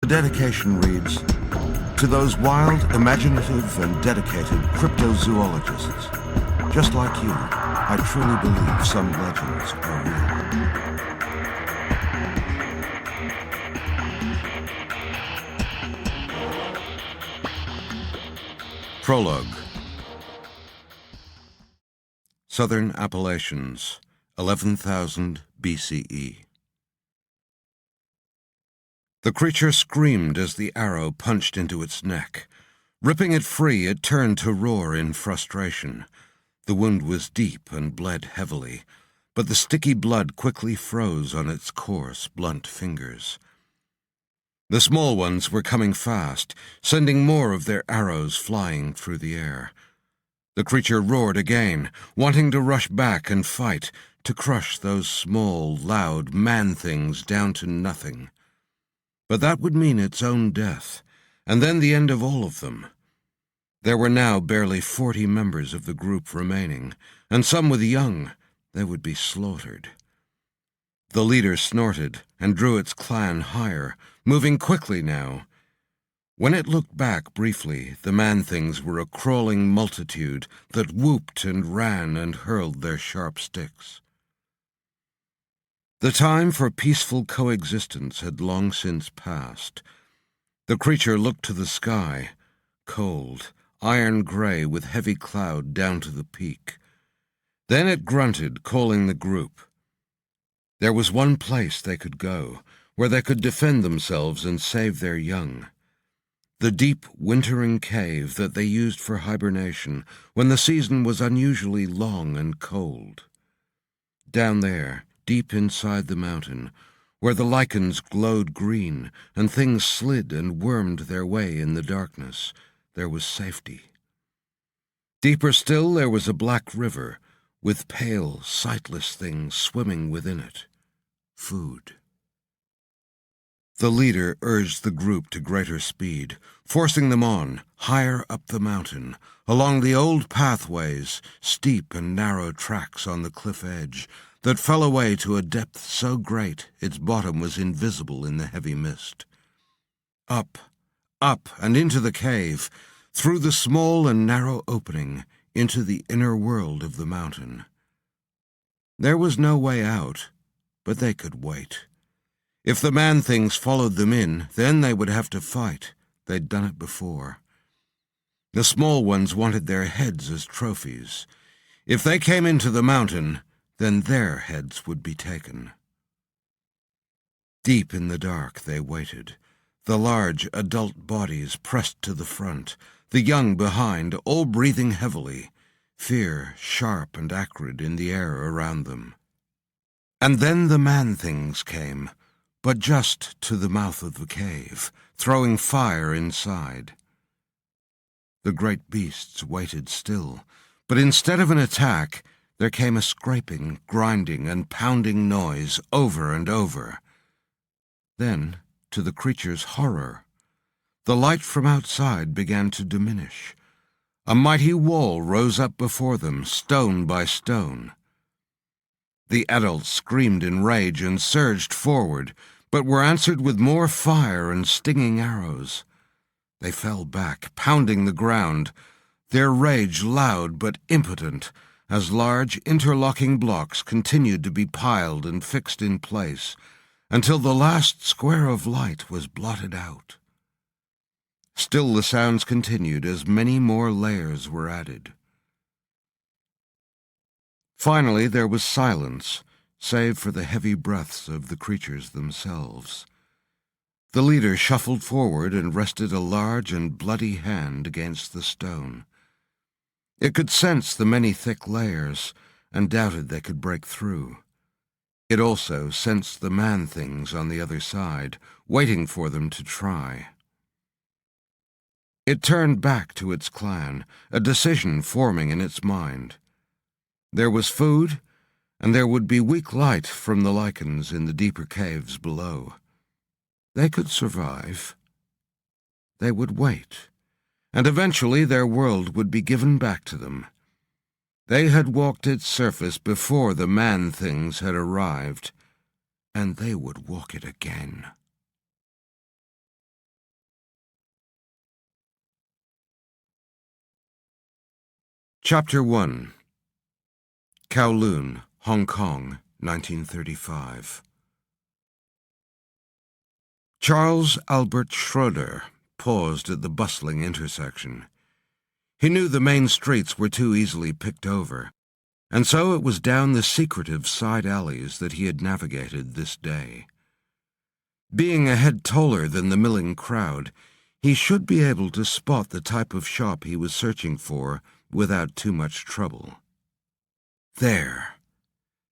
dedication reads, "To those wild, imaginative, and dedicated cryptozoologists, just like you, I truly believe some legends are real." Prologue. Southern Appalachians, 11,000 BCE. The creature screamed as the arrow punched into its neck. Ripping it free, it turned to roar in frustration. The wound was deep and bled heavily, but the sticky blood quickly froze on its coarse, blunt fingers. The small ones were coming fast, sending more of their arrows flying through the air. The creature roared again, wanting to rush back and fight, to crush those small, loud man-things down to nothing. But that would mean its own death, and then the end of all of them. There were now barely 40 members of the group remaining, and some with young. They would be slaughtered. The leader snorted and drew its clan higher, moving quickly now. When it looked back briefly, the man-things were a crawling multitude that whooped and ran and hurled their sharp sticks. The time for peaceful coexistence had long since passed. The creature looked to the sky, cold, iron-gray with heavy cloud down to the peak. Then it grunted, calling the group. There was one place they could go, where they could defend themselves and save their young. The deep, wintering cave that they used for hibernation when the season was unusually long and cold. Down there, deep inside the mountain, where the lichens glowed green and things slid and wormed their way in the darkness, there was safety. Deeper still, there was a black river, with pale, sightless things swimming within it. Food. The leader urged the group to greater speed, forcing them on, higher up the mountain, along the old pathways, steep and narrow tracks on the cliff edge, that fell away to a depth so great its bottom was invisible in the heavy mist. Up, and into the cave, through the small and narrow opening, into the inner world of the mountain. There was no way out, but they could wait. If the man-things followed them in, then they would have to fight. They'd done it before. The small ones wanted their heads as trophies. If they came into the mountain, then their heads would be taken. Deep in the dark they waited, the large adult bodies pressed to the front, the young behind, all breathing heavily, fear sharp and acrid in the air around them. And then the man-things came, but just to the mouth of the cave, throwing fire inside. The great beasts waited still, but instead of an attack, there came a scraping, grinding, and pounding noise over and over. Then, to the creature's horror, the light from outside began to diminish. A mighty wall rose up before them, stone by stone. The adults screamed in rage and surged forward, but were answered with more fire and stinging arrows. They fell back, pounding the ground, their rage loud but impotent, as large interlocking blocks continued to be piled and fixed in place, until the last square of light was blotted out. Still the sounds continued as many more layers were added. Finally there was silence, save for the heavy breaths of the creatures themselves. The leader shuffled forward and rested a large and bloody hand against the stone. It could sense the many thick layers, and doubted they could break through. It also sensed the man-things on the other side, waiting for them to try. It turned back to its clan, a decision forming in its mind. There was food, and there would be weak light from the lichens in the deeper caves below. They could survive. They would wait, and eventually their world would be given back to them. They had walked its surface before the man-things had arrived, and they would walk it again. Chapter 1. Kowloon, Hong Kong, 1935. Charles Albert Schroeder paused at the bustling intersection. He knew the main streets were too easily picked over, and so it was down the secretive side alleys that he had navigated this day. Being a head taller than the milling crowd, he should be able to spot the type of shop he was searching for without too much trouble. There.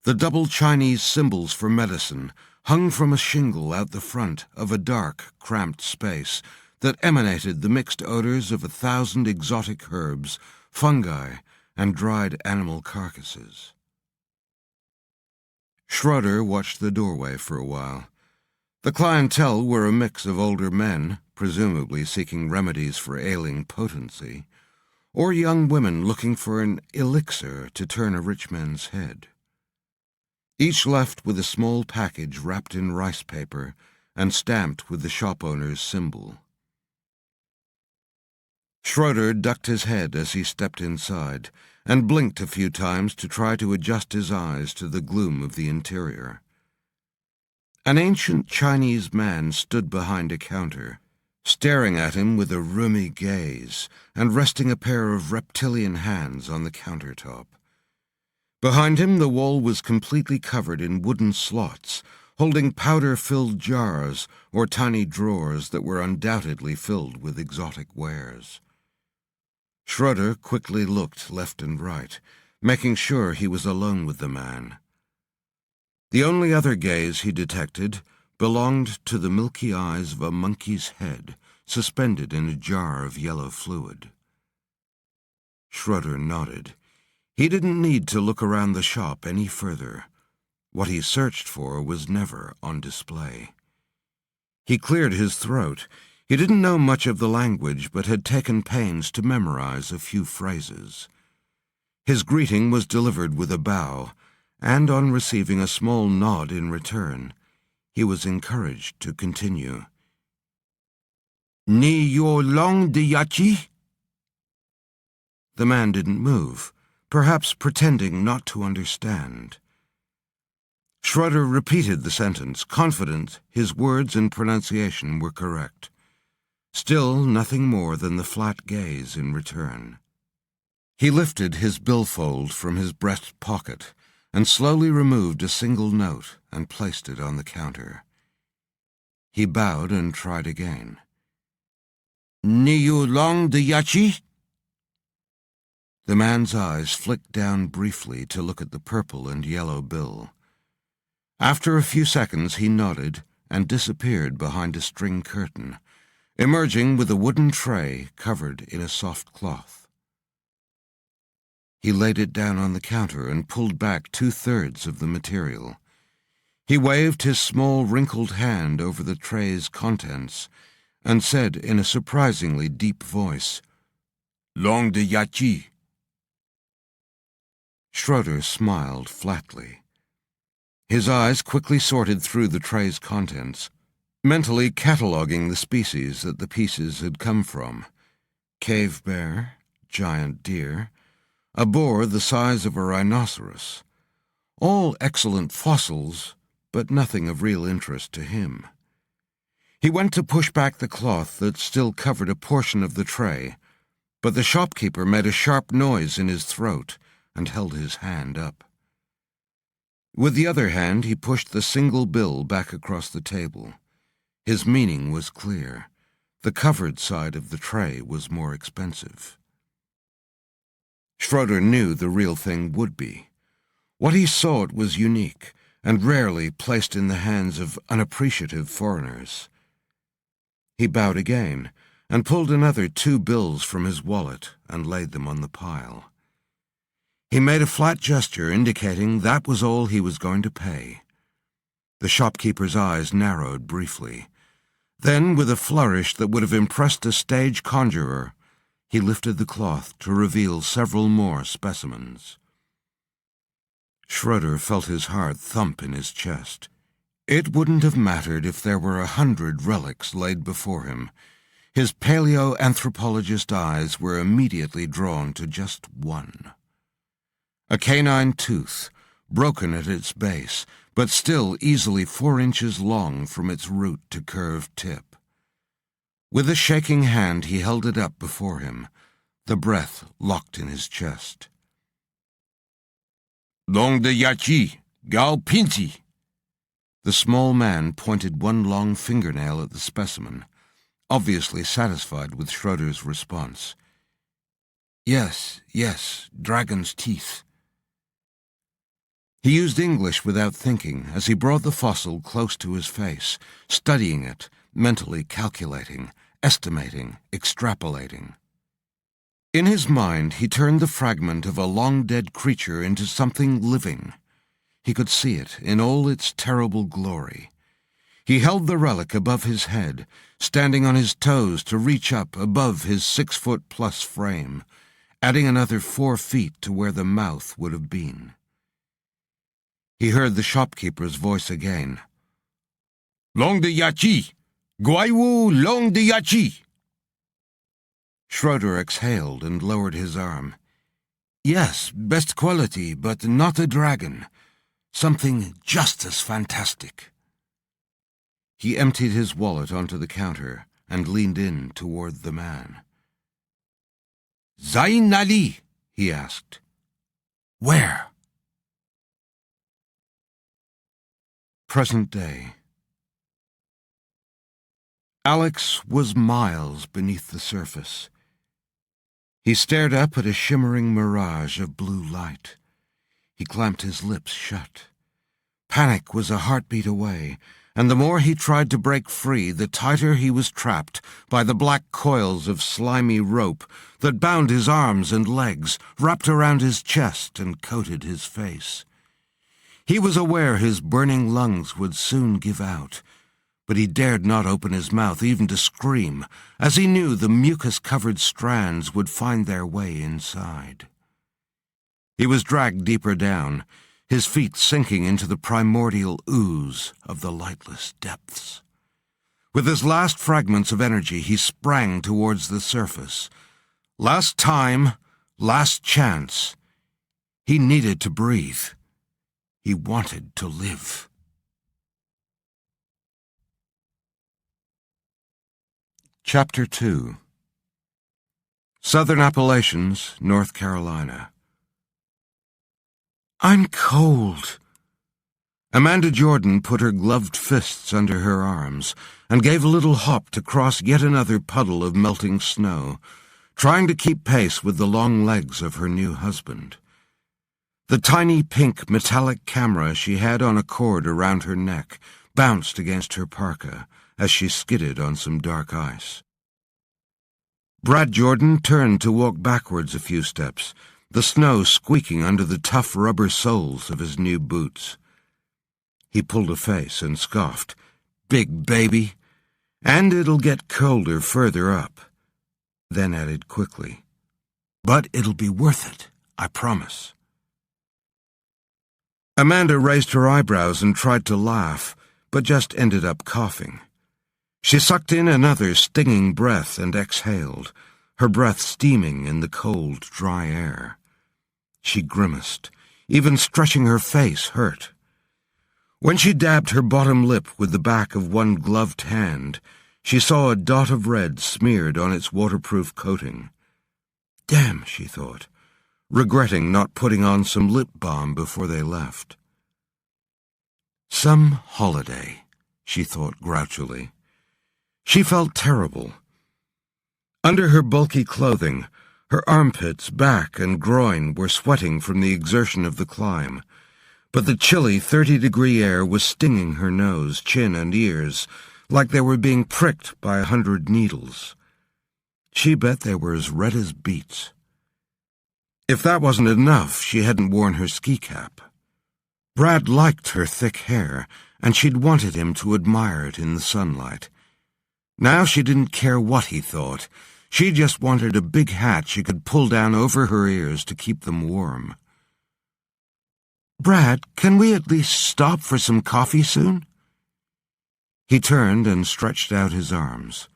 The double Chinese symbols for medicine hung from a shingle out the front of a dark, cramped space that emanated the mixed odors of 1,000 exotic herbs, fungi, and dried animal carcasses. Schroeder watched the doorway for a while. The clientele were a mix of older men, presumably seeking remedies for ailing potency, or young women looking for an elixir to turn a rich man's head. Each left with a small package wrapped in rice paper and stamped with the shop owner's symbol. Schroeder ducked his head as he stepped inside and blinked a few times to try to adjust his eyes to the gloom of the interior. An ancient Chinese man stood behind a counter, staring at him with a rheumy gaze and resting a pair of reptilian hands on the countertop. Behind him, the wall was completely covered in wooden slots, holding powder-filled jars or tiny drawers that were undoubtedly filled with exotic wares. Schroeder quickly looked left and right, making sure he was alone with the man. The only other gaze he detected belonged to the milky eyes of a monkey's head suspended in a jar of yellow fluid. Schroeder nodded. He didn't need to look around the shop any further. What he searched for was never on display. He cleared his throat. He didn't know much of the language, but had taken pains to memorize a few phrases. His greeting was delivered with a bow, and on receiving a small nod in return, he was encouraged to continue. Ni yo long de yachi? The man didn't move, perhaps pretending not to understand. Schroeder repeated the sentence, confident his words and pronunciation were correct. Still nothing more than the flat gaze in return. He lifted his billfold from his breast pocket and slowly removed a single note and placed it on the counter. He bowed and tried again. Ni yu long de yachi? The man's eyes flicked down briefly to look at the purple and yellow bill. After a few seconds, he nodded and disappeared behind a string curtain, emerging with a wooden tray covered in a soft cloth. He laid it down on the counter and pulled back 2/3 of the material. He waved his small, wrinkled hand over the tray's contents and said in a surprisingly deep voice, Long de yachi. Schroeder smiled flatly. His eyes quickly sorted through the tray's contents, mentally cataloging the species that the pieces had come from. Cave bear, giant deer, a boar the size of a rhinoceros. All excellent fossils, but nothing of real interest to him. He went to push back the cloth that still covered a portion of the tray, but the shopkeeper made a sharp noise in his throat and held his hand up. With the other hand, he pushed the single bill back across the table. His meaning was clear. The covered side of the tray was more expensive. Schroeder knew the real thing would be. What he sought was unique and rarely placed in the hands of unappreciative foreigners. He bowed again and pulled another 2 bills from his wallet and laid them on the pile. He made a flat gesture indicating that was all he was going to pay. The shopkeeper's eyes narrowed briefly. Then, with a flourish that would have impressed a stage conjurer, he lifted the cloth to reveal several more specimens. Schroeder felt his heart thump in his chest. It wouldn't have mattered if there were 100 relics laid before him. His paleoanthropologist eyes were immediately drawn to just one. A canine tooth, broken at its base, but still easily 4 inches long from its root to curved tip. With a shaking hand he held it up before him, the breath locked in his chest. Long de yachi, gao pinchi. The small man pointed one long fingernail at the specimen, obviously satisfied with Schroeder's response. Yes, dragon's teeth. He used English without thinking as he brought the fossil close to his face, studying it, mentally calculating, estimating, extrapolating. In his mind, he turned the fragment of a long-dead creature into something living. He could see it in all its terrible glory. He held the relic above his head, standing on his toes to reach up above his 6-foot-plus frame, adding another 4 feet to where the mouth would have been. He heard the shopkeeper's voice again. Long de yachi! Guaiwu long de yachi! Schroeder exhaled and lowered his arm. Yes, best quality, but not a dragon. Something just as fantastic. He emptied his wallet onto the counter and leaned in toward the man. Zain Ali, he asked. Where? Present day. Alex was miles beneath the surface. He stared up at a shimmering mirage of blue light. He clamped his lips shut. Panic was a heartbeat away, and the more he tried to break free, the tighter he was trapped by the black coils of slimy rope that bound his arms and legs, wrapped around his chest and coated his face. He was aware his burning lungs would soon give out, but he dared not open his mouth even to scream, as he knew the mucus-covered strands would find their way inside. He was dragged deeper down, his feet sinking into the primordial ooze of the lightless depths. With his last fragments of energy, he sprang towards the surface. Last time, last chance. He needed to breathe. He wanted to live. Chapter 2. Southern Appalachians, North Carolina. I'm cold. Amanda Jordan put her gloved fists under her arms and gave a little hop to cross yet another puddle of melting snow, trying to keep pace with the long legs of her new husband. The tiny pink metallic camera she had on a cord around her neck bounced against her parka as she skidded on some dark ice. Brad Jordan turned to walk backwards a few steps, the snow squeaking under the tough rubber soles of his new boots. He pulled a face and scoffed, "Big baby, and it'll get colder further up," then added quickly, "But it'll be worth it, I promise." Amanda raised her eyebrows and tried to laugh, but just ended up coughing. She sucked in another stinging breath and exhaled, her breath steaming in the cold, dry air. She grimaced. Even stretching her face hurt. When she dabbed her bottom lip with the back of one gloved hand, she saw a dot of red smeared on its waterproof coating. Damn, she thought, regretting not putting on some lip balm before they left. Some holiday, she thought grouchily. She felt terrible. Under her bulky clothing, her armpits, back, and groin were sweating from the exertion of the climb, but the chilly 30-degree air was stinging her nose, chin, and ears like they were being pricked by 100 needles. She bet they were as red as beets. If that wasn't enough, she hadn't worn her ski cap. Brad liked her thick hair, and she'd wanted him to admire it in the sunlight. Now she didn't care what he thought. She just wanted a big hat she could pull down over her ears to keep them warm. "Brad, can we at least stop for some coffee soon?" He turned and stretched out his arms.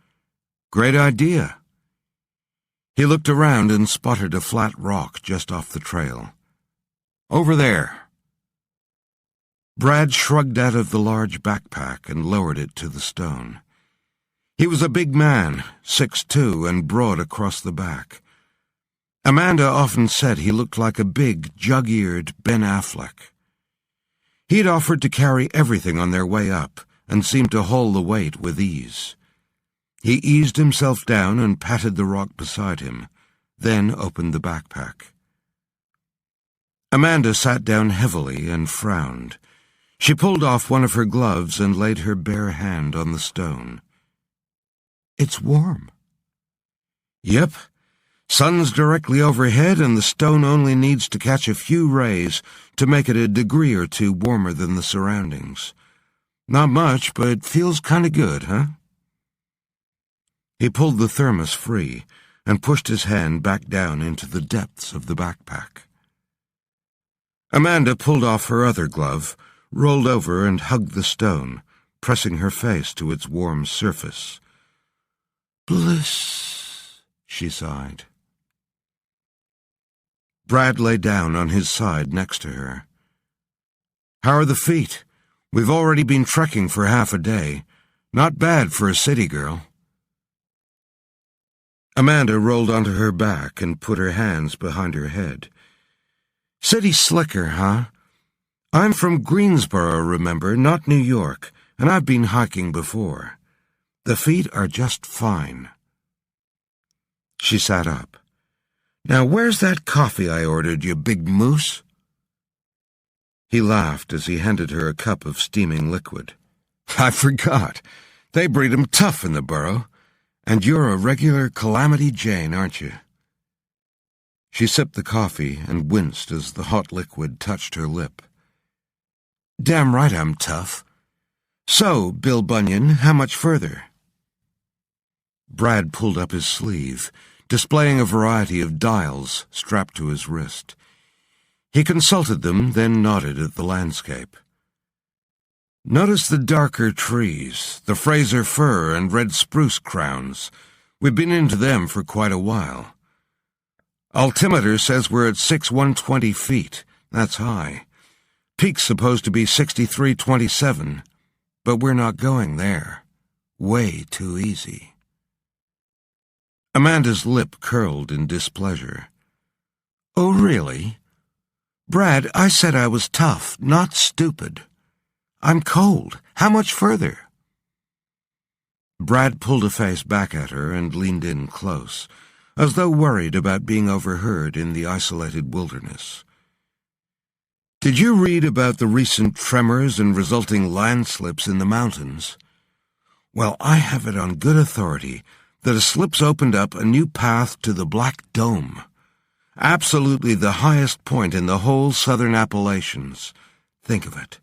Great idea. He looked around and spotted a flat rock just off the trail. Over there. Brad shrugged out of the large backpack and lowered it to the stone. He was a big man, 6'2", and broad across the back. Amanda often said he looked like a big, jug-eared Ben Affleck. He'd offered to carry everything on their way up and seemed to haul the weight with ease. He eased himself down and patted the rock beside him, then opened the backpack. Amanda sat down heavily and frowned. She pulled off one of her gloves and laid her bare hand on the stone. It's warm. Yep. Sun's directly overhead and the stone only needs to catch a few rays to make it a degree or two warmer than the surroundings. Not much, but it feels kind of good, huh? He pulled the thermos free and pushed his hand back down into the depths of the backpack. Amanda pulled off her other glove, rolled over and hugged the stone, pressing her face to its warm surface. Bliss, she sighed. Brad lay down on his side next to her. How are the feet? We've already been trekking for half a day. Not bad for a city girl. Amanda rolled onto her back and put her hands behind her head. City slicker, huh? I'm from Greensboro, remember, not New York, and I've been hiking before. The feet are just fine. She sat up. Now where's that coffee I ordered, you big moose? He laughed as he handed her a cup of steaming liquid. I forgot. They breed 'em tough in the borough. And you're a regular Calamity Jane, aren't you? She sipped the coffee and winced as the hot liquid touched her lip. Damn right I'm tough. So, Bill Bunyan, how much further? Brad pulled up his sleeve, displaying a variety of dials strapped to his wrist. He consulted them, then nodded at the landscape. Notice the darker trees, the Fraser fir and red spruce crowns. We've been into them for quite a while. Altimeter says we're at 6,120 feet. That's high. Peak's supposed to be 6,327, but we're not going there. Way too easy. Amanda's lip curled in displeasure. Oh, really? Brad, I said I was tough, not stupid. I'm cold. How much further? Brad pulled a face back at her and leaned in close, as though worried about being overheard in the isolated wilderness. Did you read about the recent tremors and resulting landslips in the mountains? Well, I have it on good authority that a slip's opened up a new path to the Black Dome. Absolutely the highest point in the whole southern Appalachians. Think of it.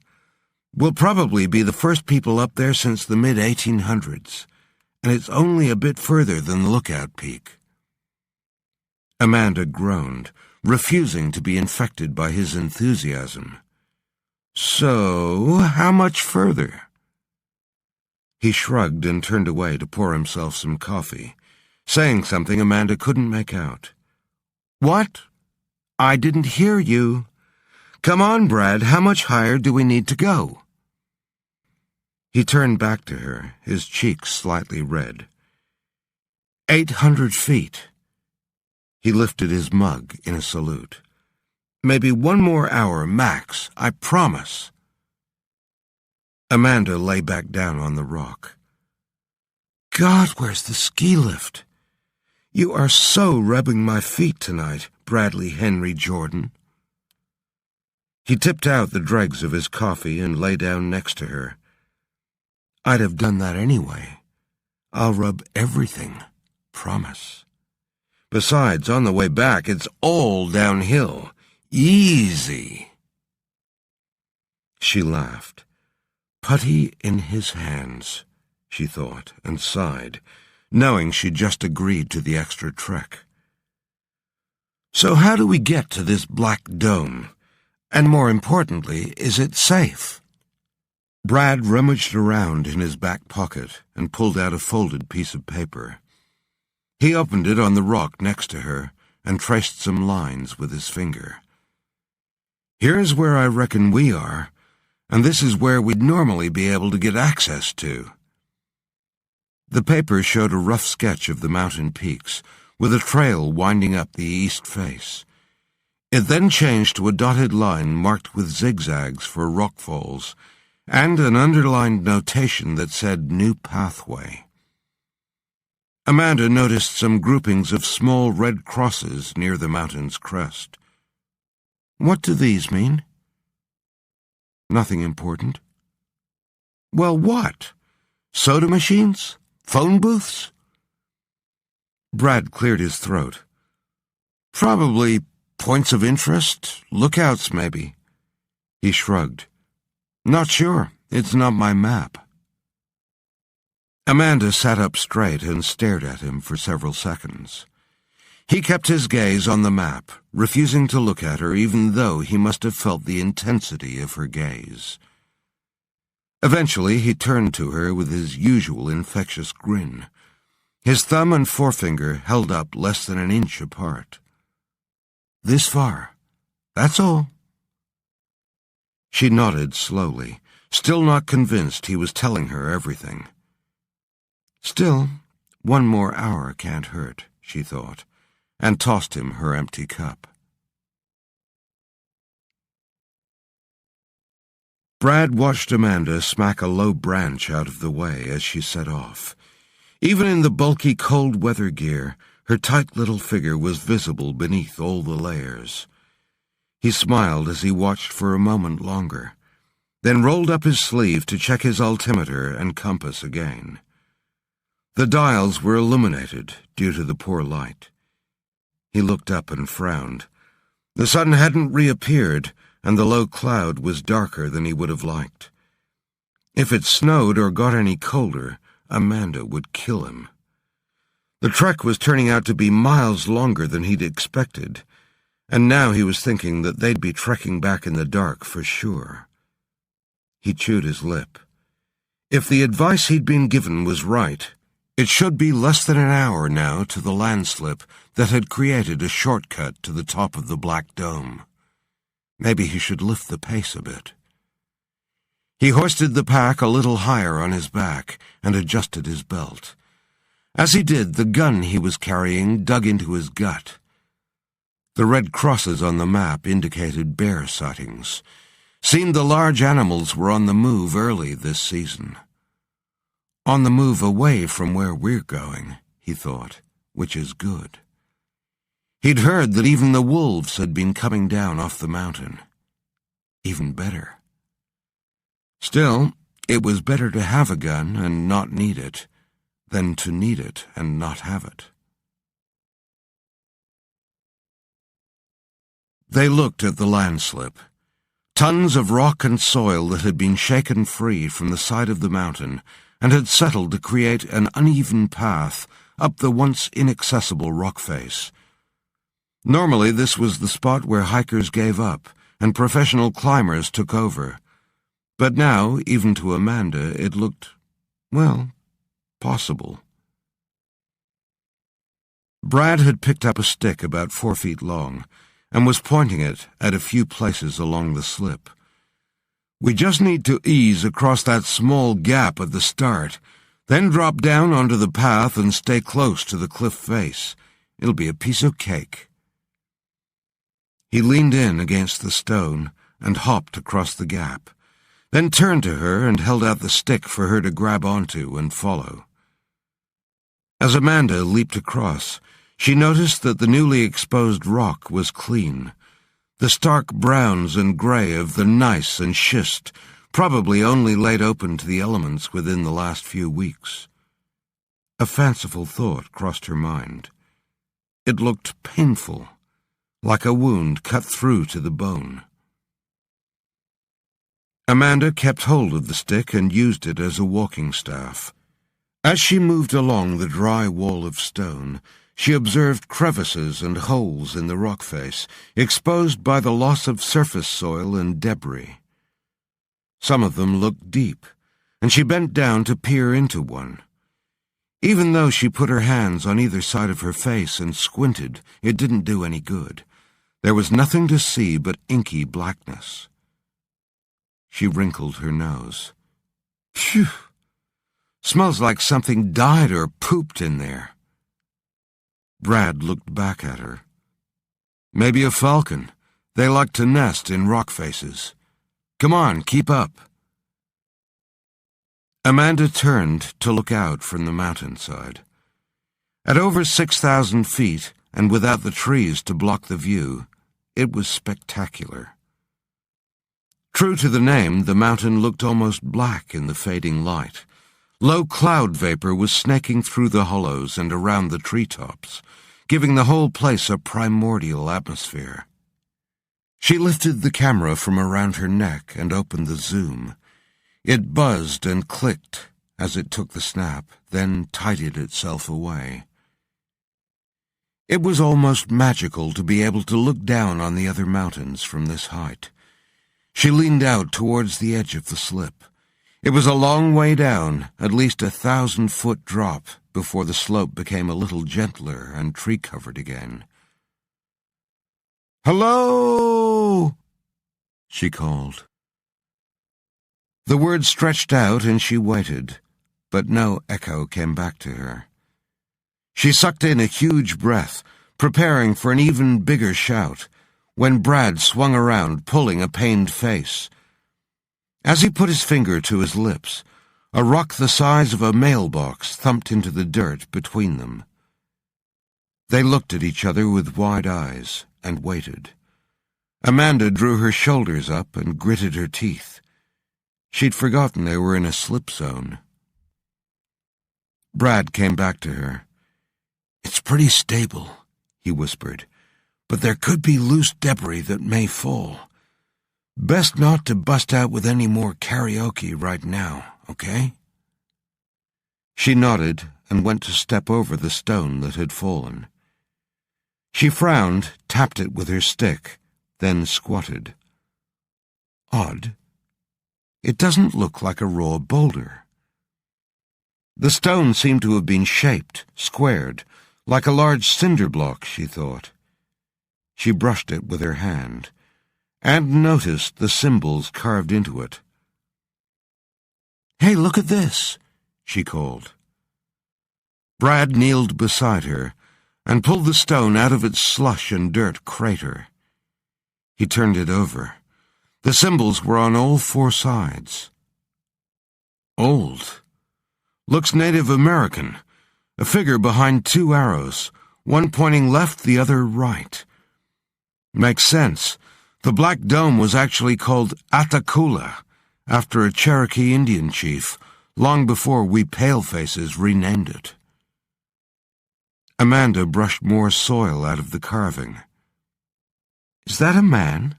We'll probably be the first people up there since the mid-1800s, and it's only a bit further than the Lookout Peak. Amanda groaned, refusing to be infected by his enthusiasm. So, how much further? He shrugged and turned away to pour himself some coffee, saying something Amanda couldn't make out. What? I didn't hear you. Come on, Brad, how much higher do we need to go? He turned back to her, his cheeks slightly red. 800 feet. He lifted his mug in a salute. Maybe 1 more hour, max, I promise. Amanda lay back down on the rock. God, where's the ski lift? You are so rubbing my feet tonight, Bradley Henry Jordan. He tipped out the dregs of his coffee and lay down next to her. I'd have done that anyway. I'll rub everything, promise. Besides, on the way back, it's all downhill. Easy. She laughed. Putty in his hands, she thought, and sighed, knowing she'd just agreed to the extra trek. So how do we get to this Black Dome? And more importantly, is it safe? Brad rummaged around in his back pocket and pulled out a folded piece of paper. He opened it on the rock next to her and traced some lines with his finger. "Here's where I reckon we are, and this is where we'd normally be able to get access to." The paper showed a rough sketch of the mountain peaks, with a trail winding up the east face. It then changed to a dotted line marked with zigzags for rockfalls, and an underlined notation that said "New Pathway." Amanda noticed some groupings of small red crosses near the mountain's crest. "What do these mean?" "Nothing important." "Well, what? Soda machines? Phone booths?" Brad cleared his throat. "Probably points of interest, lookouts maybe." He shrugged. "Not sure. It's not my map." Amanda sat up straight and stared at him for several seconds. He kept his gaze on the map, refusing to look at her even though he must have felt the intensity of her gaze. Eventually he turned to her with his usual infectious grin. His thumb and forefinger held up less than an inch apart. "This far. That's all." She nodded slowly, still not convinced he was telling her everything. Still, one more hour can't hurt, she thought, and tossed him her empty cup. Brad watched Amanda smack a low branch out of the way as she set off. Even in the bulky cold weather gear, her tight little figure was visible beneath all the layers. He smiled as he watched for a moment longer, then rolled up his sleeve to check his altimeter and compass again. The dials were illuminated due to the poor light. He looked up and frowned. The sun hadn't reappeared, and the low cloud was darker than he would have liked. If it snowed or got any colder, Amanda would kill him. The trek was turning out to be miles longer than he'd expected, and now he was thinking that they'd be trekking back in the dark for sure. He chewed his lip. If the advice he'd been given was right, it should be less than an hour now to the landslip that had created a shortcut to the top of the Black Dome. Maybe he should lift the pace a bit. He hoisted the pack a little higher on his back and adjusted his belt. As he did, the gun he was carrying dug into his gut. The red crosses on the map indicated bear sightings. Seemed the large animals were on the move early this season. On the move away from where we're going, he thought, which is good. He'd heard that even the wolves had been coming down off the mountain. Even better. Still, it was better to have a gun and not need it than to need it and not have it. They looked at the landslip. Tons of rock and soil that had been shaken free from the side of the mountain and had settled to create an uneven path up the once inaccessible rock face. Normally this was the spot where hikers gave up and professional climbers took over. But now, even to Amanda, it looked, well, possible. Brad had picked up a stick about 4 feet long and was pointing it at a few places along the slip. "We just need to ease across that small gap at the start, then drop down onto the path and stay close to the cliff face. It'll be a piece of cake." He leaned in against the stone and hopped across the gap, then turned to her and held out the stick for her to grab onto and follow. As Amanda leaped across, she noticed that the newly exposed rock was clean. The stark browns and grey of the gneiss and schist probably only laid open to the elements within the last few weeks. A fanciful thought crossed her mind. It looked painful, like a wound cut through to the bone. Amanda kept hold of the stick and used it as a walking staff. As she moved along the dry wall of stone, she observed crevices and holes in the rock face, exposed by the loss of surface soil and debris. Some of them looked deep, and she bent down to peer into one. Even though she put her hands on either side of her face and squinted, it didn't do any good. There was nothing to see but inky blackness. She wrinkled her nose. Phew! Smells like something died or pooped in there. Brad looked back at her. Maybe a falcon. They like to nest in rock faces. Come on, keep up. Amanda turned to look out from the mountainside. At over 6,000 feet, and without the trees to block the view, it was spectacular. True to the name, the mountain looked almost black in the fading light. Low cloud vapor was snaking through the hollows and around the treetops, giving the whole place a primordial atmosphere. She lifted the camera from around her neck and opened the zoom. It buzzed and clicked as it took the snap, then tidied itself away. It was almost magical to be able to look down on the other mountains from this height. She leaned out towards the edge of the slip. It was a long way down, at least 1,000-foot drop, before the slope became a little gentler and tree-covered again. "Hello!" she called. The word stretched out and she waited, but no echo came back to her. She sucked in a huge breath, preparing for an even bigger shout, when Brad swung around, pulling a pained face. As he put his finger to his lips, a rock the size of a mailbox thumped into the dirt between them. They looked at each other with wide eyes and waited. Amanda drew her shoulders up and gritted her teeth. She'd forgotten they were in a slip zone. Brad came back to her. "It's pretty stable," he whispered, "but there could be loose debris that may fall. Best not to bust out with any more karaoke right now, okay?" She nodded and went to step over the stone that had fallen. She frowned, tapped it with her stick, then squatted. Odd. It doesn't look like a raw boulder. The stone seemed to have been shaped, squared, like a large cinder block, she thought. She brushed it with her hand, and noticed the symbols carved into it. "Hey, look at this," she called. Brad kneeled beside her and pulled the stone out of its slush and dirt crater. He turned it over. The symbols were on all four sides. Old. Looks Native American. A figure behind two arrows, one pointing left, the other right. Makes sense. The Black Dome was actually called Atakula, after a Cherokee Indian chief, long before we palefaces renamed it. Amanda brushed more soil out of the carving. "Is that a man?"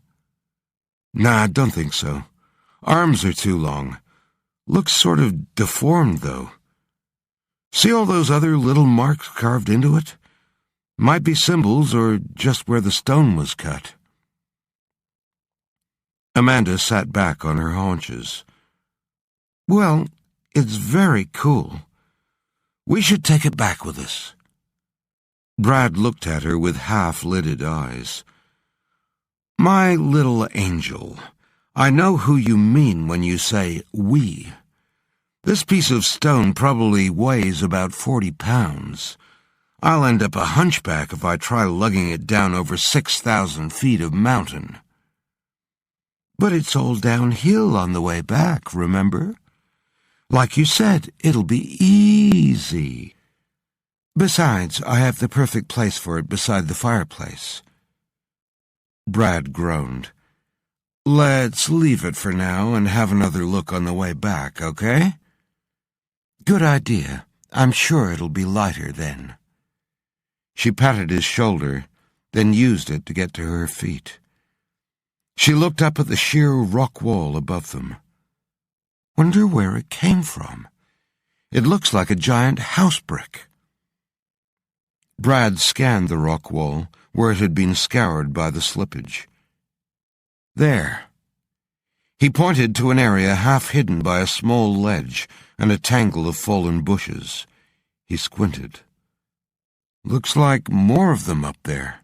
"Nah, don't think so. Arms are too long. Looks sort of deformed, though. See all those other little marks carved into it? Might be symbols or just where the stone was cut." Amanda sat back on her haunches. "Well, it's very cool. We should take it back with us." Brad looked at her with half-lidded eyes. "My little angel, I know who you mean when you say we. This piece of stone probably weighs about 40 pounds. I'll end up a hunchback if I try lugging it down over 6,000 feet of mountain." "But it's all downhill on the way back, remember? Like you said, it'll be easy. Besides, I have the perfect place for it beside the fireplace." Brad groaned. "Let's leave it for now and have another look on the way back, okay?" "Good idea. I'm sure it'll be lighter then." She patted his shoulder, then used it to get to her feet. She looked up at the sheer rock wall above them. "Wonder where it came from. It looks like a giant house brick." Brad scanned the rock wall, where it had been scoured by the slippage. "There." He pointed to an area half hidden by a small ledge and a tangle of fallen bushes. He squinted. Looks like more of them up there.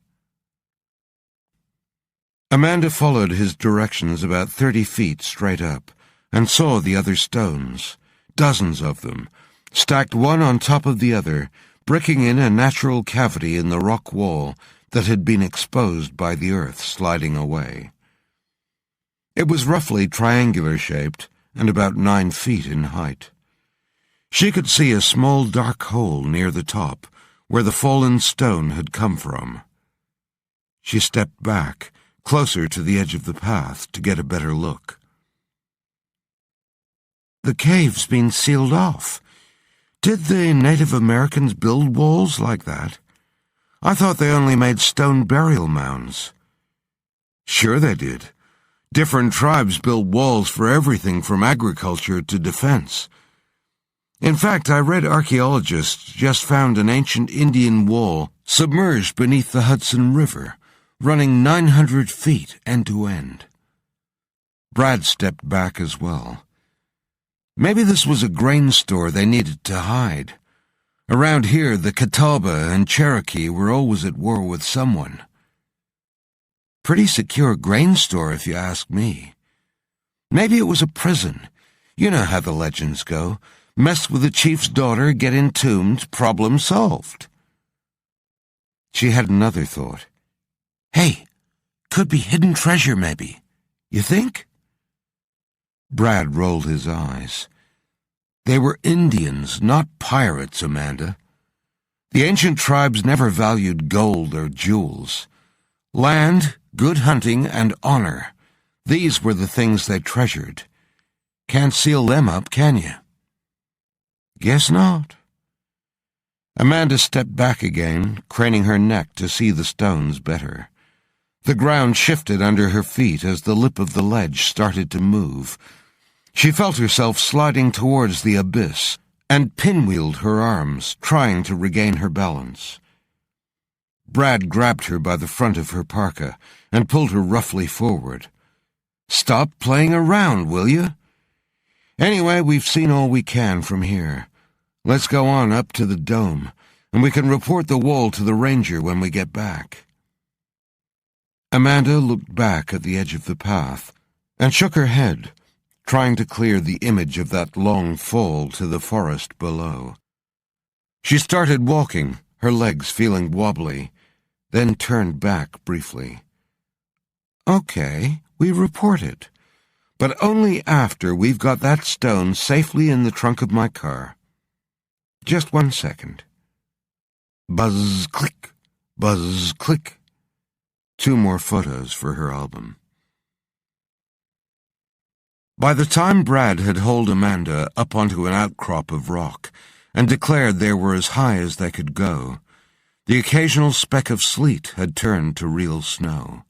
Amanda followed his directions about 30 feet straight up and saw the other stones, dozens of them, stacked one on top of the other, bricking in a natural cavity in the rock wall that had been exposed by the earth sliding away. It was roughly triangular-shaped and about 9 feet in height. She could see a small dark hole near the top where the fallen stone had come from. She stepped back, closer to the edge of the path to get a better look. The cave's been sealed off. Did the Native Americans build walls like that? I thought they only made stone burial mounds. Sure they did. Different tribes built walls for everything from agriculture to defense. In fact, I read archaeologists just found an ancient Indian wall submerged beneath the Hudson River, running 900 feet end to end. Brad stepped back as well. Maybe this was a grain store they needed to hide. Around here, the Catawba and Cherokee were always at war with someone. Pretty secure grain store, if you ask me. Maybe it was a prison. You know how the legends go. Mess with the chief's daughter, get entombed, problem solved. She had another thought. Hey, could be hidden treasure, maybe. You think? Brad rolled his eyes. They were Indians, not pirates, Amanda. The ancient tribes never valued gold or jewels. Land, good hunting, and honor. These were the things they treasured. Can't seal them up, can you? Guess not. Amanda stepped back again, craning her neck to see the stones better. The ground shifted under her feet as the lip of the ledge started to move. She felt herself sliding towards the abyss and pinwheeled her arms, trying to regain her balance. Brad grabbed her by the front of her parka and pulled her roughly forward. Stop playing around, will you? Anyway, we've seen all we can from here. Let's go on up to the dome, and we can report the wall to the ranger when we get back. Amanda looked back at the edge of the path and shook her head, trying to clear the image of that long fall to the forest below. She started walking, her legs feeling wobbly, then turned back briefly. Okay, we report it, but only after we've got that stone safely in the trunk of my car. Just 1 second. Buzz, click, buzz, click. 2 more photos for her album. By the time Brad had hauled Amanda up onto an outcrop of rock and declared they were as high as they could go, the occasional speck of sleet had turned to real snow.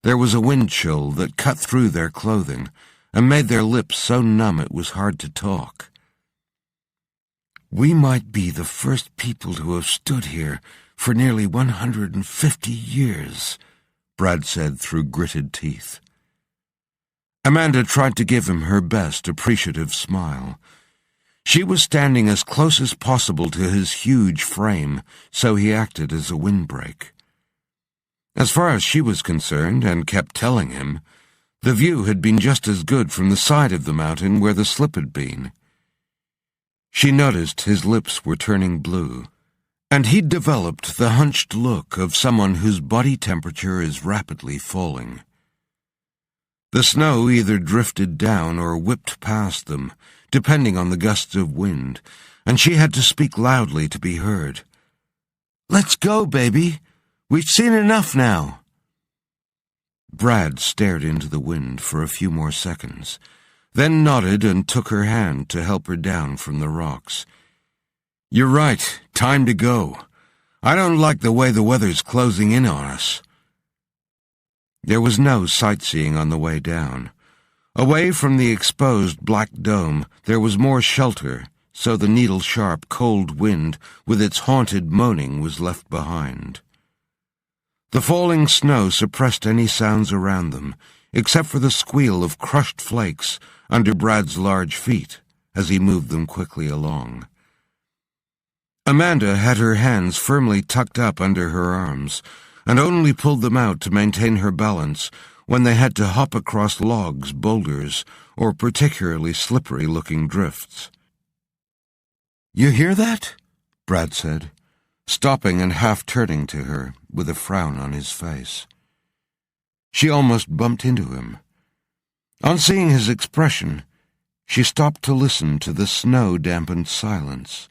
There was a wind chill that cut through their clothing and made their lips so numb it was hard to talk. We might be the first people to have stood here for nearly 150 years, Brad said through gritted teeth. Amanda tried to give him her best appreciative smile. She was standing as close as possible to his huge frame, so he acted as a windbreak. As far as she was concerned, and kept telling him, the view had been just as good from the side of the mountain where the slip had been. She noticed his lips were turning blue, and he'd developed the hunched look of someone whose body temperature is rapidly falling. The snow either drifted down or whipped past them, depending on the gusts of wind, and she had to speak loudly to be heard. "Let's go, baby. We've seen enough now." Brad stared into the wind for a few more seconds, then nodded and took her hand to help her down from the rocks. "You're right. Time to go. I don't like the way the weather's closing in on us." There was no sightseeing on the way down. Away from the exposed black dome, there was more shelter, so the needle-sharp cold wind with its haunted moaning was left behind. The falling snow suppressed any sounds around them, except for the squeal of crushed flakes under Brad's large feet as he moved them quickly along. Amanda had her hands firmly tucked up under her arms, and only pulled them out to maintain her balance when they had to hop across logs, boulders, or particularly slippery-looking drifts. "You hear that?" Brad said, stopping and half-turning to her, with a frown on his face. She almost bumped into him. On seeing his expression, she stopped to listen to the snow-dampened silence.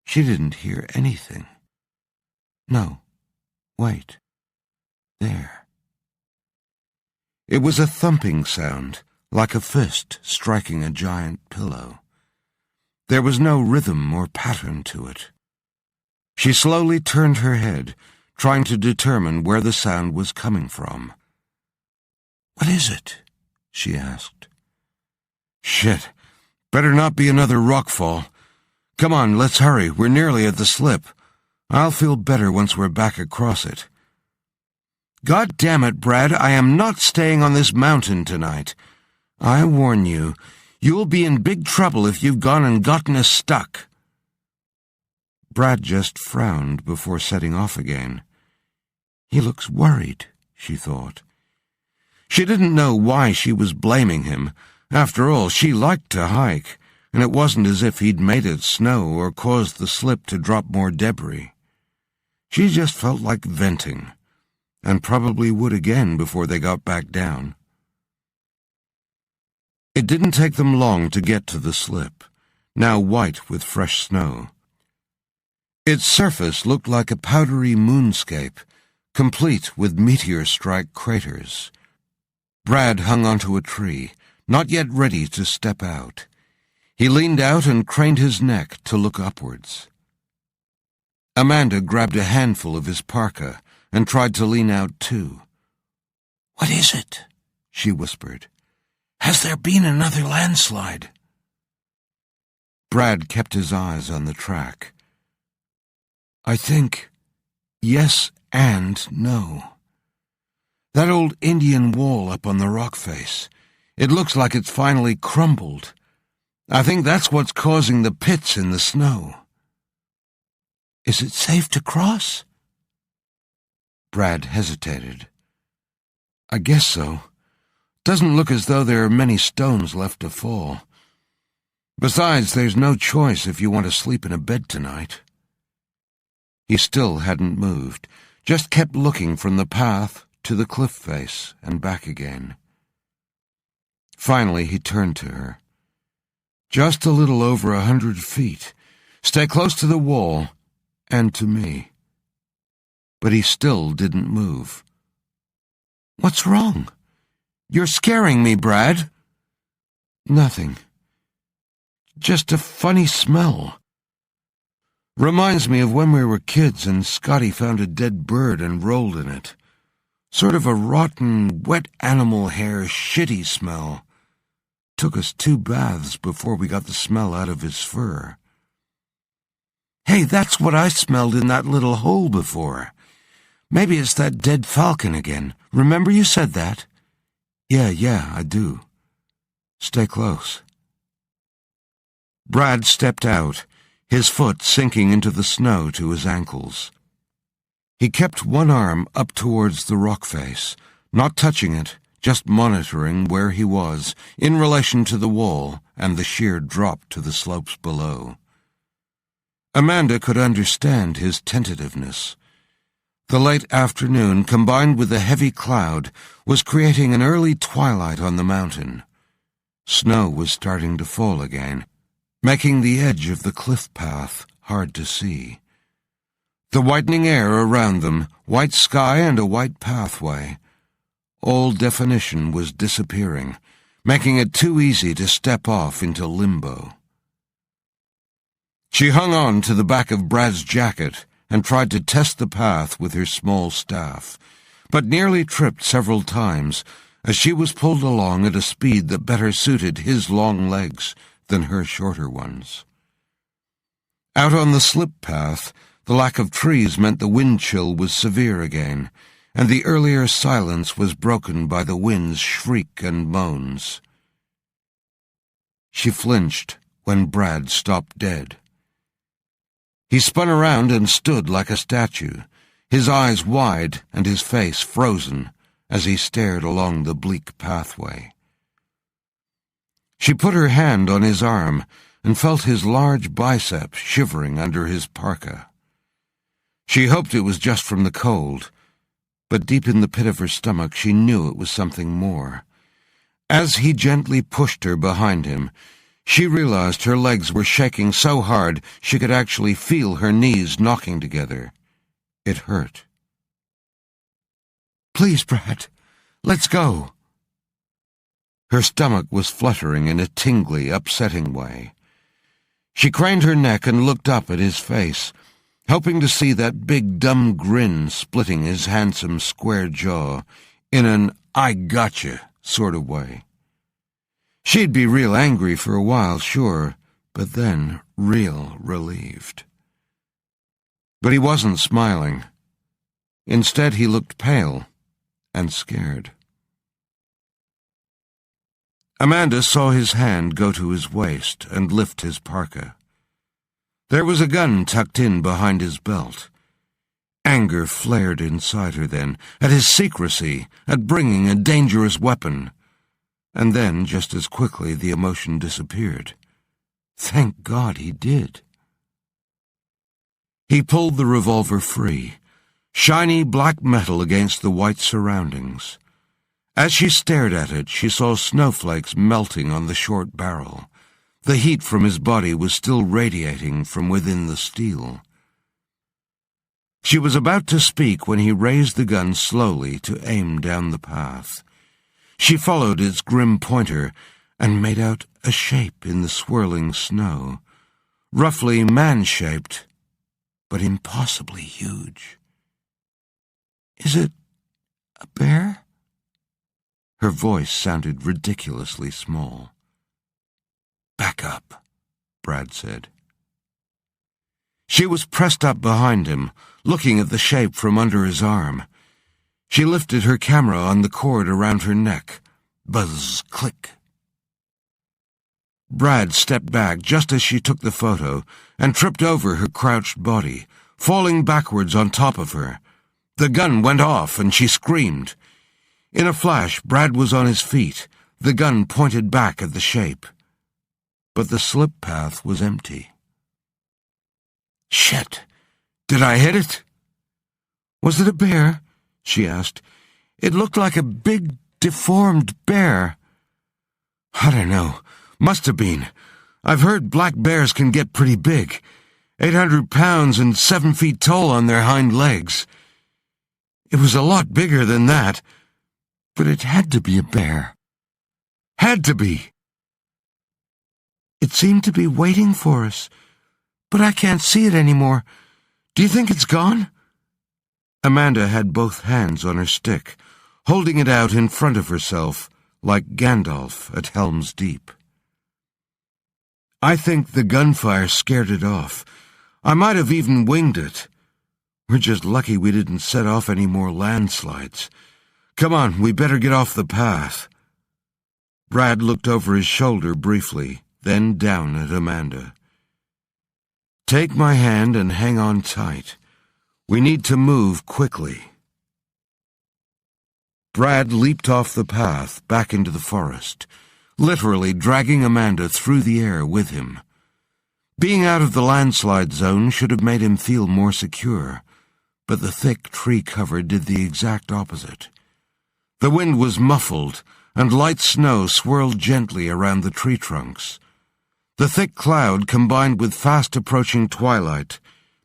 She didn't hear anything. No, wait. There. It was a thumping sound, like a fist striking a giant pillow. There was no rhythm or pattern to it. She slowly turned her head, trying to determine where the sound was coming from. "What is it?" she asked. "Shit. Better not be another rockfall. Come on, let's hurry. We're nearly at the slip. I'll feel better once we're back across it." "God damn it, Brad, I am not staying on this mountain tonight. I warn you, you'll be in big trouble if you've gone and gotten us stuck." Brad just frowned before setting off again. He looks worried, she thought. She didn't know why she was blaming him. After all, she liked to hike, and it wasn't as if he'd made it snow or caused the slip to drop more debris. She just felt like venting, and probably would again before they got back down. It didn't take them long to get to the slip, now white with fresh snow. Its surface looked like a powdery moonscape, complete with meteor-strike craters. Brad hung onto a tree, not yet ready to step out. He leaned out and craned his neck to look upwards. Amanda grabbed a handful of his parka and tried to lean out too. "What is it?" she whispered. "Has there been another landslide?" Brad kept his eyes on the track. "I think yes and no. That old Indian wall up on the rock face, it looks like it's finally crumbled. I think that's what's causing the pits in the snow." "Is it safe to cross?" Brad hesitated. "I guess so. Doesn't look as though there are many stones left to fall. Besides, there's no choice if you want to sleep in a bed tonight." He still hadn't moved, just kept looking from the path to the cliff face and back again. Finally, he turned to her. "Just a little over 100 feet. Stay close to the wall, and to me." But he still didn't move. "What's wrong? You're scaring me, Brad." "Nothing. Just a funny smell. Reminds me of when we were kids and Scotty found a dead bird and rolled in it. Sort of a rotten, wet animal hair, shitty smell. Took us 2 baths before we got the smell out of his fur." "Hey, that's what I smelled in that little hole before. Maybe it's that dead falcon again. Remember you said that?" Yeah, I do. Stay close." Brad stepped out, his foot sinking into the snow to his ankles. He kept one arm up towards the rock face, not touching it, just monitoring where he was in relation to the wall and the sheer drop to the slopes below. Amanda could understand his tentativeness. The late afternoon, combined with the heavy cloud, was creating an early twilight on the mountain. Snow was starting to fall again, making the edge of the cliff path hard to see. The whitening air around them, white sky and a white pathway. All definition was disappearing, making it too easy to step off into limbo. She hung on to the back of Brad's jacket and tried to test the path with her small staff, but nearly tripped several times as she was pulled along at a speed that better suited his long legs than her shorter ones. Out on the slip path, the lack of trees meant the wind chill was severe again, and the earlier silence was broken by the wind's shriek and moans. She flinched when Brad stopped dead. He spun around and stood like a statue, his eyes wide and his face frozen as he stared along the bleak pathway. She put her hand on his arm and felt his large biceps shivering under his parka. She hoped it was just from the cold, but deep in the pit of her stomach she knew it was something more. As he gently pushed her behind him, she realized her legs were shaking so hard she could actually feel her knees knocking together. It hurt. "Please, Brad, let's go." Her stomach was fluttering in a tingly, upsetting way. She craned her neck and looked up at his face, hoping to see that big, dumb grin splitting his handsome, square jaw in an "I gotcha" sort of way. She'd be real angry for a while, sure, but then real relieved. But he wasn't smiling. Instead, he looked pale and scared. Amanda saw his hand go to his waist and lift his parka. There was a gun tucked in behind his belt. Anger flared inside her then, at his secrecy, at bringing a dangerous weapon. And then, just as quickly, the emotion disappeared. Thank God he did. He pulled the revolver free, shiny black metal against the white surroundings. As she stared at it, she saw snowflakes melting on the short barrel. The heat from his body was still radiating from within the steel. She was about to speak when he raised the gun slowly to aim down the path. She followed its grim pointer and made out a shape in the swirling snow, roughly man-shaped, but impossibly huge. "Is it a bear?" Her voice sounded ridiculously small. "Back up," Brad said. She was pressed up behind him, looking at the shape from under his arm. She lifted her camera on the cord around her neck. Buzz, click. Brad stepped back just as she took the photo and tripped over her crouched body, falling backwards on top of her. The gun went off and she screamed. In a flash, Brad was on his feet, the gun pointed back at the shape. But the slip path was empty. "Shit! Did I hit it?" "Was it a bear?" she asked. "It looked like a big, deformed bear." "I don't know. Must have been. I've heard black bears can get pretty big. 800 pounds and 7 feet tall on their hind legs. It was a lot bigger than that. But it had to be a bear. Had to be. It seemed to be waiting for us, but I can't see it anymore. Do you think it's gone?" Amanda had both hands on her stick, holding it out in front of herself, like Gandalf at Helm's Deep. "I think the gunfire scared it off. I might have even winged it. We're just lucky we didn't set off any more landslides. Come on, we better get off the path." Brad looked over his shoulder briefly, then down at Amanda. "Take my hand and hang on tight. We need to move quickly." Brad leaped off the path back into the forest, literally dragging Amanda through the air with him. Being out of the landslide zone should have made him feel more secure, but the thick tree cover did the exact opposite. The wind was muffled, and light snow swirled gently around the tree trunks. The thick cloud, combined with fast-approaching twilight,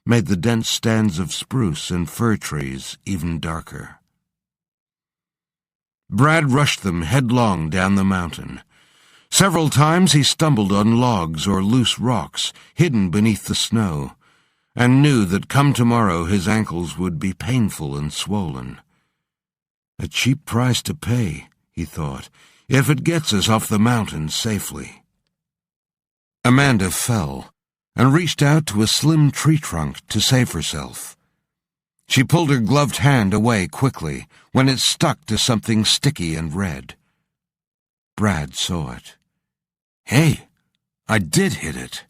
made the dense stands of spruce and fir trees even darker. Brad rushed them headlong down the mountain. Several times he stumbled on logs or loose rocks hidden beneath the snow, and knew that come tomorrow his ankles would be painful and swollen. A cheap price to pay, he thought, if it gets us off the mountain safely. Amanda fell and reached out to a slim tree trunk to save herself. She pulled her gloved hand away quickly when it stuck to something sticky and red. Brad saw it. "Hey, I did hit it."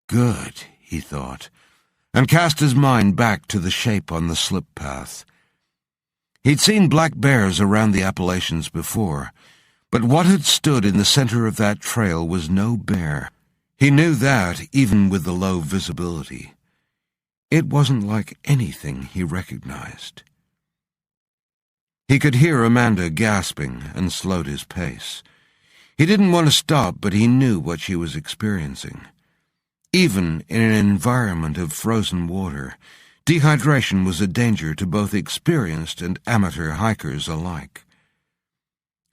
"Good," he thought, and cast his mind back to the shape on the slip path. He'd seen black bears around the Appalachians before, but what had stood in the center of that trail was no bear. He knew that even with the low visibility. It wasn't like anything he recognized. He could hear Amanda gasping and slowed his pace. He didn't want to stop, but he knew what she was experiencing. Even in an environment of frozen water, dehydration was a danger to both experienced and amateur hikers alike.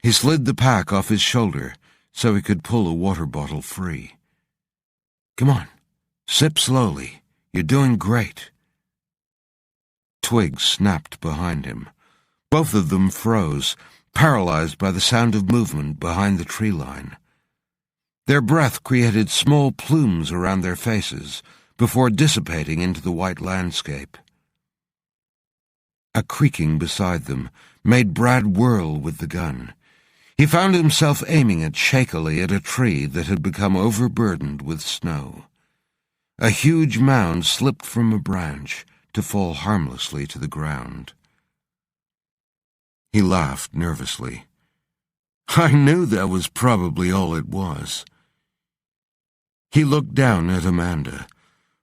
He slid the pack off his shoulder so he could pull a water bottle free. "Come on, sip slowly. You're doing great." Twigs snapped behind him. Both of them froze, paralyzed by the sound of movement behind the tree line. Their breath created small plumes around their faces before dissipating into the white landscape. A creaking beside them made Brad whirl with the gun. He found himself aiming it shakily at a tree that had become overburdened with snow. A huge mound slipped from a branch to fall harmlessly to the ground. He laughed nervously. I knew that was probably all it was. He looked down at Amanda,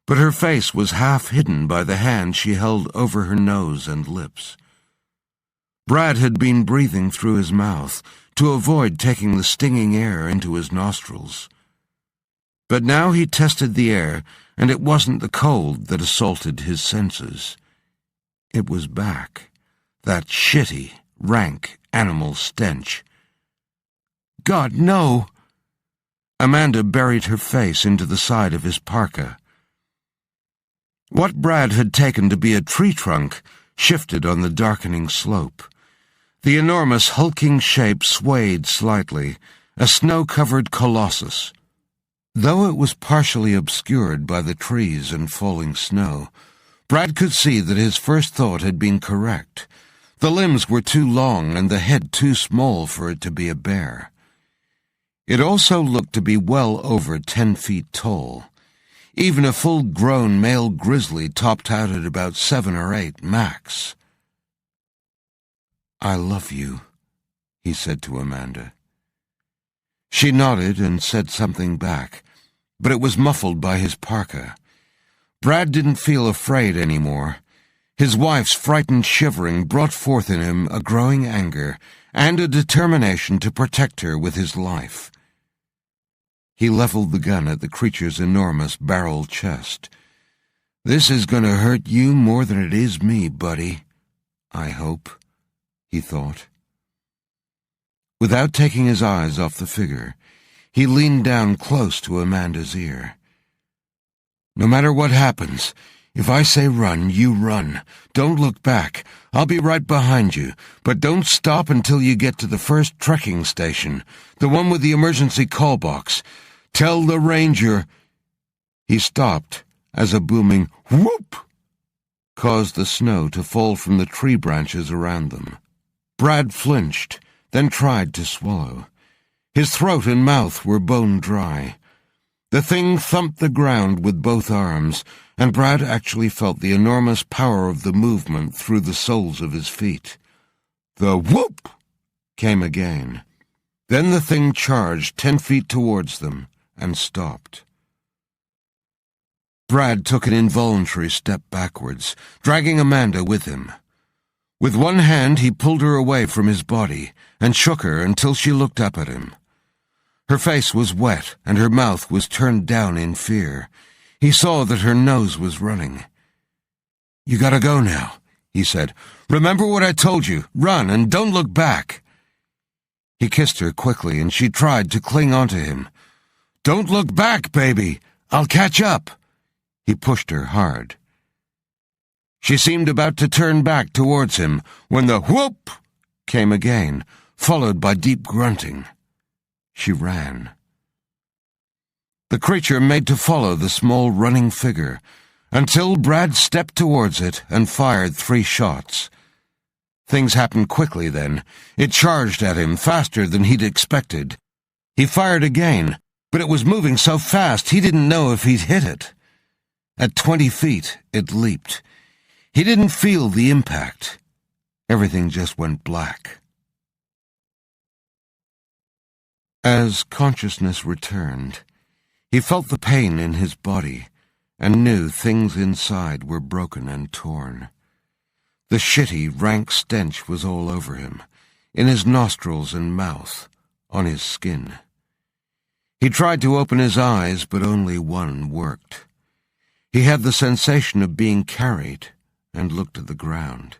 but her face was half hidden by the hand she held over her nose and lips. Brad had been breathing through his mouth to avoid taking the stinging air into his nostrils. But now he tested the air, and it wasn't the cold that assaulted his senses. It was back, that shitty, rank animal stench. God, no! Amanda buried her face into the side of his parka. What Brad had taken to be a tree trunk shifted on the darkening slope. The enormous hulking shape swayed slightly, a snow-covered colossus. Though it was partially obscured by the trees and falling snow, Brad could see that his first thought had been correct. The limbs were too long and the head too small for it to be a bear. It also looked to be well over 10 feet tall. Even a full-grown male grizzly topped out at about 7 or 8 max. I love you, he said to Amanda. She nodded and said something back, but it was muffled by his parka. Brad didn't feel afraid anymore. His wife's frightened shivering brought forth in him a growing anger and a determination to protect her with his life. He leveled the gun at the creature's enormous barrel chest. This is going to hurt you more than it is me, buddy. I hope, he thought. Without taking his eyes off the figure, he leaned down close to Amanda's ear. No matter what happens, if I say run, you run. Don't look back. I'll be right behind you, but don't stop until you get to the first trekking station, the one with the emergency call box. Tell the ranger... He stopped as a booming whoop caused the snow to fall from the tree branches around them. Brad flinched, then tried to swallow. His throat and mouth were bone dry. The thing thumped the ground with both arms, and Brad actually felt the enormous power of the movement through the soles of his feet. The whoop came again. Then the thing charged 10 feet towards them and stopped. Brad took an involuntary step backwards, dragging Amanda with him. With one hand he pulled her away from his body and shook her until she looked up at him. Her face was wet and her mouth was turned down in fear. He saw that her nose was running. You gotta go now, he said. Remember what I told you. Run and don't look back. He kissed her quickly and she tried to cling onto him. Don't look back, baby. I'll catch up. He pushed her hard. She seemed about to turn back towards him when the whoop came again, followed by deep grunting. She ran. The creature made to follow the small running figure until Brad stepped towards it and fired 3 shots. Things happened quickly then. It charged at him faster than he'd expected. He fired again, but it was moving so fast he didn't know if he'd hit it. At 20 feet, it leaped. He didn't feel the impact. Everything just went black. As consciousness returned, he felt the pain in his body and knew things inside were broken and torn. The shitty, rank stench was all over him, in his nostrils and mouth, on his skin. He tried to open his eyes, but only one worked. He had the sensation of being carried and looked at the ground.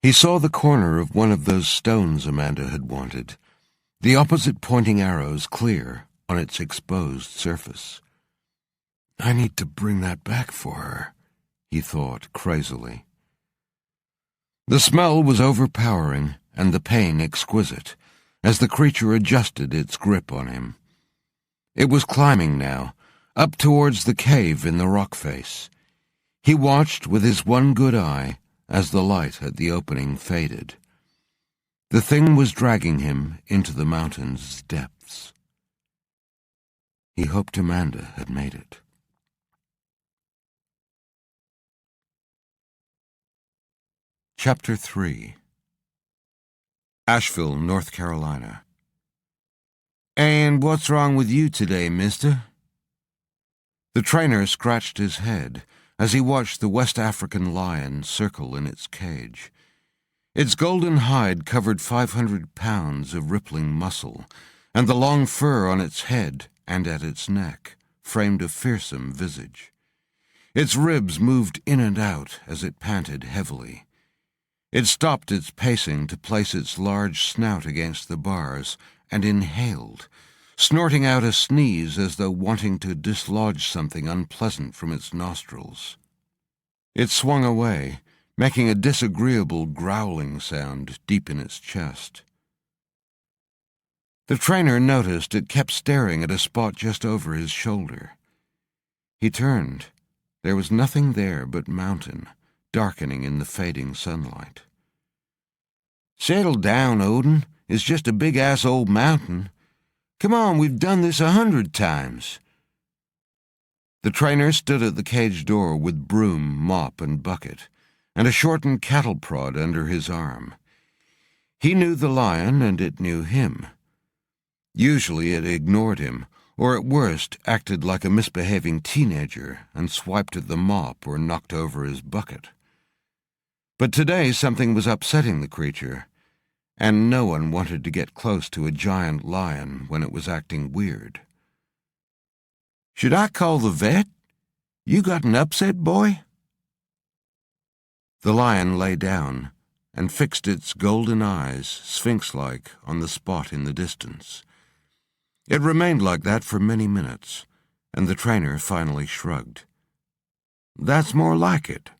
He saw the corner of one of those stones Amanda had wanted, the opposite pointing arrows clear on its exposed surface. I need to bring that back for her, he thought crazily. The smell was overpowering and the pain exquisite as the creature adjusted its grip on him. It was climbing now, up towards the cave in the rock face. He watched with his one good eye as the light at the opening faded. The thing was dragging him into the mountain's depths. He hoped Amanda had made it. Chapter 3. Asheville, North Carolina. And what's wrong with you today, mister? The trainer scratched his head as he watched the West African lion circle in its cage. Its golden hide covered 500 pounds of rippling muscle, and the long fur on its head and at its neck framed a fearsome visage. Its ribs moved in and out as it panted heavily. It stopped its pacing to place its large snout against the bars and inhaled, snorting out a sneeze as though wanting to dislodge something unpleasant from its nostrils. It swung away, making a disagreeable growling sound deep in its chest. The trainer noticed it kept staring at a spot just over his shoulder. He turned. There was nothing there but mountain, darkening in the fading sunlight. Settle down, Odin. It's just a big-ass old mountain. Come on, we've done this 100 times. The trainer stood at the cage door with broom, mop, and bucket, and a shortened cattle prod under his arm. He knew the lion, and it knew him. Usually it ignored him, or at worst acted like a misbehaving teenager and swiped at the mop or knocked over his bucket. But today something was upsetting the creature, and no one wanted to get close to a giant lion when it was acting weird. Should I call the vet? You got an upset, boy? The lion lay down and fixed its golden eyes, sphinx-like, on the spot in the distance. It remained like that for many minutes, and the trainer finally shrugged. That's more like it.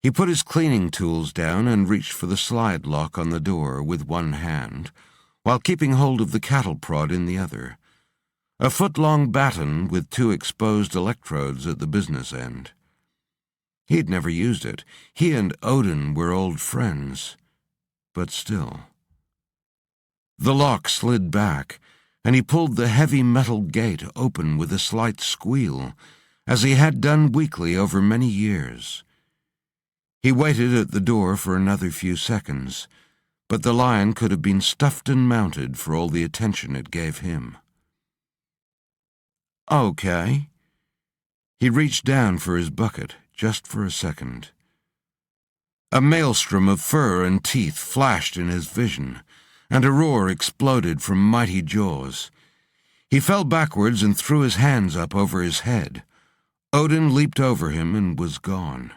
He put his cleaning tools down and reached for the slide lock on the door with one hand, while keeping hold of the cattle prod in the other, a foot-long baton with 2 exposed electrodes at the business end. He'd never used it. He and Odin were old friends, but still. The lock slid back, and he pulled the heavy metal gate open with a slight squeal, as he had done weekly over many years. He waited at the door for another few seconds, but the lion could have been stuffed and mounted for all the attention it gave him. Okay. He reached down for his bucket, just for a second. A maelstrom of fur and teeth flashed in his vision, and a roar exploded from mighty jaws. He fell backwards and threw his hands up over his head. Odin leaped over him and was gone.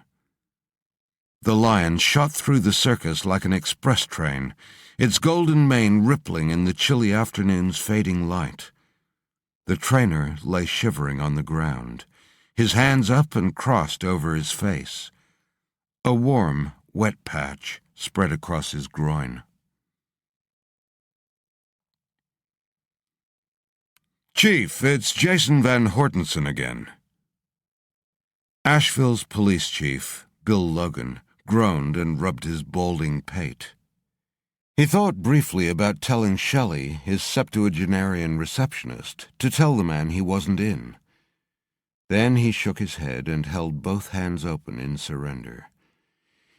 The lion shot through the circus like an express train, its golden mane rippling in the chilly afternoon's fading light. The trainer lay shivering on the ground, his hands up and crossed over his face. A warm, wet patch spread across his groin. Chief, it's Jason Van Hortensen again. Asheville's police chief, Bill Logan, groaned and rubbed his balding pate. He thought briefly about telling Shelley, his septuagenarian receptionist, to tell the man he wasn't in. Then he shook his head and held both hands open in surrender.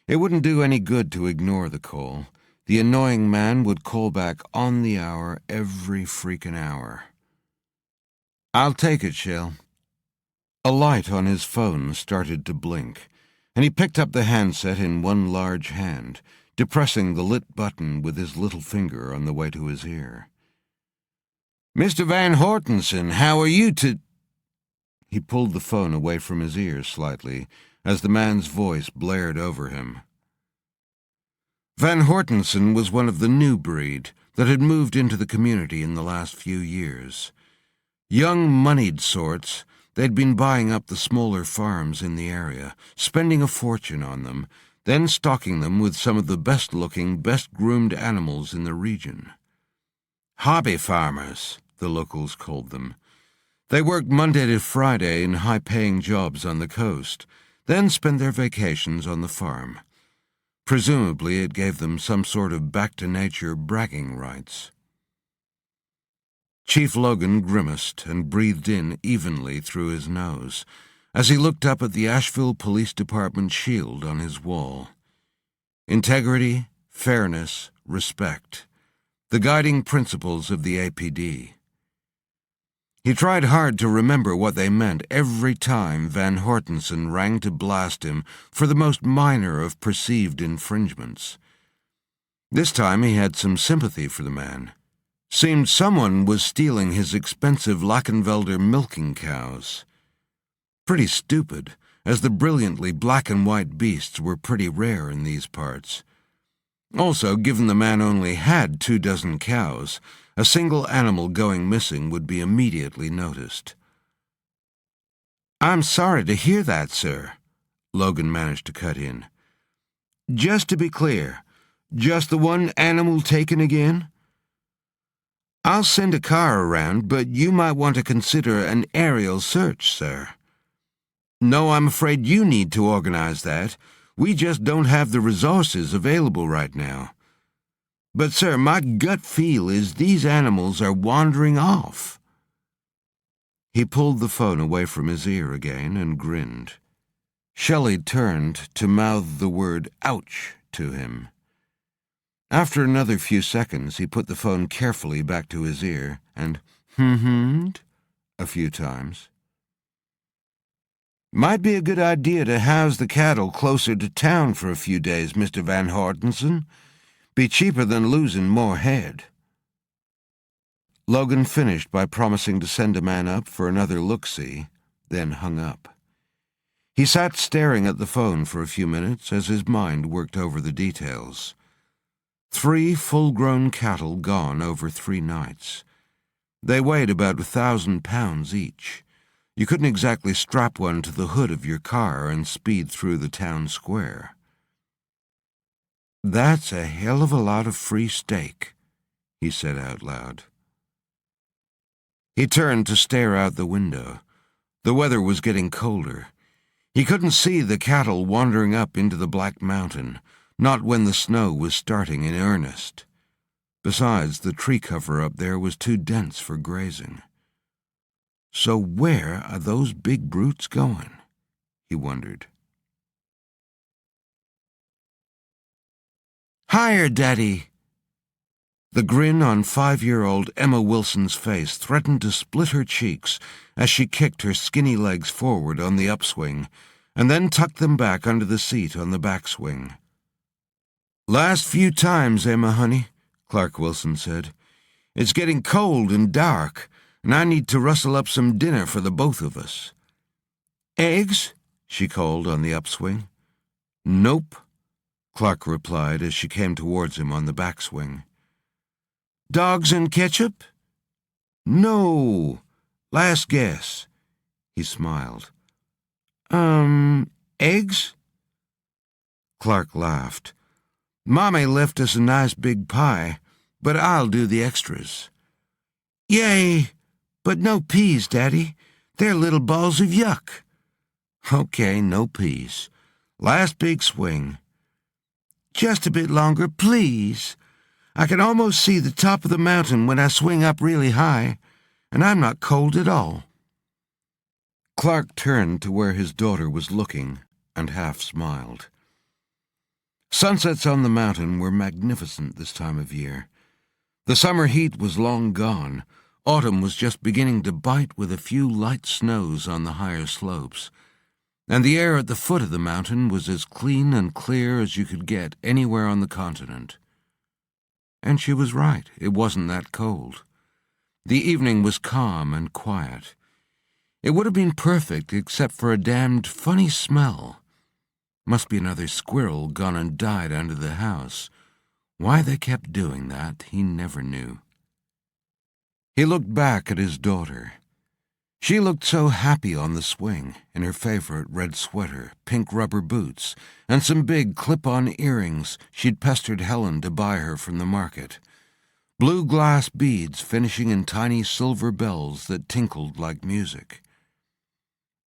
It wouldn't do any good to ignore the call. The annoying man would call back on the hour every freaking hour. "I'll take it, Shell." A light on his phone started to blink, and he picked up the handset in one large hand, depressing the lit button with his little finger on the way to his ear. "Mr. Van Hortensen, how are you to—" He pulled the phone away from his ear slightly as the man's voice blared over him. Van Hortensen was one of the new breed that had moved into the community in the last few years. Young, moneyed sorts, they'd been buying up the smaller farms in the area, spending a fortune on them, then stocking them with some of the best-looking, best-groomed animals in the region. Hobby farmers, the locals called them. They worked Monday to Friday in high-paying jobs on the coast, then spent their vacations on the farm. Presumably it gave them some sort of back-to-nature bragging rights. Chief Logan grimaced and breathed in evenly through his nose as he looked up at the Asheville Police Department shield on his wall. Integrity, fairness, respect, the guiding principles of the APD. He tried hard to remember what they meant every time Van Hortensen rang to blast him for the most minor of perceived infringements. This time he had some sympathy for the man. Seemed someone was stealing his expensive Lachenwälder milking cows. Pretty stupid, as the brilliantly black and white beasts were pretty rare in these parts. Also, given the man only had 24 cows, a single animal going missing would be immediately noticed. "I'm sorry to hear that, sir," Logan managed to cut in. "Just to be clear, just the one animal taken again? I'll send a car around, but you might want to consider an aerial search, sir. No, I'm afraid you need to organize that. We just don't have the resources available right now. But, sir, my gut feel is these animals are wandering off." He pulled the phone away from his ear again and grinned. Shelley turned to mouth the word "ouch" to him. After another few seconds, he put the phone carefully back to his ear and "hmm-hm'd" a few times. "Might be a good idea to house the cattle closer to town for a few days, Mr. Van Hortensen. Be cheaper than losing more head." Logan finished by promising to send a man up for another look-see, then hung up. He sat staring at the phone for a few minutes as his mind worked over the details. 3 full-grown cattle gone over 3 nights. They weighed about 1,000 pounds each. You couldn't exactly strap one to the hood of your car and speed through the town square. "That's a hell of a lot of free steak," he said out loud. He turned to stare out the window. The weather was getting colder. He couldn't see the cattle wandering up into the Black Mountain, not when the snow was starting in earnest. Besides, the tree cover up there was too dense for grazing. So where are those big brutes going? He wondered. "Higher, Daddy!" The grin on 5-year-old Emma Wilson's face threatened to split her cheeks as she kicked her skinny legs forward on the upswing and then tucked them back under the seat on the backswing. "Last few times, Emma, honey," Clark Wilson said. "It's getting cold and dark, and I need to rustle up some dinner for the both of us." "Eggs?" she called on the upswing. "Nope," Clark replied as she came towards him on the backswing. "Dogs and ketchup?" "No. Last guess." He smiled. Eggs?" Clark laughed. "Mommy left us a nice big pie, but I'll do the extras." "Yay! But no peas, Daddy. They're little balls of yuck." "Okay, no peas. Last big swing." "Just a bit longer, please. I can almost see the top of the mountain when I swing up really high, and I'm not cold at all." Clark turned to where his daughter was looking and half smiled. Sunsets on the mountain were magnificent this time of year. The summer heat was long gone. Autumn was just beginning to bite with a few light snows on the higher slopes, and the air at the foot of the mountain was as clean and clear as you could get anywhere on the continent. And she was right, it wasn't that cold. The evening was calm and quiet. It would have been perfect except for a damned funny smell. Must be another squirrel gone and died under the house. Why they kept doing that, he never knew. He looked back at his daughter. She looked so happy on the swing, in her favorite red sweater, pink rubber boots, and some big clip-on earrings she'd pestered Helen to buy her from the market. Blue glass beads finishing in tiny silver bells that tinkled like music.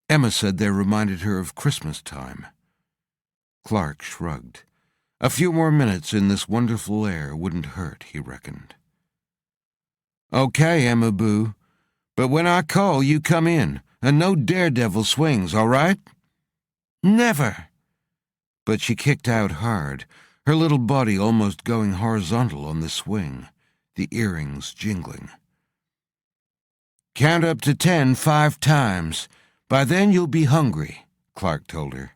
Emma said they reminded her of Christmas time. Clark shrugged. A few more minutes in this wonderful air wouldn't hurt, he reckoned. "Okay, Emma Boo, but when I call, you come in, and no daredevil swings, all right?" "Never." But she kicked out hard, her little body almost going horizontal on the swing, the earrings jingling. "Count up to 10 5 times. By then you'll be hungry," Clark told her.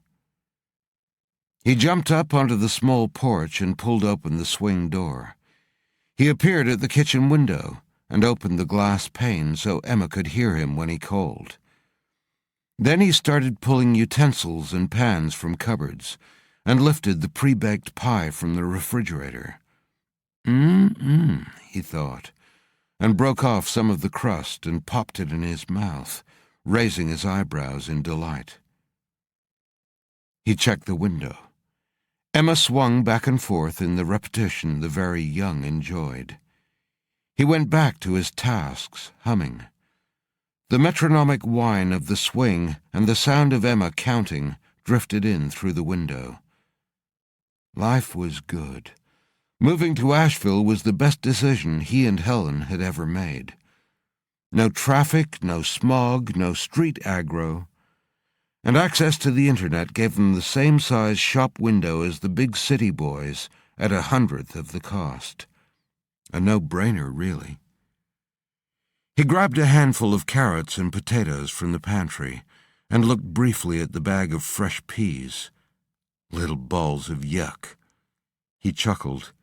He jumped up onto the small porch and pulled open the swing door. He appeared at the kitchen window and opened the glass pane so Emma could hear him when he called. Then he started pulling utensils and pans from cupboards and lifted the pre-baked pie from the refrigerator. He thought, and broke off some of the crust and popped it in his mouth, raising his eyebrows in delight. He checked the window. Emma swung back and forth in the repetition the very young enjoyed. He went back to his tasks, humming. The metronomic whine of the swing and the sound of Emma counting drifted in through the window. Life was good. Moving to Asheville was the best decision he and Helen had ever made. No traffic, no smog, no street aggro. And access to the internet gave them the same size shop window as the big city boys at 1/100th of the cost. A no-brainer, really. He grabbed a handful of carrots and potatoes from the pantry and looked briefly at the bag of fresh peas. Little balls of yuck. He chuckled.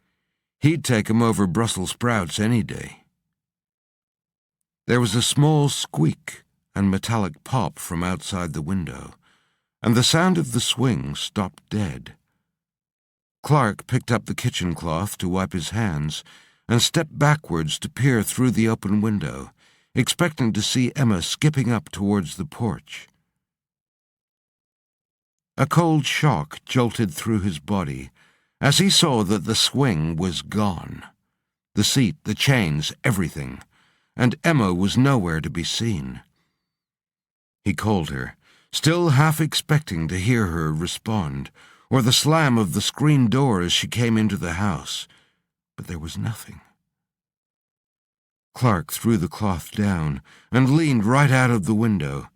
He'd take 'em over Brussels sprouts any day. There was a small squeak and metallic pop from outside the window, and the sound of the swing stopped dead. Clark picked up the kitchen cloth to wipe his hands and stepped backwards to peer through the open window, expecting to see Emma skipping up towards the porch. A cold shock jolted through his body as he saw that the swing was gone. The seat, the chains, everything, and Emma was nowhere to be seen. He called her, still half expecting to hear her respond, or the slam of the screen door as she came into the house, but there was nothing. Clark threw the cloth down and leaned right out of the window.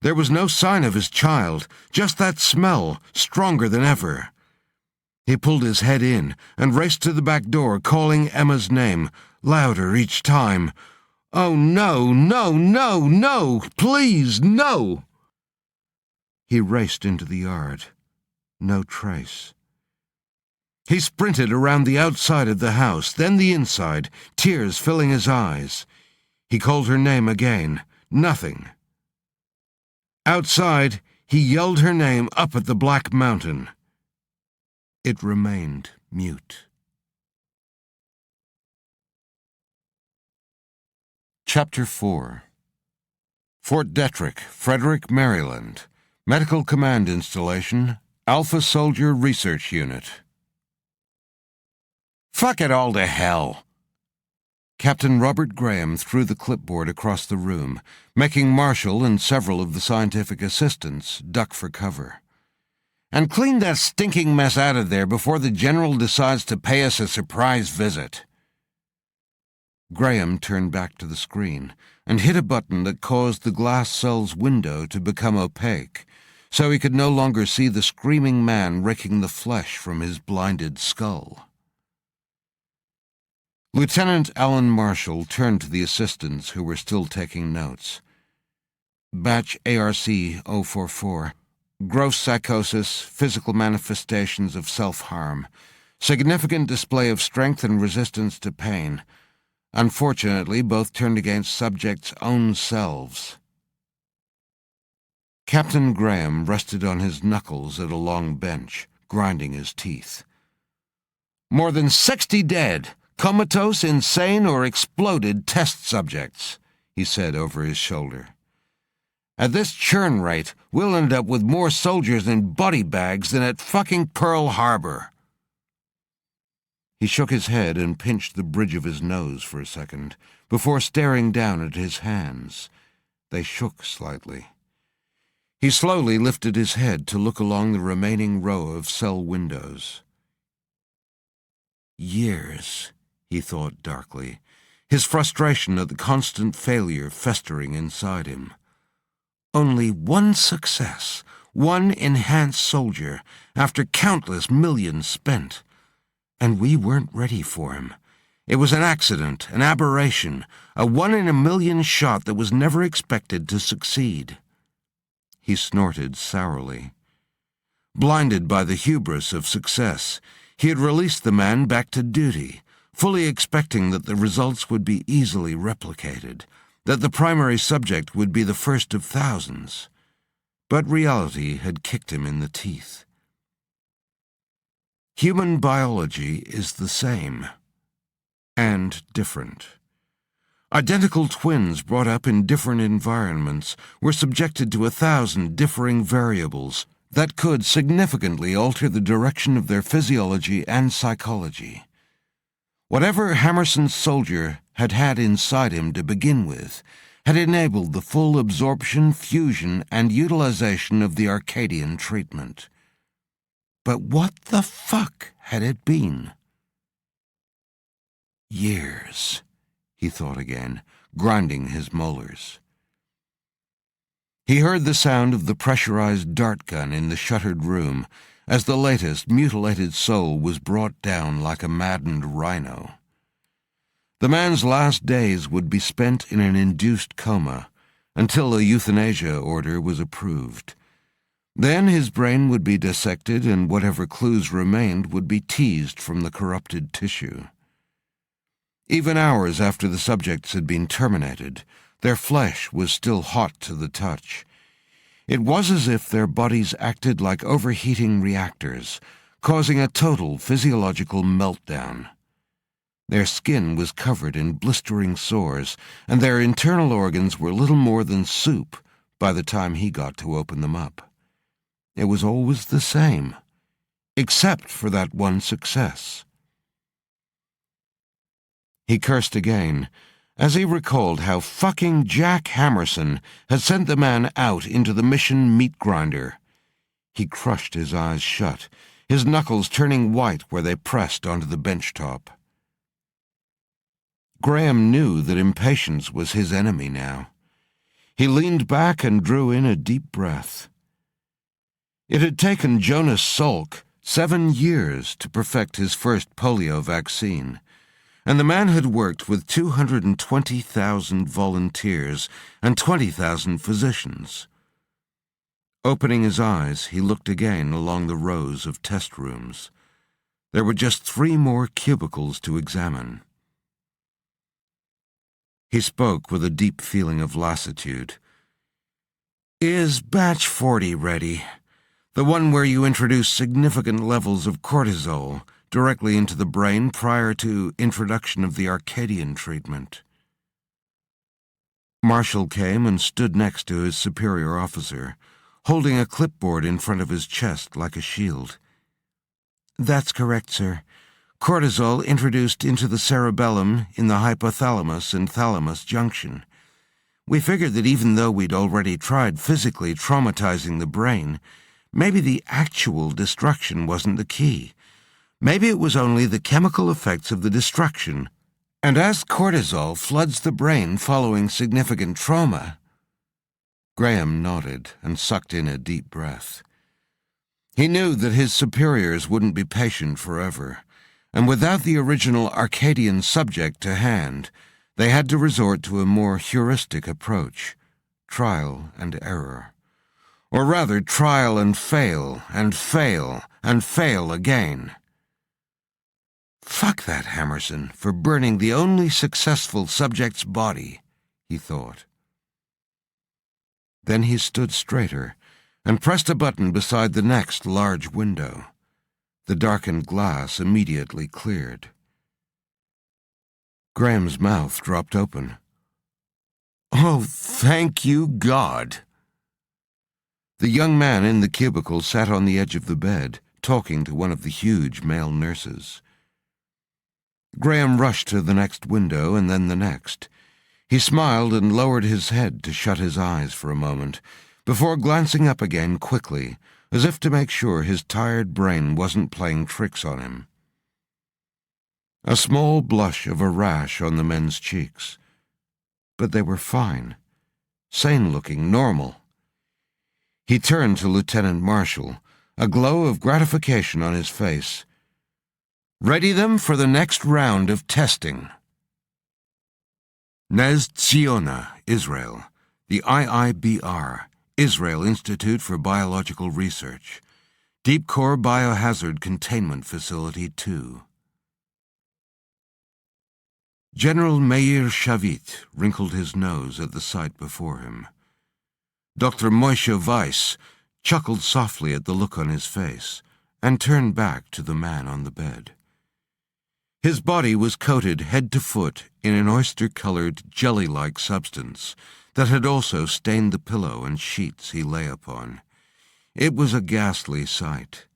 There was no sign of his child, just that smell, stronger than ever. He pulled his head in and raced to the back door, calling Emma's name, louder each time. "Oh, no, no, no, no! Please, no!" He raced into the yard. No trace. He sprinted around the outside of the house, then the inside, tears filling his eyes. He called her name again. Nothing. Outside, he yelled her name up at the black mountain. It remained mute. Chapter 4. Fort Detrick, Frederick, Maryland. Medical Command Installation, Alpha Soldier Research Unit. "Fuck it all to hell!" Captain Robert Graham threw the clipboard across the room, making Marshall and several of the scientific assistants duck for cover. "And clean that stinking mess out of there before the General decides to pay us a surprise visit." Graham turned back to the screen and hit a button that caused the glass cell's window to become opaque, so he could no longer see the screaming man raking the flesh from his blinded skull. Lieutenant Alan Marshall turned to the assistants who were still taking notes. Batch ARC 044. Gross psychosis, physical manifestations of self-harm, significant display of strength and resistance to pain. Unfortunately, both turned against subjects' own selves. Captain Graham rested on his knuckles at a long bench, grinding his teeth. More than 60 dead, comatose, insane, or exploded test subjects, he said over his shoulder. At this churn rate, we'll end up with more soldiers in body bags than at fucking Pearl Harbor. He shook his head and pinched the bridge of his nose for a second, before staring down at his hands. They shook slightly. He slowly lifted his head to look along the remaining row of cell windows. Years, he thought darkly, his frustration at the constant failure festering inside him. Only one success, one enhanced soldier, after countless millions spent. And we weren't ready for him. It was an accident, an aberration, a 1-in-a-million shot that was never expected to succeed. He snorted sourly. Blinded by the hubris of success, he had released the man back to duty, fully expecting that the results would be easily replicated, that the primary subject would be the first of thousands. But reality had kicked him in the teeth. Human biology is the same, and different. Identical twins brought up in different environments were subjected to 1,000 differing variables that could significantly alter the direction of their physiology and psychology. Whatever Hammerson's soldier had had inside him to begin with had enabled the full absorption, fusion, and utilization of the Arcadian treatment. But what the fuck had it been? Years, he thought again, grinding his molars. He heard the sound of the pressurized dart gun in the shuttered room as the latest mutilated soul was brought down like a maddened rhino. The man's last days would be spent in an induced coma until a euthanasia order was approved. Then his brain would be dissected and whatever clues remained would be teased from the corrupted tissue. Even hours after the subjects had been terminated, their flesh was still hot to the touch. It was as if their bodies acted like overheating reactors, causing a total physiological meltdown. Their skin was covered in blistering sores, and their internal organs were little more than soup by the time he got to open them up. It was always the same, except for that one success. He cursed again, as he recalled how fucking Jack Hammerson had sent the man out into the mission meat grinder. He crushed his eyes shut, his knuckles turning white where they pressed onto the bench top. Graham knew that impatience was his enemy now. He leaned back and drew in a deep breath. It had taken Jonas Salk 7 years to perfect his first polio vaccine, and the man had worked with 220,000 volunteers and 20,000 physicians. Opening his eyes, he looked again along the rows of test rooms. There were just 3 more cubicles to examine. He spoke with a deep feeling of lassitude. "Is batch 40 ready? The one where you introduce significant levels of cortisol directly into the brain prior to introduction of the Arcadian treatment?" Marshall came and stood next to his superior officer, holding a clipboard in front of his chest like a shield. "That's correct, sir. Cortisol introduced into the cerebellum in the hypothalamus and thalamus junction. We figured that even though we'd already tried physically traumatizing the brain, maybe the actual destruction wasn't the key. Maybe it was only the chemical effects of the destruction And as cortisol floods the brain following significant trauma... Graham nodded and sucked in a deep breath. He knew that his superiors wouldn't be patient forever, and without the original Arcadian subject to hand, they had to resort to a more heuristic approach, trial and error. Or rather, trial and fail, and fail, and fail again. Fuck that Hammerson for burning the only successful subject's body, he thought. Then he stood straighter and pressed a button beside the next large window. The darkened glass immediately cleared. Graham's mouth dropped open. "Oh, thank you, God!" The young man in the cubicle sat on the edge of the bed, talking to one of the huge male nurses. Graham rushed to the next window and then the next. He smiled and lowered his head to shut his eyes for a moment, before glancing up again quickly, as if to make sure his tired brain wasn't playing tricks on him. A small blush of a rash on the men's cheeks. But they were fine, sane-looking, normal. He turned to Lieutenant Marshall, a glow of gratification on his face. "Ready them for the next round of testing." Nez Tziona, Israel, the IIBR, Israel Institute for Biological Research, Deep Core Biohazard Containment Facility 2. General Meir Shavit wrinkled his nose at the sight before him. Dr. Moshe Weiss chuckled softly at the look on his face and turned back to the man on the bed. His body was coated head to foot in an oyster-colored, jelly-like substance that had also stained the pillow and sheets he lay upon. It was a ghastly sight.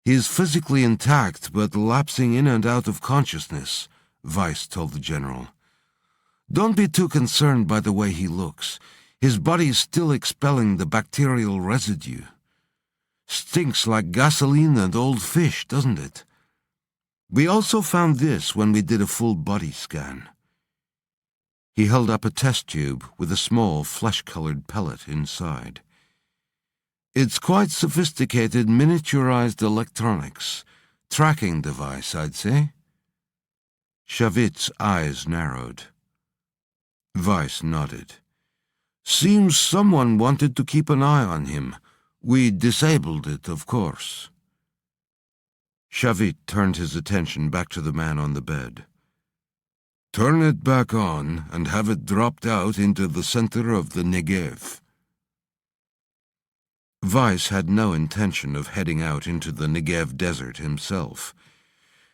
"He is physically intact, but lapsing in and out of consciousness," Weiss told the general. "Don't be too concerned by the way he looks. His body is still expelling the bacterial residue. Stinks like gasoline and old fish, doesn't it? We also found this when we did a full body scan." He held up a test tube with a small flesh-colored pellet inside. "It's quite sophisticated miniaturized electronics. Tracking device, I'd say." Shavit's eyes narrowed. Weiss nodded. "Seems someone wanted to keep an eye on him. We disabled it, of course." Shavit turned his attention back to the man on the bed. "Turn it back on and have it dropped out into the center of the Negev." Weiss had no intention of heading out into the Negev desert himself.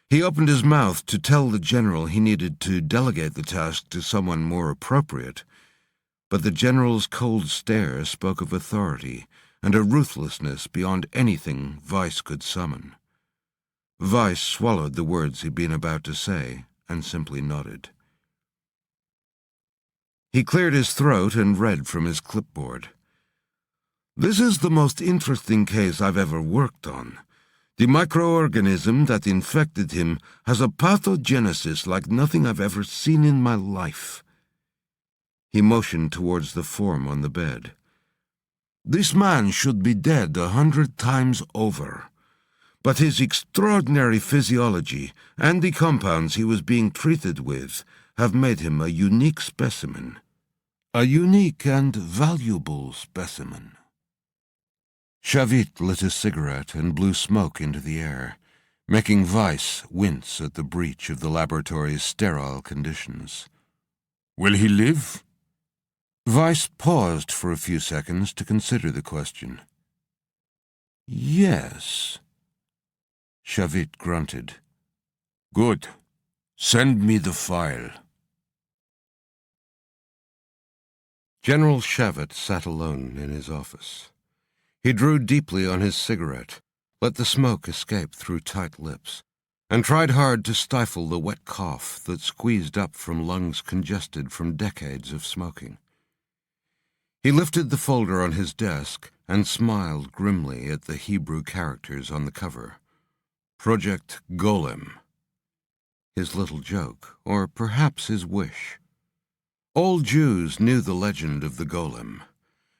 He opened his mouth to tell the general he needed to delegate the task to someone more appropriate, but the general's cold stare spoke of authority and a ruthlessness beyond anything Weiss could summon. Weiss swallowed the words he'd been about to say and simply nodded. He cleared his throat and read from his clipboard. "This is the most interesting case I've ever worked on. The microorganism that infected him has a pathogenesis like nothing I've ever seen in my life." He motioned towards the form on the bed. "This man should be dead 100 times over. But his extraordinary physiology and the compounds he was being treated with have made him a unique specimen. A unique and valuable specimen." Shavit lit a cigarette and blew smoke into the air, making Weiss wince at the breach of the laboratory's sterile conditions. "Will he live?" Weiss paused for a few seconds to consider the question. "Yes." Shavit grunted. "Good. Send me the file." General Shavit sat alone in his office. He drew deeply on his cigarette, let the smoke escape through tight lips, and tried hard to stifle the wet cough that squeezed up from lungs congested from decades of smoking. He lifted the folder on his desk and smiled grimly at the Hebrew characters on the cover. Project Golem. his little joke, or perhaps his wish. All Jews knew the legend of the Golem,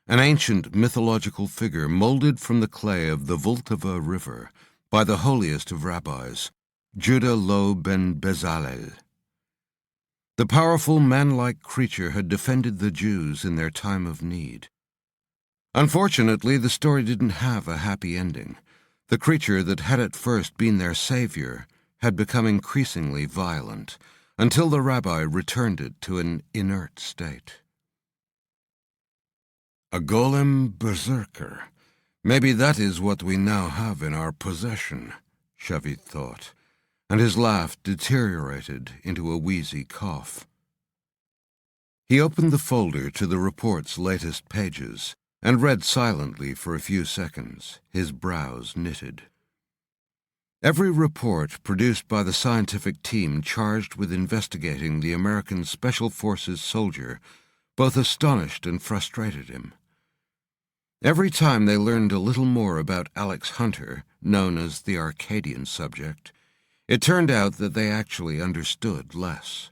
an ancient mythological figure molded from the clay of the Vltava River by the holiest of rabbis, Judah Lo ben Bezalel. The powerful man-like creature had defended the Jews in their time of need. Unfortunately, the story didn't have a happy ending. The creature that had at first been their savior had become increasingly violent, until the rabbi returned it to an inert state. A golem berserker. Maybe that is what we now have in our possession, Shavit thought, and his laugh deteriorated into a wheezy cough. He opened the folder to the report's latest pages and read silently for a few seconds, his brows knitted. Every report produced by the scientific team charged with investigating the American Special Forces soldier both astonished and frustrated him. Every time they learned a little more about Alex Hunter, known as the Arcadian subject, it turned out that they actually understood less.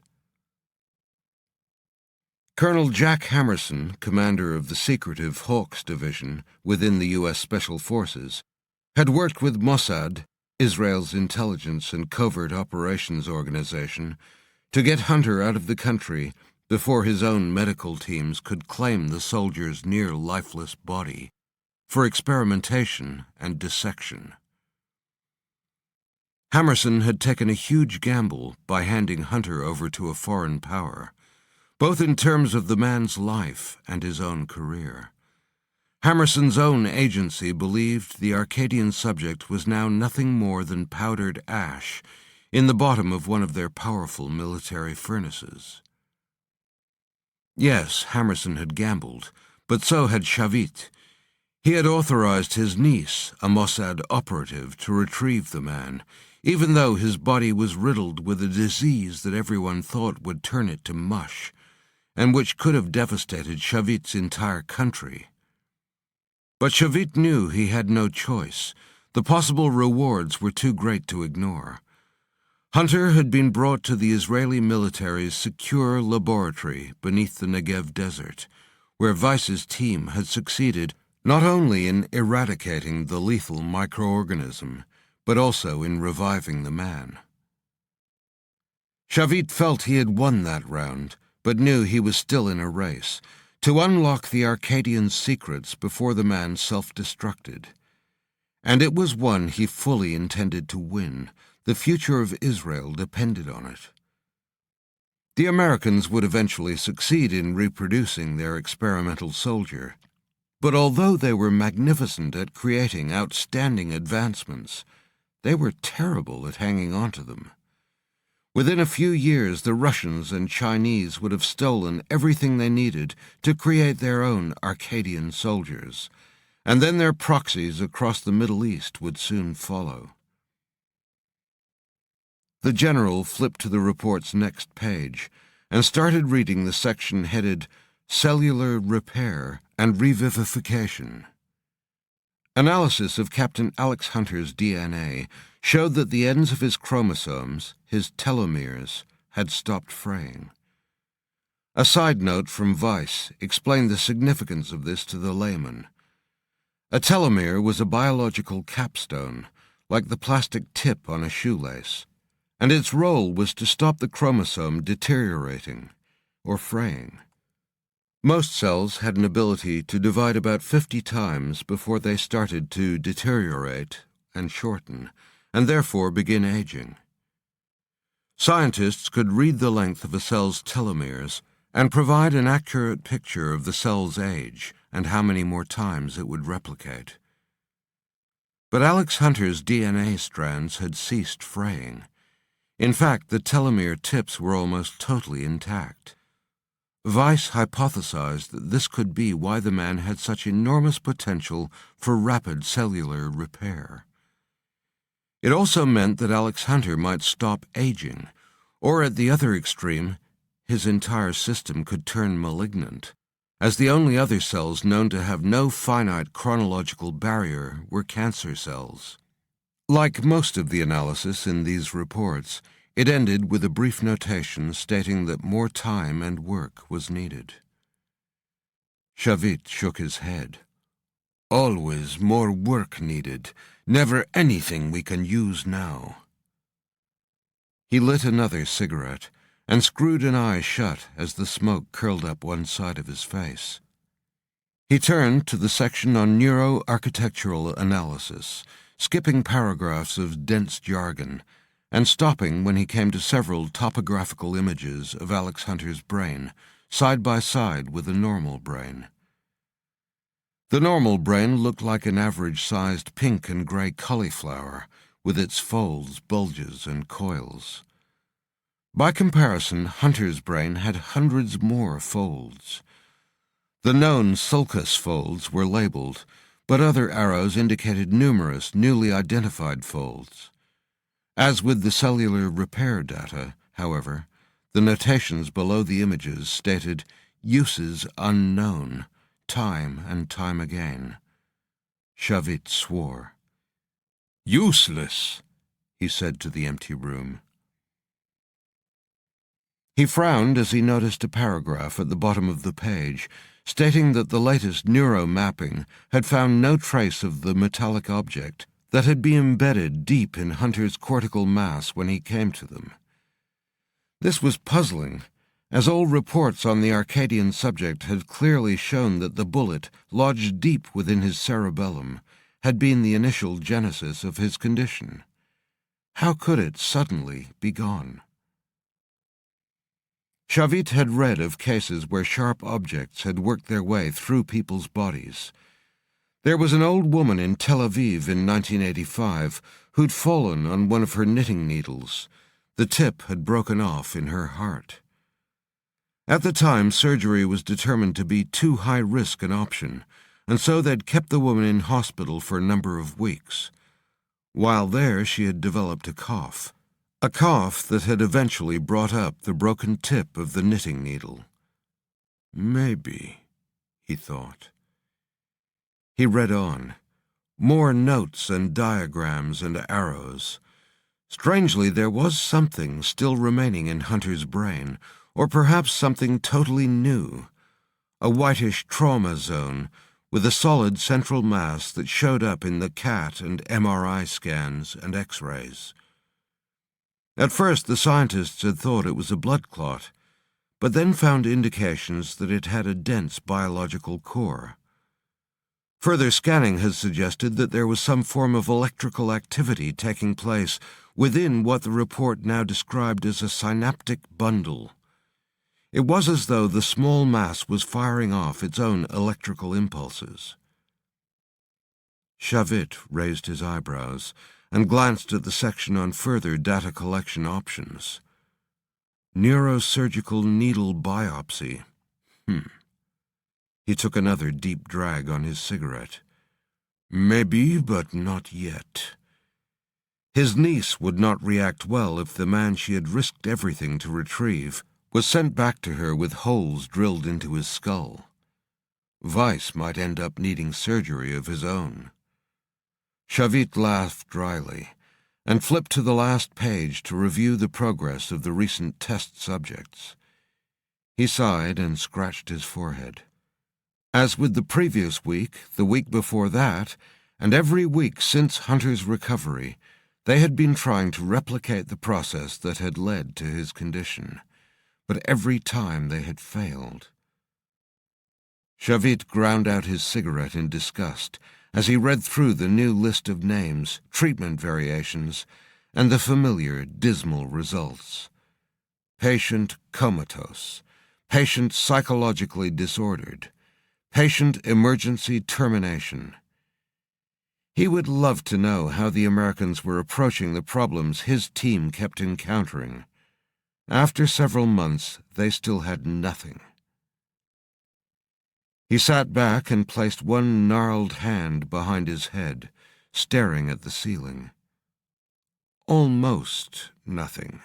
Colonel Jack Hammerson, commander of the secretive Hawks Division within the U.S. Special Forces, had worked with Mossad, Israel's intelligence and covert operations organization, to get Hunter out of the country before his own medical teams could claim the soldier's near-lifeless body for experimentation and dissection. Hammerson had taken a huge gamble by handing Hunter over to a foreign power, both in terms of the man's life and his own career. Hammerson's own agency believed the Arcadian subject was now nothing more than powdered ash in the bottom of one of their powerful military furnaces. Yes, Hammerson had gambled, but so had Shavit. He had authorized his niece, a Mossad operative, to retrieve the man, even though his body was riddled with a disease that everyone thought would turn it to mush, and which could have devastated Shavit's entire country. But Shavit knew he had no choice. The possible rewards were too great to ignore. Hunter had been brought to the Israeli military's secure laboratory beneath the Negev desert, where Weiss's team had succeeded not only in eradicating the lethal microorganism, but also in reviving the man. Shavit felt he had won that round, but knew he was still in a race to unlock the Arcadian's secrets before the man self-destructed. And it was one he fully intended to win. The future of Israel depended on it. The Americans would eventually succeed in reproducing their experimental soldier, but although they were magnificent at creating outstanding advancements, they were terrible at hanging on to them. Within a few years, the Russians and Chinese would have stolen everything they needed to create their own Arcadian soldiers, and then their proxies across the Middle East would soon follow. The general flipped to the report's next page and started reading the section headed Cellular Repair and Revivification. Analysis of Captain Alex Hunter's DNA showed that the ends of his chromosomes, his telomeres, had stopped fraying. A side note from Weiss explained the significance of this to the layman. A telomere was a biological capstone, like the plastic tip on a shoelace, and its role was to stop the chromosome deteriorating or fraying. Most cells had an ability to divide about 50 times before they started to deteriorate and shorten, and therefore begin aging. Scientists could read the length of a cell's telomeres and provide an accurate picture of the cell's age and how many more times it would replicate. But Alex Hunter's DNA strands had ceased fraying. In fact, the telomere tips were almost totally intact. Weiss hypothesized that this could be why the man had such enormous potential for rapid cellular repair. It also meant that Alex Hunter might stop aging, or at the other extreme, his entire system could turn malignant, as the only other cells known to have no finite chronological barrier were cancer cells. Like most of the analysis in these reports, It ended with a brief notation stating that more time and work was needed. Shavit shook his head. Always more work needed, never anything we can use now. He lit another cigarette and screwed an eye shut as the smoke curled up one side of his face. He turned to the section on neuro-architectural analysis, skipping paragraphs of dense jargon, and stopping when he came to several topographical images of Alex Hunter's brain, side by side with a normal brain. The normal brain looked like an average-sized pink and gray cauliflower, with its folds, bulges, and coils. By comparison, Hunter's brain had hundreds more folds. The known sulcus folds were labeled, but other arrows indicated numerous, newly identified folds. As with the cellular repair data, however, the notations below the images stated uses unknown, time and time again. Shavit swore. Useless, he said to the empty room. He frowned as he noticed a paragraph at the bottom of the page stating that the latest neuromapping had found no trace of the metallic object that had been embedded deep in Hunter's cortical mass when he came to them. This was puzzling, as all reports on the Arcadian subject had clearly shown that the bullet, lodged deep within his cerebellum, had been the initial genesis of his condition. How could it suddenly be gone? Shavit had read of cases where sharp objects had worked their way through people's bodies. There was an old woman in Tel Aviv in 1985 who'd fallen on one of her knitting needles. The tip had broken off in her heart. At the time, surgery was determined to be too high risk an option, and so they'd kept the woman in hospital for a number of weeks. While there, she had developed a cough that had eventually brought up the broken tip of the knitting needle. Maybe, he thought. He read on. More notes and diagrams and arrows. Strangely, there was something still remaining in Hunter's brain, or perhaps something totally new. A whitish trauma zone with a solid central mass that showed up in the CAT and MRI scans and X-rays. At first, the scientists had thought it was a blood clot, but then found indications that it had a dense biological core. Further scanning has suggested that there was some form of electrical activity taking place within what the report now described as a synaptic bundle. It was as though the small mass was firing off its own electrical impulses. Shavit raised his eyebrows and glanced at the section on further data collection options. Neurosurgical needle biopsy. He took another deep drag on his cigarette. Maybe, but not yet. His niece would not react well if the man she had risked everything to retrieve was sent back to her with holes drilled into his skull. Weiss might end up needing surgery of his own. Shavit laughed dryly and flipped to the last page to review the progress of the recent test subjects. He sighed and scratched his forehead. As with the previous week, the week before that, and every week since Hunter's recovery, they had been trying to replicate the process that had led to his condition, but every time they had failed. Shavit ground out his cigarette in disgust as he read through the new list of names, treatment variations, and the familiar, dismal results. Patient comatose, patient psychologically disordered, patient emergency termination. He would love to know how the Americans were approaching the problems his team kept encountering. After several months, they still had nothing. He sat back and placed one gnarled hand behind his head, staring at the ceiling. Almost nothing.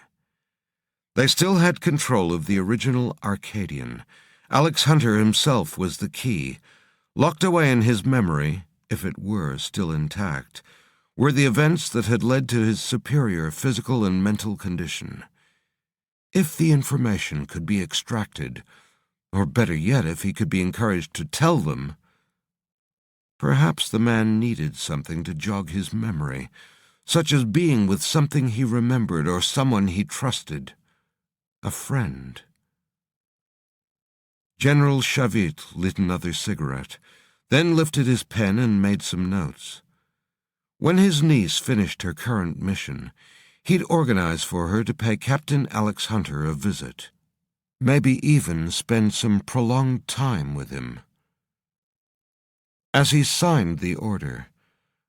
They still had control of the original Arcadian. Alex Hunter himself was the key, locked away in his memory, if it were still intact, were the events that had led to his superior physical and mental condition. If the information could be extracted, or better yet, if he could be encouraged to tell them, perhaps the man needed something to jog his memory, such as being with something he remembered or someone he trusted, a friend. General Chavit lit another cigarette, then lifted his pen and made some notes. When his niece finished her current mission, he'd organize for her to pay Captain Alex Hunter a visit, maybe even spend some prolonged time with him. As he signed the order,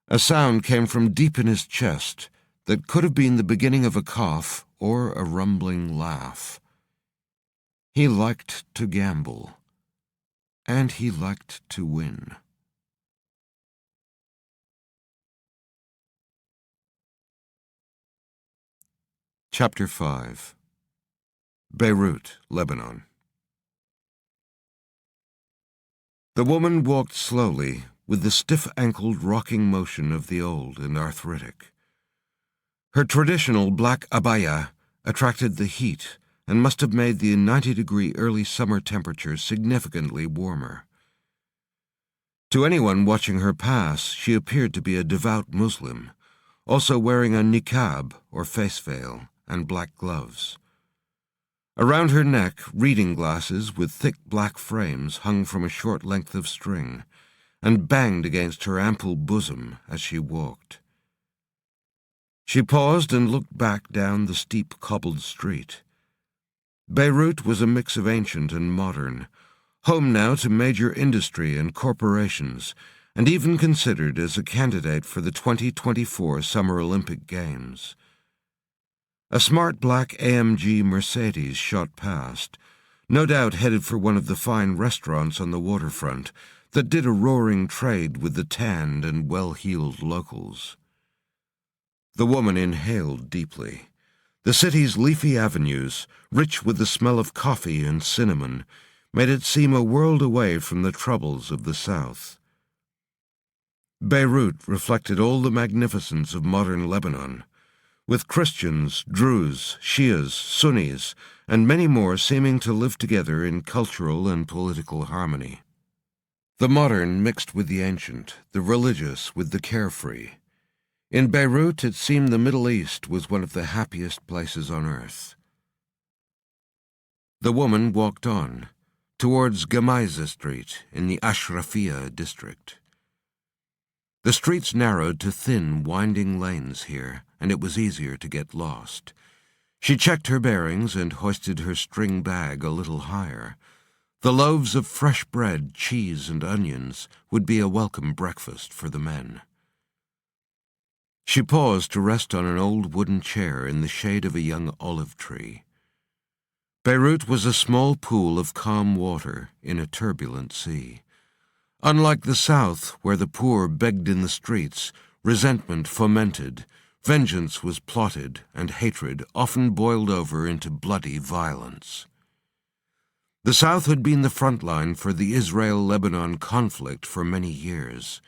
a sound came from deep in his chest that could have been the beginning of a cough or a rumbling laugh. He liked to gamble, and he liked to win. Chapter 5. Beirut, Lebanon. The woman walked slowly, with the stiff-ankled rocking motion of the old and arthritic. Her traditional black abaya attracted the heat and must have made the 90-degree early summer temperature significantly warmer. To anyone watching her pass, she appeared to be a devout Muslim, also wearing a niqab or face veil and black gloves. Around her neck, reading glasses with thick black frames hung from a short length of string and banged against her ample bosom as she walked. She paused and looked back down the steep cobbled street. Beirut was a mix of ancient and modern, home now to major industry and corporations, and even considered as a candidate for the 2024 Summer Olympic Games. A smart black AMG Mercedes shot past, no doubt headed for one of the fine restaurants on the waterfront that did a roaring trade with the tanned and well-heeled locals. The woman inhaled deeply. The city's leafy avenues, rich with the smell of coffee and cinnamon, made it seem a world away from the troubles of the South. Beirut reflected all the magnificence of modern Lebanon, with Christians, Druze, Shias, Sunnis, and many more seeming to live together in cultural and political harmony. The modern mixed with the ancient, the religious with the carefree. In Beirut, it seemed the Middle East was one of the happiest places on earth. The woman walked on, towards Gemaiza Street in the Ashrafia district. The streets narrowed to thin, winding lanes here, and it was easier to get lost. She checked her bearings and hoisted her string bag a little higher. The loaves of fresh bread, cheese, and onions would be a welcome breakfast for the men. She paused to rest on an old wooden chair in the shade of a young olive tree. Beirut was a small pool of calm water in a turbulent sea. Unlike the South, where the poor begged in the streets, resentment fomented, vengeance was plotted, and hatred often boiled over into bloody violence. The South had been the front line for the Israel-Lebanon conflict for many years.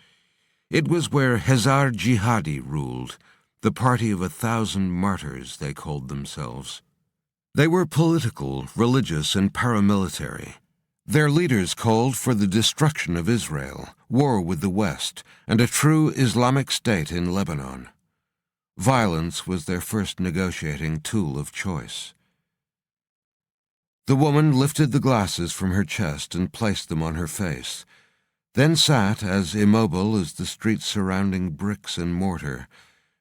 It was where Hezar Jihadi ruled, the party of 1,000 martyrs, they called themselves. They were political, religious, and paramilitary. Their leaders called for the destruction of Israel, war with the West, and a true Islamic state in Lebanon. Violence was their first negotiating tool of choice. The woman lifted the glasses from her chest and placed them on her face, then sat as immobile as the streets surrounding bricks and mortar,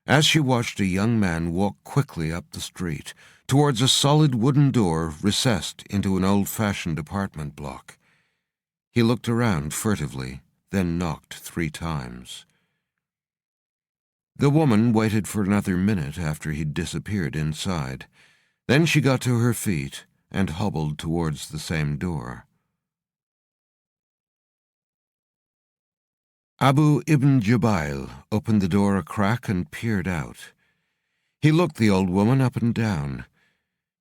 as she watched a young man walk quickly up the street, towards a solid wooden door recessed into an old-fashioned apartment block. He looked around furtively, then knocked 3 times. The woman waited for another minute after he'd disappeared inside. Then she got to her feet and hobbled towards the same door. Abu Ibn Jubail opened the door a crack and peered out. He looked the old woman up and down.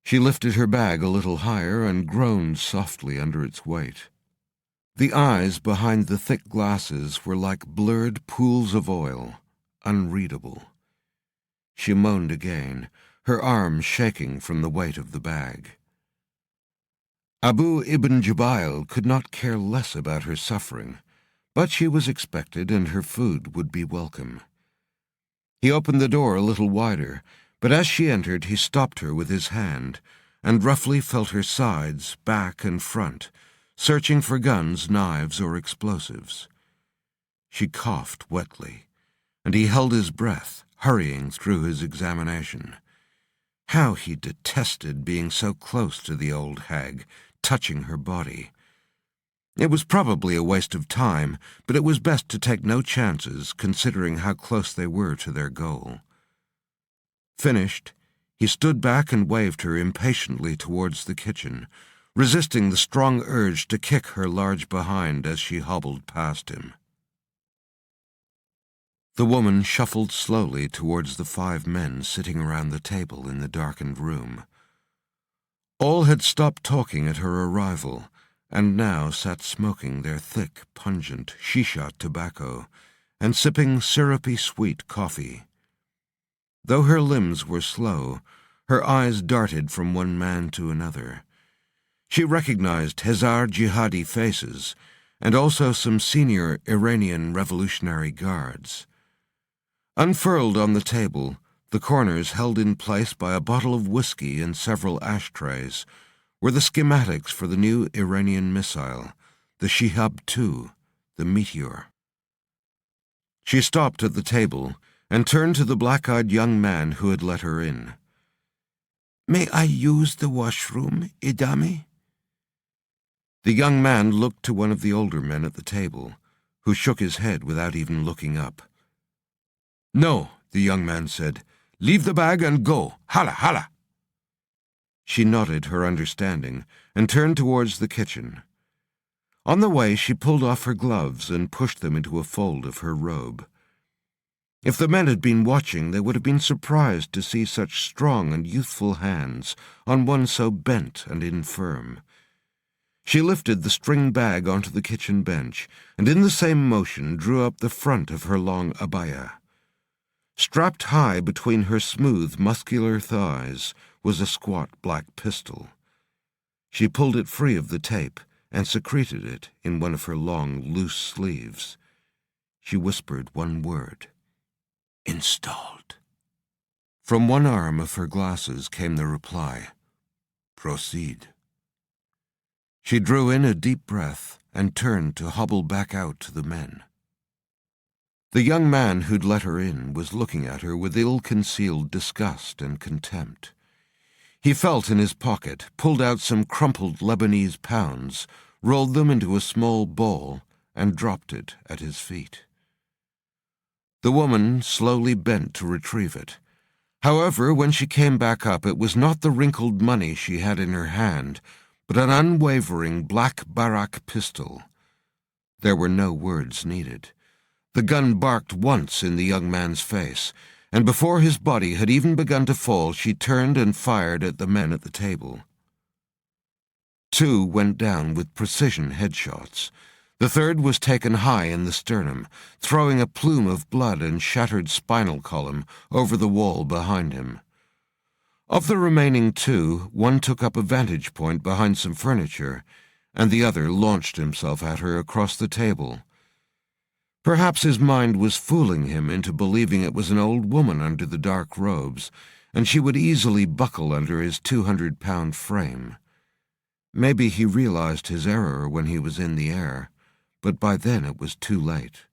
She lifted her bag a little higher and groaned softly under its weight. The eyes behind the thick glasses were like blurred pools of oil, unreadable. She moaned again, her arms shaking from the weight of the bag. Abu ibn Jubayl could not care less about her suffering, but she was expected and her food would be welcome. He opened the door a little wider, but as she entered he stopped her with his hand and roughly felt her sides, back and front, searching for guns, knives, or explosives. She coughed wetly, and he held his breath, hurrying through his examination. How he detested being so close to the old hag, touching her body. It was probably a waste of time, but it was best to take no chances, considering how close they were to their goal. Finished, he stood back and waved her impatiently towards the kitchen, resisting the strong urge to kick her large behind as she hobbled past him. The woman shuffled slowly towards the 5 men sitting around the table in the darkened room. All had stopped talking at her arrival, and now sat smoking their thick, pungent shisha tobacco and sipping syrupy sweet coffee. Though her limbs were slow, her eyes darted from one man to another. She recognized Hazar jihadi faces, and also some senior Iranian Revolutionary Guards. Unfurled on the table, the corners held in place by a bottle of whiskey and several ashtrays, were the schematics for the new Iranian missile, the Shihab-2, the Meteor. She stopped at the table and turned to the black-eyed young man who had let her in. "May I use the washroom, Idami?" The young man looked to one of the older men at the table, who shook his head without even looking up. "No," the young man said. "Leave the bag and go. Hala, hala." She nodded her understanding and turned towards the kitchen. On the way, she pulled off her gloves and pushed them into a fold of her robe. If the men had been watching, they would have been surprised to see such strong and youthful hands on one so bent and infirm. She lifted the string bag onto the kitchen bench and in the same motion drew up the front of her long abaya. Strapped high between her smooth, muscular thighs was a squat black pistol. She pulled it free of the tape and secreted it in one of her long, loose sleeves. She whispered one word. "Installed." From one arm of her glasses came the reply, "Proceed." She drew in a deep breath and turned to hobble back out to the men. The young man who'd let her in was looking at her with ill-concealed disgust and contempt. He felt in his pocket, pulled out some crumpled Lebanese pounds, rolled them into a small ball, and dropped it at his feet. The woman slowly bent to retrieve it. However, when she came back up, it was not the wrinkled money she had in her hand, but an unwavering black Barak pistol. There were no words needed. The gun barked once in the young man's face, and before his body had even begun to fall, she turned and fired at the men at the table. 2 went down with precision headshots. The third was taken high in the sternum, throwing a plume of blood and shattered spinal column over the wall behind him. Of the remaining 2, one took up a vantage point behind some furniture, and the other launched himself at her across the table. Perhaps his mind was fooling him into believing it was an old woman under the dark robes, and she would easily buckle under his 200-pound frame. Maybe he realized his error when he was in the air, but by then it was too late.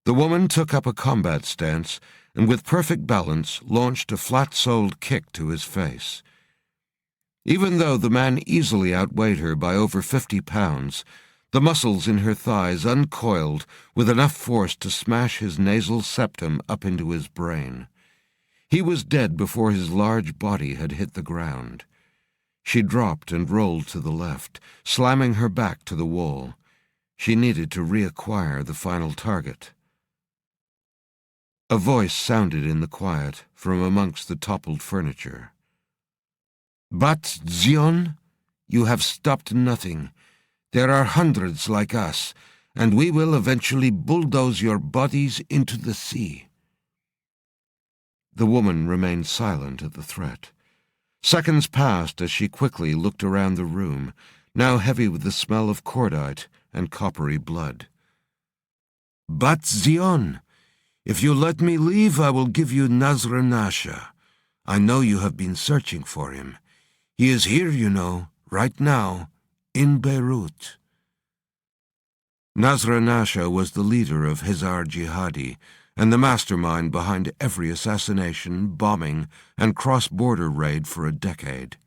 The woman took up a combat stance and with perfect balance launched a flat-soled kick to his face. Even though the man easily outweighed her by over 50 pounds, the muscles in her thighs uncoiled with enough force to smash his nasal septum up into his brain. He was dead before his large body had hit the ground. She dropped and rolled to the left, slamming her back to the wall. She needed to reacquire the final target. A voice sounded in the quiet from amongst the toppled furniture. "But, Zion, you have stopped nothing. There are hundreds like us, and we will eventually bulldoze your bodies into the sea." The woman remained silent at the threat. Seconds passed as she quickly looked around the room, now heavy with the smell of cordite and coppery blood. "Bat Zion, if you let me leave, I will give you Nasra Nasha. I know you have been searching for him. He is here, you know, right now, in Beirut." Nasra Nasha was the leader of Hezar Jihadi and the mastermind behind every assassination, bombing, and cross-border raid for a decade.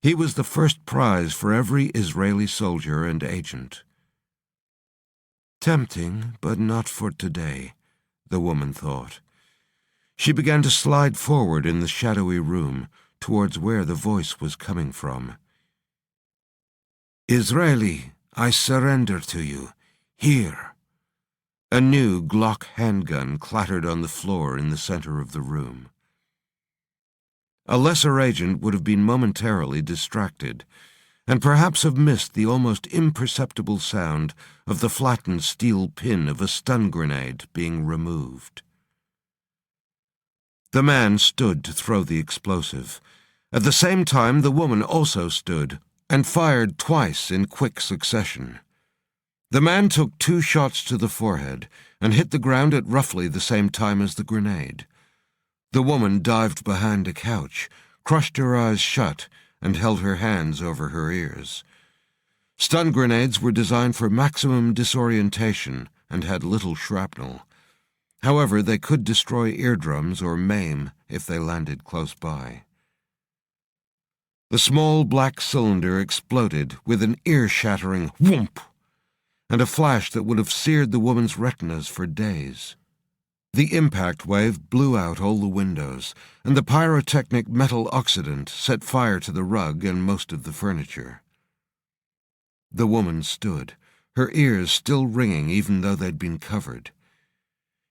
He was the first prize for every Israeli soldier and agent. Tempting, but not for today, the woman thought. She began to slide forward in the shadowy room towards where the voice was coming from. "Israeli, I surrender to you. Here." A new Glock handgun clattered on the floor in the center of the room. A lesser agent would have been momentarily distracted, and perhaps have missed the almost imperceptible sound of the flattened steel pin of a stun grenade being removed. The man stood to throw the explosive. At the same time, the woman also stood and fired twice in quick succession. The man took 2 shots to the forehead and hit the ground at roughly the same time as the grenade. The woman dived behind a couch, crushed her eyes shut, and held her hands over her ears. Stun grenades were designed for maximum disorientation and had little shrapnel. However, they could destroy eardrums or maim if they landed close by. The small black cylinder exploded with an ear-shattering whoomp, and a flash that would have seared the woman's retinas for days. The impact wave blew out all the windows, and the pyrotechnic metal oxidant set fire to the rug and most of the furniture. The woman stood, her ears still ringing even though they'd been covered.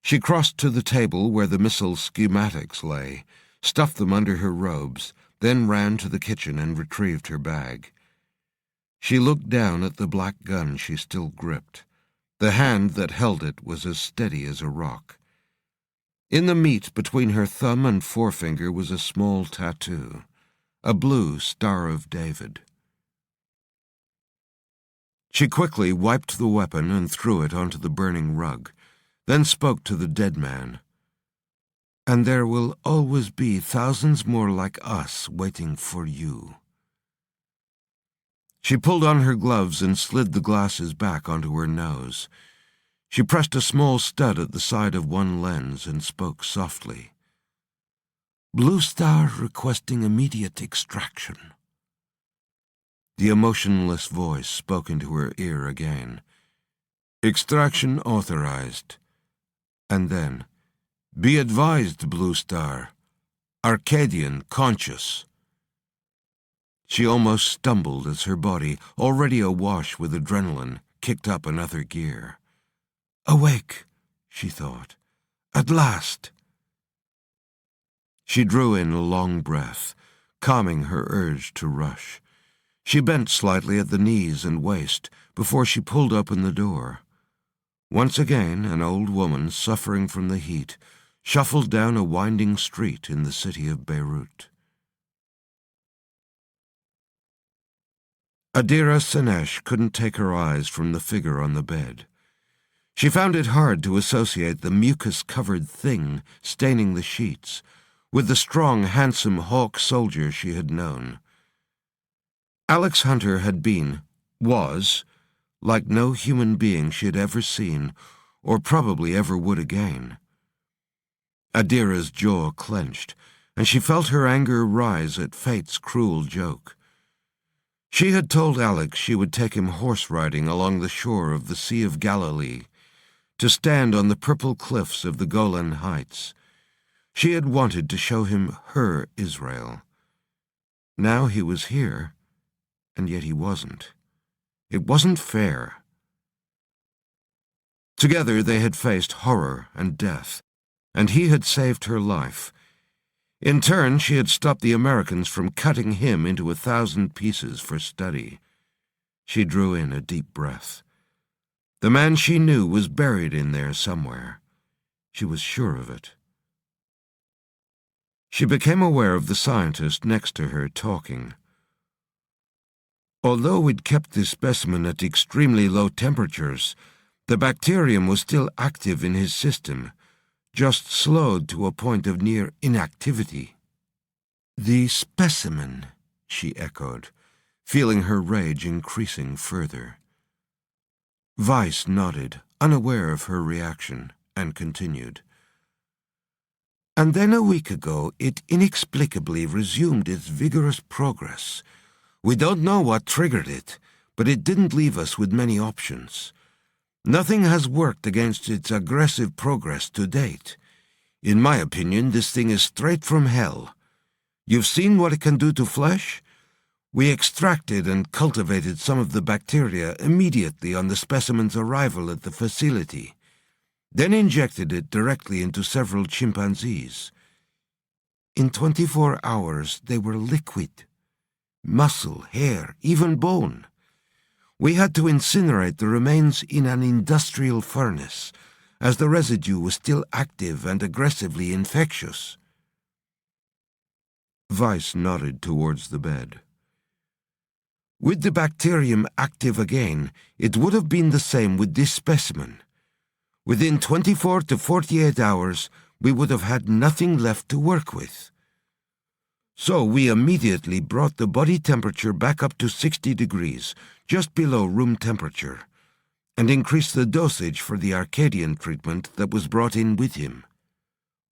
She crossed to the table where the missile schematics lay, stuffed them under her robes, then ran to the kitchen and retrieved her bag. She looked down at the black gun she still gripped. The hand that held it was as steady as a rock. In the meat between her thumb and forefinger was a small tattoo, a blue Star of David. She quickly wiped the weapon and threw it onto the burning rug, then spoke to the dead man. "And there will always be thousands more like us waiting for you." She pulled on her gloves and slid the glasses back onto her nose. She pressed a small stud at the side of one lens and spoke softly. "Blue Star requesting immediate extraction." The emotionless voice spoke into her ear again. "Extraction authorized." And then, "Be advised, Blue Star. Arcadian conscious." She almost stumbled as her body, already awash with adrenaline, kicked up another gear. "Awake," she thought. "At last." She drew in a long breath, calming her urge to rush. She bent slightly at the knees and waist before she pulled open the door. Once again, an old woman suffering from the heat shuffled down a winding street in the city of Beirut. Adira Senesh couldn't take her eyes from the figure on the bed. She found it hard to associate the mucus-covered thing staining the sheets with the strong, handsome hawk soldier she had known. Alex Hunter was, like no human being she had ever seen, or probably ever would again. Adira's jaw clenched, and she felt her anger rise at fate's cruel joke. She had told Alex she would take him horse-riding along the shore of the Sea of Galilee, to stand on the purple cliffs of the Golan Heights. She had wanted to show him her Israel. Now he was here, and yet he wasn't. It wasn't fair. Together they had faced horror and death, and he had saved her life. In turn, she had stopped the Americans from cutting him into 1,000 pieces for study. She drew in a deep breath. The man she knew was buried in there somewhere. She was sure of it. She became aware of the scientist next to her talking. Although we'd kept this specimen at extremely low temperatures, the bacterium was still active in his system, just slowed to a point of near inactivity. "The specimen," she echoed, feeling her rage increasing further. Weiss nodded, unaware of her reaction, and continued. "And then a week ago it inexplicably resumed its vigorous progress. We don't know what triggered it, but it didn't leave us with many options. Nothing has worked against its aggressive progress to date. In my opinion, this thing is straight from hell. You've seen what it can do to flesh? We extracted and cultivated some of the bacteria immediately on the specimen's arrival at the facility, then injected it directly into several chimpanzees. In 24 hours, they were liquid. Muscle, hair, even bone. We had to incinerate the remains in an industrial furnace, as the residue was still active and aggressively infectious." Weiss nodded towards the bed. "With the bacterium active again, it would have been the same with this specimen. Within 24 to 48 hours, we would have had nothing left to work with. So we immediately brought the body temperature back up to 60 degrees, just below room temperature, and increased the dosage for the Arcadian treatment that was brought in with him.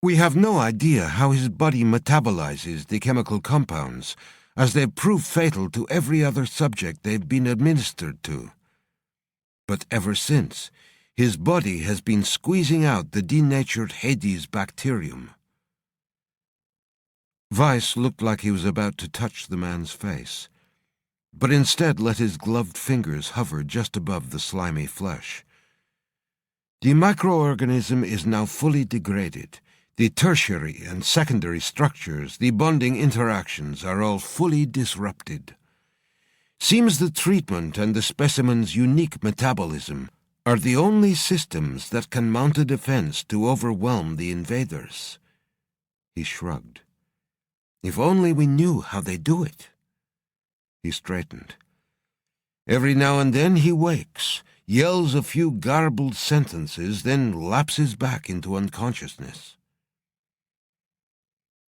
We have no idea how his body metabolizes the chemical compounds, as they've proved fatal to every other subject they've been administered to. But ever since, his body has been squeezing out the denatured Hades bacterium." Weiss looked like he was about to touch the man's face, but instead let his gloved fingers hover just above the slimy flesh. "The microorganism is now fully degraded. The tertiary and secondary structures, the bonding interactions, are all fully disrupted. Seems the treatment and the specimen's unique metabolism are the only systems that can mount a defense to overwhelm the invaders." He shrugged. "If only we knew how they do it." He straightened. "Every now and then he wakes, yells a few garbled sentences, then lapses back into unconsciousness."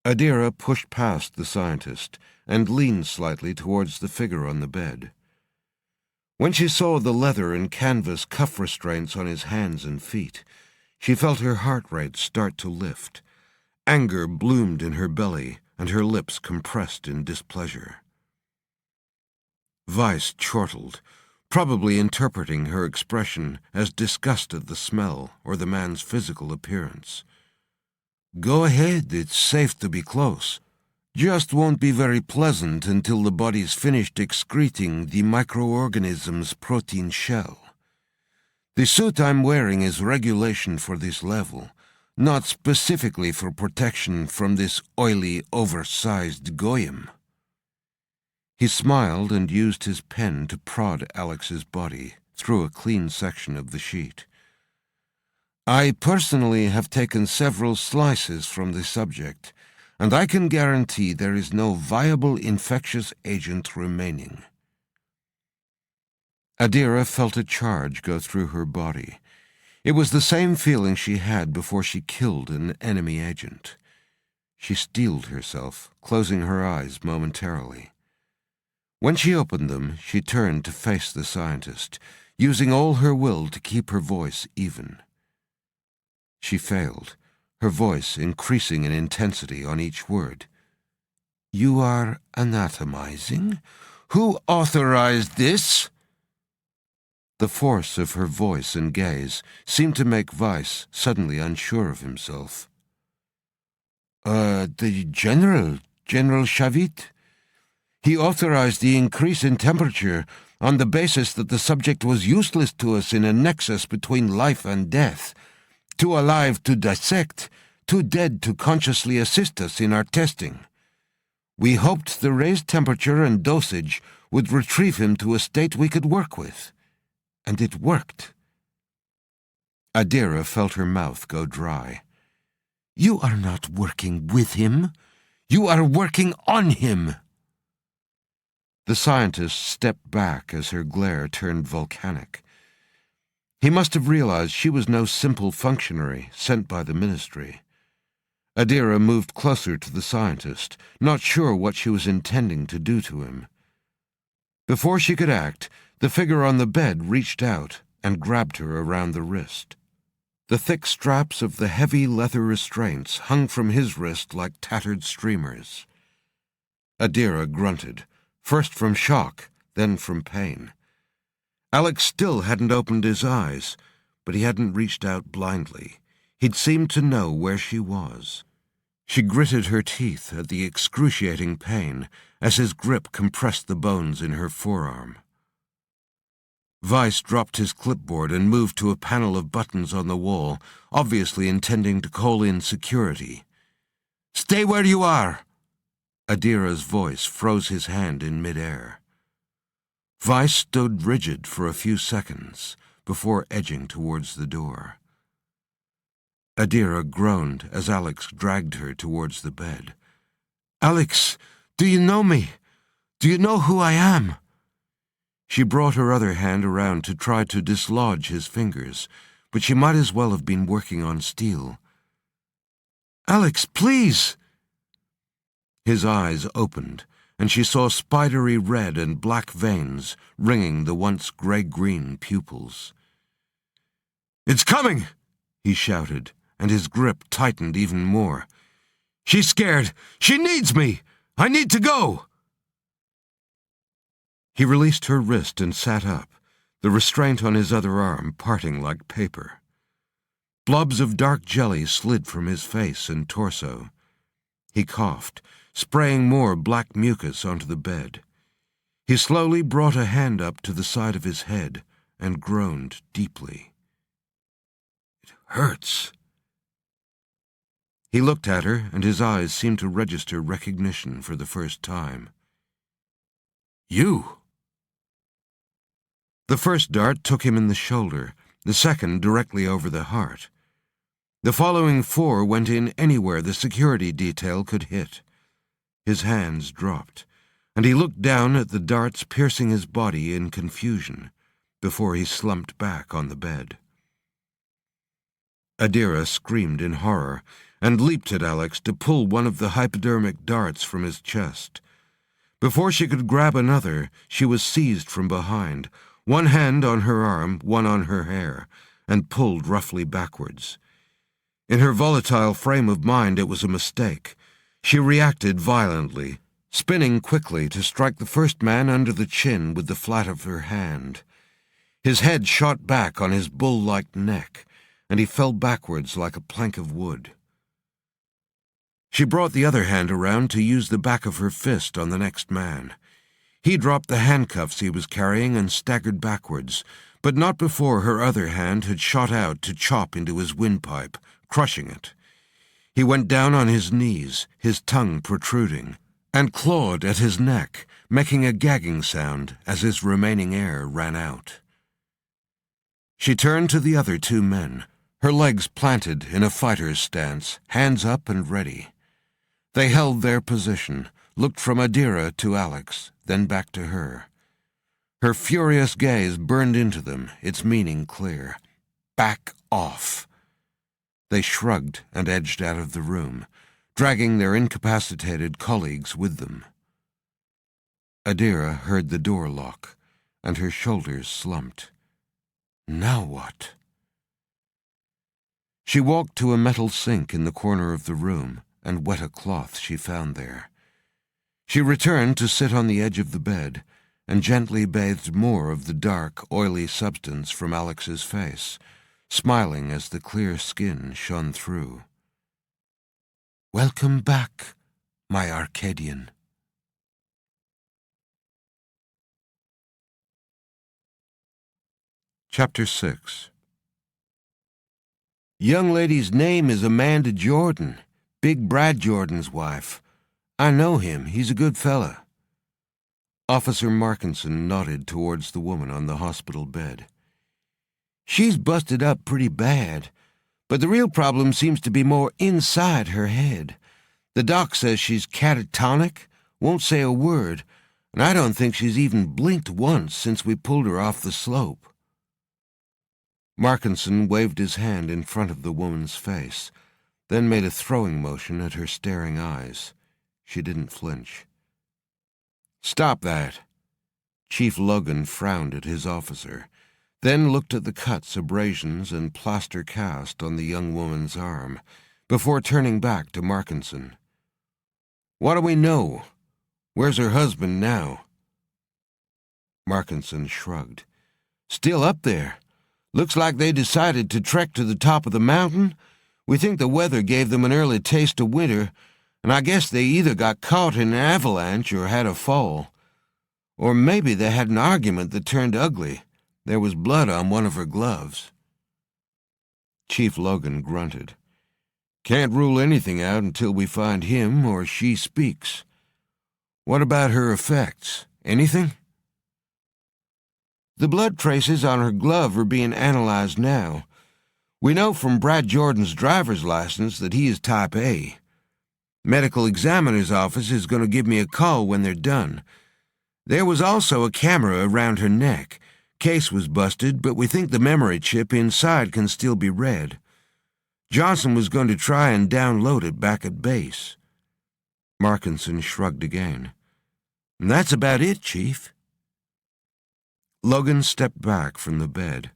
Adira pushed past the scientist and leaned slightly towards the figure on the bed. When she saw the leather and canvas cuff restraints on his hands and feet, she felt her heart rate start to lift. Anger bloomed in her belly, and her lips compressed in displeasure. Weiss chortled, probably interpreting her expression as disgust at the smell or the man's physical appearance. "Go ahead, it's safe to be close. Just won't be very pleasant until the body's finished excreting the microorganism's protein shell. The suit I'm wearing is regulation for this level, not specifically for protection from this oily, oversized goyim." He smiled and used his pen to prod Alex's body through a clean section of the sheet. "I personally have taken several slices from the subject, and I can guarantee there is no viable infectious agent remaining." Adira felt a charge go through her body. It was the same feeling she had before she killed an enemy agent. She steeled herself, closing her eyes momentarily. When she opened them, she turned to face the scientist, using all her will to keep her voice even. She failed, her voice increasing in intensity on each word. "You are anatomizing? Who authorized this?" The force of her voice and gaze seemed to make Weiss suddenly unsure of himself. The General Shavit. He authorized the increase in temperature on the basis that the subject was useless to us in a nexus between life and death, too alive to dissect, too dead to consciously assist us in our testing. We hoped the raised temperature and dosage would retrieve him to a state we could work with. And it worked. Adira felt her mouth go dry. "You are not working with him. You are working on him." The scientist stepped back as her glare turned volcanic. He must have realized she was no simple functionary sent by the ministry. Adira moved closer to the scientist, not sure what she was intending to do to him. Before she could act, the figure on the bed reached out and grabbed her around the wrist. The thick straps of the heavy leather restraints hung from his wrist like tattered streamers. Adira grunted, first from shock, then from pain. Alex still hadn't opened his eyes, but he hadn't reached out blindly. He'd seemed to know where she was. She gritted her teeth at the excruciating pain as his grip compressed the bones in her forearm. Weiss dropped his clipboard and moved to a panel of buttons on the wall, obviously intending to call in security. "Stay where you are!" Adira's voice froze his hand in midair. Weiss stood rigid for a few seconds before edging towards the door. Adira groaned as Alex dragged her towards the bed. "Alex, do you know me? Do you know who I am?" She brought her other hand around to try to dislodge his fingers, but she might as well have been working on steel. "Alex, please!" His eyes opened, and she saw spidery red and black veins ringing the once gray-green pupils. "It's coming!" he shouted, and his grip tightened even more. "She's scared! She needs me! I need to go!" He released her wrist and sat up, the restraint on his other arm parting like paper. Blobs of dark jelly slid from his face and torso. He coughed, spraying more black mucus onto the bed. He slowly brought a hand up to the side of his head and groaned deeply. "It hurts." He looked at her, and his eyes seemed to register recognition for the first time. "You!" The first dart took him in the shoulder, the second directly over the heart. The following 4 went in anywhere the security detail could hit. His hands dropped, and he looked down at the darts piercing his body in confusion before he slumped back on the bed. Adira screamed in horror and leaped at Alex to pull one of the hypodermic darts from his chest. Before she could grab another, she was seized from behind, one hand on her arm, one on her hair, and pulled roughly backwards. In her volatile frame of mind, it was a mistake. She reacted violently, spinning quickly to strike the first man under the chin with the flat of her hand. His head shot back on his bull-like neck, and he fell backwards like a plank of wood. She brought the other hand around to use the back of her fist on the next man. He dropped the handcuffs he was carrying and staggered backwards, but not before her other hand had shot out to chop into his windpipe, crushing it. He went down on his knees, his tongue protruding, and clawed at his neck, making a gagging sound as his remaining air ran out. She turned to the other 2 men, her legs planted in a fighter's stance, hands up and ready. They held their position, looked from Adira to Alex, then back to her. Her furious gaze burned into them, its meaning clear. Back off. They shrugged and edged out of the room, dragging their incapacitated colleagues with them. Adira heard the door lock, and her shoulders slumped. Now what? She walked to a metal sink in the corner of the room and wet a cloth she found there. She returned to sit on the edge of the bed and gently bathed more of the dark, oily substance from Alex's face, smiling as the clear skin shone through. "Welcome back, my Arcadian." Chapter 6. "Young lady's name is Amanda Jordan, Big Brad Jordan's wife. I know him. He's a good fella." Officer Markinson nodded towards the woman on the hospital bed. She's busted up pretty bad, but the real problem seems to be more inside her head. The doc says she's catatonic, won't say a word, and I don't think she's even blinked once since we pulled her off the slope." Markinson waved his hand in front of the woman's face, then made a throwing motion at her staring eyes. She didn't flinch. "Stop that." Chief Logan frowned at his officer, then looked at the cuts, abrasions, and plaster cast on the young woman's arm, before turning back to Markinson. "What do we know? Where's her husband now?" Markinson shrugged. "Still up there. Looks like they decided to trek to the top of the mountain. We think the weather gave them an early taste of winter, and I guess they either got caught in an avalanche or had a fall. Or maybe they had an argument that turned ugly. There was blood on one of her gloves." Chief Logan grunted. "Can't rule anything out until we find him or she speaks. What about her effects? Anything?" "The blood traces on her glove are being analyzed now. We know from Brad Jordan's driver's license that he is type A. Medical examiner's office is going to give me a call when they're done. There was also a camera around her neck. Case was busted, but we think the memory chip inside can still be read. Johnson was going to try and download it back at base." Markinson shrugged again. "And that's about it, Chief." Logan stepped back from the bed.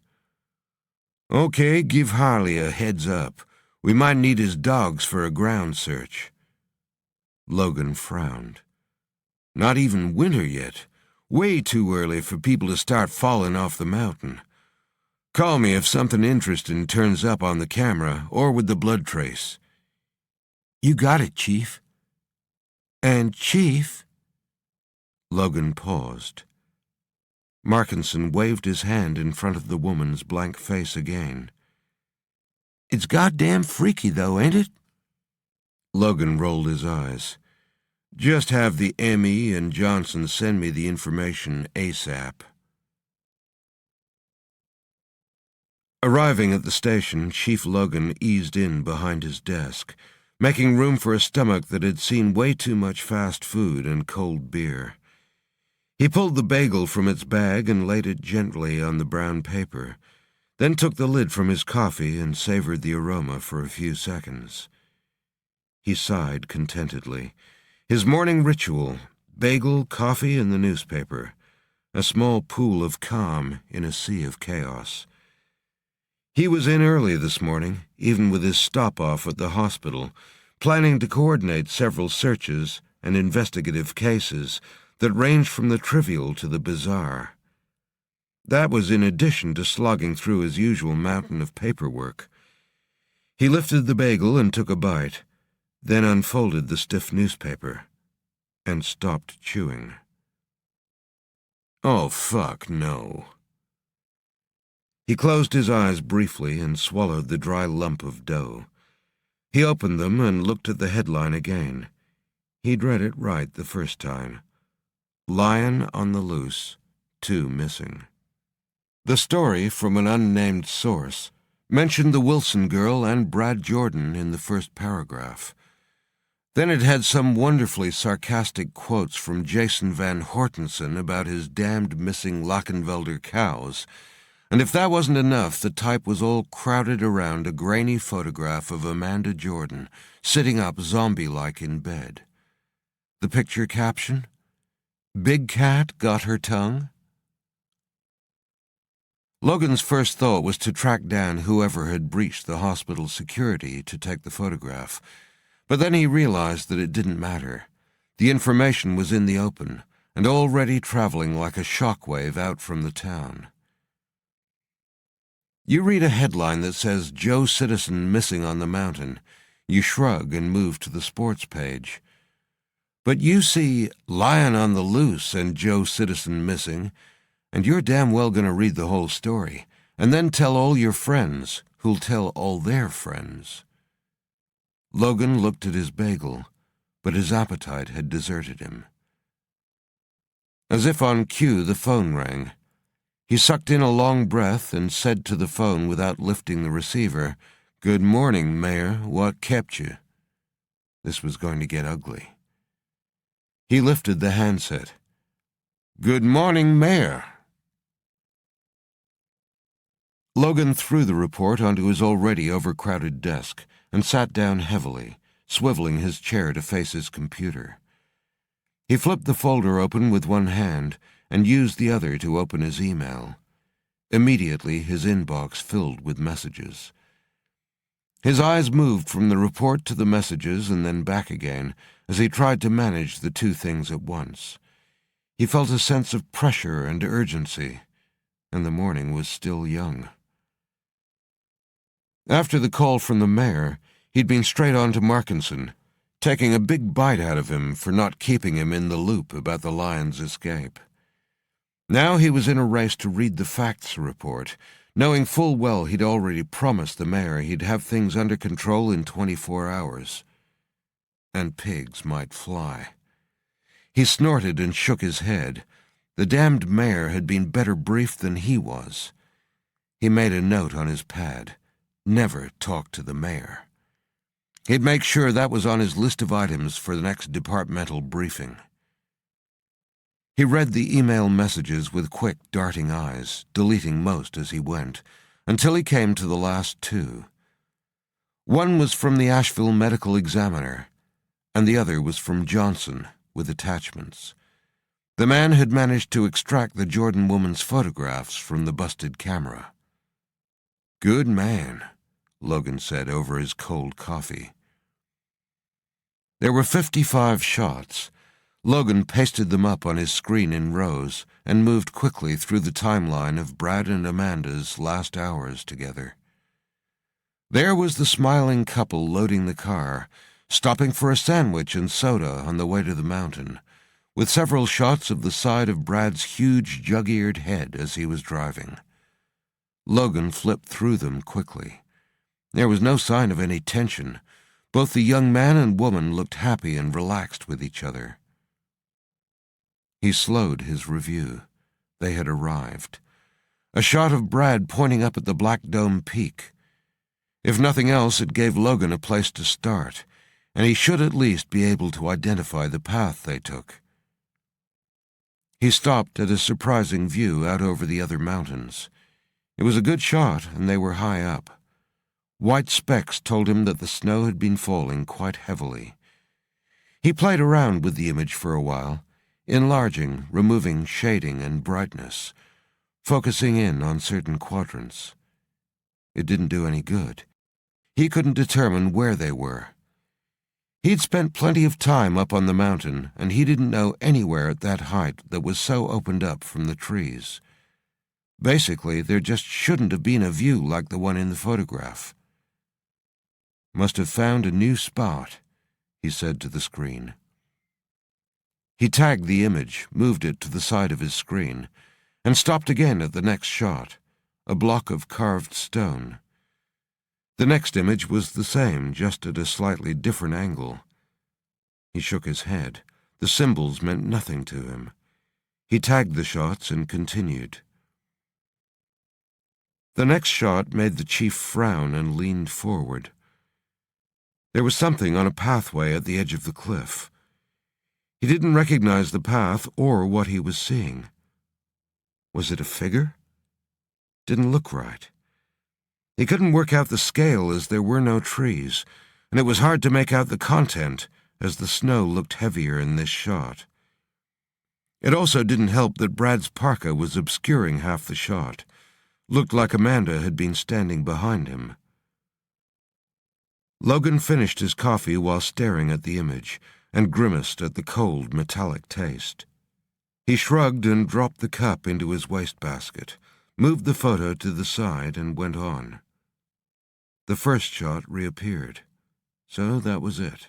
"Okay, give Harley a heads up. We might need his dogs for a ground search." Logan frowned. "Not even winter yet. Way too early for people to start falling off the mountain. Call me if something interesting turns up on the camera or with the blood trace." "You got it, Chief." "And, Chief—" Logan paused. Markinson waved his hand in front of the woman's blank face again. "It's goddamn freaky, though, ain't it?" Logan rolled his eyes. "Just have the ME and Johnson send me the information ASAP." Arriving at the station, Chief Logan eased in behind his desk, making room for a stomach that had seen way too much fast food and cold beer. He pulled the bagel from its bag and laid it gently on the brown paper, then took the lid from his coffee and savored the aroma for a few seconds. He sighed contentedly. His morning ritual: bagel, coffee, and the newspaper. A small pool of calm in a sea of chaos. He was in early this morning, even with his stop-off at the hospital, planning to coordinate several searches and investigative cases that ranged from the trivial to the bizarre. That was in addition to slogging through his usual mountain of paperwork. He lifted the bagel and took a bite, then unfolded the stiff newspaper, and stopped chewing. Oh, fuck no. He closed his eyes briefly and swallowed the dry lump of dough. He opened them and looked at the headline again. He'd read it right the first time. Lion on the loose, 2 missing. The story, from an unnamed source, mentioned the Wilson girl and Brad Jordan in the first paragraph. Then it had some wonderfully sarcastic quotes from Jason Van Hortensen about his damned missing Lachenvelder cows, and if that wasn't enough, the type was all crowded around a grainy photograph of Amanda Jordan, sitting up zombie-like in bed. The picture caption? "Big Cat got her tongue?" Logan's first thought was to track down whoever had breached the hospital security to take the photograph, but then he realized that it didn't matter. The information was in the open, and already traveling like a shockwave out from the town. You read a headline that says Joe Citizen missing on the mountain. You shrug and move to the sports page. But you see Lion on the loose and Joe Citizen missing, and you're damn well going to read the whole story, and then tell all your friends, who'll tell all their friends. Logan looked at his bagel, but his appetite had deserted him. As if on cue, the phone rang. He sucked in a long breath and said to the phone without lifting the receiver, "Good morning, Mayor. What kept you?" This was going to get ugly. He lifted the handset. "Good morning, Mayor." Logan threw the report onto his already overcrowded desk and sat down heavily, swiveling his chair to face his computer. He flipped the folder open with one hand and used the other to open his email. Immediately, his inbox filled with messages. His eyes moved from the report to the messages and then back again as he tried to manage the two things at once. He felt a sense of pressure and urgency, and the morning was still young. After the call from the mayor, he'd been straight on to Markinson, taking a big bite out of him for not keeping him in the loop about the lion's escape. Now he was in a race to read the facts report, knowing full well he'd already promised the mayor he'd have things under control in 24 hours. And pigs might fly. He snorted and shook his head. The damned mayor had been better briefed than he was. He made a note on his pad. Never talk to the mayor. He'd make sure that was on his list of items for the next departmental briefing. He read the email messages with quick, darting eyes, deleting most as he went, until he came to the last two. One was from the Asheville Medical Examiner, and the other was from Johnson, with attachments. The man had managed to extract the Jordan woman's photographs from the busted camera. "Good man," Logan said over his cold coffee. There were 55 shots. Logan pasted them up on his screen in rows and moved quickly through the timeline of Brad and Amanda's last hours together. There was the smiling couple loading the car, stopping for a sandwich and soda on the way to the mountain, with several shots of the side of Brad's huge jug-eared head as he was driving. Logan flipped through them quickly. There was no sign of any tension. Both the young man and woman looked happy and relaxed with each other. He slowed his review. They had arrived. A shot of Brad pointing up at the Black Dome peak. If nothing else, it gave Logan a place to start, and he should at least be able to identify the path they took. He stopped at a surprising view out over the other mountains. It was a good shot, and they were high up. White specks told him that the snow had been falling quite heavily. He played around with the image for a while, enlarging, removing shading and brightness, focusing in on certain quadrants. It didn't do any good. He couldn't determine where they were. He'd spent plenty of time up on the mountain, and he didn't know anywhere at that height that was so opened up from the trees. Basically, there just shouldn't have been a view like the one in the photograph. "Must have found a new spot," he said to the screen. He tagged the image, moved it to the side of his screen, and stopped again at the next shot, a block of carved stone. The next image was the same, just at a slightly different angle. He shook his head. The symbols meant nothing to him. He tagged the shots and continued. The next shot made the chief frown and leaned forward. There was something on a pathway at the edge of the cliff. He didn't recognize the path or what he was seeing. Was it a figure? Didn't look right. He couldn't work out the scale as there were no trees, and it was hard to make out the content as the snow looked heavier in this shot. It also didn't help that Brad's parka was obscuring half the shot. Looked like Amanda had been standing behind him. Logan finished his coffee while staring at the image, and grimaced at the cold, metallic taste. He shrugged and dropped the cup into his wastebasket, moved the photo to the side, and went on. The first shot reappeared, so that was it.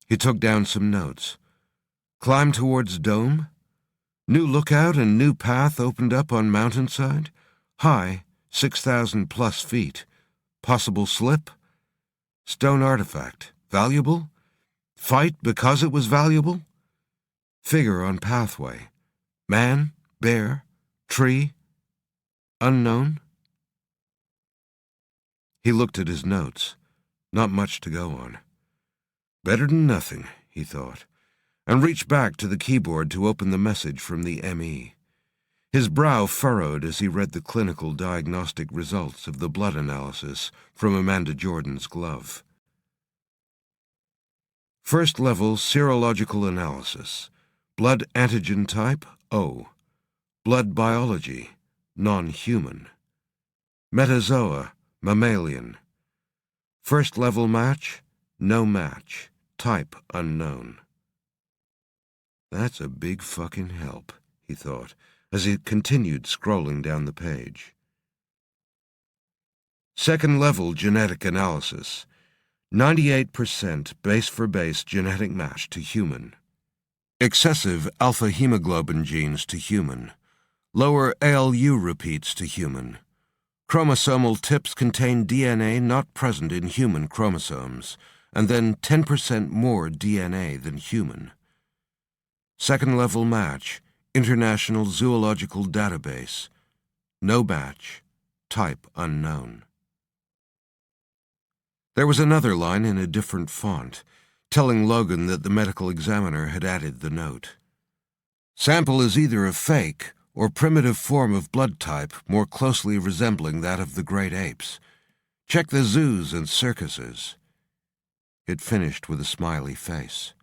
He took down some notes. Climb towards Dome? New lookout and new path opened up on mountainside? High, 6,000+ feet. Possible slip? Stone artifact. Valuable? Fight because it was valuable? Figure on pathway. Man? Bear? Tree? Unknown? He looked at his notes. Not much to go on. Better than nothing, he thought, and reached back to the keyboard to open the message from the ME. His brow furrowed as he read the clinical diagnostic results of the blood analysis from Amanda Jordan's glove. First level serological analysis. Blood antigen type, O. Blood biology, non-human. Metazoa, mammalian. First level match, no match. Type unknown. That's a big fucking help, he thought, as he continued scrolling down the page. Second level genetic analysis. 98% base-for-base genetic match to human. Excessive alpha-hemoglobin genes to human. Lower ALU repeats to human. Chromosomal tips contain DNA not present in human chromosomes, and then 10% more DNA than human. Second-level match, International Zoological Database. No match, type unknown. There was another line in a different font, telling Logan that the medical examiner had added the note. Sample is either a fake or primitive form of blood type more closely resembling that of the great apes. Check the zoos and circuses. It finished with a smiley face.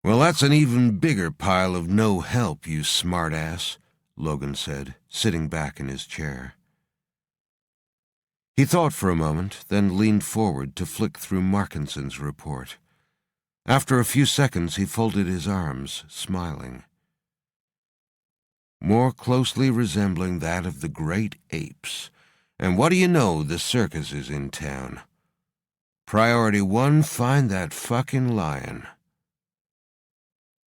Well, that's an even bigger pile of no help, you smartass, Logan said, sitting back in his chair. He thought for a moment, then leaned forward to flick through Markinson's report. After a few seconds, he folded his arms, smiling. More closely resembling that of the great apes. And what do you know, the circus is in town. Priority 1, find that fucking lion.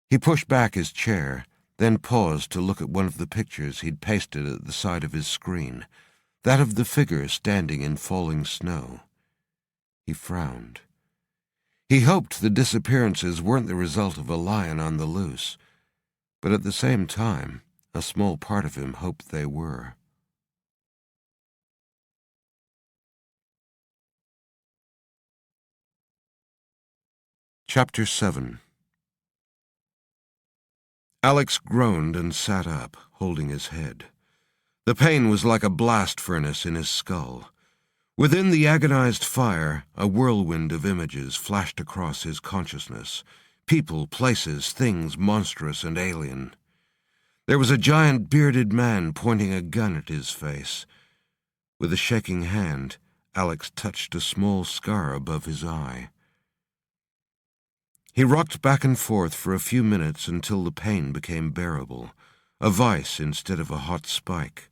He pushed back his chair, then paused to look at one of the pictures he'd pasted at the side of his screen. That of the figure standing in falling snow. He frowned. He hoped the disappearances weren't the result of a lion on the loose, but at the same time, a small part of him hoped they were. Chapter 7. Alex groaned and sat up, holding his head. The pain was like a blast furnace in his skull. Within the agonized fire, a whirlwind of images flashed across his consciousness. People, places, things monstrous and alien. There was a giant bearded man pointing a gun at his face. With a shaking hand, Alex touched a small scar above his eye. He rocked back and forth for a few minutes until the pain became bearable, a vice instead of a hot spike.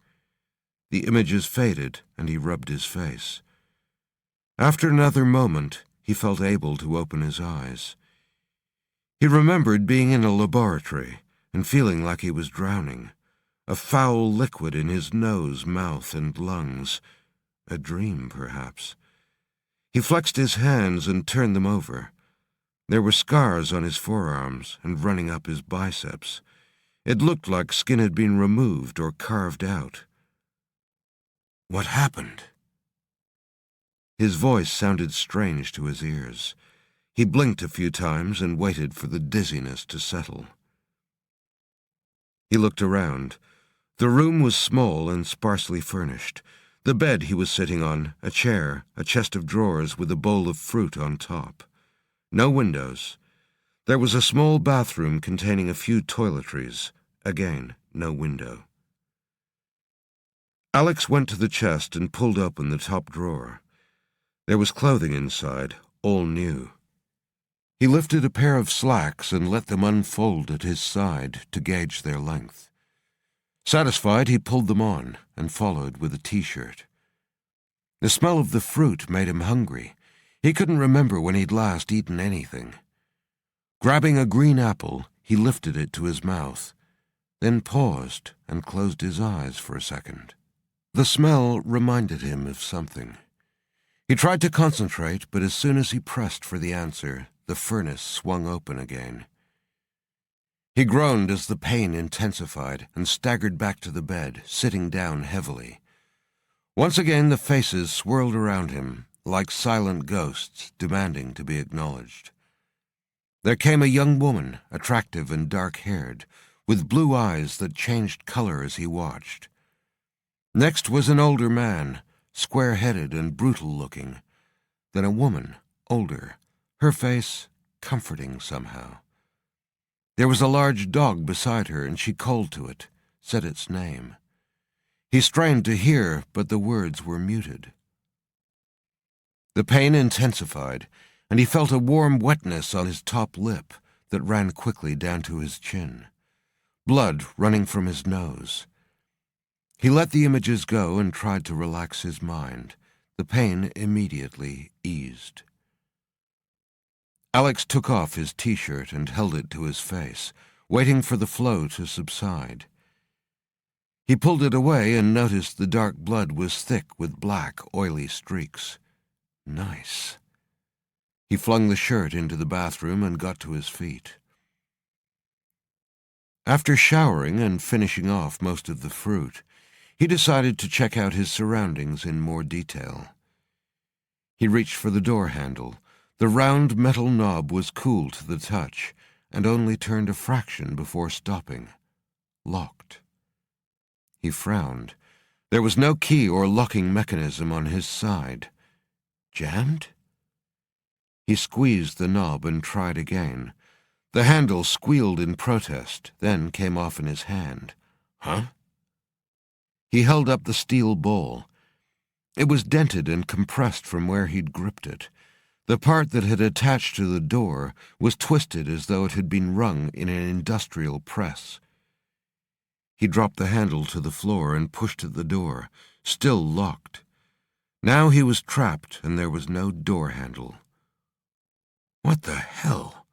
The images faded, and he rubbed his face. After another moment, he felt able to open his eyes. He remembered being in a laboratory and feeling like he was drowning, a foul liquid in his nose, mouth, and lungs. A dream, perhaps. He flexed his hands and turned them over. There were scars on his forearms and running up his biceps. It looked like skin had been removed or carved out. What happened? His voice sounded strange to his ears. He blinked a few times and waited for the dizziness to settle. He looked around. The room was small and sparsely furnished. The bed he was sitting on, a chair, a chest of drawers with a bowl of fruit on top. No windows. There was a small bathroom containing a few toiletries. Again, no window. Alex went to the chest and pulled open the top drawer. There was clothing inside, all new. He lifted a pair of slacks and let them unfold at his side to gauge their length. Satisfied, he pulled them on and followed with a t-shirt. The smell of the fruit made him hungry. He couldn't remember when he'd last eaten anything. Grabbing a green apple, he lifted it to his mouth, then paused and closed his eyes for a second. The smell reminded him of something. He tried to concentrate, but as soon as he pressed for the answer, the furnace swung open again. He groaned as the pain intensified and staggered back to the bed, sitting down heavily. Once again the faces swirled around him, like silent ghosts demanding to be acknowledged. There came a young woman, attractive and dark-haired, with blue eyes that changed color as he watched. Next was an older man, square-headed and brutal-looking. Then a woman, older, her face comforting somehow. There was a large dog beside her, and she called to it, said its name. He strained to hear, but the words were muted. The pain intensified, and he felt a warm wetness on his top lip that ran quickly down to his chin, blood running from his nose. He let the images go and tried to relax his mind. The pain immediately eased. Alex took off his t-shirt and held it to his face, waiting for the flow to subside. He pulled it away and noticed the dark blood was thick with black, oily streaks. Nice. He flung the shirt into the bathroom and got to his feet. After showering and finishing off most of the fruit, he decided to check out his surroundings in more detail. He reached for the door handle. The round metal knob was cool to the touch and only turned a fraction before stopping. Locked. He frowned. There was no key or locking mechanism on his side. Jammed? He squeezed the knob and tried again. The handle squealed in protest, then came off in his hand. Huh? He held up the steel bowl. It was dented and compressed from where he'd gripped it. The part that had attached to the door was twisted as though it had been wrung in an industrial press. He dropped the handle to the floor and pushed at the door, still locked. Now he was trapped and there was no door handle. What the hell?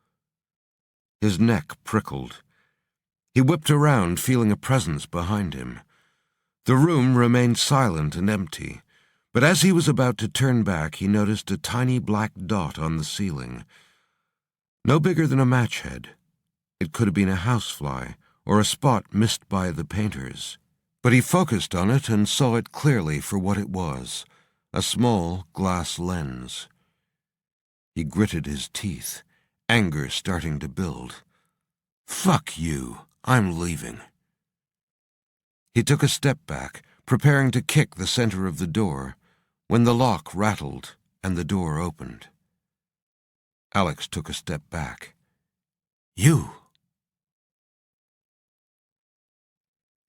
His neck prickled. He whipped around, feeling a presence behind him. The room remained silent and empty, but as he was about to turn back, he noticed a tiny black dot on the ceiling. No bigger than a match head. It could have been a housefly, or a spot missed by the painters. But he focused on it and saw it clearly for what it was, a small glass lens. He gritted his teeth, anger starting to build. Fuck you, I'm leaving. He took a step back, preparing to kick the center of the door, when the lock rattled and the door opened. Alex took a step back. You!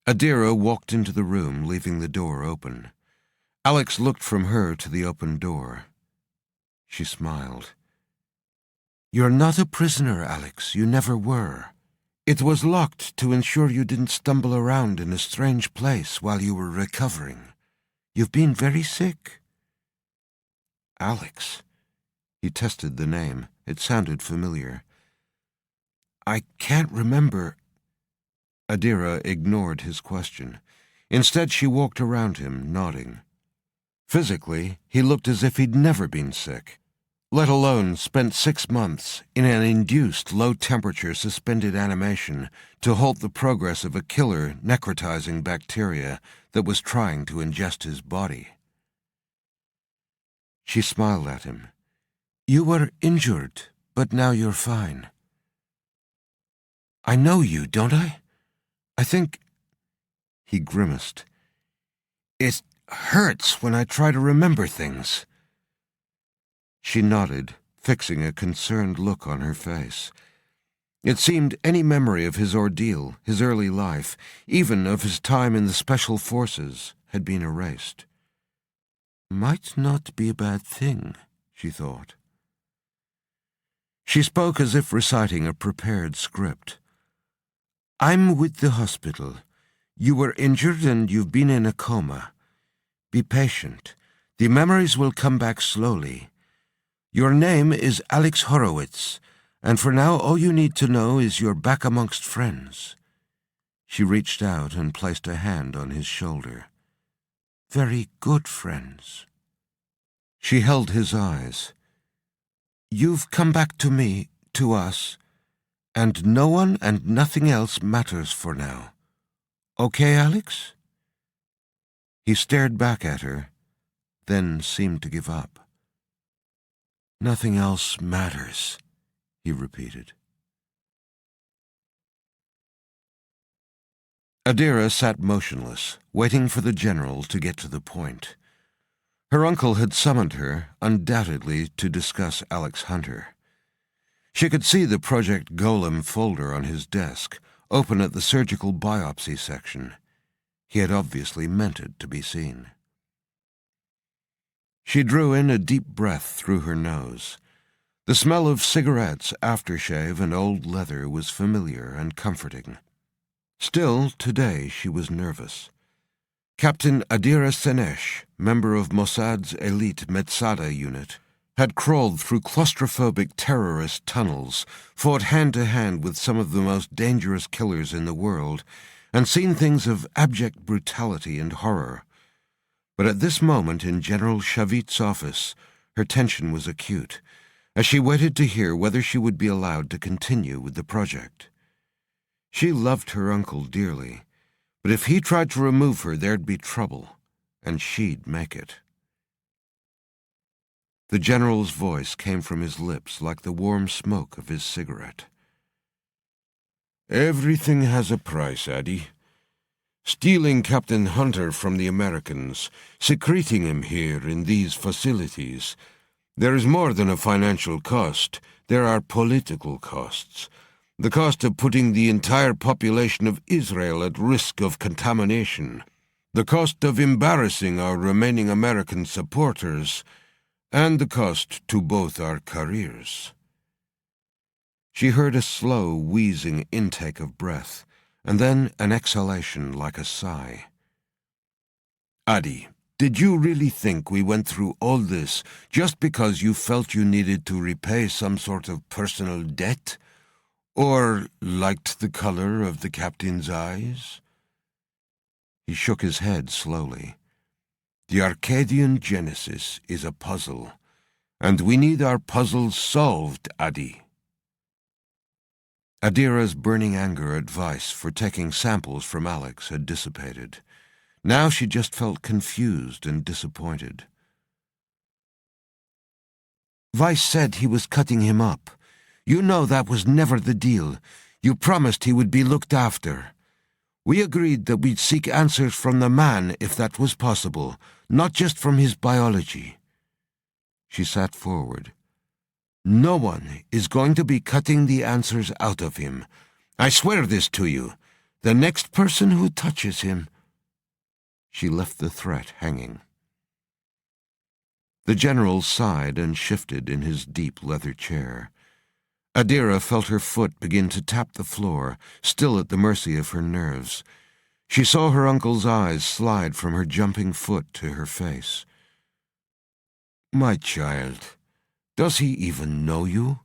Adira walked into the room, leaving the door open. Alex looked from her to the open door. She smiled. You're not a prisoner, Alex. You never were. It was locked to ensure you didn't stumble around in a strange place while you were recovering. You've been very sick. Alex. He tested the name. It sounded familiar. I can't remember. Adira ignored his question. Instead, she walked around him, nodding. Physically, he looked as if he'd never been sick, let alone spent 6 months in an induced low-temperature suspended animation to halt the progress of a killer necrotizing bacteria that was trying to ingest his body. She smiled at him. You were injured, but now you're fine. I know you, don't I? I think... He grimaced. It hurts when I try to remember things. She nodded, fixing a concerned look on her face. It seemed any memory of his ordeal, his early life, even of his time in the Special Forces, had been erased. Might not be a bad thing, she thought. She spoke as if reciting a prepared script. I'm with the hospital. You were injured and you've been in a coma. Be patient. The memories will come back slowly. Your name is Alex Horowitz, and for now all you need to know is you're back amongst friends. She reached out and placed a hand on his shoulder. Very good friends. She held his eyes. You've come back to me, to us, and no one and nothing else matters for now. Okay, Alex?" He stared back at her, then seemed to give up. "Nothing else matters," he repeated. Adira sat motionless, waiting for the general to get to the point. Her uncle had summoned her, undoubtedly to discuss Alex Hunter. She could see the Project Golem folder on his desk, open at the surgical biopsy section. He had obviously meant it to be seen. She drew in a deep breath through her nose. The smell of cigarettes, aftershave, and old leather was familiar and comforting. Still, today she was nervous. Captain Adira Senesh, member of Mossad's elite Metzada unit, had crawled through claustrophobic terrorist tunnels, fought hand-to-hand with some of the most dangerous killers in the world, and seen things of abject brutality and horror. But at this moment in General Shavit's office, her tension was acute, as she waited to hear whether she would be allowed to continue with the project. She loved her uncle dearly, but if he tried to remove her, there'd be trouble, and she'd make it. The general's voice came from his lips like the warm smoke of his cigarette. "Everything has a price, Addie. Stealing Captain Hunter from the Americans, secreting him here in these facilities. There is more than a financial cost. There are political costs. The cost of putting the entire population of Israel at risk of contamination. The cost of embarrassing our remaining American supporters. And the cost to both our careers." She heard a slow, wheezing intake of breath, and then an exhalation like a sigh. "Addie, did you really think we went through all this just because you felt you needed to repay some sort of personal debt? Or liked the color of the captain's eyes?" He shook his head slowly. "The Arcadian Genesis is a puzzle, and we need our puzzles solved, Addie." Adira's burning anger at Weiss for taking samples from Alex had dissipated. Now she just felt confused and disappointed. "Weiss said he was cutting him up. You know that was never the deal. You promised he would be looked after. We agreed that we'd seek answers from the man if that was possible, not just from his biology." She sat forward. "No one is going to be cutting the answers out of him. I swear this to you. The next person who touches him—" She left the threat hanging. The general sighed and shifted in his deep leather chair. Adira felt her foot begin to tap the floor, still at the mercy of her nerves. She saw her uncle's eyes slide from her jumping foot to her face. "My child, does he even know you?"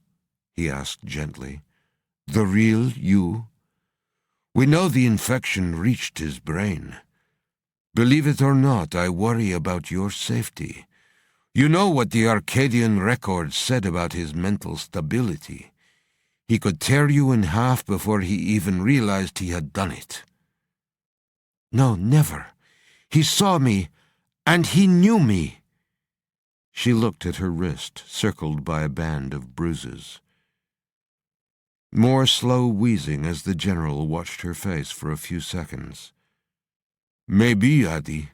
he asked gently. "The real you? We know the infection reached his brain. Believe it or not, I worry about your safety. You know what the Arcadian records said about his mental stability. He could tear you in half before he even realized he had done it." "No, never. He saw me, and he knew me." She looked at her wrist, circled by a band of bruises. More slow wheezing as the general watched her face for a few seconds. "Maybe, Addie,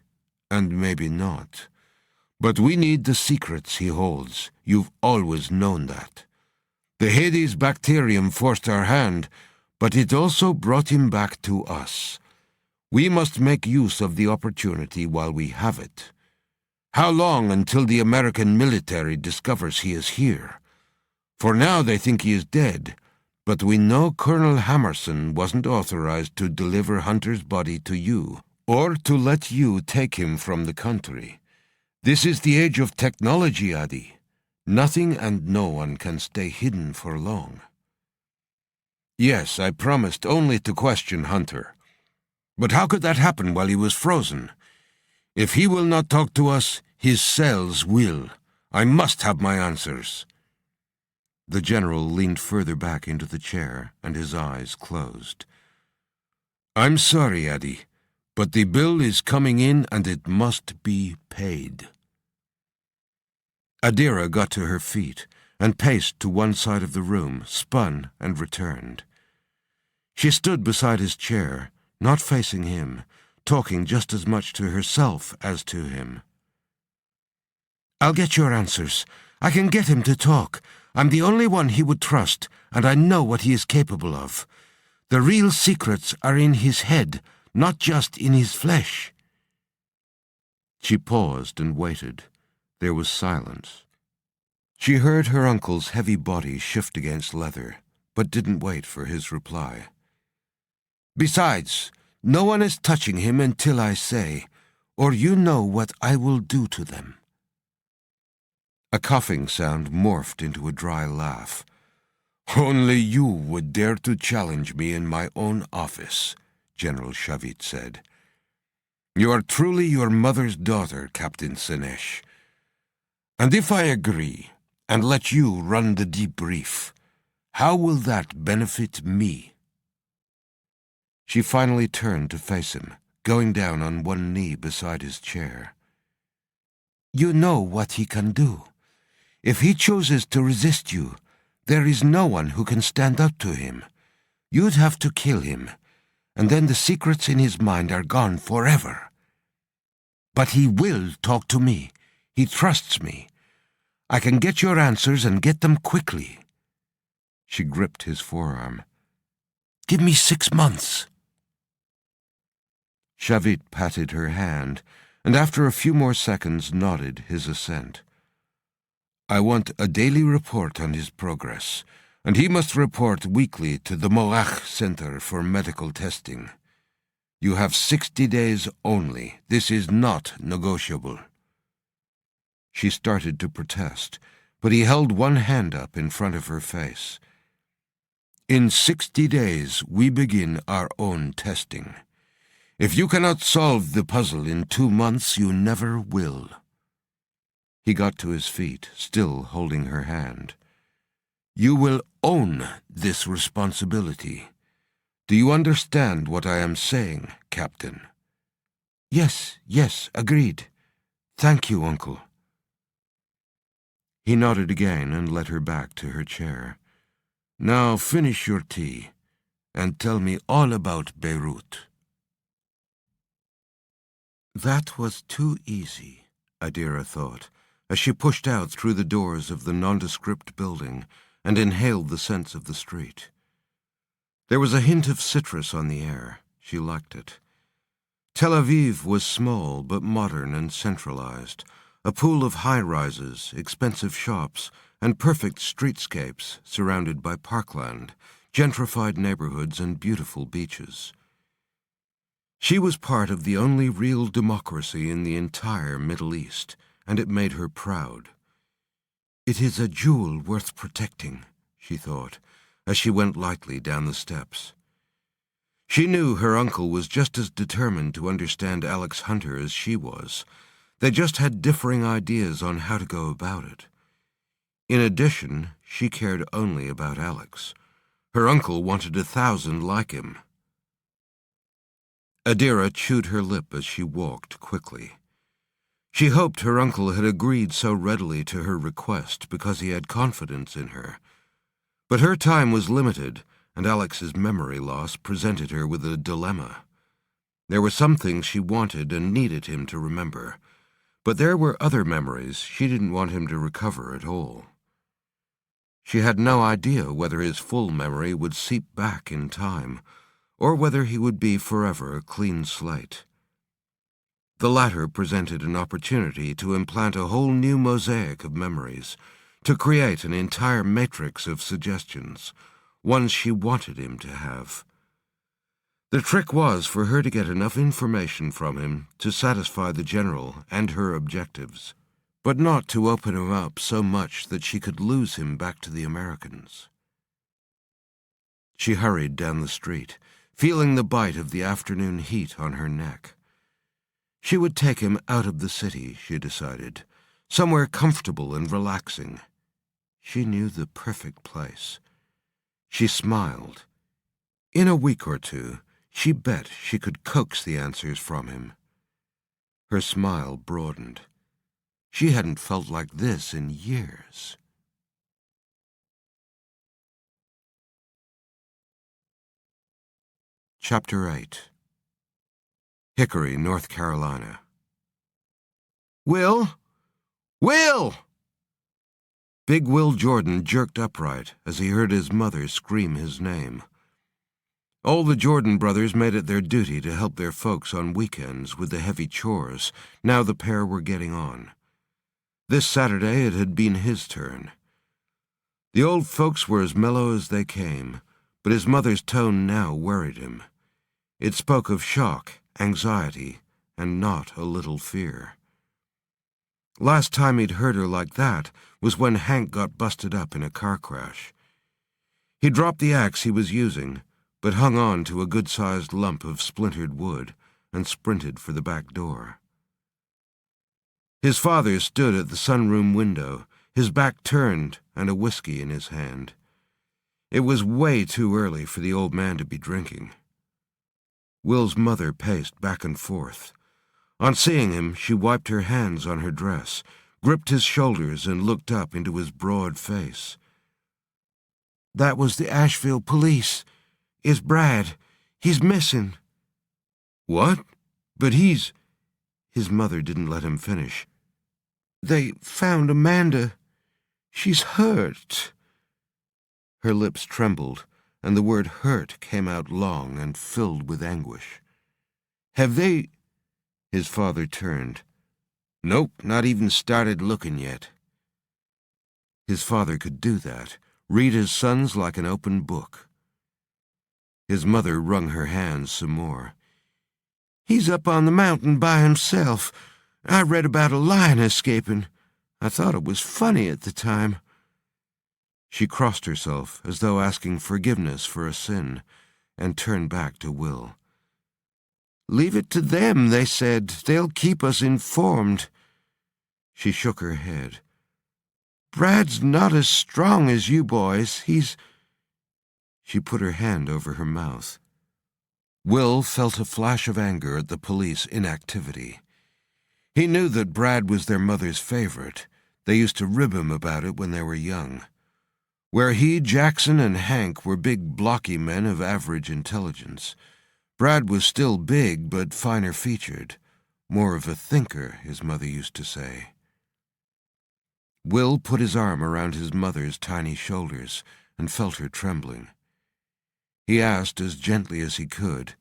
and maybe not. But we need the secrets he holds. You've always known that. The Hades bacterium forced our hand, but it also brought him back to us. We must make use of the opportunity while we have it. How long until the American military discovers he is here? For now they think he is dead, but we know Colonel Hammerson wasn't authorized to deliver Hunter's body to you, or to let you take him from the country. This is the age of technology, Addie. Nothing and no one can stay hidden for long." "Yes, I promised only to question Hunter. But how could that happen while he was frozen? If he will not talk to us, his cells will. I must have my answers." The general leaned further back into the chair, and his eyes closed. "I'm sorry, Addy, but the bill is coming in and it must be paid." Adira got to her feet and paced to one side of the room, spun and returned. She stood beside his chair, not facing him, talking just as much to herself as to him. "I'll get your answers. I can get him to talk. I'm the only one he would trust, and I know what he is capable of. The real secrets are in his head, not just in his flesh." She paused and waited. There was silence. She heard her uncle's heavy body shift against leather, but didn't wait for his reply. "Besides, no one is touching him until I say, or you know what I will do to them." A coughing sound morphed into a dry laugh. "Only you would dare to challenge me in my own office," General Shavit said. "You are truly your mother's daughter, Captain Senesh. And if I agree and let you run the debrief, how will that benefit me?" She finally turned to face him, going down on one knee beside his chair. "You know what he can do. If he chooses to resist you, there is no one who can stand up to him. You'd have to kill him, and then the secrets in his mind are gone forever. But he will talk to me. He trusts me. I can get your answers and get them quickly." She gripped his forearm. "Give me 6 months." Shavit patted her hand, and after a few more seconds nodded his assent. "I want a daily report on his progress, and he must report weekly to the Moach Center for Medical Testing. You have 60 days only. This is not negotiable." She started to protest, but he held one hand up in front of her face. "In 60 days, we begin our own testing. If you cannot solve the puzzle in 2 months, you never will." He got to his feet, still holding her hand. "You will own this responsibility. Do you understand what I am saying, Captain?" Yes, agreed. Thank you, Uncle." He nodded again and led her back to her chair. "Now finish your tea, and tell me all about Beirut." That was too easy, Adira thought, as she pushed out through the doors of the nondescript building and inhaled the scents of the street. There was a hint of citrus on the air. She liked it. Tel Aviv was small but modern and centralized, a pool of high-rises, expensive shops, and perfect streetscapes surrounded by parkland, gentrified neighborhoods, and beautiful beaches. She was part of the only real democracy in the entire Middle East, and it made her proud. "It is a jewel worth protecting," she thought, as she went lightly down the steps. She knew her uncle was just as determined to understand Alex Hunter as she was. They just had differing ideas on how to go about it. In addition, she cared only about Alex. Her uncle wanted 1,000 like him. Adira chewed her lip as she walked quickly. She hoped her uncle had agreed so readily to her request because he had confidence in her. But her time was limited, and Alex's memory loss presented her with a dilemma. There were some things she wanted and needed him to remember, but there were other memories she didn't want him to recover at all. She had no idea whether his full memory would seep back in time, or whether he would be forever a clean slate. The latter presented an opportunity to implant a whole new mosaic of memories, to create an entire matrix of suggestions, ones she wanted him to have. The trick was for her to get enough information from him to satisfy the general and her objectives, but not to open him up so much that she could lose him back to the Americans. She hurried down the street, feeling the bite of the afternoon heat on her neck. She would take him out of the city, she decided, somewhere comfortable and relaxing. She knew the perfect place. She smiled. In a week or two, she bet she could coax the answers from him. Her smile broadened. She hadn't felt like this in years. Chapter 8. Hickory, North Carolina. Will! Will! Big Will Jordan jerked upright as he heard his mother scream his name. All the Jordan brothers made it their duty to help their folks on weekends with the heavy chores. Now the pair were getting on. This Saturday it had been his turn. The old folks were as mellow as they came, but his mother's tone now worried him. It spoke of shock, anxiety, and not a little fear. Last time he'd heard her like that was when Hank got busted up in a car crash. He dropped the axe he was using, but hung on to a good-sized lump of splintered wood and sprinted for the back door. His father stood at the sunroom window, his back turned and a whiskey in his hand. It was way too early for the old man to be drinking. Will's mother paced back and forth. On seeing him, she wiped her hands on her dress, gripped his shoulders, and looked up into his broad face. "That was the Asheville police. It's Brad. He's missing." "What? But he's—" His mother didn't let him finish. "They found Amanda. She's hurt." Her lips trembled, and the word hurt came out long and filled with anguish. "Have they—" His father turned. "Nope, not even started looking yet." His father could do that, read his sons like an open book. His mother wrung her hands some more. "He's up on the mountain by himself. I read about a lion escaping. I thought it was funny at the time." She crossed herself as though asking forgiveness for a sin, and turned back to Will. "Leave it to them," they said. "They'll keep us informed." She shook her head. "Brad's not as strong as you boys. He's—" She put her hand over her mouth. Will felt a flash of anger at the police inactivity. He knew that Brad was their mother's favorite. They used to rib him about it when they were young. Where he, Jackson, and Hank were big, blocky men of average intelligence, Brad was still big but finer featured, more of a thinker, his mother used to say. Will put his arm around his mother's tiny shoulders and felt her trembling. He asked as gently as he could,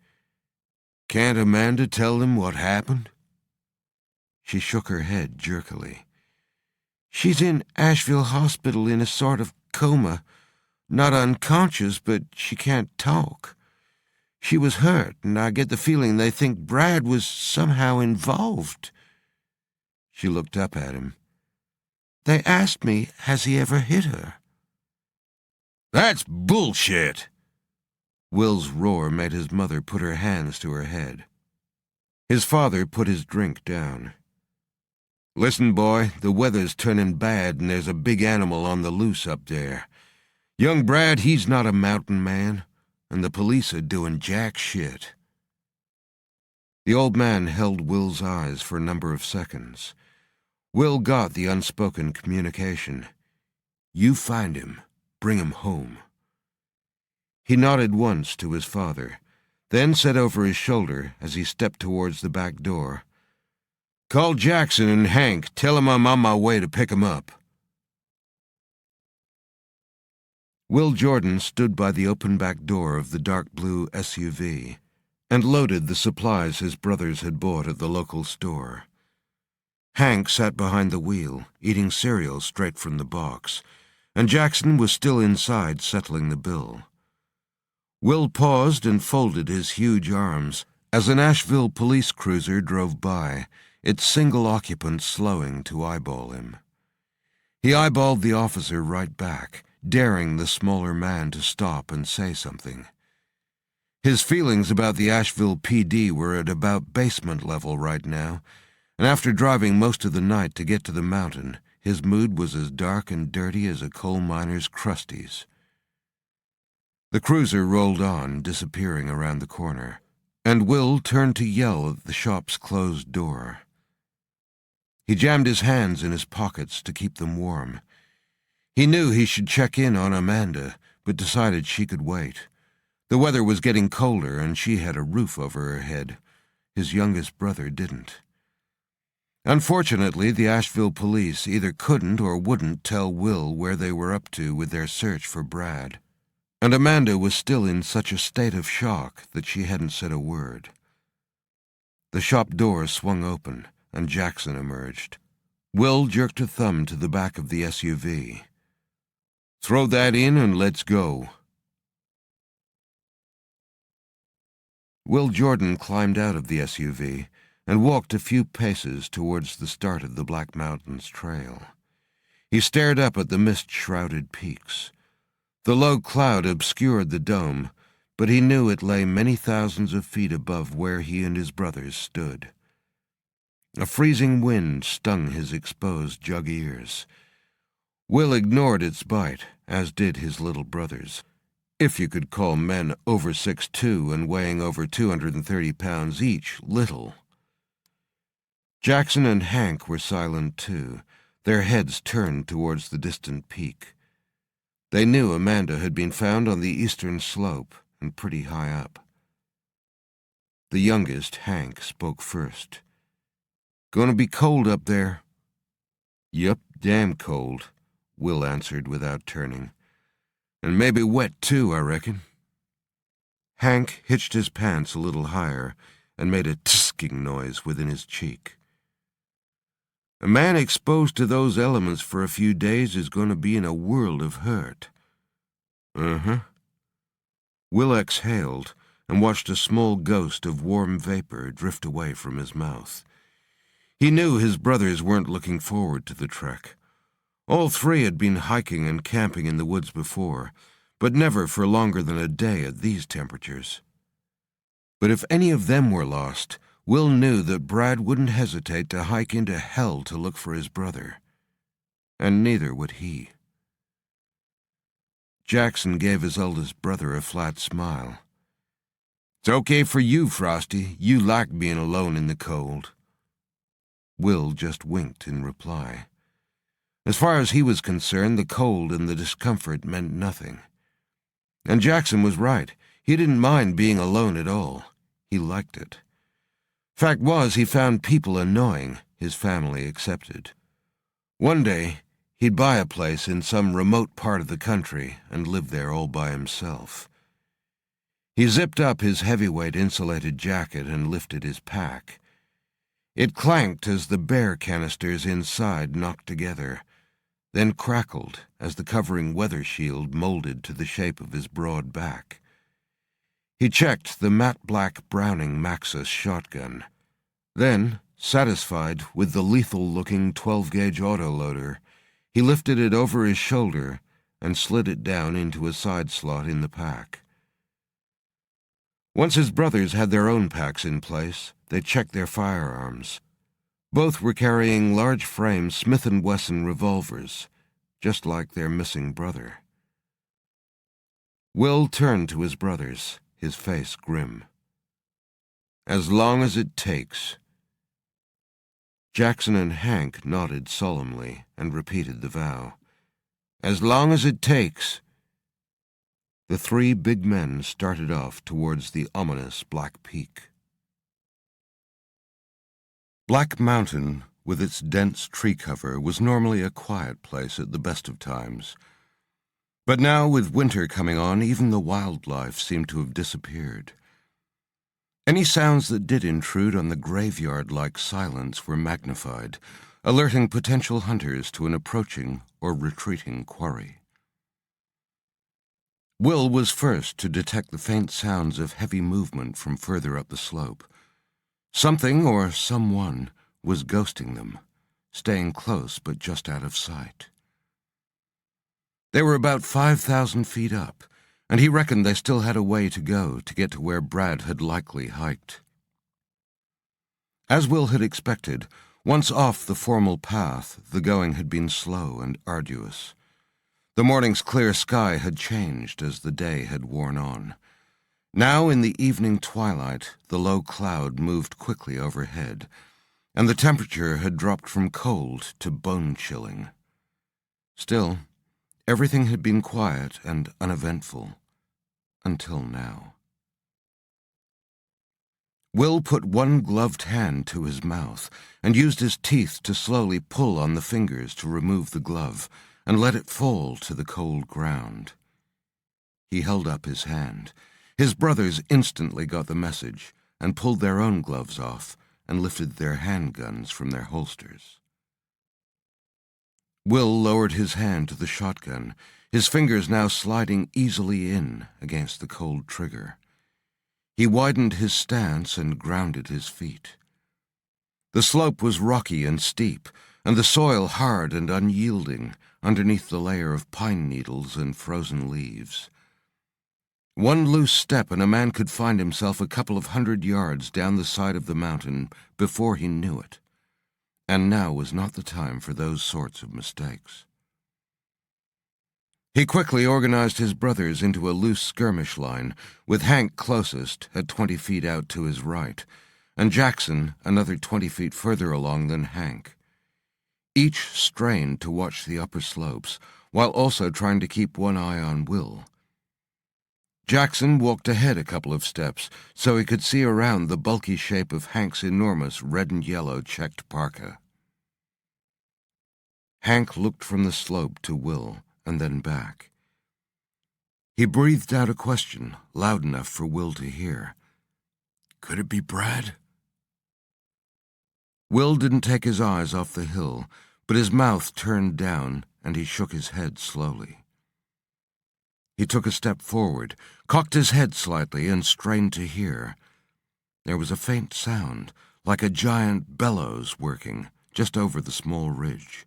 "Can't Amanda tell them what happened?" She shook her head jerkily. "She's in Asheville Hospital in a sort of coma. Not unconscious, but she can't talk. She was hurt, and I get the feeling they think Brad was somehow involved." She looked up at him. "They asked me, has he ever hit her?" "That's bullshit!" Will's roar made his mother put her hands to her head. His father put his drink down. "Listen, boy, the weather's turning bad and there's a big animal on the loose up there. Young Brad, he's not a mountain man, and the police are doing jack shit." The old man held Will's eyes for a number of seconds. Will got the unspoken communication. "You find him. Bring him home." He nodded once to his father, then said over his shoulder as he stepped towards the back door, "Call Jackson and Hank. Tell him I'm on my way to pick him up." Will Jordan stood by the open back door of the dark blue SUV and loaded the supplies his brothers had bought at the local store. Hank sat behind the wheel, eating cereal straight from the box, and Jackson was still inside settling the bill. Will paused and folded his huge arms as an Asheville police cruiser drove by, its single occupant slowing to eyeball him. He eyeballed the officer right back, daring the smaller man to stop and say something. His feelings about the Asheville PD were at about basement level right now, and after driving most of the night to get to the mountain, his mood was as dark and dirty as a coal miner's crusties. The cruiser rolled on, disappearing around the corner, and Will turned to yell at the shop's closed door. He jammed his hands in his pockets to keep them warm. He knew he should check in on Amanda, but decided she could wait. The weather was getting colder, and she had a roof over her head. His youngest brother didn't. Unfortunately, the Asheville police either couldn't or wouldn't tell Will where they were up to with their search for Brad. And Amanda was still in such a state of shock that she hadn't said a word. The shop door swung open, and Jackson emerged. Will jerked a thumb to the back of the SUV. "Throw that in and let's go." Will Jordan climbed out of the SUV and walked a few paces towards the start of the Black Mountains Trail. He stared up at the mist-shrouded peaks. The low cloud obscured the dome, but he knew it lay many thousands of feet above where he and his brothers stood. A freezing wind stung his exposed jug ears. Will ignored its bite, as did his little brothers, if you could call men over 6'2" and weighing over 230 pounds each little. Jackson and Hank were silent too, their heads turned towards the distant peak. They knew Amanda had been found on the eastern slope and pretty high up. The youngest, Hank, spoke first. "Gonna be cold up there?" "Yup, damn cold," Will answered without turning. "And maybe wet too, I reckon." Hank hitched his pants a little higher and made a tisking noise within his cheek. "A man exposed to those elements for a few days is going to be in a world of hurt." "Uh-huh." Will exhaled and watched a small ghost of warm vapor drift away from his mouth. He knew his brothers weren't looking forward to the trek. All three had been hiking and camping in the woods before, but never for longer than a day at these temperatures. But if any of them were lost, Will knew that Brad wouldn't hesitate to hike into hell to look for his brother. And neither would he. Jackson gave his eldest brother a flat smile. "It's okay for you, Frosty. You like being alone in the cold." Will just winked in reply. As far as he was concerned, the cold and the discomfort meant nothing. And Jackson was right. He didn't mind being alone at all. He liked it. Fact was, he found people annoying, his family excepted. One day, he'd buy a place in some remote part of the country and live there all by himself. He zipped up his heavyweight insulated jacket and lifted his pack. It clanked as the bear canisters inside knocked together, then crackled as the covering weather shield molded to the shape of his broad back. He checked the matte black Browning Maxus shotgun. Then, satisfied with the lethal-looking 12-gauge autoloader, he lifted it over his shoulder and slid it down into a side slot in the pack. Once his brothers had their own packs in place, they checked their firearms. Both were carrying large-frame Smith & Wesson revolvers, just like their missing brother. Will turned to his brothers, his face grim. "As long as it takes." Jackson and Hank nodded solemnly and repeated the vow. "As long as it takes." The three big men started off towards the ominous Black Peak. Black Mountain, with its dense tree cover, was normally a quiet place at the best of times. But now, with winter coming on, even the wildlife seemed to have disappeared. Any sounds that did intrude on the graveyard-like silence were magnified, alerting potential hunters to an approaching or retreating quarry. Will was first to detect the faint sounds of heavy movement from further up the slope. Something or someone was ghosting them, staying close but just out of sight. They were about 5,000 feet up, and he reckoned they still had a way to go to get to where Brad had likely hiked. As Will had expected, Once off the formal path, the going had been slow and arduous. The morning's clear sky had changed as the day had worn on. Now, in the evening twilight, the low cloud moved quickly overhead, and the temperature had dropped from cold to bone-chilling. Still, everything had been quiet and uneventful, until now. Will put one gloved hand to his mouth and used his teeth to slowly pull on the fingers to remove the glove and let it fall to the cold ground. He held up his hand. His brothers instantly got the message and pulled their own gloves off and lifted their handguns from their holsters. Will lowered his hand to the shotgun, his fingers now sliding easily in against the cold trigger. He widened his stance and grounded his feet. The slope was rocky and steep, and the soil hard and unyielding underneath the layer of pine needles and frozen leaves. One loose step and a man could find himself a couple of 100 yards down the side of the mountain before he knew it. And now was not the time for those sorts of mistakes. He quickly organized his brothers into a loose skirmish line, with Hank closest at 20 feet out to his right, and Jackson another 20 feet further along than Hank. Each strained to watch the upper slopes, while also trying to keep one eye on Will. Jackson walked ahead a couple of steps so he could see around the bulky shape of Hank's enormous red and yellow checked parka. Hank looked from the slope to Will and then back. He breathed out a question loud enough for Will to hear. "Could it be Brad?" Will didn't take his eyes off the hill, but his mouth turned down and he shook his head slowly. He took a step forward, cocked his head slightly, and strained to hear. There was a faint sound, like a giant bellows working, just over the small ridge.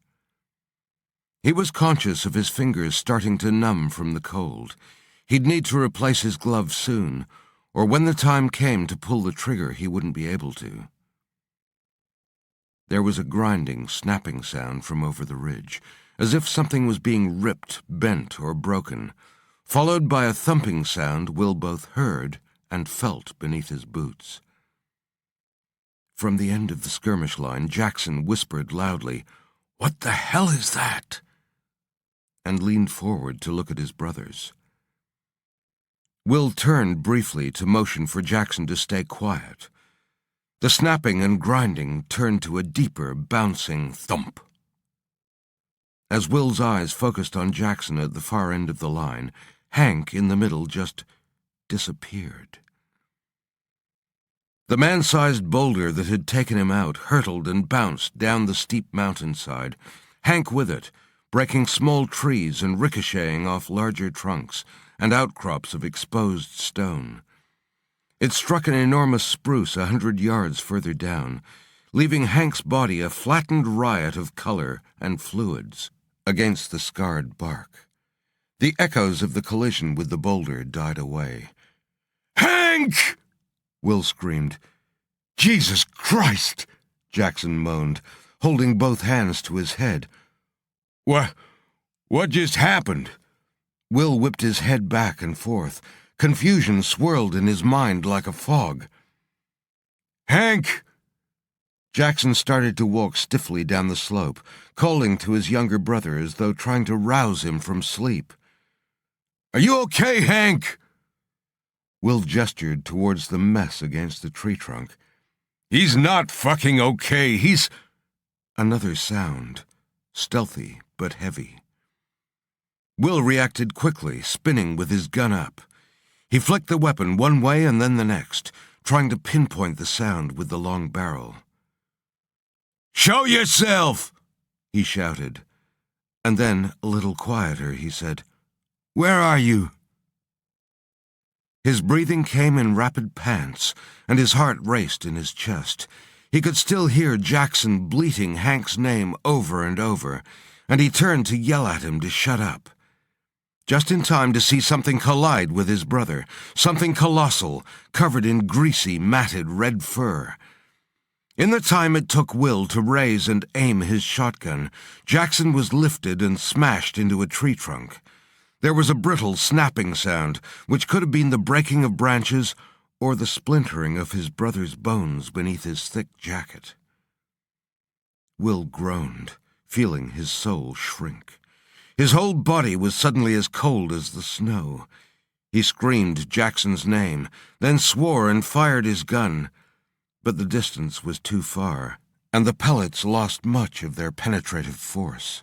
He was conscious of his fingers starting to numb from the cold. He'd need to replace his gloves soon, or when the time came to pull the trigger, he wouldn't be able to. There was a grinding, snapping sound from over the ridge, as if something was being ripped, bent, or broken, followed by a thumping sound Will both heard and felt beneath his boots. From the end of the skirmish line, Jackson whispered loudly, "What the hell is that?" and leaned forward to look at his brothers. Will turned briefly to motion for Jackson to stay quiet. The snapping and grinding turned to a deeper, bouncing thump. As Will's eyes focused on Jackson at the far end of the line, Hank, in the middle, just disappeared. The man-sized boulder that had taken him out hurtled and bounced down the steep mountainside, Hank with it, breaking small trees and ricocheting off larger trunks and outcrops of exposed stone. It struck an enormous spruce 100 yards further down, leaving Hank's body a flattened riot of color and fluids against the scarred bark. The echoes of the collision with the boulder died away. "Hank!" Will screamed. "Jesus Christ!" Jackson moaned, holding both hands to his head. What just happened?" Will whipped his head back and forth. Confusion swirled in his mind like a fog. "Hank!" Jackson started to walk stiffly down the slope, calling to his younger brother as though trying to rouse him from sleep. "Are you okay, Hank?" Will gestured towards the mess against the tree trunk. "He's not fucking okay, he's—" Another sound, stealthy but heavy. Will reacted quickly, spinning with his gun up. He flicked the weapon one way and then the next, trying to pinpoint the sound with the long barrel. "Show yourself!" he shouted. And then, a little quieter, he said, "Where are you?" His breathing came in rapid pants, and his heart raced in his chest. He could still hear Jackson bleating Hank's name over and over, and he turned to yell at him to shut up. Just in time to see something collide with his brother, something colossal, covered in greasy, matted red fur. In the time it took Will to raise and aim his shotgun, Jackson was lifted and smashed into a tree trunk. There was a brittle snapping sound, which could have been the breaking of branches or the splintering of his brother's bones beneath his thick jacket. Will groaned, feeling his soul shrink. His whole body was suddenly as cold as the snow. He screamed Jackson's name, then swore and fired his gun. But the distance was too far, and the pellets lost much of their penetrative force.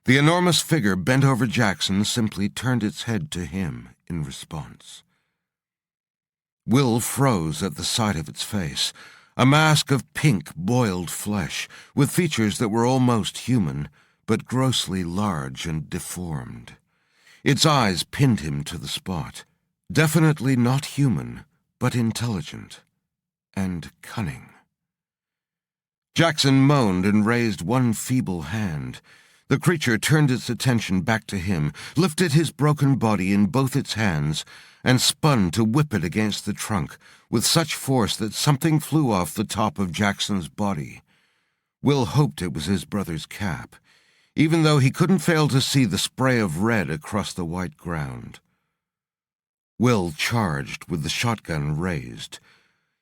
The enormous figure bent over Jackson simply turned its head to him in response. Will froze at the sight of its face, a mask of pink, boiled flesh, with features that were almost human, but grossly large and deformed. Its eyes pinned him to the spot. Definitely not human, but intelligent and cunning. Jackson moaned and raised one feeble hand. The creature turned its attention back to him, lifted his broken body in both its hands, and spun to whip it against the trunk with such force that something flew off the top of Jackson's body. Will hoped it was his brother's cap, even though he couldn't fail to see the spray of red across the white ground. Will charged with the shotgun raised.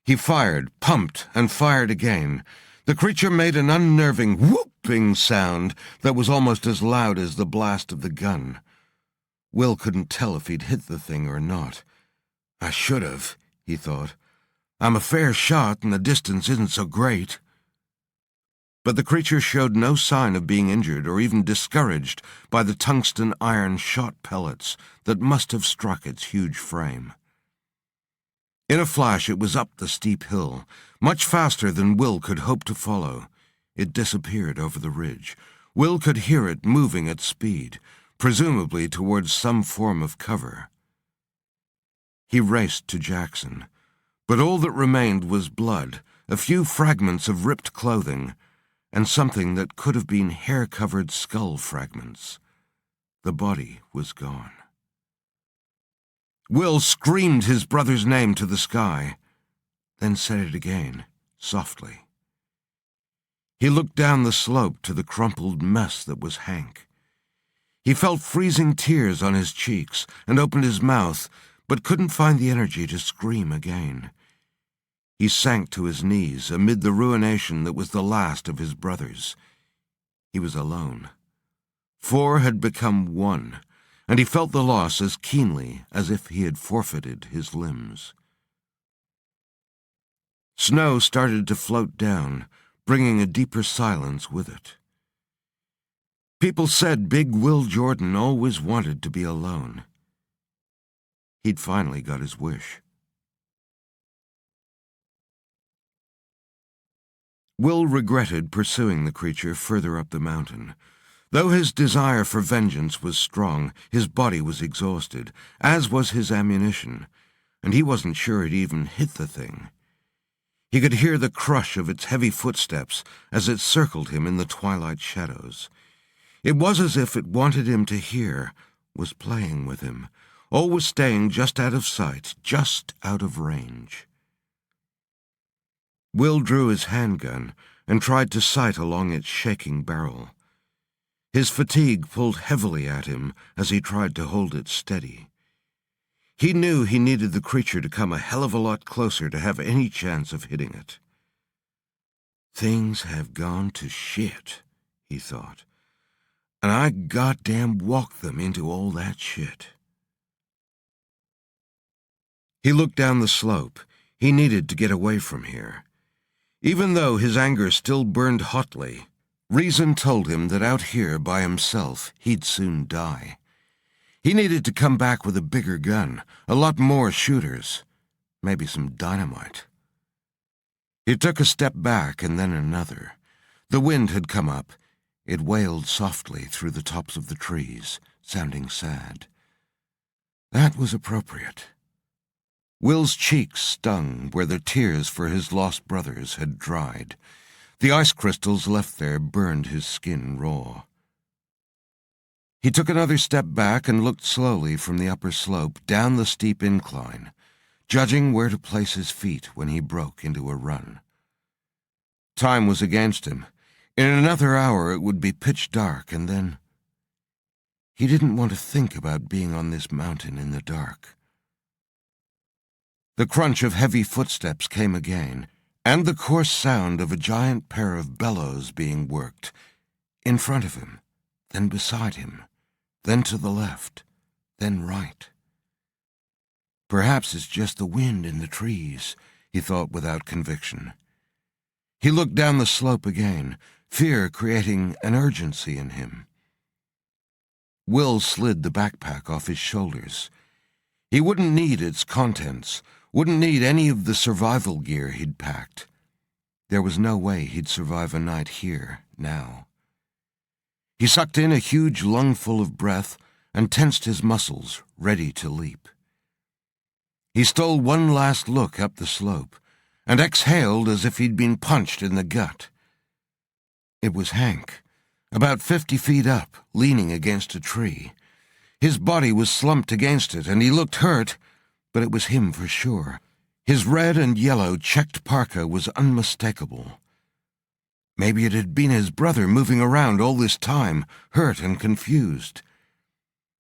He fired, pumped, and fired again. The creature made an unnerving whooping sound that was almost as loud as the blast of the gun. Will couldn't tell if he'd hit the thing or not. "I should have," he thought. "I'm a fair shot and the distance isn't so great." But the creature showed no sign of being injured or even discouraged by the tungsten iron shot pellets that must have struck its huge frame. In a flash it was up the steep hill, much faster than Will could hope to follow. It disappeared over the ridge. Will could hear it moving at speed, presumably towards some form of cover. He raced to Jackson, but all that remained was blood, a few fragments of ripped clothing, and something that could have been hair-covered skull fragments. The body was gone. Will screamed his brother's name to the sky, then said it again, softly. He looked down the slope to the crumpled mess that was Hank. He felt freezing tears on his cheeks and opened his mouth, but couldn't find the energy to scream again. He sank to his knees amid the ruination that was the last of his brothers. He was alone. 4 had become 1, and he felt the loss as keenly as if he had forfeited his limbs. Snow started to float down, bringing a deeper silence with it. People said Big Will Jordan always wanted to be alone. He'd finally got his wish. Will regretted pursuing the creature further up the mountain. Though his desire for vengeance was strong, his body was exhausted, as was his ammunition, and he wasn't sure he'd even hit the thing. He could hear the crush of its heavy footsteps as it circled him in the twilight shadows. It was as if it wanted him to hear, was playing with him, always staying just out of sight, just out of range. Will drew his handgun and tried to sight along its shaking barrel. His fatigue pulled heavily at him as he tried to hold it steady. He knew he needed the creature to come a hell of a lot closer to have any chance of hitting it. "Things have gone to shit," he thought, "and I goddamn walked them into all that shit." He looked down the slope. He needed to get away from here. Even though his anger still burned hotly, reason told him that out here by himself he'd soon die. He needed to come back with a bigger gun, a lot more shooters, maybe some dynamite. He took a step back and then another. The wind had come up. It wailed softly through the tops of the trees, sounding sad. That was appropriate. Will's cheeks stung where the tears for his lost brothers had dried. The ice crystals left there burned his skin raw. He took another step back and looked slowly from the upper slope down the steep incline, judging where to place his feet when he broke into a run. Time was against him. In another hour it would be pitch dark, and then... He didn't want to think about being on this mountain in the dark. The crunch of heavy footsteps came again, and the coarse sound of a giant pair of bellows being worked, in front of him, then beside him, then to the left, then right. Perhaps it's just the wind in the trees, he thought without conviction. He looked down the slope again, fear creating an urgency in him. Will slid the backpack off his shoulders. He wouldn't need its contents, wouldn't need any of the survival gear he'd packed. There was no way he'd survive a night here, now. He sucked in a huge lungful of breath and tensed his muscles, ready to leap. He stole one last look up the slope and exhaled as if he'd been punched in the gut. It was Hank, about 50 feet up, leaning against a tree. His body was slumped against it, and he looked hurt, but it was him for sure. His red and yellow checked parka was unmistakable. Maybe it had been his brother moving around all this time, hurt and confused.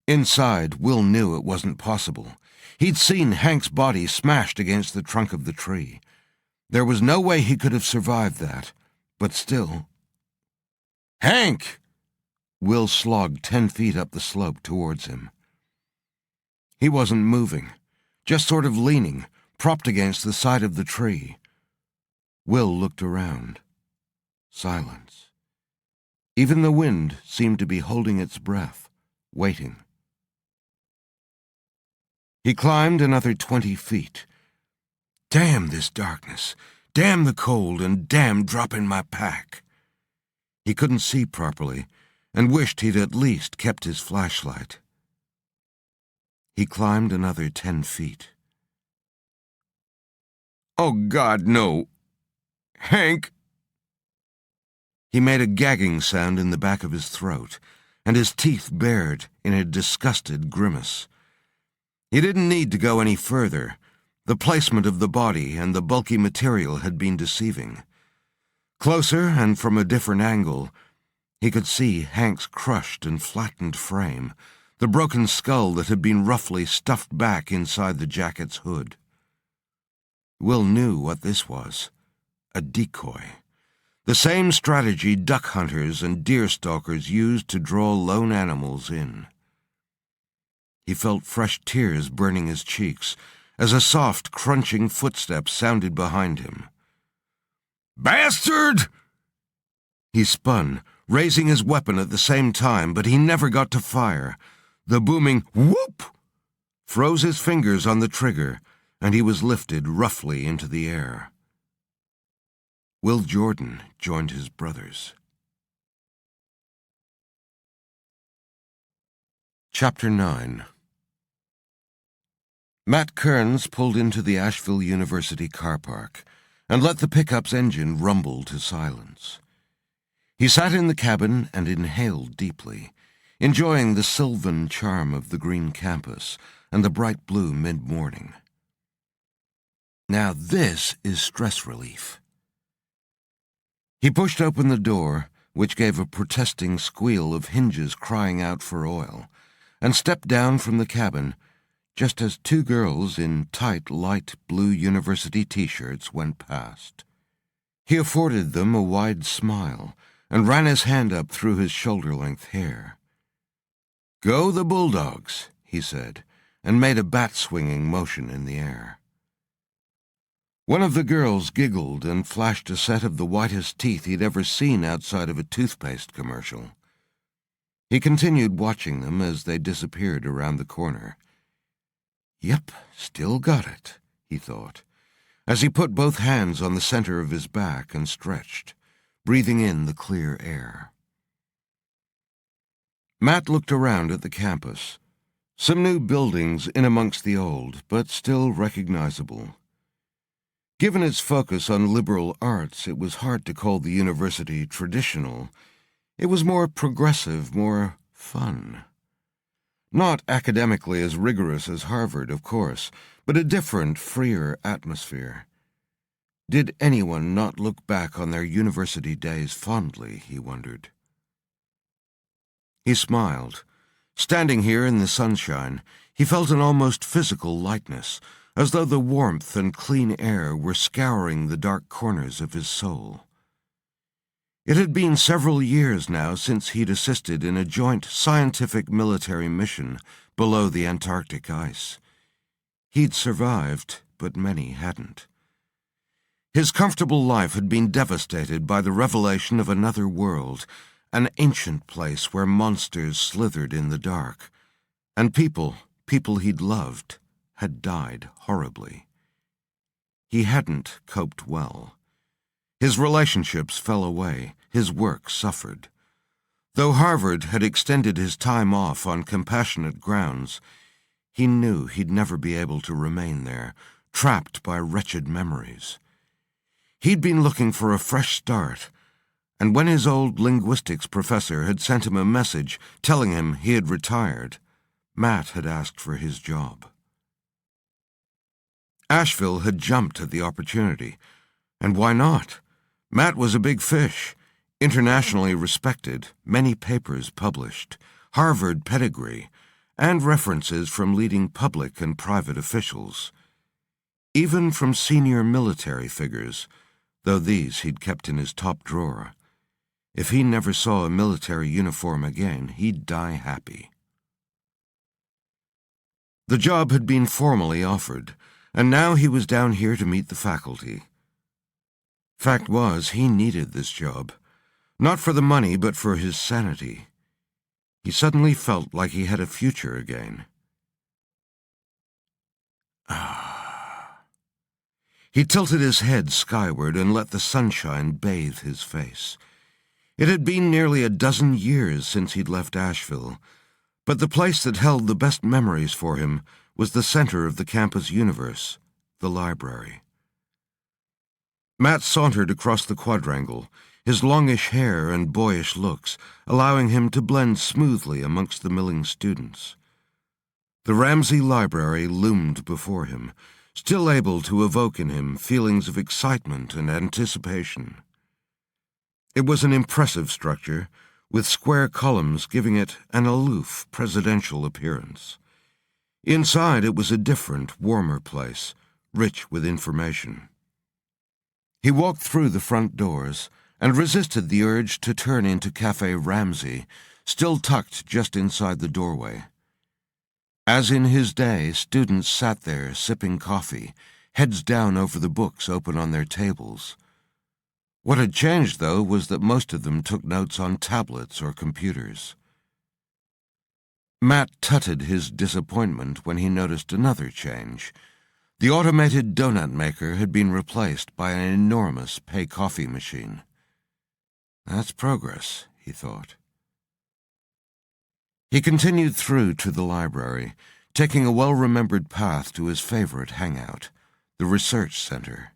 Inside, Will knew it wasn't possible. He'd seen Hank's body smashed against the trunk of the tree. There was no way he could have survived that, but still... "Hank!" Will slogged 10 feet up the slope towards him. He wasn't moving, just sort of leaning, propped against the side of the tree. Will looked around. Silence. Even the wind seemed to be holding its breath, waiting. He climbed another 20 feet. Damn this darkness, damn the cold, and damn dropping my pack. He couldn't see properly, and wished he'd at least kept his flashlight. He climbed another 10 feet. "Oh, God, no! Hank!" He made a gagging sound in the back of his throat, and his teeth bared in a disgusted grimace. He didn't need to go any further. The placement of the body and the bulky material had been deceiving. Closer, and from a different angle, he could see Hank's crushed and flattened frame, the broken skull that had been roughly stuffed back inside the jacket's hood. Will knew what this was. A decoy. The same strategy duck hunters and deer stalkers used to draw lone animals in. He felt fresh tears burning his cheeks as a soft, crunching footstep sounded behind him. "Bastard!" He spun, raising his weapon at the same time, but he never got to fire. The booming whoop froze his fingers on the trigger, and he was lifted roughly into the air. Will Jordan joined his brothers. Chapter 9. Matt Kearns pulled into the Asheville University car park and let the pickup's engine rumble to silence. He sat in the cabin and inhaled deeply, enjoying the sylvan charm of the green campus and the bright blue mid-morning. Now this is stress relief. He pushed open the door, which gave a protesting squeal of hinges crying out for oil, and stepped down from the cabin just as two girls in tight light blue university t-shirts went past. He afforded them a wide smile and ran his hand up through his shoulder-length hair. "Go the Bulldogs," he said, and made a bat-swinging motion in the air. One of the girls giggled and flashed a set of the whitest teeth he'd ever seen outside of a toothpaste commercial. He continued watching them as they disappeared around the corner. "Yep, still got it," he thought, as he put both hands on the center of his back and stretched, breathing in the clear air. Matt looked around at the campus. Some new buildings in amongst the old, but still recognizable. Given its focus on liberal arts, it was hard to call the university traditional. It was more progressive, more fun. Not academically as rigorous as Harvard, of course, but a different, freer atmosphere. Did anyone not look back on their university days fondly, he wondered. He smiled. Standing here in the sunshine, he felt an almost physical lightness, as though the warmth and clean air were scouring the dark corners of his soul. It had been several years now since he'd assisted in a joint scientific military mission below the Antarctic ice. He'd survived, but many hadn't. His comfortable life had been devastated by the revelation of another world, an ancient place where monsters slithered in the dark, and people he'd loved, had died horribly. He hadn't coped well. His relationships fell away, his work suffered. Though Harvard had extended his time off on compassionate grounds, he knew he'd never be able to remain there, trapped by wretched memories. He'd been looking for a fresh start, and when his old linguistics professor had sent him a message telling him he had retired, Matt had asked for his job. Asheville had jumped at the opportunity, and why not? Matt was a big fish, internationally respected, many papers published, Harvard pedigree, and references from leading public and private officials. Even from senior military figures, though these he'd kept in his top drawer. If he never saw a military uniform again, he'd die happy. The job had been formally offered, and now he was down here to meet the faculty. Fact was, he needed this job, not for the money but for his sanity. He suddenly felt like he had a future again. He tilted his head skyward and let the sunshine bathe his face. It had been nearly a dozen years since he'd left Asheville, but the place that held the best memories for him was the center of the campus universe, the library. Matt sauntered across the quadrangle, his longish hair and boyish looks allowing him to blend smoothly amongst the milling students. The Ramsey Library loomed before him, still able to evoke in him feelings of excitement and anticipation. It was an impressive structure, with square columns giving it an aloof presidential appearance. Inside it was a different, warmer place, rich with information. He walked through the front doors and resisted the urge to turn into Café Ramsey, still tucked just inside the doorway. As in his day, students sat there sipping coffee, heads down over the books open on their tables. What had changed, though, was that most of them took notes on tablets or computers. Matt tutted his disappointment when he noticed another change. The automated donut maker had been replaced by an enormous pay-coffee machine. That's progress, he thought. He continued through to the library, taking a well-remembered path to his favorite hangout, the research center.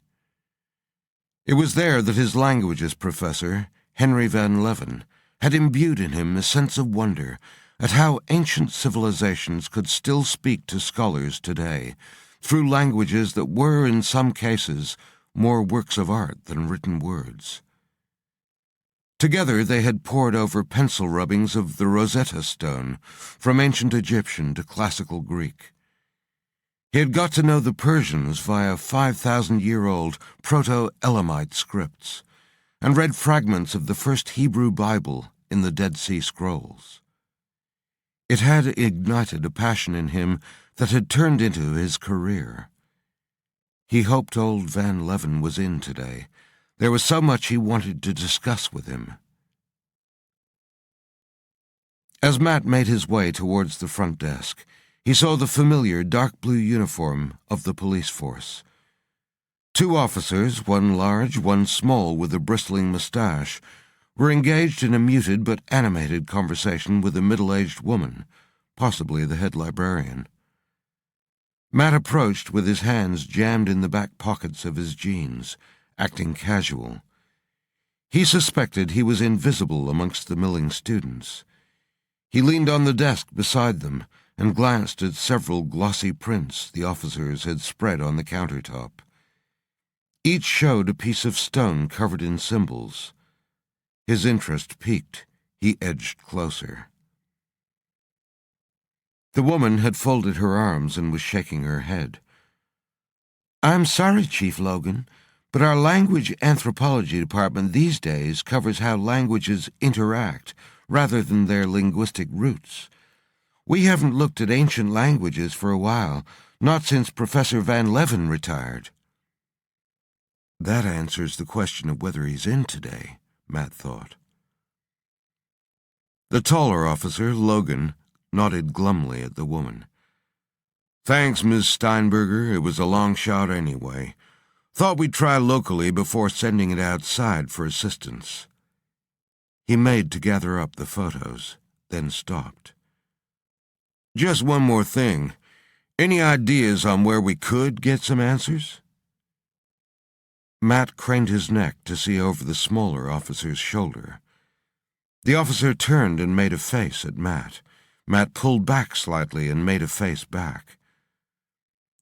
It was there that his languages professor, Henry Van Leven, had imbued in him a sense of wonder at how ancient civilizations could still speak to scholars today, through languages that were, in some cases, more works of art than written words. Together they had pored over pencil rubbings of the Rosetta Stone, from ancient Egyptian to classical Greek. He had got to know the Persians via 5,000-year-old Proto-Elamite scripts, and read fragments of the first Hebrew Bible in the Dead Sea Scrolls. It had ignited a passion in him that had turned into his career. He hoped old Van Leven was in today. There was so much he wanted to discuss with him. As Matt made his way towards the front desk, he saw the familiar dark blue uniform of the police force. Two officers, one large, one small with a bristling mustache, were engaged in a muted but animated conversation with a middle-aged woman, possibly the head librarian. Matt approached with his hands jammed in the back pockets of his jeans, acting casual. He suspected he was invisible amongst the milling students. He leaned on the desk beside them and glanced at several glossy prints the officers had spread on the countertop. Each showed a piece of stone covered in symbols. His interest piqued. He edged closer. The woman had folded her arms and was shaking her head. "I'm sorry, Chief Logan, but our language anthropology department these days covers how languages interact rather than their linguistic roots. We haven't looked at ancient languages for a while, not since Professor Van Leven retired." That answers the question of whether he's in today, Matt thought. The taller officer, Logan, nodded glumly at the woman. "Thanks, Ms. Steinberger. It was a long shot anyway. Thought we'd try locally before sending it outside for assistance." He made to gather up the photos, then stopped. "Just one more thing. Any ideas on where we could get some answers?" Matt craned his neck to see over the smaller officer's shoulder. The officer turned and made a face at Matt. Matt pulled back slightly and made a face back.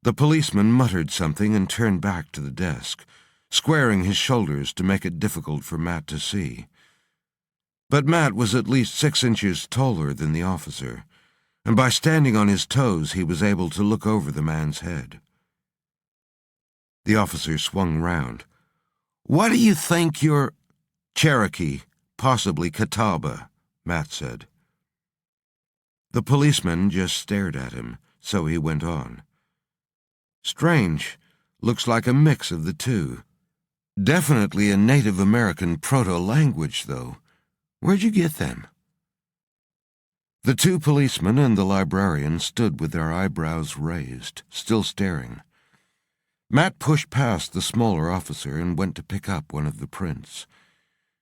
The policeman muttered something and turned back to the desk, squaring his shoulders to make it difficult for Matt to see. But Matt was at least 6 inches taller than the officer, and by standing on his toes he was able to look over the man's head. The officer swung round. "What do you think you're—" "Cherokee, possibly Catawba," Matt said. The policeman just stared at him, so he went on. "Strange. Looks like a mix of the two. Definitely a Native American proto-language, though. Where'd you get them?" The 2 policemen and the librarian stood with their eyebrows raised, still staring. Matt pushed past the smaller officer and went to pick up one of the prints.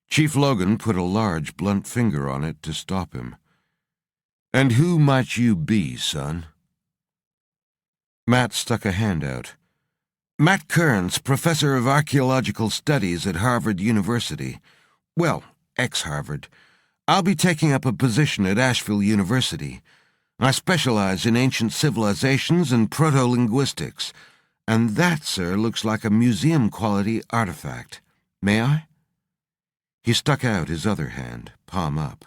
Chief Logan put a large, blunt finger on it to stop him. "And who might you be, son?" Matt stuck a hand out. "Matt Kearns, professor of archaeological studies at Harvard University. Well, ex-Harvard. I'll be taking up a position at Asheville University. I specialize in ancient civilizations and proto-linguistics. And that, sir, looks like a museum-quality artifact. May I?" He stuck out his other hand, palm up.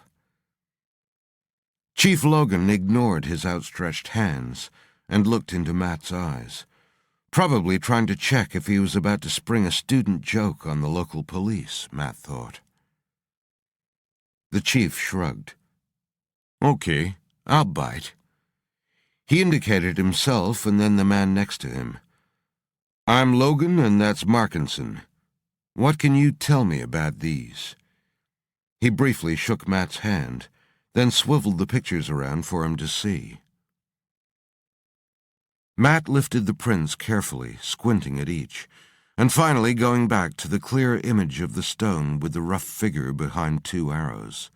Chief Logan ignored his outstretched hands and looked into Matt's eyes, probably trying to check if he was about to spring a student joke on the local police, Matt thought. The chief shrugged. "Okay, I'll bite." He indicated himself and then the man next to him. "I'm Logan, and that's Markinson. What can you tell me about these?" He briefly shook Matt's hand, then swiveled the pictures around for him to see. Matt lifted the prints carefully, squinting at each, and finally going back to the clear image of the stone with the rough figure behind 2 arrows.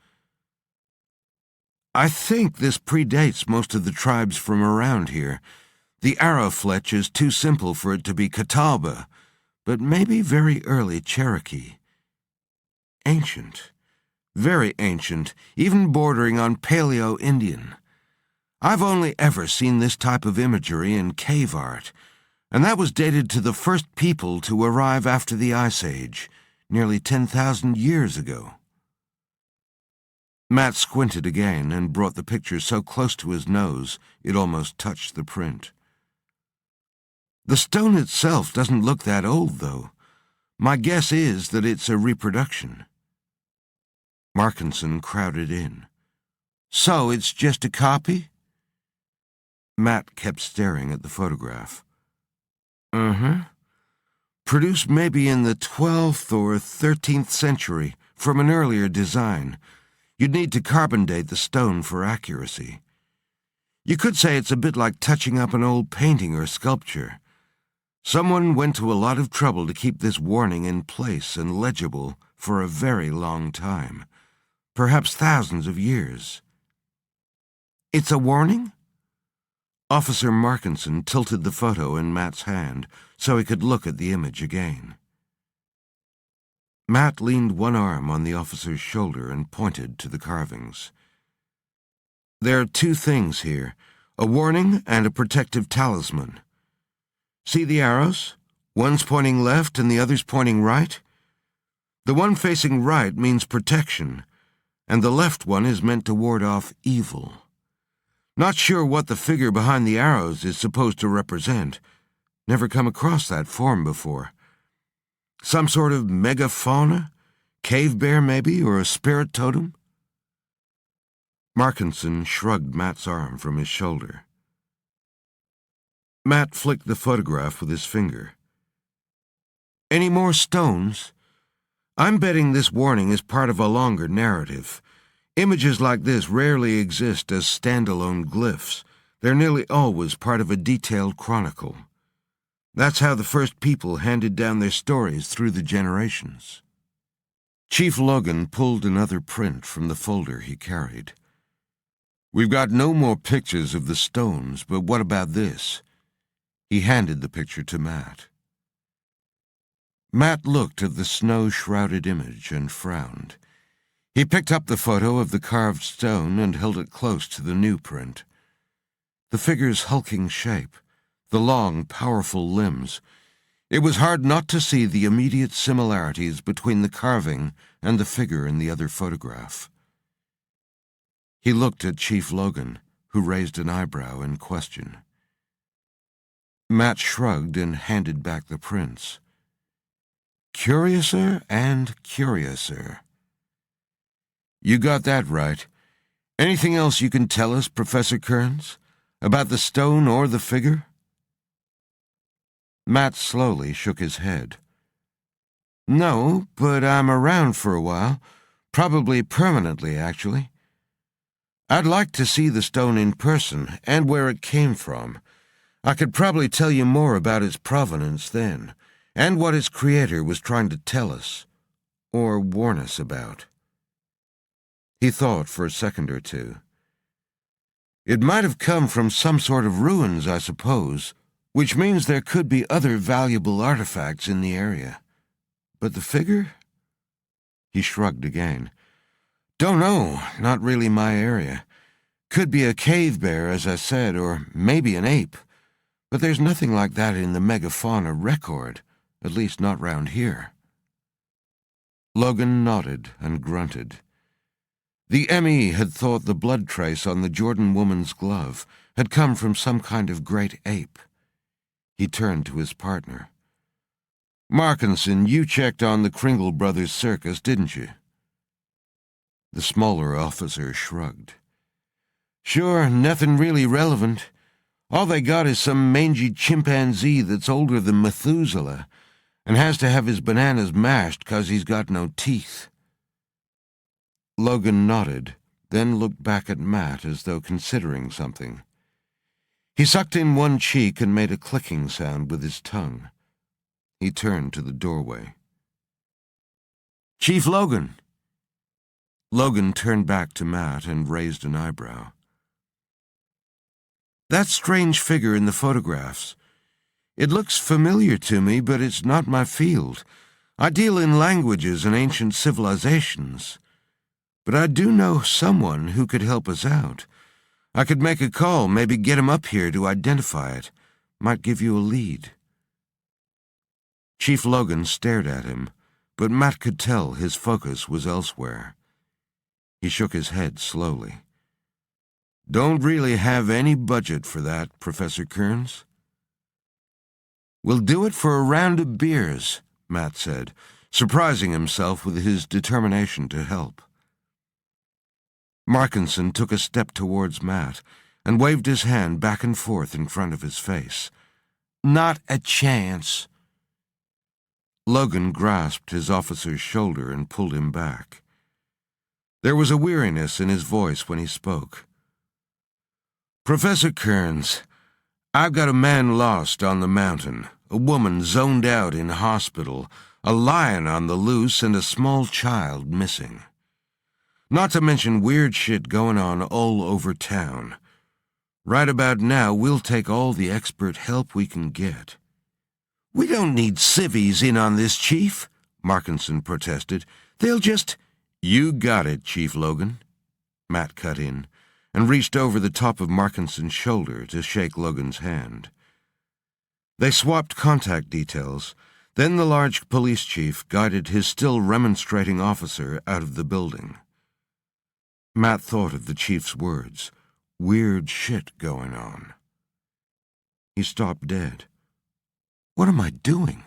"I think this predates most of the tribes from around here. The arrow fletch is too simple for it to be Catawba, but maybe very early Cherokee. Ancient. Very ancient, even bordering on Paleo-Indian. I've only ever seen this type of imagery in cave art, and that was dated to the first people to arrive after the Ice Age, nearly 10,000 years ago." Matt squinted again and brought the picture so close to his nose it almost touched the print. "The stone itself doesn't look that old, though. My guess is that it's a reproduction." Markinson crowded in. "So it's just a copy?" Matt kept staring at the photograph. Produced maybe in the 12th or 13th century from an earlier design. You'd need to carbon date the stone for accuracy. You could say it's a bit like touching up an old painting or sculpture. Someone went to a lot of trouble to keep this warning in place and legible for a very long time, perhaps thousands of years. "It's a warning?" Officer Markinson tilted the photo in Matt's hand so he could look at the image again. Matt leaned one arm on the officer's shoulder and pointed to the carvings. "There are 2 things here, a warning and a protective talisman. See the arrows? One's pointing left and the other's pointing right? The one facing right means protection, and the left one is meant to ward off evil. Not sure what the figure behind the arrows is supposed to represent. Never come across that form before. Some sort of megafauna? Cave bear, maybe, or a spirit totem? Markinson shrugged Matt's arm from his shoulder. Matt flicked the photograph with his finger. Any more stones? I'm betting this warning is part of a longer narrative. Images like this rarely exist as standalone glyphs. They're nearly always part of a detailed chronicle. That's how the first people handed down their stories through the generations. Chief Logan pulled another print from the folder he carried. We've got no more pictures of the stones, but what about this? He handed the picture to Matt. Matt looked at the snow-shrouded image and frowned. He picked up the photo of the carved stone and held it close to the new print. The figure's hulking shape, the long, powerful limbs. It was hard not to see the immediate similarities between the carving and the figure in the other photograph. He looked at Chief Logan, who raised an eyebrow in question. Matt shrugged and handed back the prints. Curiouser and curiouser. You got that right. Anything else you can tell us, Professor Kearns? About the stone or the figure? Matt slowly shook his head. No, but I'm around for a while. Probably permanently, actually. I'd like to see the stone in person and where it came from. I could probably tell you more about its provenance then, and what its creator was trying to tell us, or warn us about. He thought for a second or two. It might have come from some sort of ruins, I suppose, which means there could be other valuable artifacts in the area. But the figure? He shrugged again. Don't know, not really my area. Could be a cave bear, as I said, or maybe an ape. But there's nothing like that in the megafauna record, at least not round here. Logan nodded and grunted. The ME had thought the blood trace on the Jordan woman's glove had come from some kind of great ape. He turned to his partner. Markinson, you checked on the Kringle Brothers circus, didn't you? The smaller officer shrugged. Sure, nothing really relevant. All they got is some mangy chimpanzee that's older than Methuselah and has to have his bananas mashed 'cause he's got no teeth. Logan nodded, then looked back at Matt as though considering something. He sucked in one cheek and made a clicking sound with his tongue. He turned to the doorway. Chief Logan! Logan turned back to Matt and raised an eyebrow. That strange figure in the photographs. It looks familiar to me, but it's not my field. I deal in languages and ancient civilizations. But I do know someone who could help us out. I could make a call, maybe get him up here to identify it. Might give you a lead. Chief Logan stared at him, but Matt could tell his focus was elsewhere. He shook his head slowly. Don't really have any budget for that, Professor Kearns. We'll do it for a round of beers, Matt said, surprising himself with his determination to help. Markinson took a step towards Matt and waved his hand back and forth in front of his face. Not a chance. Logan grasped his officer's shoulder and pulled him back. There was a weariness in his voice when he spoke. Professor Kearns, I've got a man lost on the mountain, a woman zoned out in hospital, a lion on the loose, and a small child missing. Not to mention weird shit going on all over town. Right about now, we'll take all the expert help we can get. We don't need civvies in on this, Chief, Markinson protested. They'll just... You got it, Chief Logan, Matt cut in, and reached over the top of Markinson's shoulder to shake Logan's hand. They swapped contact details. Then the large police chief guided his still remonstrating officer out of the building. Matt thought of the chief's words. Weird shit going on. He stopped dead. What am I doing?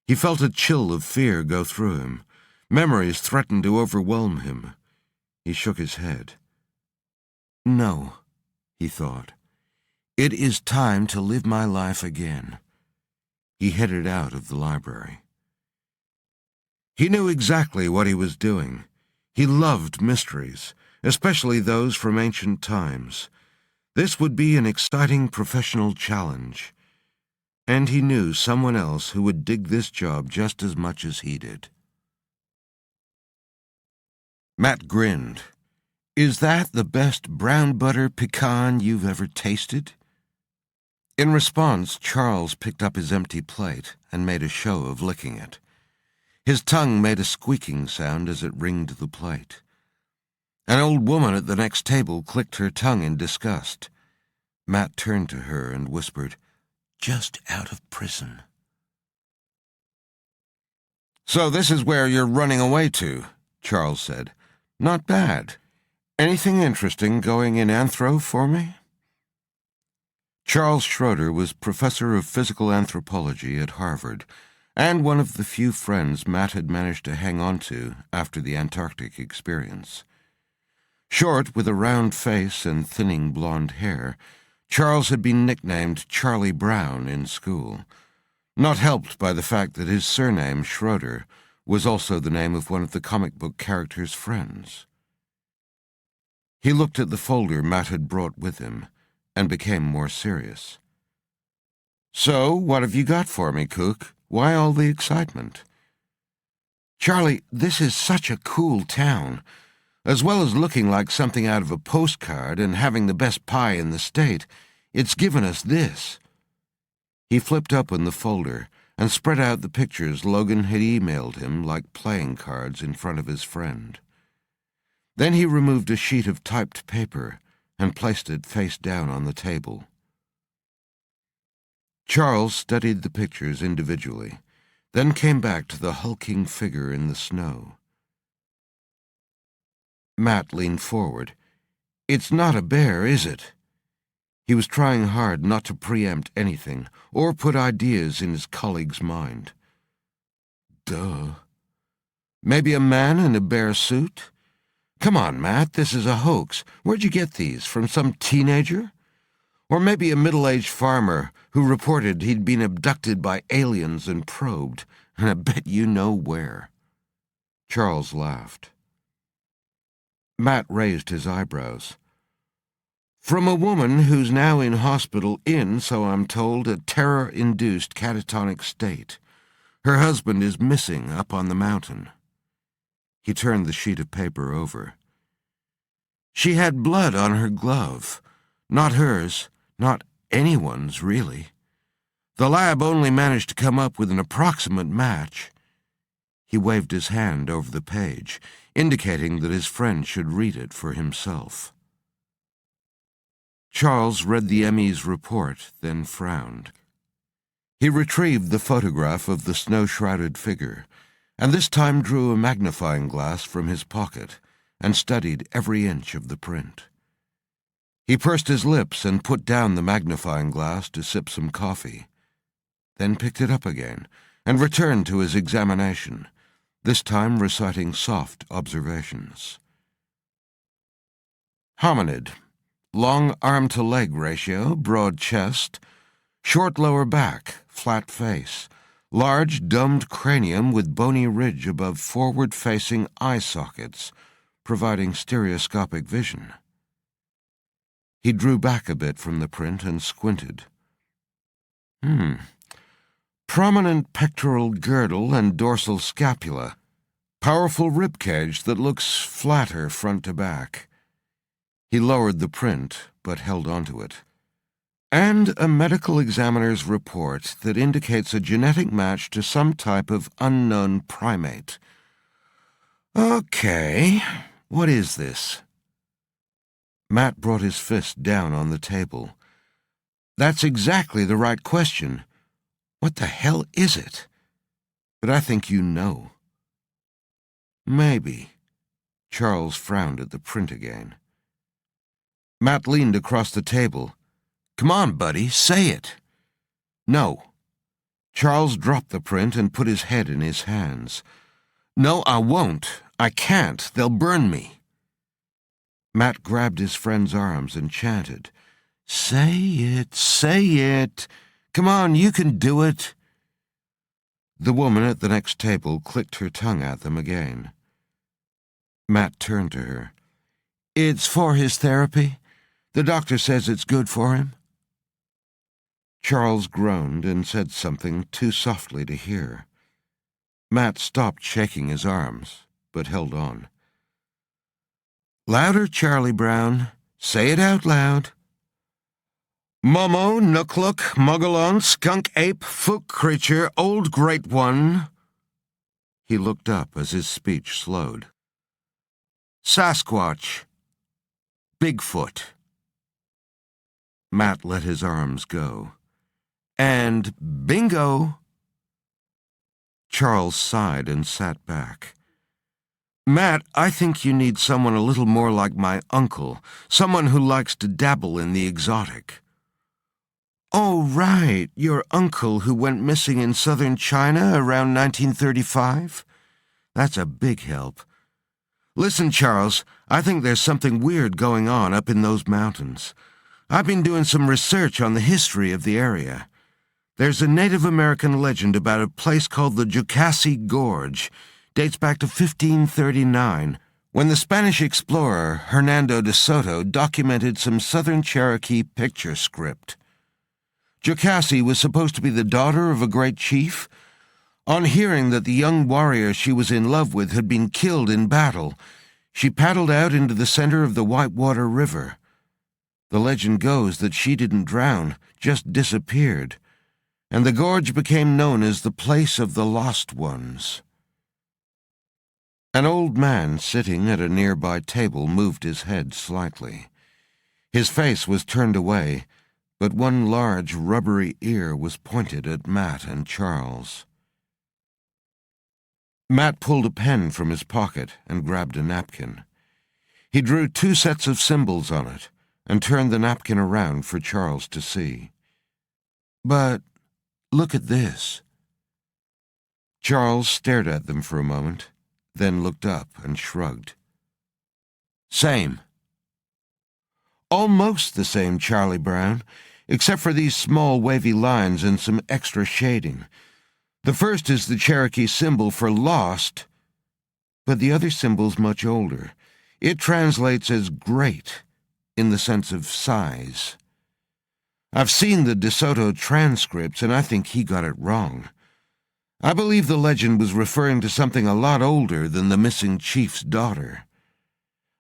He felt a chill of fear go through him. Memories threatened to overwhelm him. He shook his head. No, he thought. It is time to live my life again. He headed out of the library. He knew exactly what he was doing. He loved mysteries, especially those from ancient times. This would be an exciting professional challenge. And he knew someone else who would dig this job just as much as he did. Matt grinned. Is that the best brown butter pecan you've ever tasted? In response, Charles picked up his empty plate and made a show of licking it. His tongue made a squeaking sound as it ringed the plate. An old woman at the next table clicked her tongue in disgust. Matt turned to her and whispered, "Just out of prison." "So this is where you're running away to," Charles said. "Not bad. Anything interesting going in anthro for me?" Charles Schroeder was professor of physical anthropology at Harvard, and one of the few friends Matt had managed to hang on to after the Antarctic experience. Short, with a round face and thinning blonde hair, Charles had been nicknamed Charlie Brown in school, not helped by the fact that his surname, Schroeder, was also the name of one of the comic book character's friends. He looked at the folder Matt had brought with him and became more serious. "So, what have you got for me, Cook? Why all the excitement?" "Charlie, this is such a cool town. As well as looking like something out of a postcard and having the best pie in the state, it's given us this." He flipped open the folder and spread out the pictures Logan had emailed him like playing cards in front of his friend. Then he removed a sheet of typed paper and placed it face down on the table. Charles studied the pictures individually, then came back to the hulking figure in the snow. Matt leaned forward. "It's not a bear, is it?" He was trying hard not to preempt anything or put ideas in his colleague's mind. Duh. Maybe a man in a bear suit? Come on, Matt, this is a hoax. Where'd you get these? From some teenager? Or maybe a middle-aged farmer who reported he'd been abducted by aliens and probed, and I bet you know where. Charles laughed. Matt raised his eyebrows. "From a woman who's now in hospital in, so I'm told, a terror-induced catatonic state. Her husband is missing up on the mountain." He turned the sheet of paper over. "She had blood on her glove. Not hers, not anyone's, really. The lab only managed to come up with an approximate match." He waved his hand over the page, indicating that his friend should read it for himself. Charles read the ME's report, then frowned. He retrieved the photograph of the snow-shrouded figure, and this time drew a magnifying glass from his pocket and studied every inch of the print. He pursed his lips and put down the magnifying glass to sip some coffee, then picked it up again and returned to his examination, this time reciting soft observations. Hominid. Long arm-to-leg ratio, broad chest, short lower back, flat face, large domed cranium with bony ridge above forward-facing eye sockets, providing stereoscopic vision. He drew back a bit from the print and squinted. Prominent pectoral girdle and dorsal scapula. Powerful ribcage that looks flatter front to back. He lowered the print, but held onto it. And a medical examiner's report that indicates a genetic match to some type of unknown primate. Okay, what is this? Matt brought his fist down on the table. That's exactly the right question. What the hell is it? But I think you know. Maybe. Charles frowned at the print again. Matt leaned across the table. Come on, buddy, say it. No. Charles dropped the print and put his head in his hands. No, I won't. I can't. They'll burn me. Matt grabbed his friend's arms and chanted, Say it, say it. Come on, you can do it. The woman at the next table clicked her tongue at them again. Matt turned to her. It's for his therapy. The doctor says it's good for him. Charles groaned and said something too softly to hear. Matt stopped shaking his arms, but held on. Louder, Charlie Brown. Say it out loud. Momo, Nookluk, Muggalon, Skunk Ape, Fook Creature, Old Great One. He looked up as his speech slowed. Sasquatch. Bigfoot. Matt let his arms go. And bingo. Charles sighed and sat back. Matt, I think you need someone a little more like my uncle, someone who likes to dabble in the exotic. Oh, right, your uncle who went missing in southern China around 1935? That's a big help. Listen, Charles, I think there's something weird going on up in those mountains. I've been doing some research on the history of the area. There's a Native American legend about a place called the Jocassee Gorge. Dates back to 1539, when the Spanish explorer Hernando de Soto documented some southern Cherokee picture script. Jocassee was supposed to be the daughter of a great chief. On hearing that the young warrior she was in love with had been killed in battle, she paddled out into the center of the Whitewater River. The legend goes that she didn't drown, just disappeared, and the gorge became known as the Place of the Lost Ones. An old man sitting at a nearby table moved his head slightly. His face was turned away, but one large rubbery ear was pointed at Matt and Charles. Matt pulled a pen from his pocket and grabbed a napkin. He drew 2 sets of symbols on it and turned the napkin around for Charles to see. But look at this. Charles stared at them for a moment, then looked up and shrugged. Same. Almost the same, Charlie Brown, except for these small wavy lines and some extra shading. The first is the Cherokee symbol for lost, but the other symbol's much older. It translates as great, in the sense of size. I've seen the De Soto transcripts, and I think he got it wrong. I believe the legend was referring to something a lot older than the missing chief's daughter.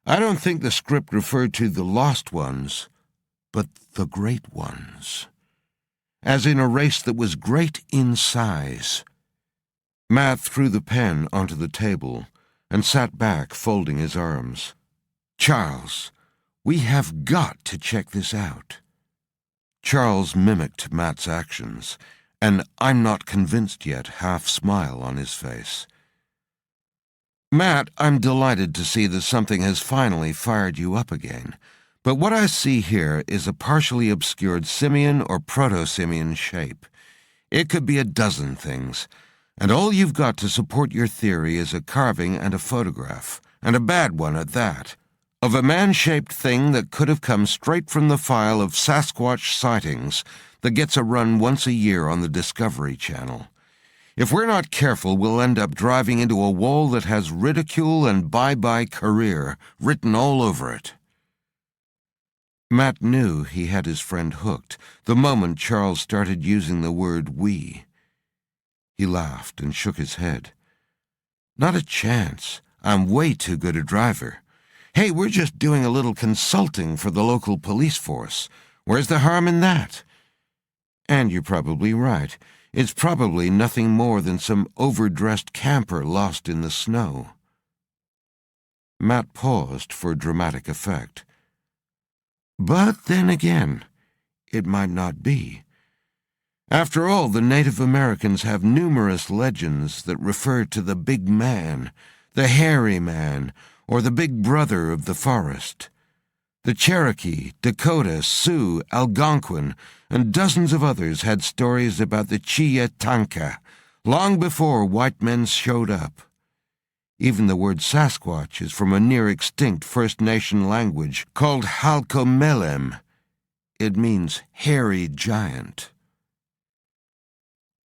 I don't think the script referred to the lost ones, but the great ones, as in a race that was great in size. Matt threw the pen onto the table and sat back, folding his arms. Charles, we have got to check this out. Charles mimicked Matt's actions, and I'm not convinced yet half smile on his face. Matt, I'm delighted to see that something has finally fired you up again. But what I see here is a partially obscured simian or proto-simian shape. It could be a dozen things, and all you've got to support your theory is a carving and a photograph, and a bad one at that, of a man-shaped thing that could have come straight from the file of Sasquatch sightings that gets a run once a year on the Discovery Channel. If we're not careful, we'll end up driving into a wall that has ridicule and bye-bye career written all over it. Matt knew he had his friend hooked the moment Charles started using the word we. He laughed and shook his head. Not a chance. I'm way too good a driver. Hey, we're just doing a little consulting for the local police force. Where's the harm in that? And you're probably right. It's probably nothing more than some overdressed camper lost in the snow. Matt paused for dramatic effect. But then again, it might not be. After all, the Native Americans have numerous legends that refer to the big man, the hairy man, or the big brother of the forest. The Cherokee, Dakota, Sioux, Algonquin, and dozens of others had stories about the Chiyatanka long before white men showed up. Even the word Sasquatch is from a near-extinct First Nation language called Halkomelem. It means hairy giant.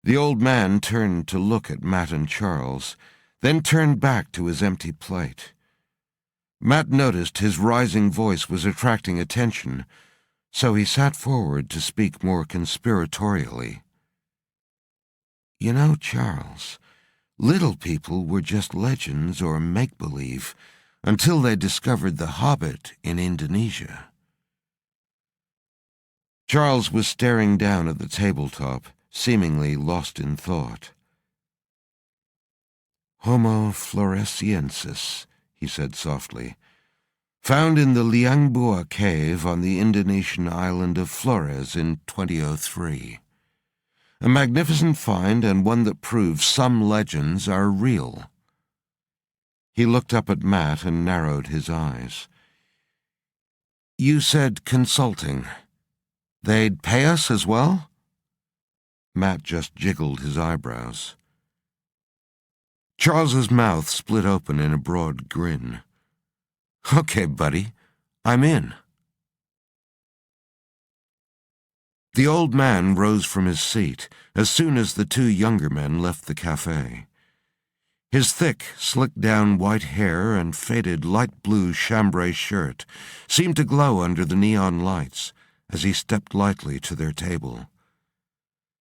The old man turned to look at Matt and Charles, then turned back to his empty plate. Matt noticed his rising voice was attracting attention, so he sat forward to speak more conspiratorially. You know, Charles, little people were just legends or make-believe until they discovered the Hobbit in Indonesia. Charles was staring down at the tabletop, seemingly lost in thought. Homo floresiensis, he said softly, found in the Liangbua cave on the Indonesian island of Flores in 2003. A magnificent find and one that proves some legends are real. He looked up at Matt and narrowed his eyes. You said consulting. They'd pay us as well? Matt just jiggled his eyebrows. Charles's mouth split open in a broad grin. Okay, buddy, I'm in. The old man rose from his seat as soon as the two younger men left the cafe. His thick, slicked-down white hair and faded light blue chambray shirt seemed to glow under the neon lights as he stepped lightly to their table.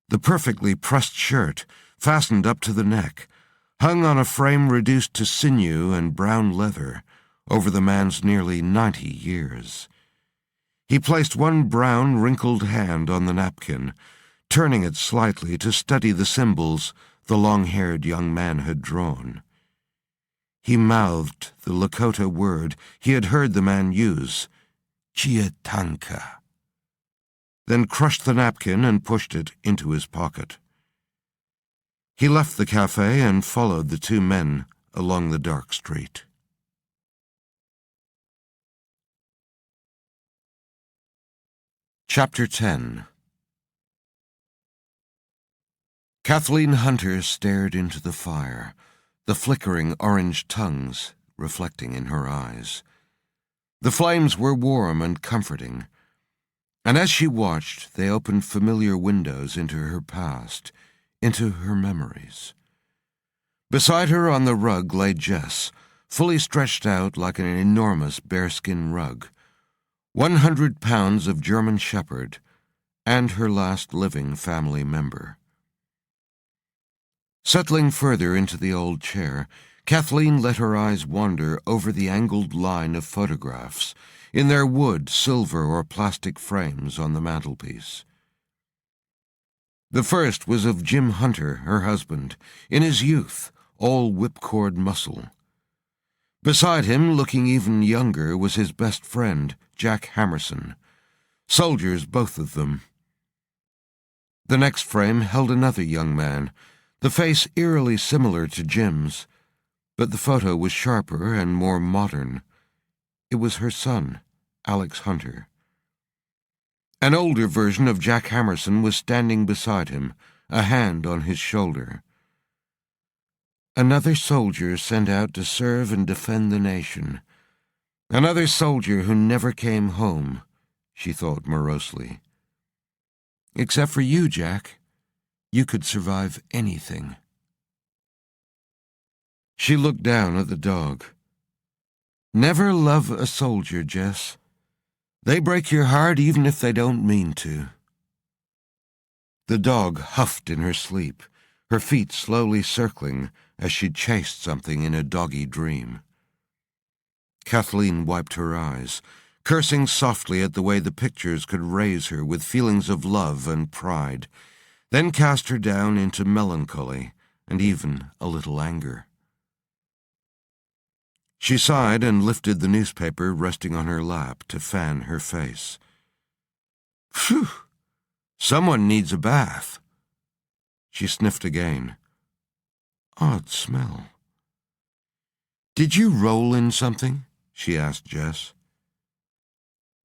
The perfectly pressed shirt, fastened up to the neck, hung on a frame reduced to sinew and brown leather over the man's nearly 90 years. He placed one brown, wrinkled hand on the napkin, turning it slightly to study the symbols the long-haired young man had drawn. He mouthed the Lakota word he had heard the man use, Chiyatanka, then crushed the napkin and pushed it into his pocket. He left the cafe and followed the two men along the dark street. Chapter 10. Kathleen Hunter stared into the fire, the flickering orange tongues reflecting in her eyes. The flames were warm and comforting, and as she watched, they opened familiar windows into her past, into her memories. Beside her on the rug lay Jess, fully stretched out like an enormous bearskin rug, 100 pounds of German Shepherd, and her last living family member. Settling further into the old chair, Kathleen let her eyes wander over the angled line of photographs in their wood, silver, or plastic frames on the mantelpiece. The first was of Jim Hunter, her husband, in his youth, all whipcord muscle. Beside him, looking even younger, was his best friend, Jack Hammerson. Soldiers, both of them. The next frame held another young man, the face eerily similar to Jim's, but the photo was sharper and more modern. It was her son, Alex Hunter. An older version of Jack Hammerson was standing beside him, a hand on his shoulder. Another soldier sent out to serve and defend the nation. Another soldier who never came home, she thought morosely. Except for you, Jack. You could survive anything. She looked down at the dog. Never love a soldier, Jess. They break your heart even if they don't mean to. The dog huffed in her sleep, her feet slowly circling as she chased something in a doggy dream. Kathleen wiped her eyes, cursing softly at the way the pictures could raise her with feelings of love and pride, then cast her down into melancholy and even a little anger. She sighed and lifted the newspaper resting on her lap to fan her face. Phew, Someone needs a bath. She sniffed again. Odd smell. Did you roll in something? She asked Jess.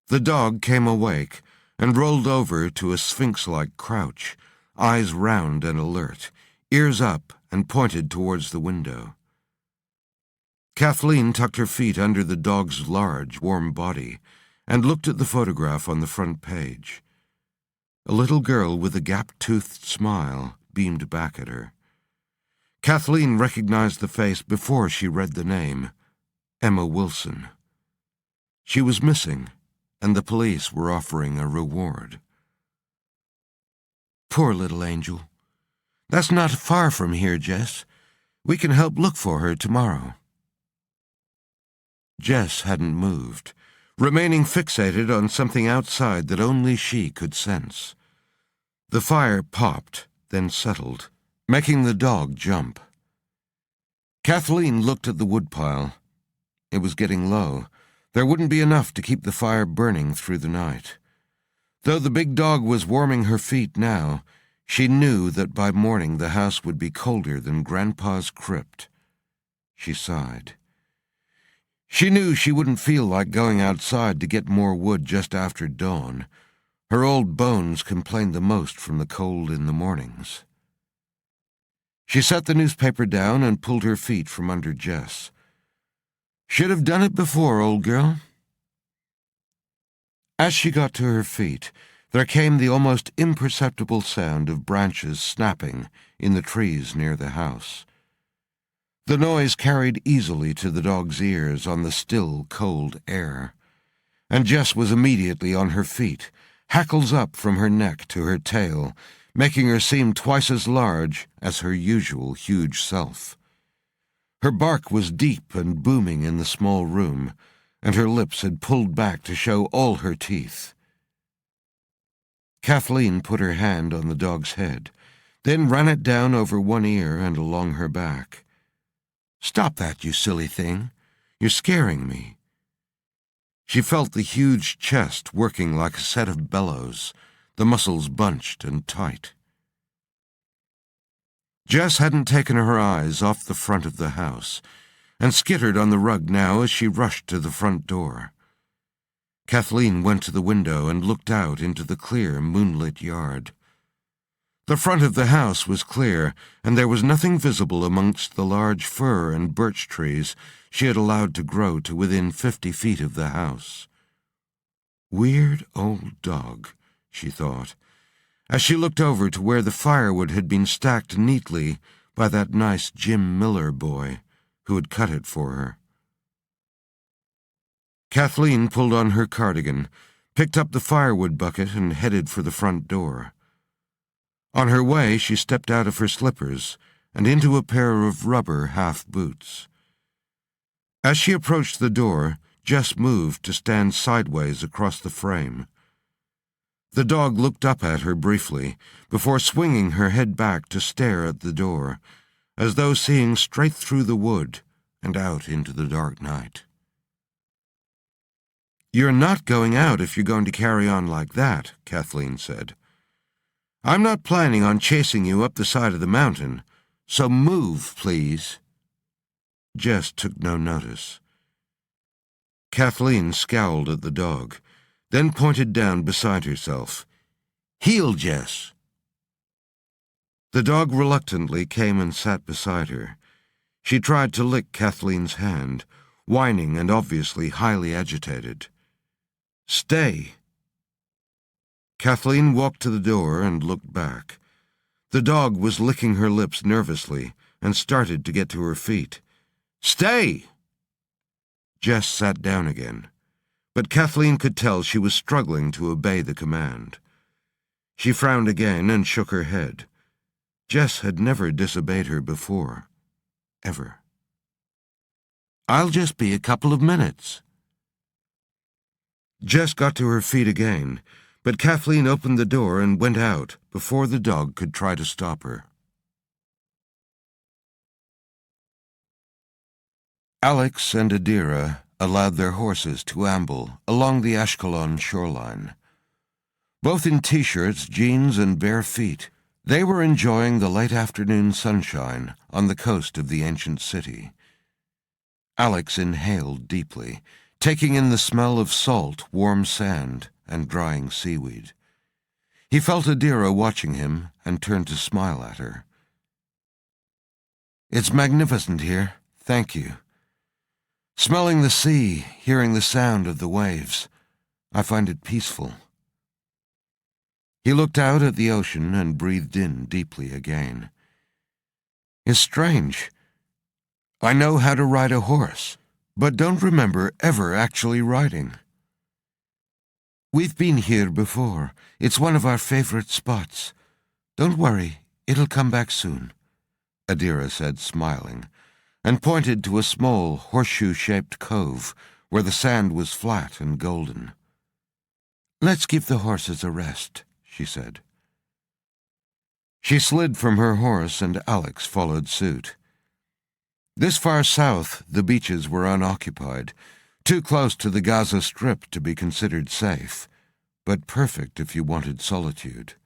The dog came awake and rolled over to a sphinx-like crouch, eyes round and alert, ears up and pointed towards the window. Kathleen tucked her feet under the dog's large, warm body and looked at the photograph on the front page. A little girl with a gap-toothed smile beamed back at her. Kathleen recognized the face before she read the name, Emma Wilson. She was missing, and the police were offering a reward. Poor little angel. That's not far from here, Jess. We can help look for her tomorrow. Jess hadn't moved, remaining fixated on something outside that only she could sense. The fire popped, then settled, making the dog jump. Kathleen looked at the woodpile. It was getting low. There wouldn't be enough to keep the fire burning through the night. Though the big dog was warming her feet now, she knew that by morning the house would be colder than Grandpa's crypt. She sighed. She knew she wouldn't feel like going outside to get more wood just after dawn. Her old bones complained the most from the cold in the mornings. She set the newspaper down and pulled her feet from under Jess. Should have done it before, old girl. As she got to her feet, there came the almost imperceptible sound of branches snapping in the trees near the house. The noise carried easily to the dog's ears on the still, cold air, and Jess was immediately on her feet, hackles up from her neck to her tail, making her seem twice as large as her usual huge self. Her bark was deep and booming in the small room, and her lips had pulled back to show all her teeth. Kathleen put her hand on the dog's head, then ran it down over one ear and along her back. "Stop that, you silly thing. You're scaring me." She felt the huge chest working like a set of bellows, the muscles bunched and tight. Jess hadn't taken her eyes off the front of the house, and skittered on the rug now as she rushed to the front door. Kathleen went to the window and looked out into the clear, moonlit yard. The front of the house was clear, and there was nothing visible amongst the large fir and birch trees she had allowed to grow to within 50 feet of the house. Weird old dog, she thought, as she looked over to where the firewood had been stacked neatly by that nice Jim Miller boy who had cut it for her. Kathleen pulled on her cardigan, picked up the firewood bucket, and headed for the front door. On her way, she stepped out of her slippers and into a pair of rubber half-boots. As she approached the door, Jess moved to stand sideways across the frame. The dog looked up at her briefly, before swinging her head back to stare at the door, as though seeing straight through the wood and out into the dark night. "You're not going out if you're going to carry on like that," Kathleen said. "I'm not planning on chasing you up the side of the mountain, so move, please." Jess took no notice. Kathleen scowled at the dog, then pointed down beside herself. "Heel, Jess." The dog reluctantly came and sat beside her. She tried to lick Kathleen's hand, whining and obviously highly agitated. "Stay." Kathleen walked to the door and looked back. The dog was licking her lips nervously and started to get to her feet. "Stay!" Jess sat down again, but Kathleen could tell she was struggling to obey the command. She frowned again and shook her head. Jess had never disobeyed her before, ever. "I'll just be a couple of minutes." Jess got to her feet again, but Kathleen opened the door and went out before the dog could try to stop her. Alex and Adira allowed their horses to amble along the Ashkelon shoreline. both in t-shirts, jeans, and bare feet. They were enjoying the late afternoon sunshine on the coast of the ancient city. Alex inhaled deeply, taking in the smell of salt, warm sand, and drying seaweed. He felt Adira watching him and turned to smile at her. "It's magnificent here, thank you. Smelling the sea, hearing the sound of the waves, I find it peaceful." He looked out at the ocean and breathed in deeply again. "It's strange. I know how to ride a horse, but don't remember ever actually riding." "We've been here before. It's one of our favorite spots. Don't worry, it'll come back soon," Adira said, smiling, and pointed to a small, horseshoe-shaped cove where the sand was flat and golden. "Let's give the horses a rest," she said. She slid from her horse and Alex followed suit. This far south, the beaches were unoccupied, too close to the Gaza Strip to be considered safe, but perfect if you wanted solitude.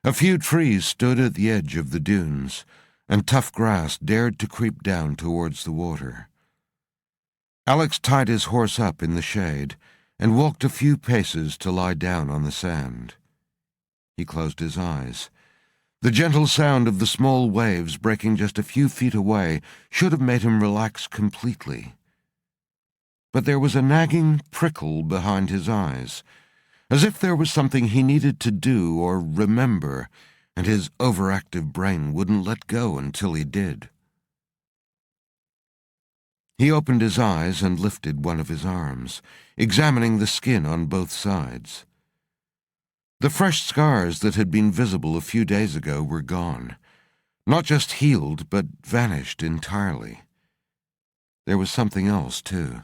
A few trees stood at the edge of the dunes, and tough grass dared to creep down towards the water. Alex tied his horse up in the shade and walked a few paces to lie down on the sand. He closed his eyes. The gentle sound of the small waves breaking just a few feet away should have made him relax completely. But there was a nagging prickle behind his eyes, as if there was something he needed to do or remember, and his overactive brain wouldn't let go until he did. He opened his eyes and lifted one of his arms, examining the skin on both sides. The fresh scars that had been visible a few days ago were gone, not just healed, but vanished entirely. There was something else, too.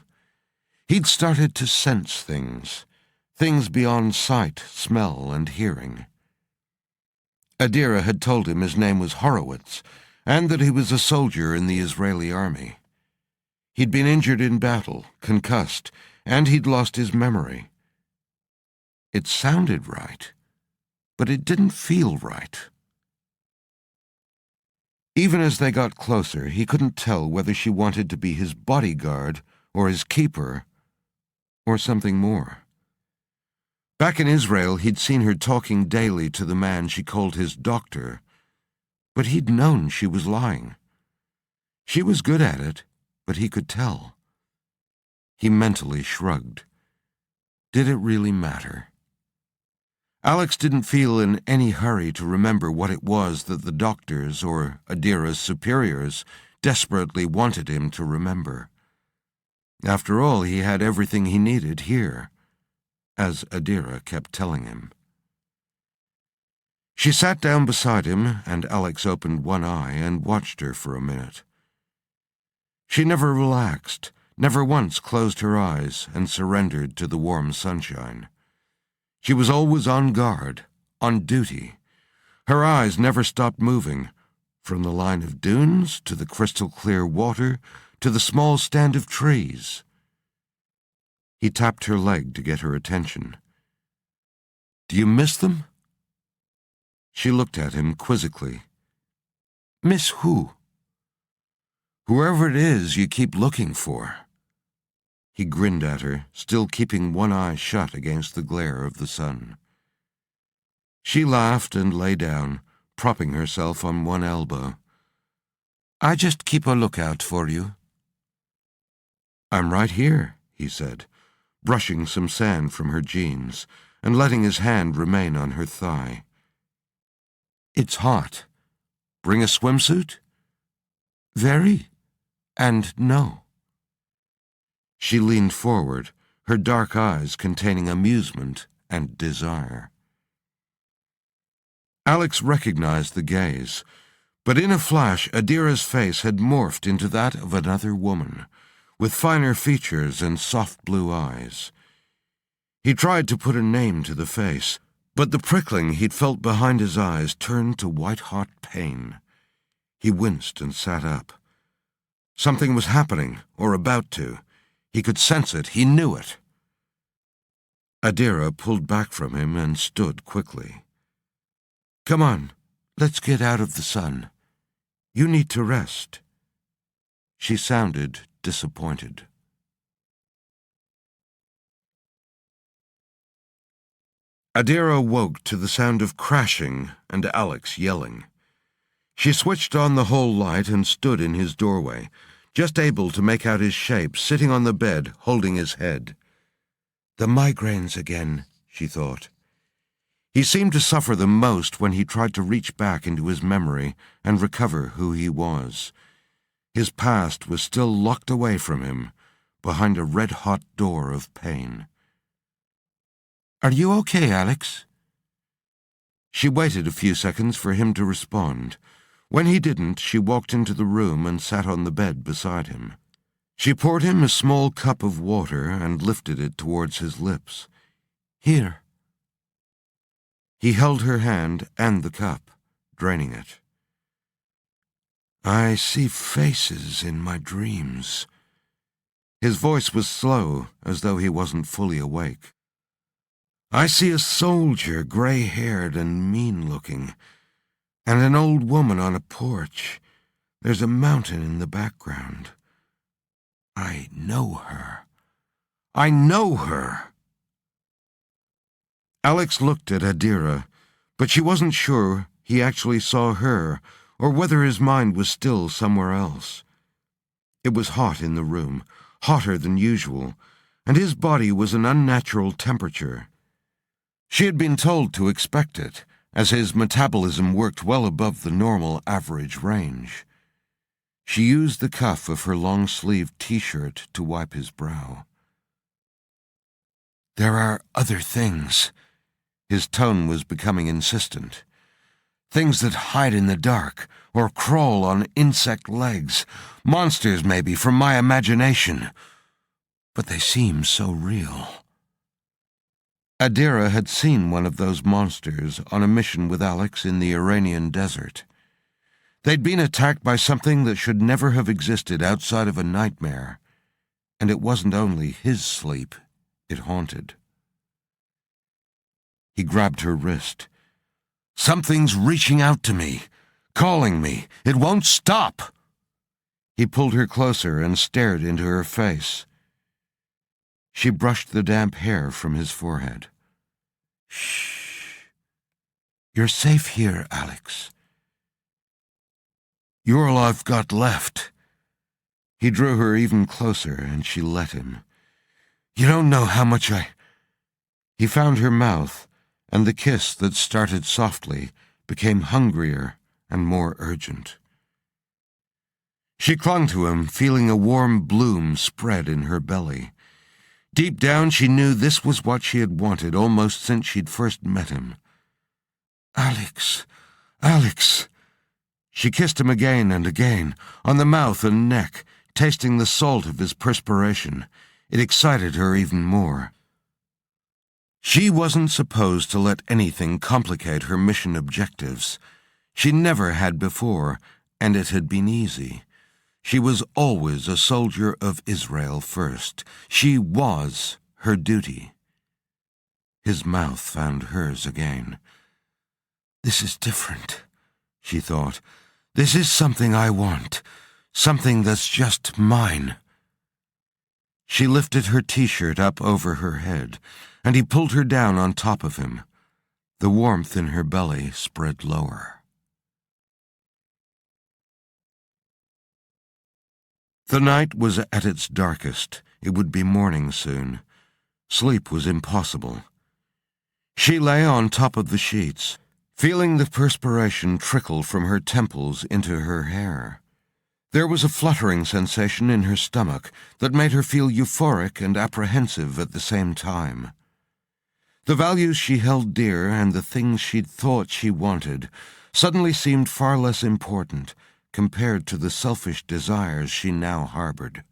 He'd started to sense things beyond sight, smell, and hearing. Adira had told him his name was Horowitz, and that he was a soldier in the Israeli army. He'd been injured in battle, concussed, and he'd lost his memory. It sounded right, but it didn't feel right. Even as they got closer, he couldn't tell whether she wanted to be his bodyguard or his keeper or something more. Back in Israel, he'd seen her talking daily to the man she called his doctor, but he'd known she was lying. She was good at it, but he could tell. He mentally shrugged. Did it really matter? Alex didn't feel in any hurry to remember what it was that the doctors or Adira's superiors desperately wanted him to remember. After all, he had everything he needed here, as Adira kept telling him. She sat down beside him, and Alex opened one eye and watched her for a minute. She never relaxed, never once closed her eyes and surrendered to the warm sunshine. She was always on guard, on duty. Her eyes never stopped moving, from the line of dunes to the crystal-clear water to the small stand of trees. He tapped her leg to get her attention. "Do you miss them?" She looked at him quizzically. "Miss who?" "Whoever it is you keep looking for." He grinned at her, still keeping one eye shut against the glare of the sun. She laughed and lay down, propping herself on one elbow. "I just keep a lookout for you." "I'm right here," he said, brushing some sand from her jeans and letting his hand remain on her thigh. "It's hot. Bring a swimsuit?" "Very, and no." She leaned forward, her dark eyes containing amusement and desire. Alex recognized the gaze, but in a flash Adira's face had morphed into that of another woman, with finer features and soft blue eyes. He tried to put a name to the face, but the prickling he'd felt behind his eyes turned to white-hot pain. He winced and sat up. Something was happening, or about to. He could sense it, he knew it. Adira pulled back from him and stood quickly. "Come on, let's get out of the sun. You need to rest." She sounded disappointed. Adira woke to the sound of crashing and Alex yelling. She switched on the hall light and stood in his doorway, just able to make out his shape sitting on the bed, holding his head. The migraines again, she thought. He seemed to suffer the most when he tried to reach back into his memory and recover who he was. His past was still locked away from him, behind a red-hot door of pain. "Are you okay, Alex?" She waited a few seconds for him to respond. When he didn't, she walked into the room and sat on the bed beside him. She poured him a small cup of water and lifted it towards his lips. "Here." He held her hand and the cup, draining it. "I see faces in my dreams." His voice was slow, as though he wasn't fully awake. "I see a soldier, gray-haired and mean-looking, and an old woman on a porch. There's a mountain in the background. I know her. I know her." Alex looked at Adira, but she wasn't sure he actually saw her, or whether his mind was still somewhere else. It was hot in the room, hotter than usual, and his body was an unnatural temperature. She had been told to expect it, as his metabolism worked well above the normal average range. She used the cuff of her long-sleeved T-shirt to wipe his brow. "There are other things." His tone was becoming insistent. "Things that hide in the dark, or crawl on insect legs. Monsters, maybe, from my imagination. But they seem so real." Adira had seen one of those monsters on a mission with Alex in the Iranian desert. They'd been attacked by something that should never have existed outside of a nightmare, and it wasn't only his sleep it haunted. He grabbed her wrist. "Something's reaching out to me, calling me. It won't stop." He pulled her closer and stared into her face. She brushed the damp hair from his forehead. "Shh. You're safe here, Alex. You're all I've got left." He drew her even closer, and she let him. "You don't know how much I—" He found her mouth, and the kiss that started softly became hungrier and more urgent. She clung to him, feeling a warm bloom spread in her belly. Deep down, she knew this was what she had wanted almost since she'd first met him. "Alex, Alex." She kissed him again and again, on the mouth and neck, tasting the salt of his perspiration. It excited her even more. She wasn't supposed to let anything complicate her mission objectives. She never had before, and it had been easy. She was always a soldier of Israel first. She was her duty. His mouth found hers again. "This is different," she thought. "This is something I want, something that's just mine." She lifted her T-shirt up over her head, and he pulled her down on top of him. The warmth in her belly spread lower. The night was at its darkest. It would be morning soon. Sleep was impossible. She lay on top of the sheets, feeling the perspiration trickle from her temples into her hair. There was a fluttering sensation in her stomach that made her feel euphoric and apprehensive at the same time. The values she held dear and the things she'd thought she wanted suddenly seemed far less important compared to the selfish desires she now harbored.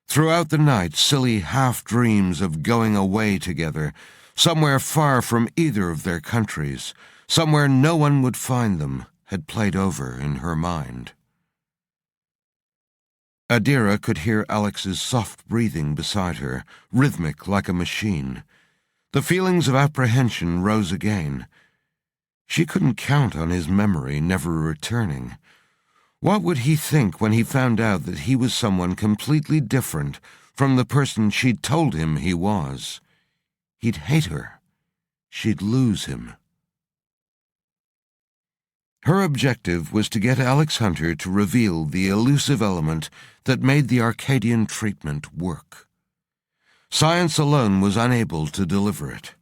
Throughout the night, silly half-dreams of going away together, somewhere far from either of their countries, somewhere no one would find them, had played over in her mind. Adira could hear Alex's soft breathing beside her, rhythmic like a machine. The feelings of apprehension rose again. She couldn't count on his memory never returning. What would he think when he found out that he was someone completely different from the person she'd told him he was? He'd hate her. She'd lose him. Her objective was to get Alex Hunter to reveal the elusive element that made the Arcadian treatment work. Science alone was unable to deliver it.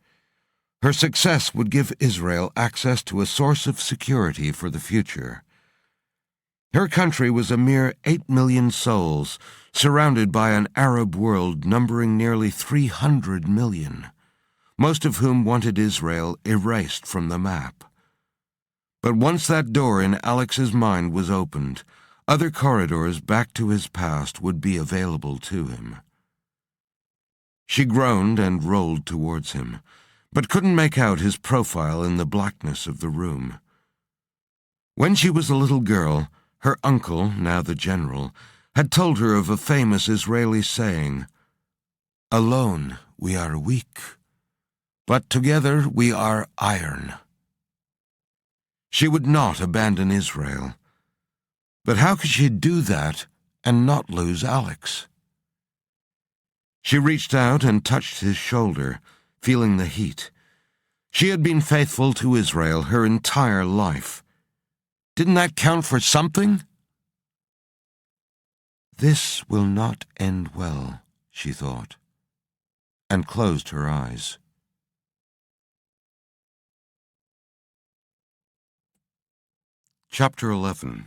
Her success would give Israel access to a source of security for the future. Her country was a mere 8 million souls, surrounded by an Arab world numbering nearly 300 million, most of whom wanted Israel erased from the map. But once that door in Alex's mind was opened, other corridors back to his past would be available to him. She groaned and rolled towards him, but couldn't make out his profile in the blackness of the room. When she was a little girl, her uncle, now the general, had told her of a famous Israeli saying, "Alone we are weak, but together we are iron." She would not abandon Israel. But how could she do that and not lose Alex? She reached out and touched his shoulder, feeling the heat. She had been faithful to Israel her entire life. Didn't that count for something? This will not end well, she thought, and closed her eyes. Chapter 11.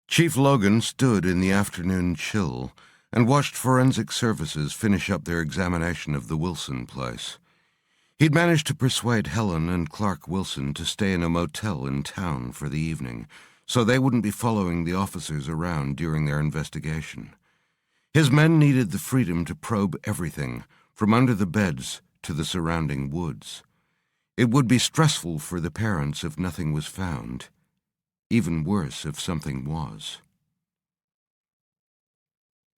Chief Logan stood in the afternoon chill and watched forensic services finish up their examination of the Wilson place. He'd managed to persuade Helen and Clark Wilson to stay in a motel in town for the evening, so they wouldn't be following the officers around during their investigation. His men needed the freedom to probe everything, from under the beds to the surrounding woods. It would be stressful for the parents if nothing was found. Even worse if something was.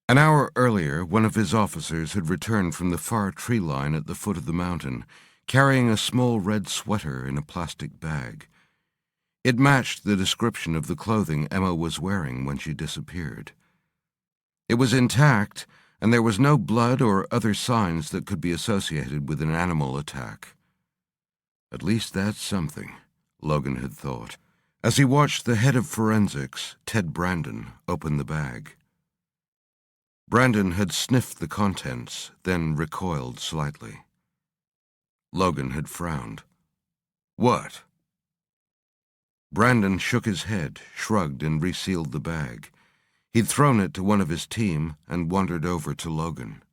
An hour earlier, one of his officers had returned from the far tree line at the foot of the mountain, carrying a small red sweater in a plastic bag. It matched the description of the clothing Emma was wearing when she disappeared. It was intact, and there was no blood or other signs that could be associated with an animal attack. At least that's something, Logan had thought, as he watched the head of forensics, Ted Brandon, open the bag. Brandon had sniffed the contents, then recoiled slightly. Logan had frowned. What? Brandon shook his head, shrugged, and resealed the bag. He'd thrown it to one of his team and wandered over to Logan.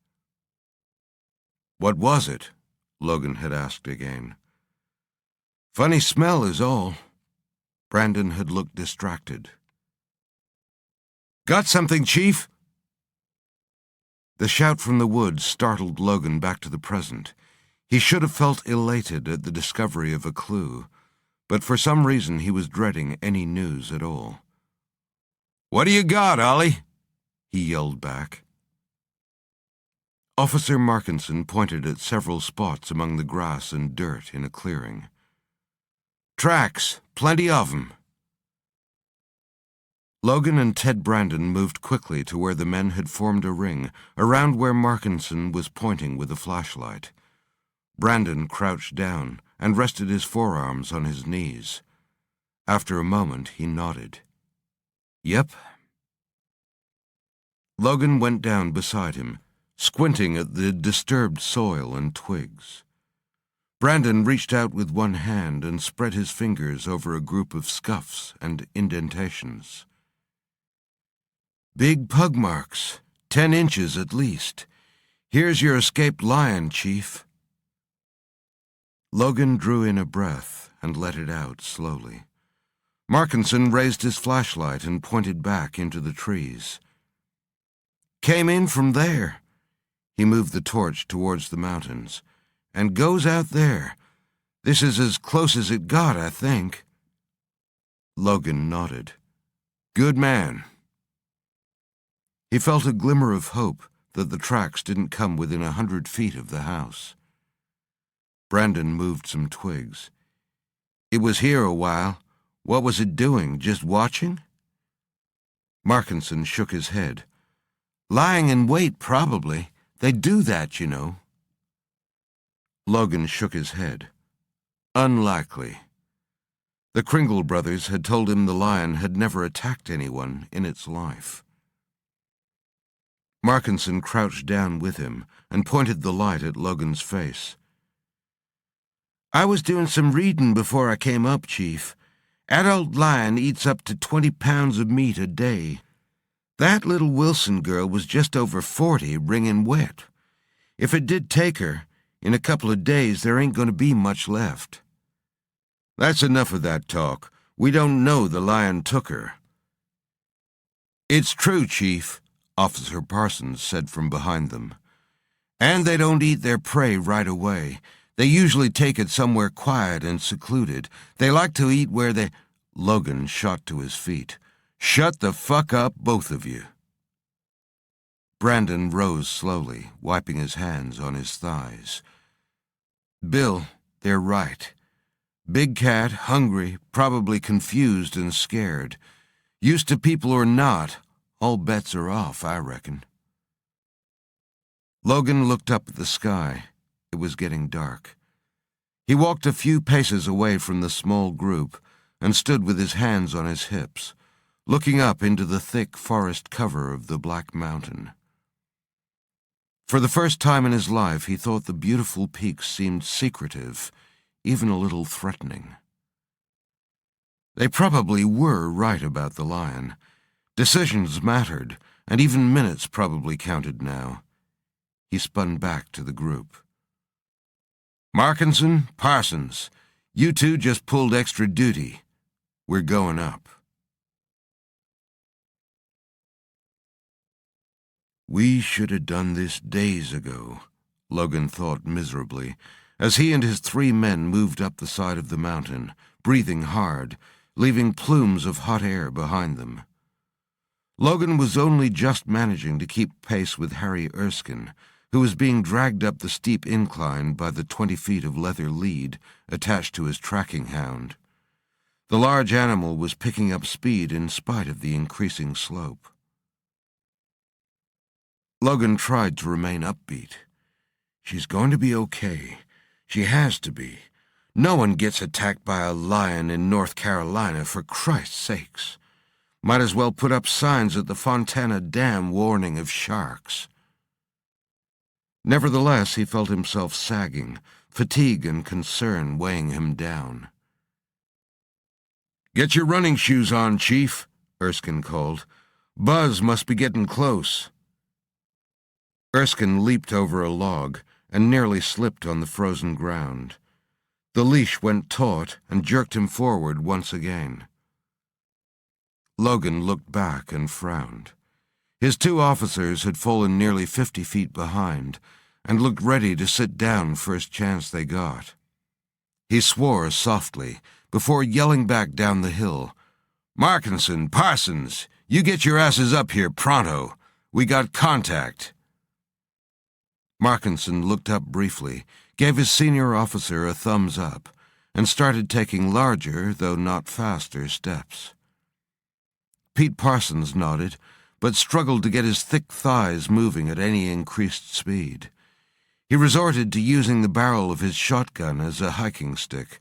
What was it? Logan had asked again. Funny smell is all. Brandon had looked distracted. Got something, Chief? The shout from the woods startled Logan back to the present. He should have felt elated at the discovery of a clue, but for some reason he was dreading any news at all. What do you got, Ollie? He yelled back. Officer Markinson pointed at several spots among the grass and dirt in a clearing. Tracks, plenty of them. Logan and Ted Brandon moved quickly to where the men had formed a ring, around where Markinson was pointing with a flashlight. Brandon crouched down and rested his forearms on his knees. After a moment, he nodded. Yep. Logan went down beside him, squinting at the disturbed soil and twigs. Brandon reached out with one hand and spread his fingers over a group of scuffs and indentations. Big pug marks, 10 inches at least. Here's your escaped lion, Chief. Logan drew in a breath and let it out slowly. Markinson raised his flashlight and pointed back into the trees. Came in from there. He moved the torch towards the mountains. And goes out there. This is as close as it got, I think. Logan nodded. Good man. He felt a glimmer of hope that the tracks didn't come within 100 feet of the house. Brandon moved some twigs. "It was here a while. What was it doing? Just watching?" Markinson shook his head. "Lying in wait, probably. They do that, you know." Logan shook his head. "Unlikely." The Kringle brothers had told him the lion had never attacked anyone in its life. Markinson crouched down with him and pointed the light at Logan's face. "I was doing some reading before I came up, Chief. Adult lion eats up to 20 pounds of meat a day. That little Wilson girl was just over 40, wringing wet. If it did take her, in a couple of days there ain't going to be much left." "That's enough of that talk. We don't know the lion took her." "It's true, Chief," Officer Parsons said from behind them. "And they don't eat their prey right away. They usually take it somewhere quiet and secluded. They like to eat where they—" Logan shot to his feet. "Shut the fuck up, both of you." Brandon rose slowly, wiping his hands on his thighs. "Bill, they're right. Big cat, hungry, probably confused and scared. Used to people or not, all bets are off, I reckon." Logan looked up at the sky. It was getting dark. He walked a few paces away from the small group and stood with his hands on his hips, looking up into the thick forest cover of the Black Mountain. For the first time in his life, he thought the beautiful peaks seemed secretive, even a little threatening. They probably were right about the lion. Decisions mattered, and even minutes probably counted now. He spun back to the group. "Markinson, Parsons, you two just pulled extra duty. We're going up." "We should have done this days ago," Logan thought miserably, as he and his 3 men moved up the side of the mountain, breathing hard, leaving plumes of hot air behind them. Logan was only just managing to keep pace with Harry Erskine, who was being dragged up the steep incline by the 20 feet of leather lead attached to his tracking hound. The large animal was picking up speed in spite of the increasing slope. Logan tried to remain upbeat. "She's going to be okay. She has to be. No one gets attacked by a lion in North Carolina, for Christ's sakes. Might as well put up signs at the Fontana Dam warning of sharks." Nevertheless, he felt himself sagging, fatigue and concern weighing him down. "Get your running shoes on, Chief," Erskine called. "Buzz must be getting close." Erskine leaped over a log and nearly slipped on the frozen ground. The leash went taut and jerked him forward once again. Logan looked back and frowned. His 2 officers had fallen nearly 50 feet behind and looked ready to sit down first chance they got. He swore softly before yelling back down the hill, "Markinson, Parsons, you get your asses up here pronto. We got contact." Markinson looked up briefly, gave his senior officer a thumbs up, and started taking larger, though not faster, steps. Pete Parsons nodded, but struggled to get his thick thighs moving at any increased speed. He resorted to using the barrel of his shotgun as a hiking stick,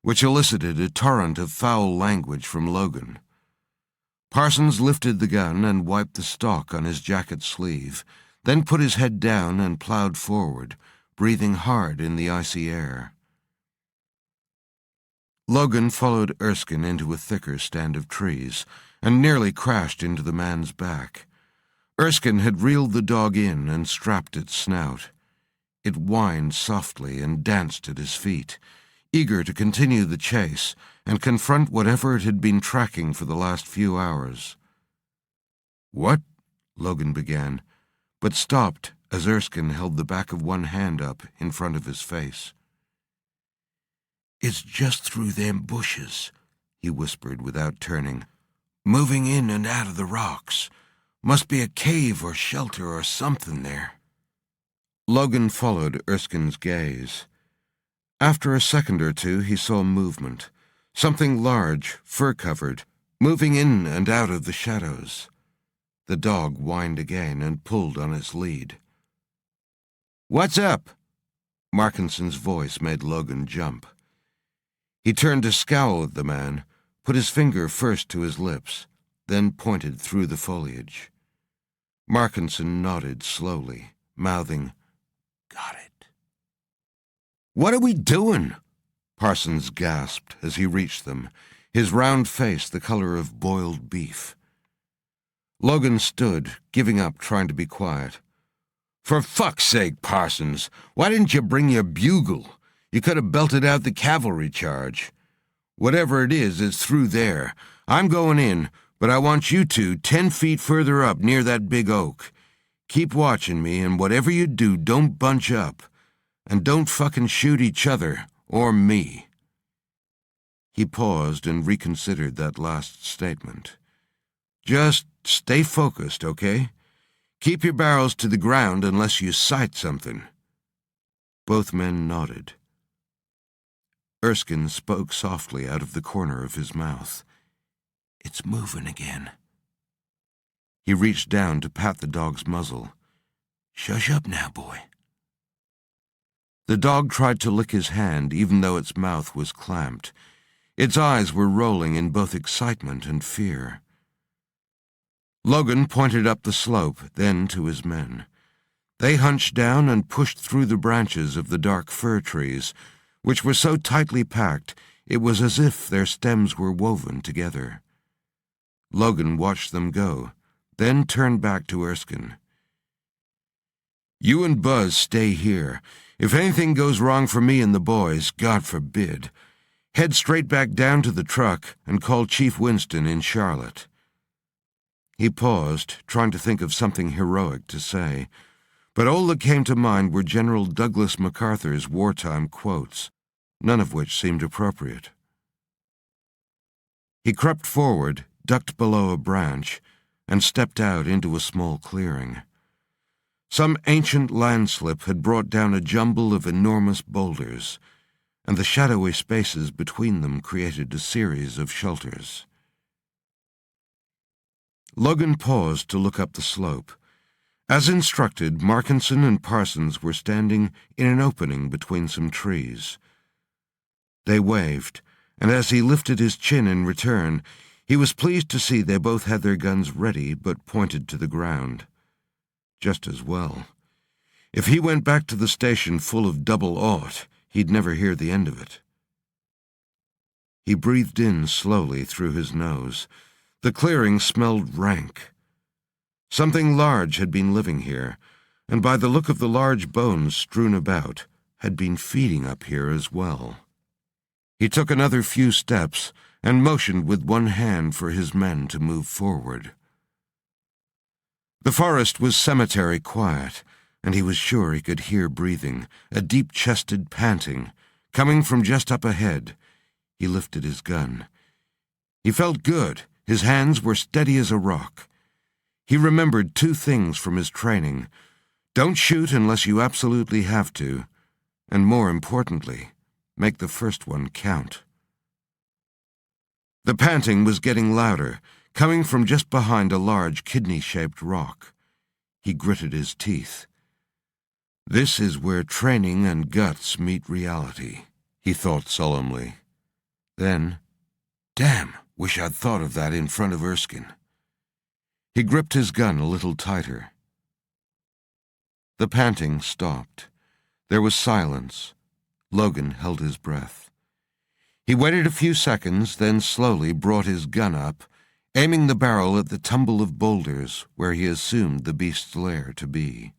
which elicited a torrent of foul language from Logan. Parsons lifted the gun and wiped the stock on his jacket sleeve, then put his head down and plowed forward, breathing hard in the icy air. Logan followed Erskine into a thicker stand of trees and nearly crashed into the man's back. Erskine had reeled the dog in and strapped its snout. It whined softly and danced at his feet, eager to continue the chase and confront whatever it had been tracking for the last few hours. "What?" Logan began, but stopped as Erskine held the back of one hand up in front of his face. "It's just through them bushes," he whispered without turning. "Moving in and out of the rocks. Must be a cave or shelter or something there. Logan followed Erskine's gaze. After a second or two, he saw movement. Something large, fur-covered, moving in and out of the shadows. The dog whined again and pulled on its lead. "What's up?" Markinson's voice made Logan jump. He turned to scowl at the man, put his finger first to his lips, then pointed through the foliage. Markinson nodded slowly, mouthing, "Got it." "What are we doing?" Parsons gasped as he reached them, his round face the color of boiled beef. Logan stood, giving up trying to be quiet. "For fuck's sake, Parsons, why didn't you bring your bugle? You could have belted out the cavalry charge. Whatever it is, it's through there. I'm going in, but I want you two 10 feet further up near that big oak. Keep watching me, and whatever you do, don't bunch up. And don't fucking shoot each other, or me." He paused and reconsidered that last statement. "Just stay focused, okay? Keep your barrels to the ground unless you sight something." Both men nodded. Erskine spoke softly out of the corner of his mouth. "It's moving again." He reached down to pat the dog's muzzle. "Shush up now, boy." The dog tried to lick his hand even though its mouth was clamped. Its eyes were rolling in both excitement and fear. Logan pointed up the slope, then to his men. They hunched down and pushed through the branches of the dark fir trees, which were so tightly packed it was as if their stems were woven together. Logan watched them go, then turned back to Erskine. "You and Buzz stay here. If anything goes wrong for me and the boys, God forbid, head straight back down to the truck and call Chief Winston in Charlotte." He paused, trying to think of something heroic to say, but all that came to mind were General Douglas MacArthur's wartime quotes, none of which seemed appropriate. He crept forward, ducked below a branch, and stepped out into a small clearing. Some ancient landslip had brought down a jumble of enormous boulders, and the shadowy spaces between them created a series of shelters. Logan paused to look up the slope. As instructed, Markinson and Parsons were standing in an opening between some trees. They waved, and as he lifted his chin in return, he was pleased to see they both had their guns ready but pointed to the ground. Just as well. If he went back to the station full of double-aught, he'd never hear the end of it. He breathed in slowly through his nose. The clearing smelled rank. Something large had been living here, and by the look of the large bones strewn about, had been feeding up here as well. He took another few steps and motioned with one hand for his men to move forward. The forest was cemetery quiet, and he was sure he could hear breathing, a deep-chested panting, coming from just up ahead. He lifted his gun. He felt good. His hands were steady as a rock. He remembered two things from his training. Don't shoot unless you absolutely have to, and more importantly, make the first one count. The panting was getting louder, coming from just behind a large kidney-shaped rock. He gritted his teeth. This is where training and guts meet reality, he thought solemnly. Then, damn, wish I'd thought of that in front of Erskine. He gripped his gun a little tighter. The panting stopped. There was silence. Logan held his breath. He waited a few seconds, then slowly brought his gun up, aiming the barrel at the tumble of boulders where he assumed the beast's lair to be.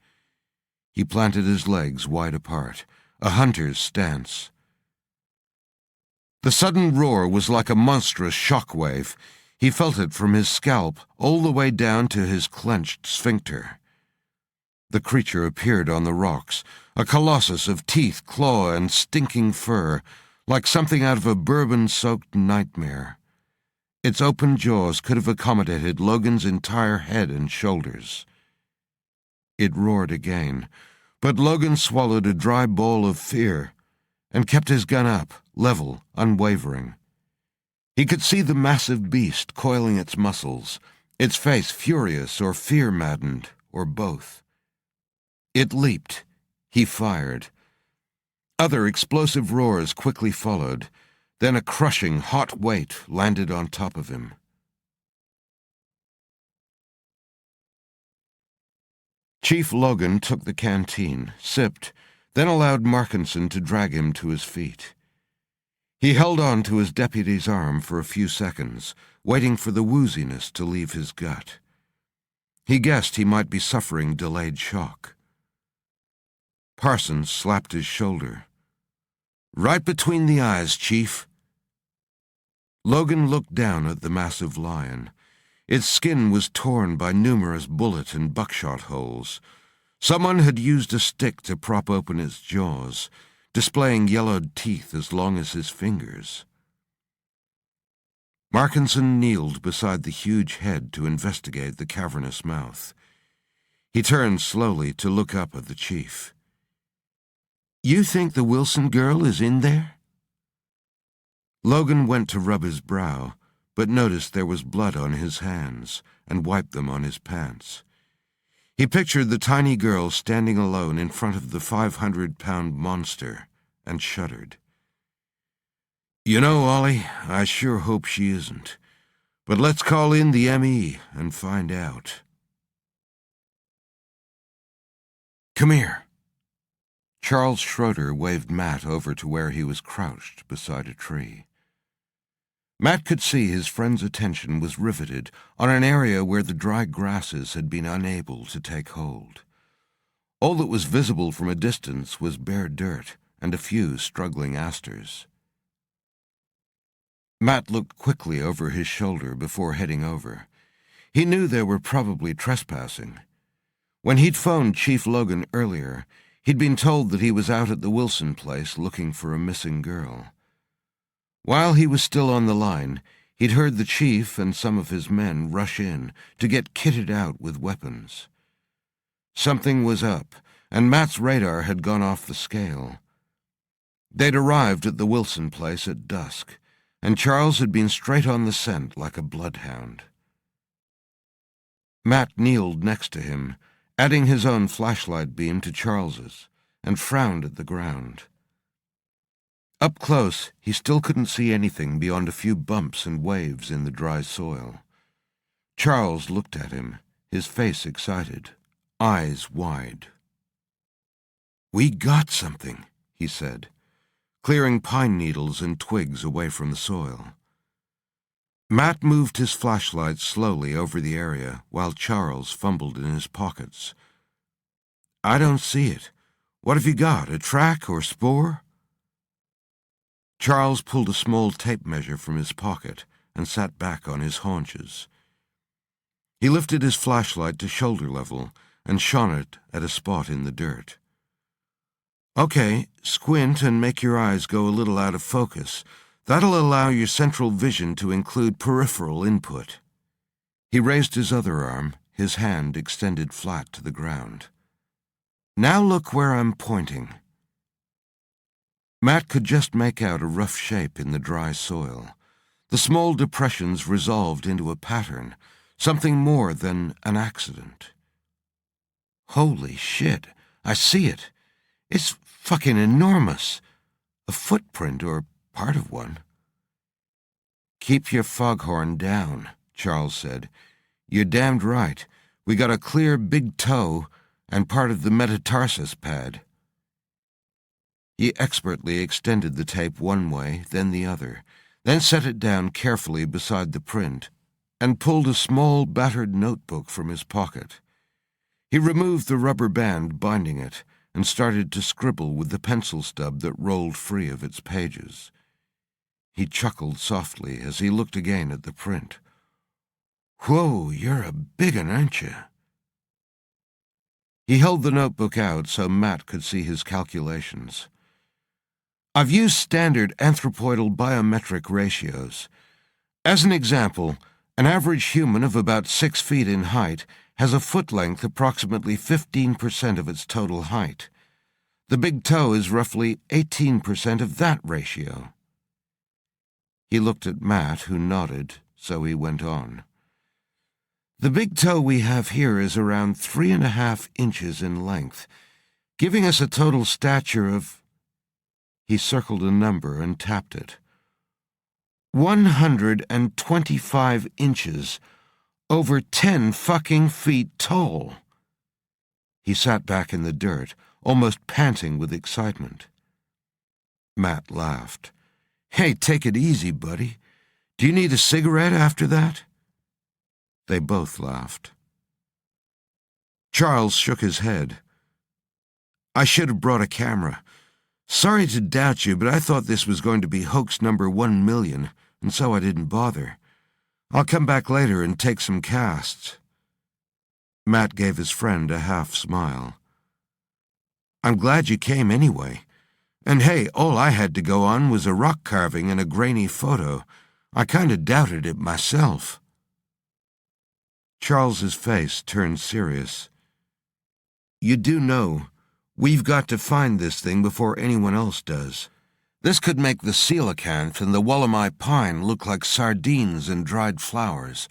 He planted his legs wide apart, a hunter's stance. The sudden roar was like a monstrous shockwave. He felt it from his scalp all the way down to his clenched sphincter. The creature appeared on the rocks, a colossus of teeth, claw, and stinking fur, like something out of a bourbon-soaked nightmare. Its open jaws could have accommodated Logan's entire head and shoulders. It roared again, but Logan swallowed a dry bowl of fear and kept his gun up, level, unwavering. He could see the massive beast coiling its muscles, its face furious or fear-maddened, or both. It leaped. He fired. Other explosive roars quickly followed. Then a crushing, hot weight landed on top of him. Chief Logan took the canteen, sipped, then allowed Markinson to drag him to his feet. He held on to his deputy's arm for a few seconds, waiting for the wooziness to leave his gut. He guessed he might be suffering delayed shock. Parsons slapped his shoulder. "Right between the eyes, Chief." Logan looked down at the massive lion. Its skin was torn by numerous bullet and buckshot holes. Someone had used a stick to prop open its jaws, displaying yellowed teeth as long as his fingers. Markinson kneeled beside the huge head to investigate the cavernous mouth. He turned slowly to look up at the chief. "You think the Wilson girl is in there?" Logan went to rub his brow, but noticed there was blood on his hands and wiped them on his pants. He pictured the tiny girl standing alone in front of the 500-pound monster and shuddered. "You know, Ollie, I sure hope she isn't. But let's call in the ME and find out." "Come here." Charles Schroeder waved Matt over to where he was crouched beside a tree. Matt could see his friend's attention was riveted on an area where the dry grasses had been unable to take hold. All that was visible from a distance was bare dirt and a few struggling asters. Matt looked quickly over his shoulder before heading over. He knew they were probably trespassing. When he'd phoned Chief Logan earlier, he'd been told that he was out at the Wilson place looking for a missing girl. While he was still on the line, he'd heard the chief and some of his men rush in to get kitted out with weapons. Something was up, and Matt's radar had gone off the scale. They'd arrived at the Wilson place at dusk, and Charles had been straight on the scent like a bloodhound. Matt kneeled next to him, adding his own flashlight beam to Charles's, and frowned at the ground. Up close, he still couldn't see anything beyond a few bumps and waves in the dry soil. Charles looked at him, his face excited, eyes wide. "We got something," he said, clearing pine needles and twigs away from the soil. Matt moved his flashlight slowly over the area while Charles fumbled in his pockets. "I don't see it. What have you got, a track or spoor?" Charles pulled a small tape measure from his pocket and sat back on his haunches. He lifted his flashlight to shoulder level and shone it at a spot in the dirt. "Okay, squint and make your eyes go a little out of focus. That'll allow your central vision to include peripheral input." He raised his other arm, his hand extended flat to the ground. "Now look where I'm pointing." Matt could just make out a rough shape in the dry soil. The small depressions resolved into a pattern, something more than an accident. "Holy shit, I see it. It's fucking enormous. A footprint or part of one." "Keep your foghorn down," Charles said. "You're damned right. We got a clear big toe and part of the metatarsus pad." He expertly extended the tape one way, then the other, then set it down carefully beside the print, and pulled a small, battered notebook from his pocket. He removed the rubber band binding it and started to scribble with the pencil stub that rolled free of its pages. He chuckled softly as he looked again at the print. "Whoa, you're a big 'un, aren't you?" He held the notebook out so Matt could see his calculations. "I've used standard anthropoidal biometric ratios. As an example, an average human of about 6 feet in height has a foot length approximately 15% of its total height. The big toe is roughly 18% of that ratio. He looked at Matt, who nodded, so he went on. The big toe we have here is around 3.5 inches in length, giving us a total stature of... He circled a number and tapped it. 125 inches, over 10 fucking feet tall. He sat back in the dirt, almost panting with excitement. Matt laughed. Hey, take it easy, buddy. Do you need a cigarette after that? They both laughed. Charles shook his head. I should have brought a camera. Sorry to doubt you, but I thought this was going to be hoax number 1 million, and so I didn't bother. I'll come back later and take some casts. Matt gave his friend a half smile. I'm glad you came anyway. And hey, all I had to go on was a rock carving and a grainy photo. I kinda doubted it myself. Charles's face turned serious. You do know, we've got to find this thing before anyone else does. This could make the coelacanth and the Wollemi pine look like sardines and dried flowers.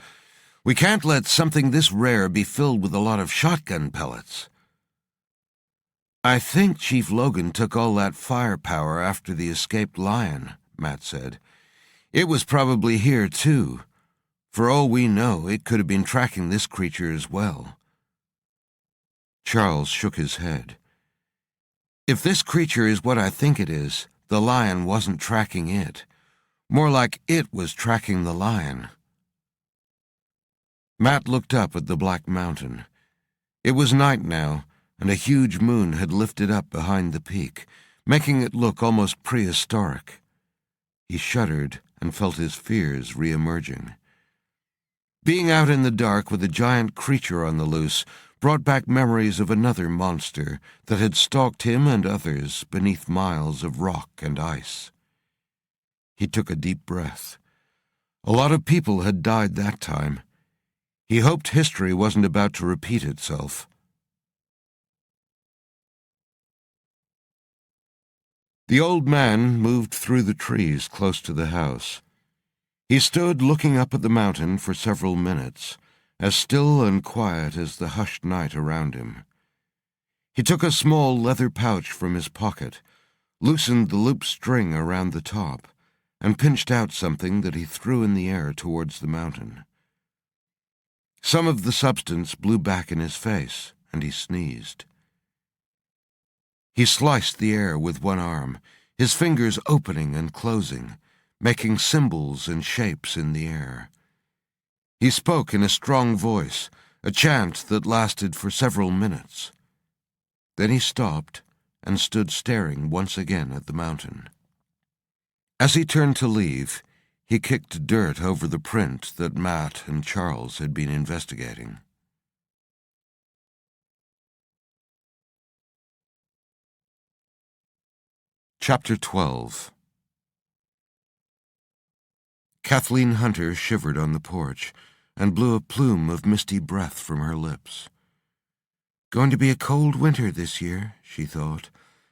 We can't let something this rare be filled with a lot of shotgun pellets. I think Chief Logan took all that firepower after the escaped lion, Matt said. It was probably here, too. For all we know, it could have been tracking this creature as well. Charles shook his head. If this creature is what I think it is, the lion wasn't tracking it. More like it was tracking the lion. Matt looked up at the black mountain. It was night now, and a huge moon had lifted up behind the peak, making it look almost prehistoric. He shuddered and felt his fears re-emerging. Being out in the dark with a giant creature on the loose brought back memories of another monster that had stalked him and others beneath miles of rock and ice. He took a deep breath. A lot of people had died that time. He hoped history wasn't about to repeat itself. The old man moved through the trees close to the house. He stood looking up at the mountain for several minutes, as still and quiet as the hushed night around him. He took a small leather pouch from his pocket, loosened the loop string around the top, and pinched out something that he threw in the air towards the mountain. Some of the substance blew back in his face, and he sneezed. He sliced the air with one arm, his fingers opening and closing, making symbols and shapes in the air. He spoke in a strong voice, a chant that lasted for several minutes. Then he stopped and stood staring once again at the mountain. As he turned to leave, he kicked dirt over the print that Matt and Charles had been investigating. Chapter 12. Kathleen Hunter shivered on the porch and blew a plume of misty breath from her lips. Going to be a cold winter this year, she thought,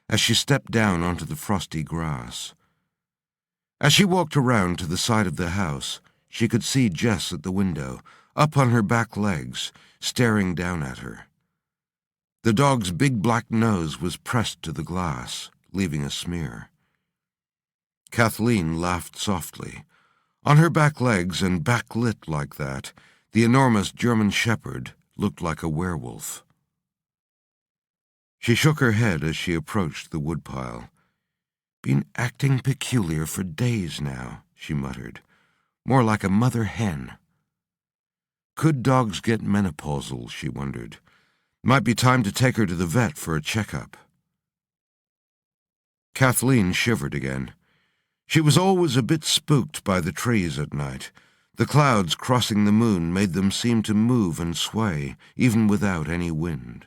as she stepped down onto the frosty grass. As she walked around to the side of the house, she could see Jess at the window, up on her back legs, staring down at her. The dog's big black nose was pressed to the glass, leaving a smear. Kathleen laughed softly. On her back legs and backlit like that, the enormous German shepherd looked like a werewolf. She shook her head as she approached the woodpile. Been acting peculiar for days now, she muttered. More like a mother hen. Could dogs get menopausal, she wondered. Might be time to take her to the vet for a checkup. Kathleen shivered again. She was always a bit spooked by the trees at night. The clouds crossing the moon made them seem to move and sway, even without any wind.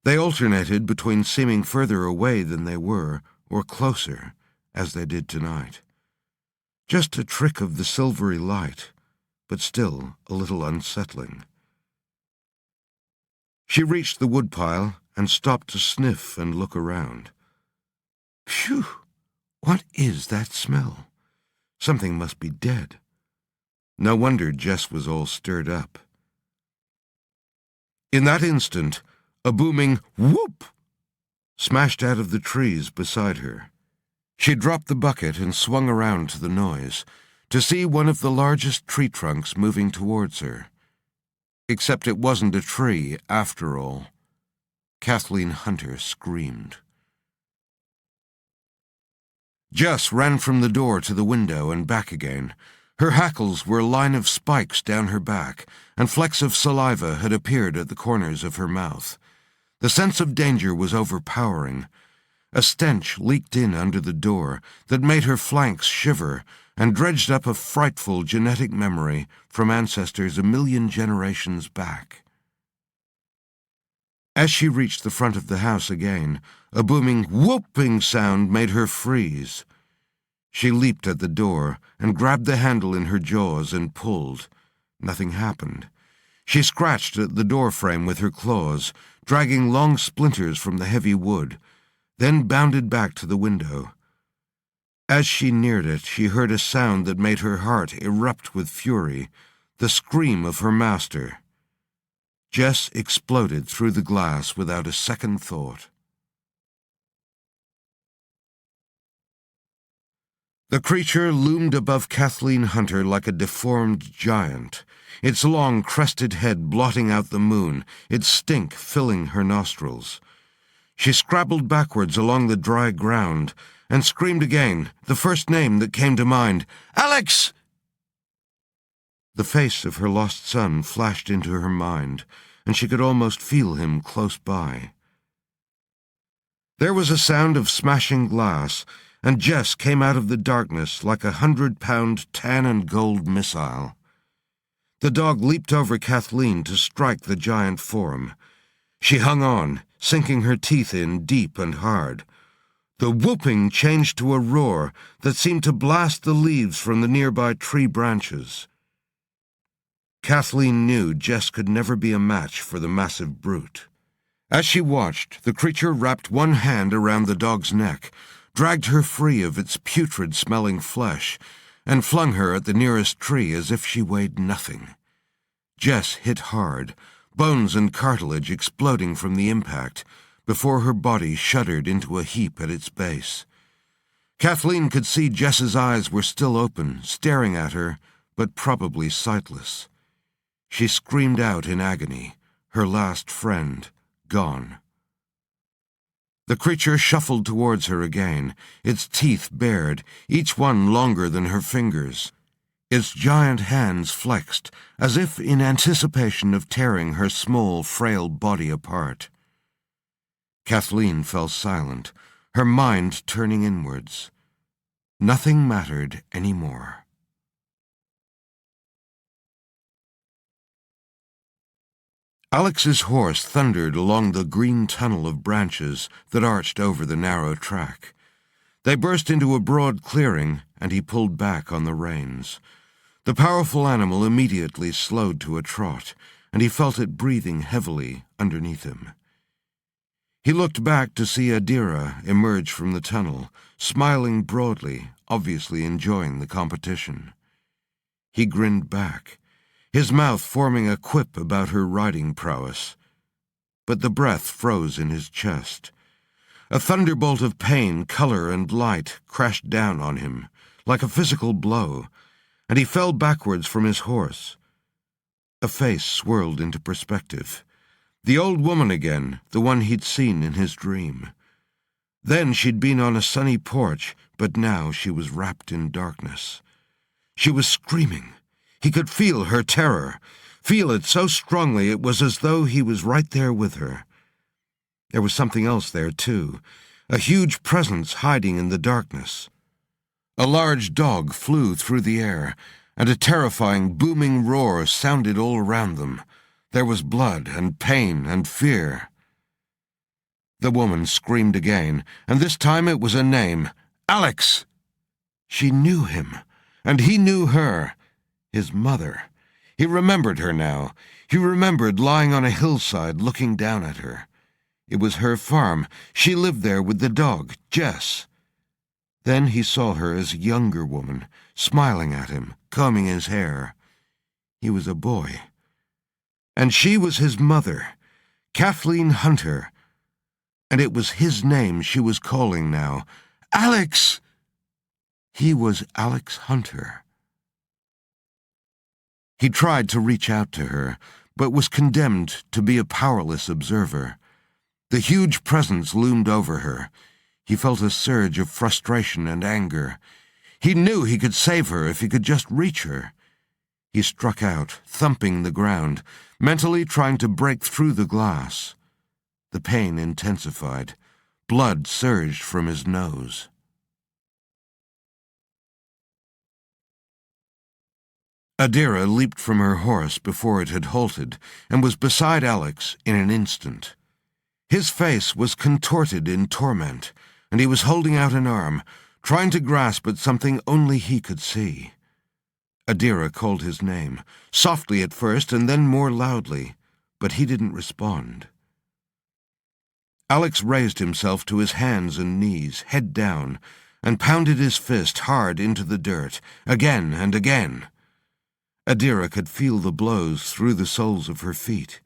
They alternated between seeming further away than they were, or closer, as they did tonight. Just a trick of the silvery light, but still a little unsettling. She reached the woodpile and stopped to sniff and look around. Phew! What is that smell? Something must be dead. No wonder Jess was all stirred up. In that instant, a booming whoop smashed out of the trees beside her. She dropped the bucket and swung around to the noise, to see one of the largest tree trunks moving towards her. Except it wasn't a tree, after all. Kathleen Hunter screamed. Jess ran from the door to the window and back again. Her hackles were a line of spikes down her back, and flecks of saliva had appeared at the corners of her mouth. The sense of danger was overpowering. A stench leaked in under the door that made her flanks shiver and dredged up a frightful genetic memory from ancestors 1,000,000 generations back. As she reached the front of the house again, a booming whooping sound made her freeze. She leaped at the door and grabbed the handle in her jaws and pulled. Nothing happened. She scratched at the door frame with her claws, dragging long splinters from the heavy wood, then bounded back to the window. As she neared it, she heard a sound that made her heart erupt with fury, the scream of her master. Jess exploded through the glass without a second thought. The creature loomed above Kathleen Hunter like a deformed giant, its long, crested head blotting out the moon, its stink filling her nostrils. She scrabbled backwards along the dry ground and screamed again, the first name that came to mind, "Alex!" The face of her lost son flashed into her mind, and she could almost feel him close by. There was a sound of smashing glass, and Jess came out of the darkness like a 100-pound tan and gold missile. The dog leaped over Kathleen to strike the giant form. She hung on, sinking her teeth in deep and hard. The whooping changed to a roar that seemed to blast the leaves from the nearby tree branches. Kathleen knew Jess could never be a match for the massive brute. As she watched, the creature wrapped one hand around the dog's neck, dragged her free of its putrid-smelling flesh, and flung her at the nearest tree as if she weighed nothing. Jess hit hard, bones and cartilage exploding from the impact, before her body shuddered into a heap at its base. Kathleen could see Jess's eyes were still open, staring at her, but probably sightless. She screamed out in agony, her last friend gone. The creature shuffled towards her again, its teeth bared, each one longer than her fingers. Its giant hands flexed, as if in anticipation of tearing her small, frail body apart. Kathleen fell silent, her mind turning inwards. Nothing mattered any more. Alex's horse thundered along the green tunnel of branches that arched over the narrow track. They burst into a broad clearing, and he pulled back on the reins. The powerful animal immediately slowed to a trot, and he felt it breathing heavily underneath him. He looked back to see Adira emerge from the tunnel, smiling broadly, obviously enjoying the competition. He grinned back, his mouth forming a quip about her riding prowess. But the breath froze in his chest. A thunderbolt of pain, color, and light crashed down on him, like a physical blow, and he fell backwards from his horse. A face swirled into perspective. The old woman again, the one he'd seen in his dream. Then she'd been on a sunny porch, but now she was wrapped in darkness. She was screaming. He could feel her terror, feel it so strongly it was as though he was right there with her. There was something else there, too, a huge presence hiding in the darkness. A large dog flew through the air, and a terrifying, booming roar sounded all around them. There was blood and pain and fear. The woman screamed again, and this time it was a name. Alex! She knew him. And he knew her, his mother. He remembered her now. He remembered lying on a hillside looking down at her. It was her farm. She lived there with the dog, Jess. Then he saw her as a younger woman, smiling at him, combing his hair. He was a boy. And she was his mother, Kathleen Hunter. And it was his name she was calling now. Alex! He was Alex Hunter. He tried to reach out to her, but was condemned to be a powerless observer. The huge presence loomed over her. He felt a surge of frustration and anger. He knew he could save her if he could just reach her. He struck out, thumping the ground, mentally trying to break through the glass. The pain intensified. Blood surged from his nose. Adira leaped from her horse before it had halted and was beside Alex in an instant. His face was contorted in torment, and he was holding out an arm, trying to grasp at something only he could see. Adira called his name, softly at first and then more loudly, but he didn't respond. Alex raised himself to his hands and knees, head down, and pounded his fist hard into the dirt, again and again. Adira could feel the blows through the soles of her feet.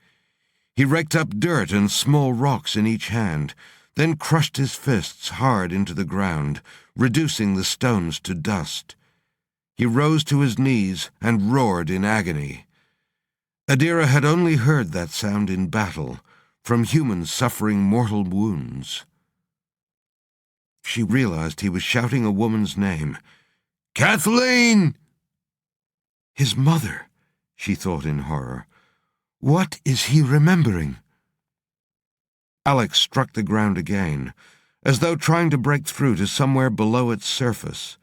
He raked up dirt and small rocks in each hand, then crushed his fists hard into the ground, reducing the stones to dust. He rose to his knees and roared in agony. Adira had only heard that sound in battle, from humans suffering mortal wounds. She realized he was shouting a woman's name. "Kathleen!" His mother, she thought in horror. What is he remembering? Alex struck the ground again, as though trying to break through to somewhere below its surface.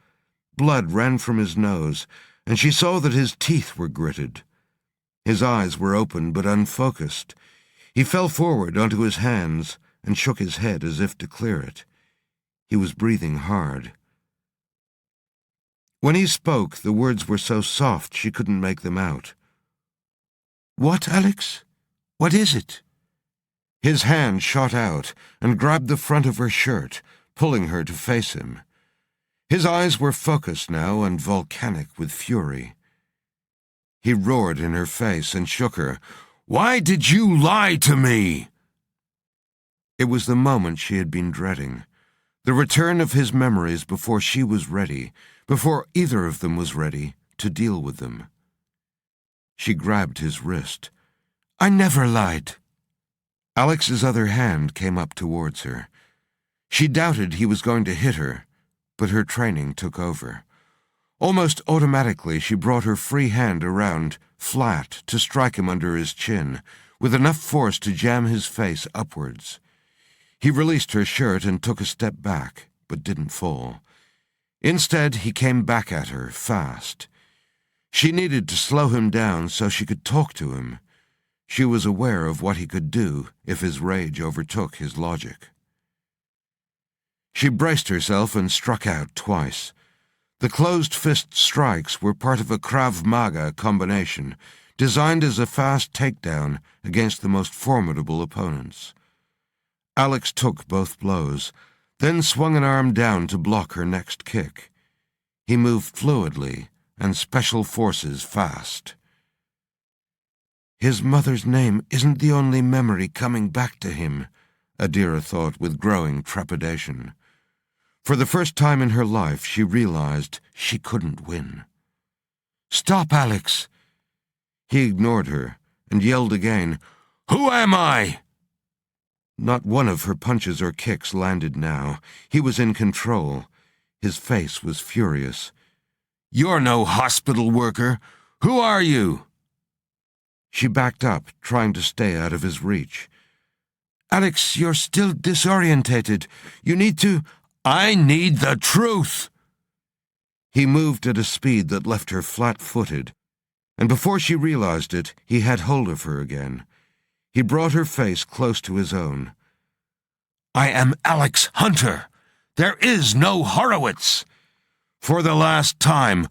Blood ran from his nose, and she saw that his teeth were gritted. His eyes were open but unfocused. He fell forward onto his hands and shook his head as if to clear it. He was breathing hard. When he spoke, the words were so soft she couldn't make them out. "What, Alex? What is it?" His hand shot out and grabbed the front of her shirt, pulling her to face him. His eyes were focused now and volcanic with fury. He roared in her face and shook her. "Why did you lie to me?" It was the moment she had been dreading. The return of his memories before she was ready, before either of them was ready to deal with them. She grabbed his wrist. "I never lied." Alex's other hand came up towards her. She doubted he was going to hit her, but her training took over. Almost automatically, she brought her free hand around, flat, to strike him under his chin, with enough force to jam his face upwards. He released her shirt and took a step back, but didn't fall. Instead, he came back at her, fast. She needed to slow him down so she could talk to him. She was aware of what he could do if his rage overtook his logic. She braced herself and struck out twice. The closed-fist strikes were part of a Krav Maga combination, designed as a fast takedown against the most formidable opponents. Alex took both blows, then swung an arm down to block her next kick. He moved fluidly, and special forces fast. His mother's name isn't the only memory coming back to him, Adira thought with growing trepidation. For the first time in her life, she realized she couldn't win. "Stop, Alex!" He ignored her and yelled again, "Who am I?" Not one of her punches or kicks landed now. He was in control. His face was furious. "You're no hospital worker. Who are you?" She backed up, trying to stay out of his reach. "Alex, you're still disorientated. You need to—" "I need the truth!" He moved at a speed that left her flat-footed, and before she realized it, he had hold of her again. He brought her face close to his own. "I am Alex Hunter. There is no Horowitz. For the last time,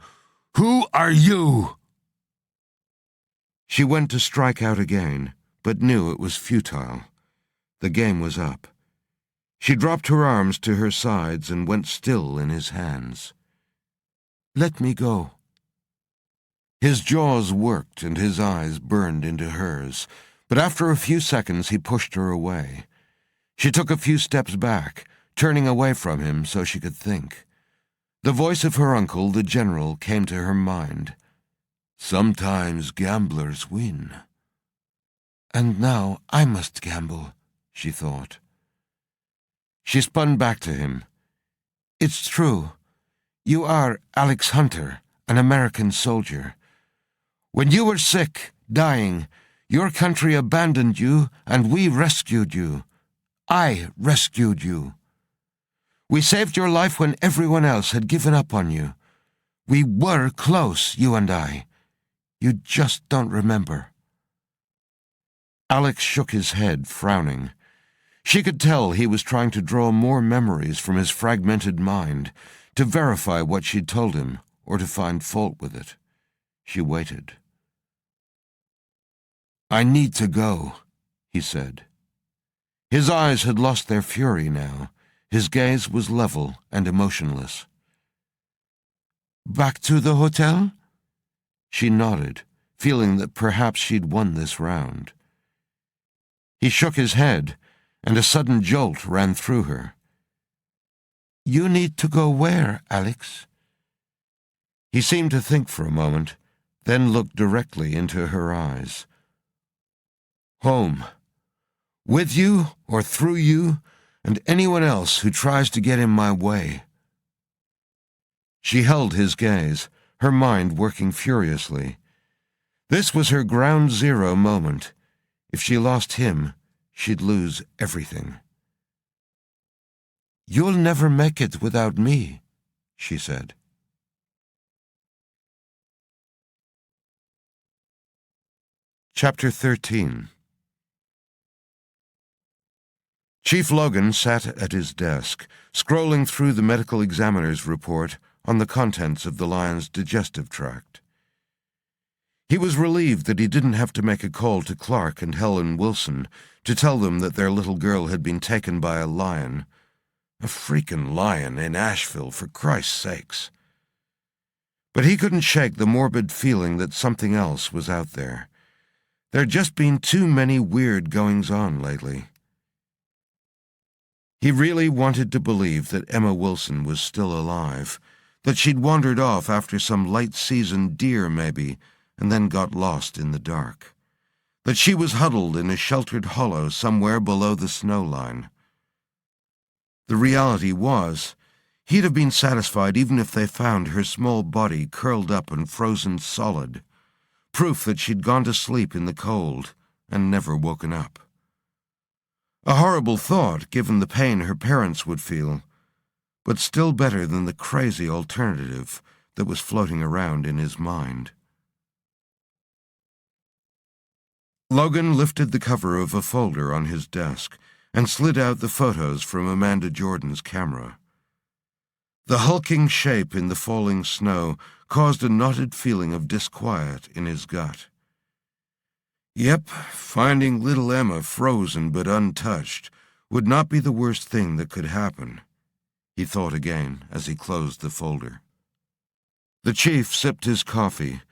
Who are you?" She went to strike out again, but knew it was futile. The game was up. She dropped her arms to her sides and went still in his hands. "Let me go." His jaws worked and his eyes burned into hers, but after a few seconds he pushed her away. She took a few steps back, turning away from him so she could think. The voice of her uncle, the general, came to her mind. "Sometimes gamblers win." "And now I must gamble," she thought. She spun back to him. "It's true. You are Alex Hunter, an American soldier. When you were sick, dying, your country abandoned you and we rescued you. I rescued you. We saved your life when everyone else had given up on you. We were close, you and I. You just don't remember." Alex shook his head, frowning. She could tell he was trying to draw more memories from his fragmented mind, to verify what she'd told him, or to find fault with it. She waited. "I need to go," he said. His eyes had lost their fury now. His gaze was level and emotionless. "Back to the hotel?" She nodded, feeling that perhaps she'd won this round. He shook his head, and a sudden jolt ran through her. "You need to go where, Alex?" He seemed to think for a moment, then looked directly into her eyes. "Home. With you or through you, and anyone else who tries to get in my way." She held his gaze, her mind working furiously. This was her ground zero moment. If she lost him, she'd lose everything. "You'll never make it without me," she said. Chapter 13. Chief Logan sat at his desk, scrolling through the medical examiner's report on the contents of the lion's digestive tract. He was relieved that he didn't have to make a call to Clark and Helen Wilson to tell them that their little girl had been taken by a lion. A freaking lion in Asheville, for Christ's sakes. But he couldn't shake the morbid feeling that something else was out there. There'd just been too many weird goings-on lately. He really wanted to believe that Emma Wilson was still alive, that she'd wandered off after some late-season deer, maybe, and then got lost in the dark. That she was huddled in a sheltered hollow somewhere below the snow line. The reality was, he'd have been satisfied even if they found her small body curled up and frozen solid, proof that she'd gone to sleep in the cold and never woken up. A horrible thought, given the pain her parents would feel, but still better than the crazy alternative that was floating around in his mind. Logan lifted the cover of a folder on his desk and slid out the photos from Amanda Jordan's camera. The hulking shape in the falling snow caused a knotted feeling of disquiet in his gut. Yep, finding little Emma frozen but untouched would not be the worst thing that could happen, he thought again as he closed the folder. The chief sipped his coffee,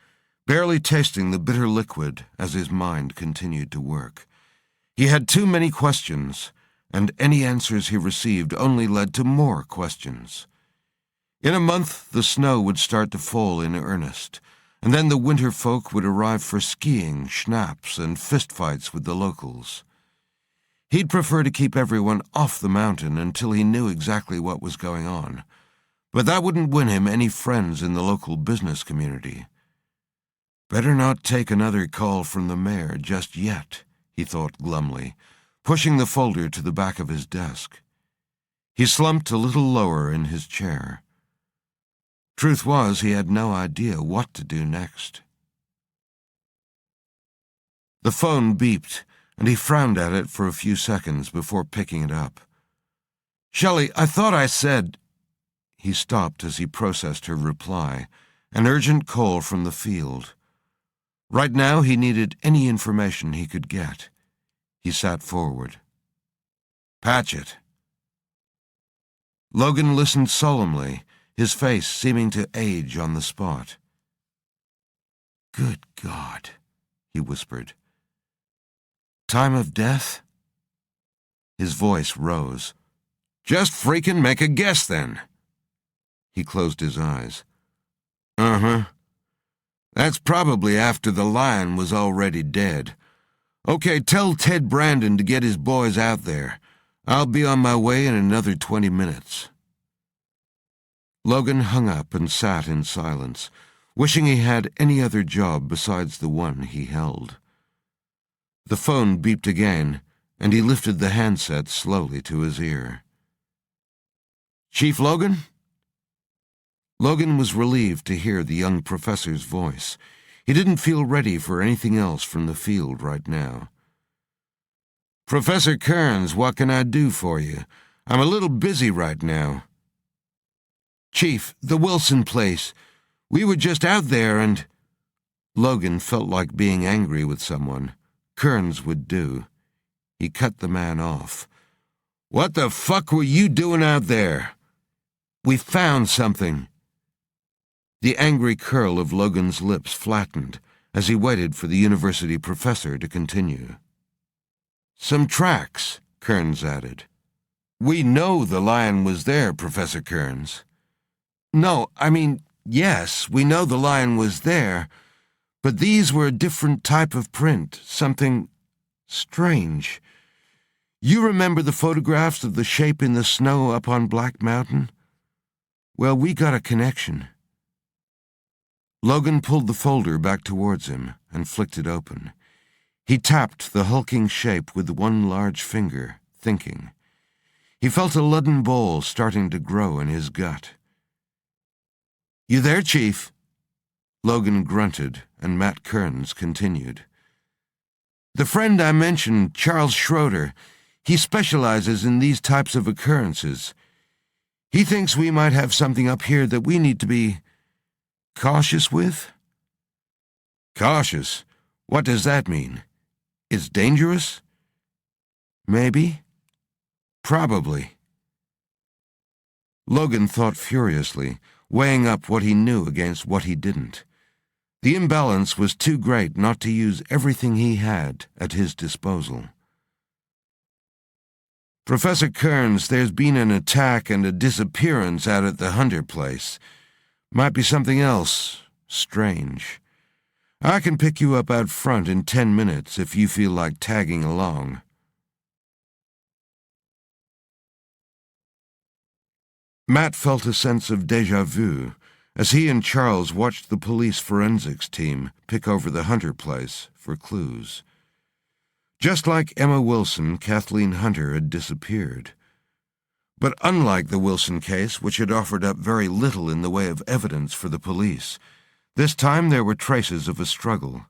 barely tasting the bitter liquid as his mind continued to work. He had too many questions, and any answers he received only led to more questions. In a month, the snow would start to fall in earnest, and then the winter folk would arrive for skiing, schnapps, and fistfights with the locals. He'd prefer to keep everyone off the mountain until he knew exactly what was going on, but that wouldn't win him any friends in the local business community. Better not take another call from the mayor just yet, he thought glumly, pushing the folder to the back of his desk. He slumped a little lower in his chair. Truth was, he had no idea what to do next. The phone beeped, and he frowned at it for a few seconds before picking it up. "Shelley, I thought I said—" He stopped as he processed her reply, an urgent call from the field. Right now he needed any information he could get. He sat forward. "Patch it." Logan listened solemnly, his face seeming to age on the spot. "Good God," he whispered. "Time of death?" His voice rose. "Just freaking make a guess, then." He closed his eyes. "Uh-huh. That's probably after the lion was already dead. Okay, tell Ted Brandon to get his boys out there. I'll be on my way in another 20 minutes. Logan hung up and sat in silence, wishing he had any other job besides the one he held. The phone beeped again, and he lifted the handset slowly to his ear. "Chief Logan?" Logan was relieved to hear the young professor's voice. He didn't feel ready for anything else from the field right now. "Professor Kearns, what can I do for you? I'm a little busy right now." "Chief, the Wilson place. We were just out there and—" Logan felt like being angry with someone. Kearns would do. He cut the man off. "What the fuck were you doing out there?" "We found something." The angry curl of Logan's lips flattened as he waited for the university professor to continue. "Some tracks," Kearns added. "We know the lion was there, Professor Kearns." "No, I mean, yes, we know the lion was there, but these were a different type of print, something strange. You remember the photographs of the shape in the snow up on Black Mountain? Well, we got a connection." Logan pulled the folder back towards him and flicked it open. He tapped the hulking shape with one large finger, thinking. He felt a leaden ball starting to grow in his gut. "You there, Chief?" Logan grunted, and Matt Kearns continued. "The friend I mentioned, Charles Schroeder, he specializes in these types of occurrences. He thinks we might have something up here that we need to be cautious with." "Cautious? What does that mean? It's dangerous?" "Maybe. Probably." Logan thought furiously, weighing up what he knew against what he didn't. The imbalance was too great not to use everything he had at his disposal. "Professor Kearns, there's been an attack and a disappearance out at the Hunter place. Might be something else strange. I can pick you up out front in 10 minutes if you feel like tagging along." Matt felt a sense of déjà vu as he and Charles watched the police forensics team pick over the Hunter place for clues. Just like Emma Wilson, Kathleen Hunter had disappeared. But unlike the Wilson case, which had offered up very little in the way of evidence for the police, this time there were traces of a struggle.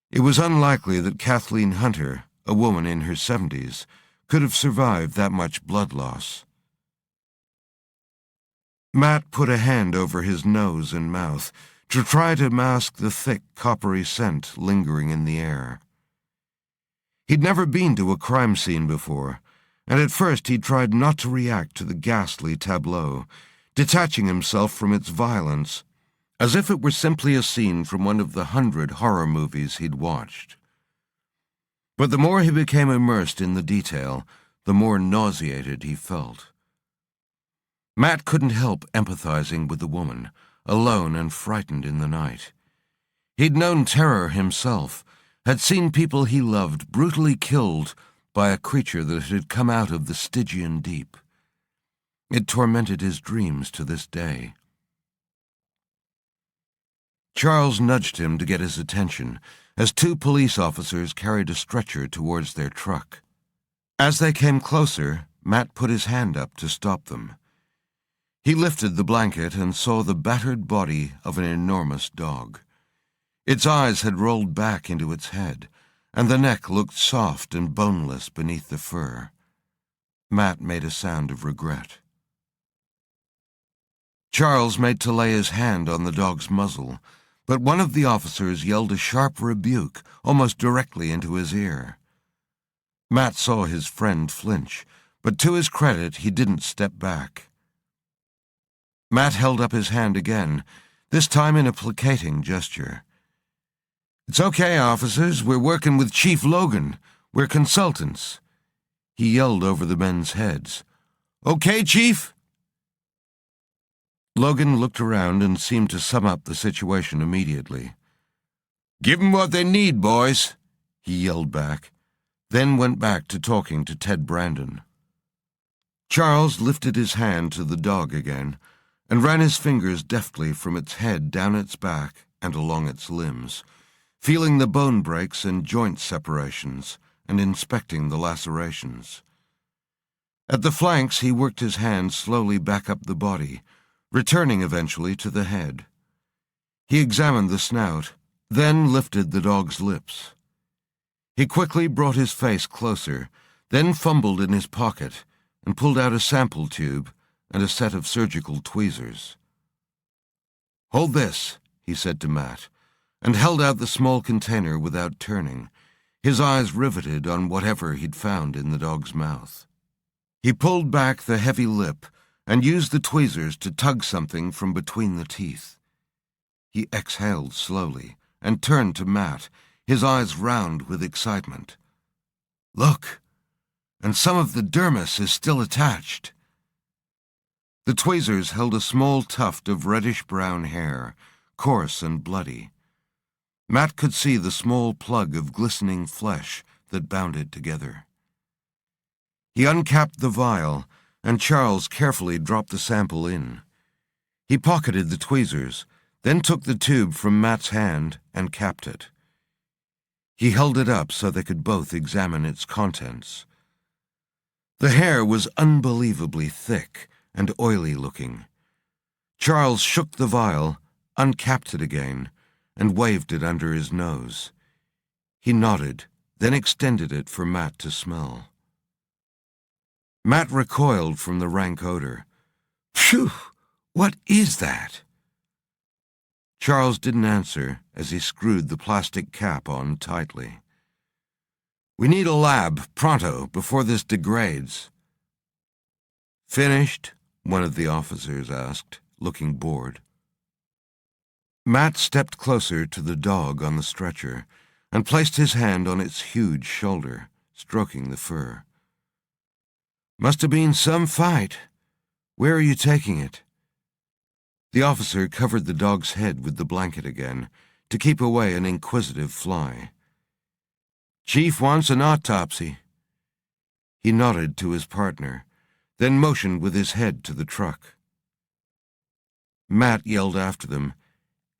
It was unlikely that Kathleen Hunter, a woman in her 70s, could have survived that much blood loss. Matt put a hand over his nose and mouth to try to mask the thick, coppery scent lingering in the air. He'd never been to a crime scene before, and at first he tried not to react to the ghastly tableau, detaching himself from its violence, as if it were simply a scene from one of the 100 horror movies he'd watched. But the more he became immersed in the detail, the more nauseated he felt. Matt couldn't help empathizing with the woman, alone and frightened in the night. He'd known terror himself, had seen people he loved brutally killed by a creature that had come out of the Stygian deep. It tormented his dreams to this day. Charles nudged him to get his attention as 2 police officers carried a stretcher towards their truck. As they came closer, Matt put his hand up to stop them. He lifted the blanket and saw the battered body of an enormous dog. Its eyes had rolled back into its head, and the neck looked soft and boneless beneath the fur. Matt made a sound of regret. Charles made to lay his hand on the dog's muzzle, but one of the officers yelled a sharp rebuke almost directly into his ear. Matt saw his friend flinch, but to his credit, he didn't step back. Matt held up his hand again, this time in a placating gesture. "It's okay, officers. We're working with Chief Logan. We're consultants." He yelled over the men's heads. "Okay, Chief?" Logan looked around and seemed to sum up the situation immediately. "Give 'em what they need, boys," he yelled back, then went back to talking to Ted Brandon. Charles lifted his hand to the dog again and ran his fingers deftly from its head down its back and along its limbs, feeling the bone breaks and joint separations and inspecting the lacerations. At the flanks, he worked his hand slowly back up the body, returning eventually to the head. He examined the snout, then lifted the dog's lips. He quickly brought his face closer, then fumbled in his pocket and pulled out a sample tube and a set of surgical tweezers. "Hold this," he said to Matt, and held out the small container without turning, his eyes riveted on whatever he'd found in the dog's mouth. He pulled back the heavy lip and used the tweezers to tug something from between the teeth. He exhaled slowly and turned to Matt, his eyes round with excitement. "Look, and some of the dermis is still attached." The tweezers held a small tuft of reddish-brown hair, coarse and bloody. Matt could see the small plug of glistening flesh that bound it together. He uncapped the vial, and Charles carefully dropped the sample in. He pocketed the tweezers, then took the tube from Matt's hand and capped it. He held it up so they could both examine its contents. The hair was unbelievably thick and oily-looking. Charles shook the vial, uncapped it again, and waved it under his nose. He nodded, then extended it for Matt to smell. Matt recoiled from the rank odor. "Phew! What is that?" Charles didn't answer as he screwed the plastic cap on tightly. "We need a lab, pronto, before this degrades." "Finished?" one of the officers asked, looking bored. Matt stepped closer to the dog on the stretcher and placed his hand on its huge shoulder, stroking the fur. "Must have been some fight. Where are you taking it?" The officer covered the dog's head with the blanket again to keep away an inquisitive fly. "Chief wants an autopsy." He nodded to his partner, then motioned with his head to the truck. Matt yelled after them,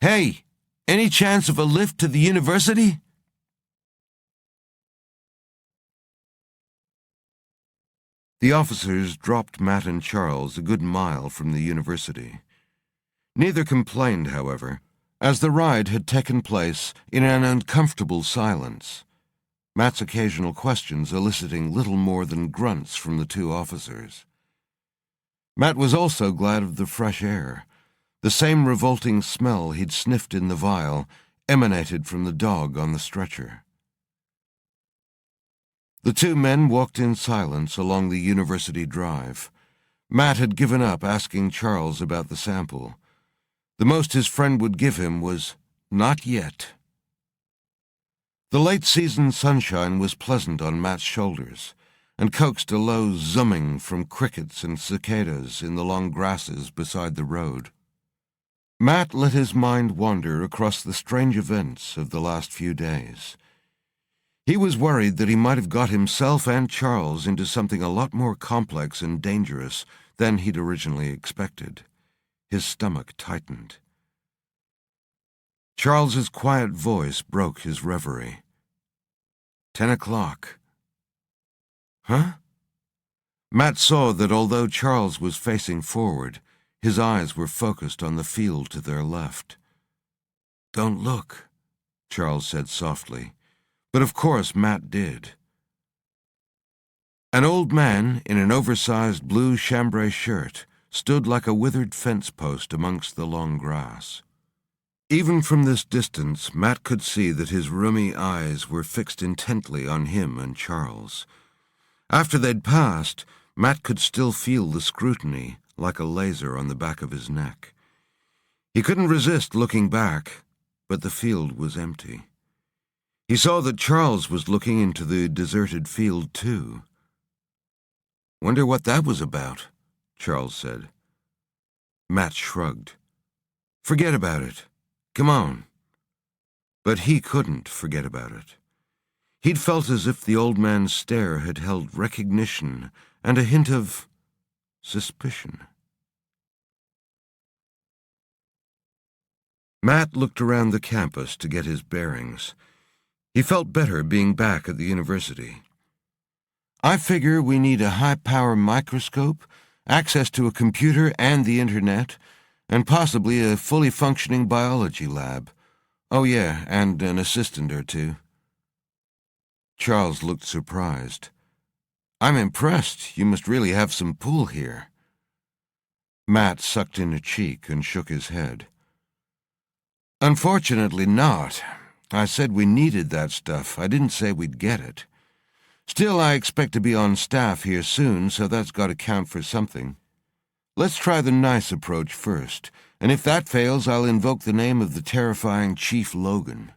"Hey, any chance of a lift to the university?" The officers dropped Matt and Charles a good mile from the university. Neither complained, however, as the ride had taken place in an uncomfortable silence, Matt's occasional questions eliciting little more than grunts from the two officers. Matt was also glad of the fresh air. The same revolting smell he'd sniffed in the vial emanated from the dog on the stretcher. The two men walked in silence along the university drive. Matt had given up asking Charles about the sample. The most his friend would give him was, "Not yet." The late-season sunshine was pleasant on Matt's shoulders and coaxed a low zumming from crickets and cicadas in the long grasses beside the road. Matt let his mind wander across the strange events of the last few days. He was worried that he might have got himself and Charles into something a lot more complex and dangerous than he'd originally expected. His stomach tightened. Charles's quiet voice broke his reverie. 10 o'clock. Huh? Matt saw that although Charles was facing forward, his eyes were focused on the field to their left. "Don't look," Charles said softly, but of course Matt did. An old man in an oversized blue chambray shirt stood like a withered fence post amongst the long grass. Even from this distance, Matt could see that his rheumy eyes were fixed intently on him and Charles. After they'd passed, Matt could still feel the scrutiny, like a laser on the back of his neck. He couldn't resist looking back, but the field was empty. He saw that Charles was looking into the deserted field, too. "Wonder what that was about," Charles said. Matt shrugged. "Forget about it. Come on." But he couldn't forget about it. He'd felt as if the old man's stare had held recognition and a hint of suspicion. Matt looked around the campus to get his bearings. He felt better being back at the university. "I figure we need a high-power microscope, access to a computer and the internet, and possibly a fully functioning biology lab. Oh yeah, and an assistant or two." Charles looked surprised. "I'm impressed. You must really have some pull here." Matt sucked in a cheek and shook his head. "Unfortunately not. I said we needed that stuff. I didn't say we'd get it. Still, I expect to be on staff here soon, so that's got to count for something. Let's try the nice approach first, and if that fails, I'll invoke the name of the terrifying Chief Logan."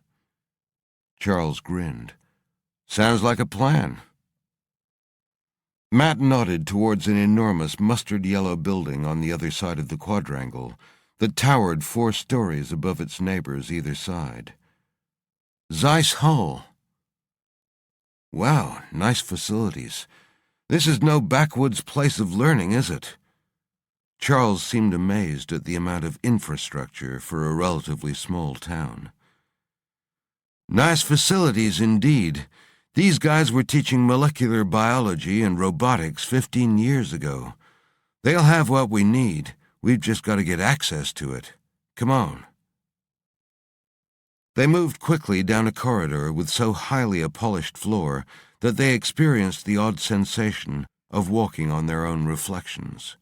Charles grinned. "Sounds like a plan." Matt nodded towards an enormous mustard-yellow building on the other side of the quadrangle that towered 4 stories above its neighbors either side. Zeiss Hull. "Wow, nice facilities. This is no backwoods place of learning, is it?" Charles seemed amazed at the amount of infrastructure for a relatively small town. "Nice facilities indeed. These guys were teaching molecular biology and robotics 15 years ago. They'll have what we need. We've just got to get access to it. Come on." They moved quickly down a corridor with so highly a polished floor that they experienced the odd sensation of walking on their own reflections.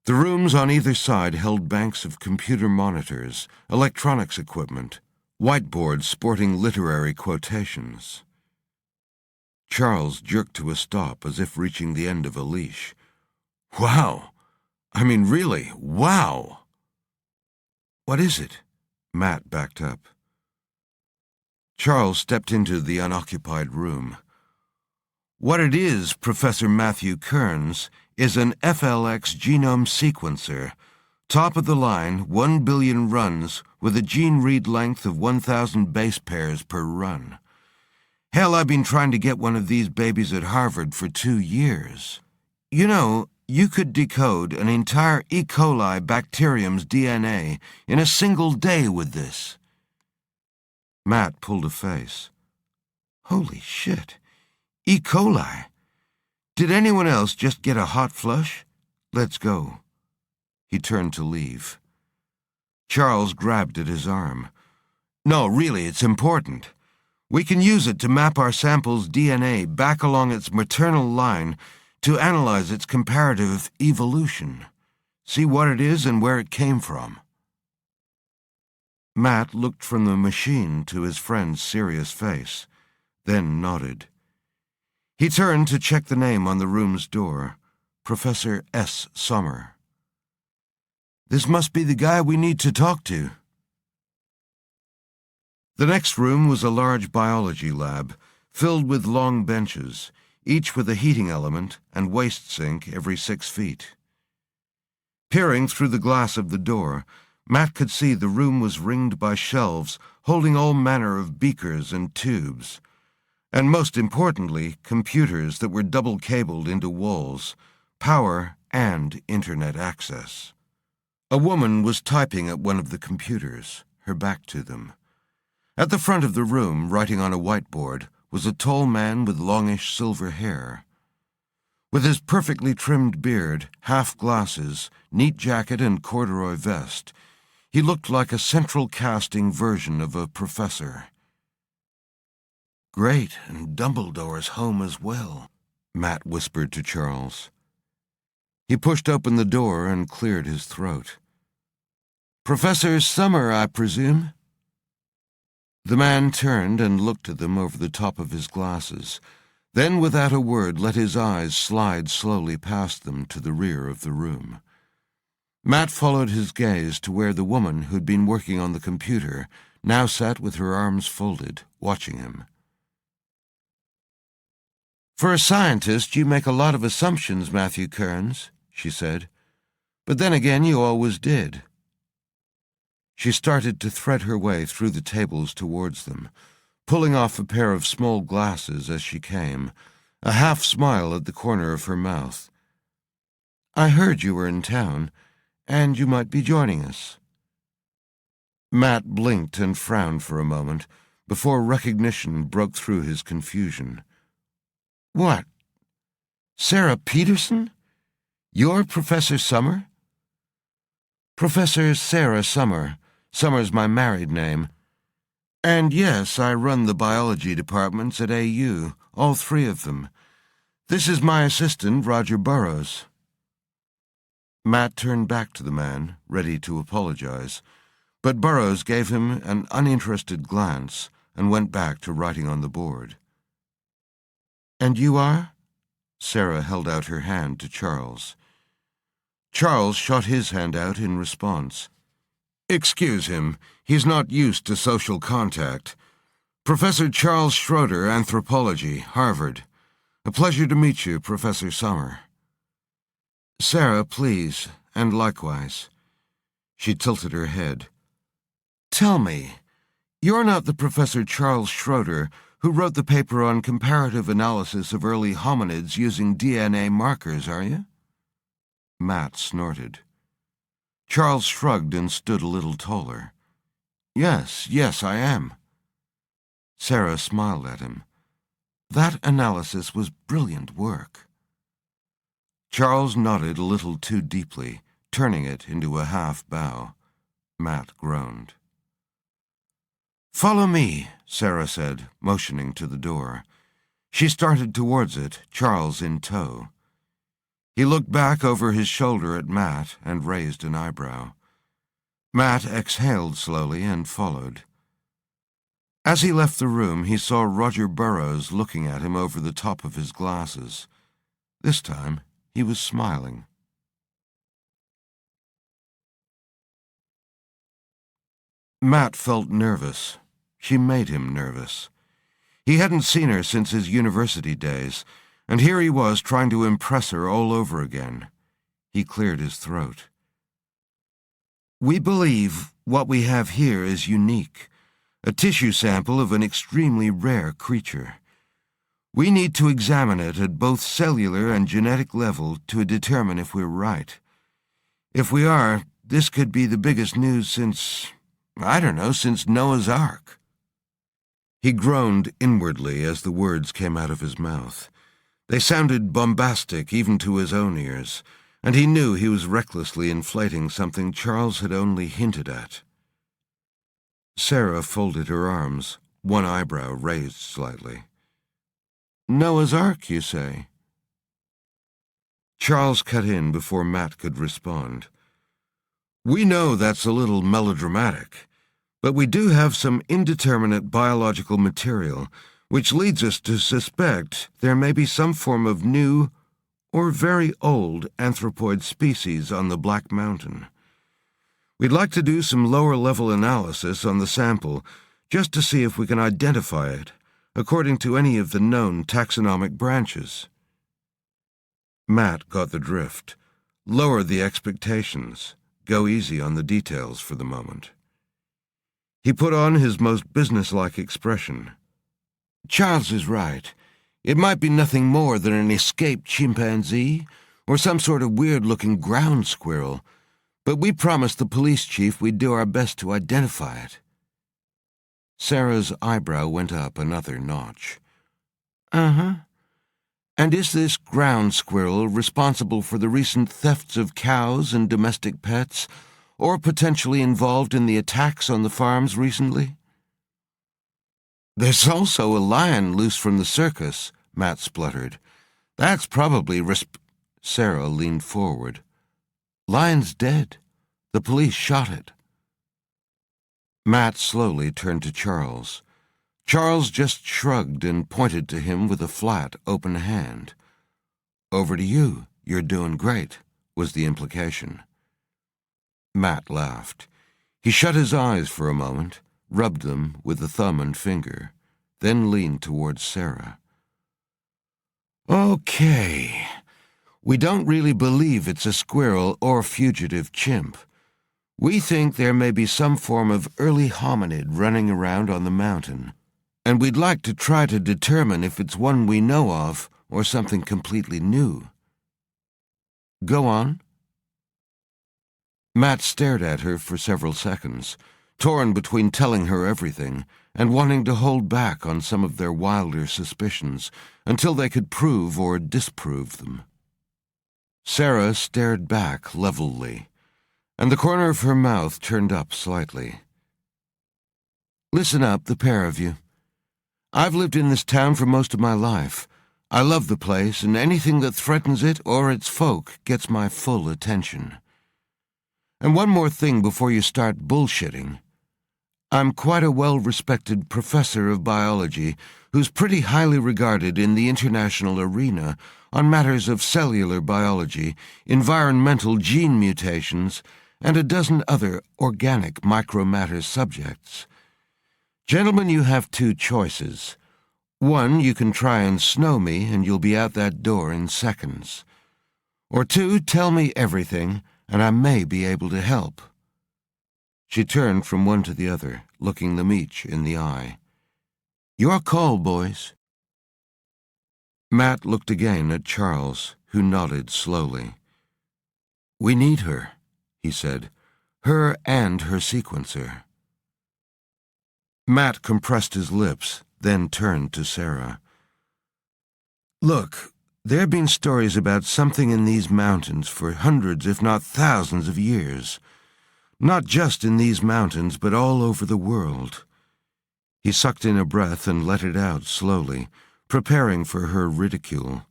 The rooms on either side held banks of computer monitors, electronics equipment, whiteboards sporting literary quotations. Charles jerked to a stop as if reaching the end of a leash. "Wow! I mean, really, wow!" "What is it?" Matt backed up. Charles stepped into the unoccupied room. "What it is, Professor Matthew Kearns, is an FLX genome sequencer, top of the line, 1 billion runs with a gene read length of 1,000 base pairs per run. Hell, I've been trying to get one of these babies at Harvard for 2 years. You know, you could decode an entire E. coli bacterium's DNA in a single day with this." Matt pulled a face. "Holy shit. E. coli. Did anyone else just get a hot flush? Let's go." He turned to leave. Charles grabbed at his arm. "No, really, it's important. We can use it to map our sample's DNA back along its maternal line to analyze its comparative evolution. See what it is and where it came from." Matt looked from the machine to his friend's serious face, then nodded. He turned to check the name on the room's door, Professor S. Sommer. "This must be the guy we need to talk to." The next room was a large biology lab, filled with long benches, each with a heating element and waste sink every 6 feet. Peering through the glass of the door, Matt could see the room was ringed by shelves holding all manner of beakers and tubes, and most importantly, computers that were double-cabled into walls, power and internet access. A woman was typing at one of the computers, her back to them. At the front of the room, writing on a whiteboard, was a tall man with longish silver hair. With his perfectly trimmed beard, half glasses, neat jacket and corduroy vest, he looked like a central casting version of a professor. "Great, and Dumbledore's home as well," Matt whispered to Charles. He pushed open the door and cleared his throat. "Professor Summer, I presume?" The man turned and looked at them over the top of his glasses, then without a word let his eyes slide slowly past them to the rear of the room. Matt followed his gaze to where the woman who'd been working on the computer now sat with her arms folded, watching him. "For a scientist, you make a lot of assumptions, Matthew Kearns," she said. "But then again, you always did." She started to thread her way through the tables towards them, pulling off a pair of small glasses as she came, a half smile at the corner of her mouth. "I heard you were in town, and you might be joining us." Matt blinked and frowned for a moment, before recognition broke through his confusion. "What? Sarah Peterson? You're Professor Summer?" "Professor Sarah Summer. Summer's my married name. And yes, I run the biology departments at AU, all three of them. This is my assistant, Roger Burroughs." Matt turned back to the man, ready to apologize, but Burroughs gave him an uninterested glance and went back to writing on the board. "And you are?" Sarah held out her hand to Charles. Charles shot his hand out in response. "Excuse him, he's not used to social contact. Professor Charles Schroeder, Anthropology, Harvard. A pleasure to meet you, Professor Summer." "Sarah, please, and likewise." She tilted her head. "Tell me, you're not the Professor Charles Schroeder who wrote the paper on comparative analysis of early hominids using DNA markers, are you?" Matt snorted. Charles shrugged and stood a little taller. Yes, I am." Sarah smiled at him. "That analysis was brilliant work." Charles nodded a little too deeply, turning it into a half bow. Matt groaned. "Follow me," Sarah said, motioning to the door. She started towards it, Charles in tow. He looked back over his shoulder at Matt and raised an eyebrow. Matt exhaled slowly and followed. As he left the room, he saw Roger Burroughs looking at him over the top of his glasses. This time, he was smiling. Matt felt nervous. She made him nervous. He hadn't seen her since his university days, and here he was trying to impress her all over again. He cleared his throat. "We believe what we have here is unique, a tissue sample of an extremely rare creature. We need to examine it at both cellular and genetic level to determine if we're right. If we are, this could be the biggest news since Noah's Ark." He groaned inwardly as the words came out of his mouth. They sounded bombastic even to his own ears, and he knew he was recklessly inflating something Charles had only hinted at. Sarah folded her arms, one eyebrow raised slightly. "Noah's Ark, you say?" Charles cut in before Matt could respond. "We know that's a little melodramatic, but we do have some indeterminate biological material, which leads us to suspect there may be some form of new or very old anthropoid species on the Black Mountain. We'd like to do some lower-level analysis on the sample just to see if we can identify it, according to any of the known taxonomic branches." Matt got the drift. Lower the expectations. Go easy on the details for the moment. He put on his most businesslike expression. "Charles is right. It might be nothing more than an escaped chimpanzee or some sort of weird-looking ground squirrel, but we promised the police chief we'd do our best to identify it." Sarah's eyebrow went up another notch. "Uh-huh. And is this ground squirrel responsible for the recent thefts of cows and domestic pets, or potentially involved in the attacks on the farms recently?" "There's also a lion loose from the circus," Matt spluttered. "That's probably Sarah leaned forward. "Lion's dead. The police shot it." Matt slowly turned to Charles. Charles just shrugged and pointed to him with a flat, open hand. "Over to you. You're doing great," was the implication. Matt laughed. He shut his eyes for a moment, rubbed them with a thumb and finger, then leaned towards Sarah. "Okay. We don't really believe it's a squirrel or fugitive chimp. We think there may be some form of early hominid running around on the mountain, and we'd like to try to determine if it's one we know of or something completely new." "Go on." Matt stared at her for several seconds, torn between telling her everything and wanting to hold back on some of their wilder suspicions until they could prove or disprove them. Sarah stared back levelly, and the corner of her mouth turned up slightly. "Listen up, the pair of you. I've lived in this town for most of my life. I love the place, and anything that threatens it or its folk gets my full attention. And one more thing before you start bullshitting. I'm quite a well-respected professor of biology who's pretty highly regarded in the international arena on matters of cellular biology, environmental gene mutations, and a dozen other organic micromatter subjects. Gentlemen, you have two choices. One, you can try and snow me and you'll be out that door in seconds. Or two, tell me everything and I may be able to help." She turned from one to the other, looking them each in the eye. "Your call, boys." Matt looked again at Charles, who nodded slowly. "We need her," he said. "Her and her sequencer." Matt compressed his lips, then turned to Sarah. "Look, there have been stories about something in these mountains for hundreds, if not thousands of years. Not just in these mountains, but all over the world." He sucked in a breath and let it out slowly, preparing for her ridicule.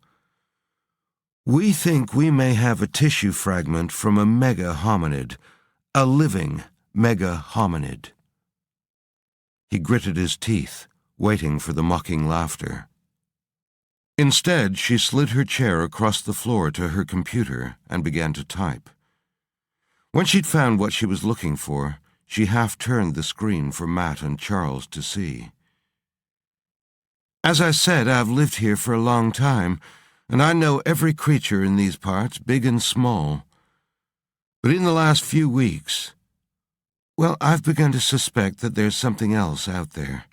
"We think we may have a tissue fragment from a mega-hominid, a living mega-hominid." He gritted his teeth, waiting for the mocking laughter. Instead, she slid her chair across the floor to her computer and began to type. When she'd found what she was looking for, she half-turned the screen for Matt and Charles to see. "As I said, I've lived here for a long time, and I know every creature in these parts, big and small. But in the last few weeks, well, I've begun to suspect that there's something else out there,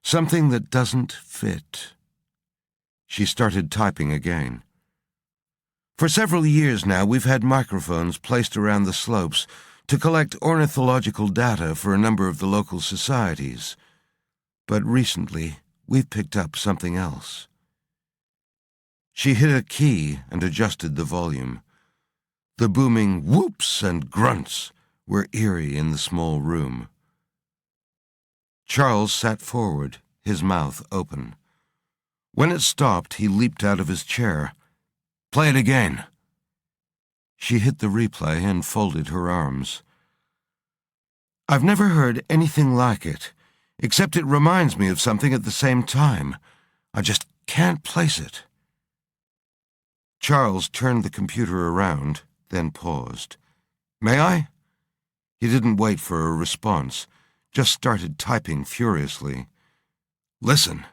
something that doesn't fit." She started typing again. "For several years now, we've had microphones placed around the slopes to collect ornithological data for a number of the local societies. But recently, we've picked up something else." She hit a key and adjusted the volume. The booming whoops and grunts were eerie in the small room. Charles sat forward, his mouth open. When it stopped, he leaped out of his chair. "Play it again." She hit the replay and folded her arms. "I've never heard anything like it, except it reminds me of something at the same time. I just can't place it." Charles turned the computer around, then paused. "May I?" He didn't wait for a response, just started typing furiously. "Listen."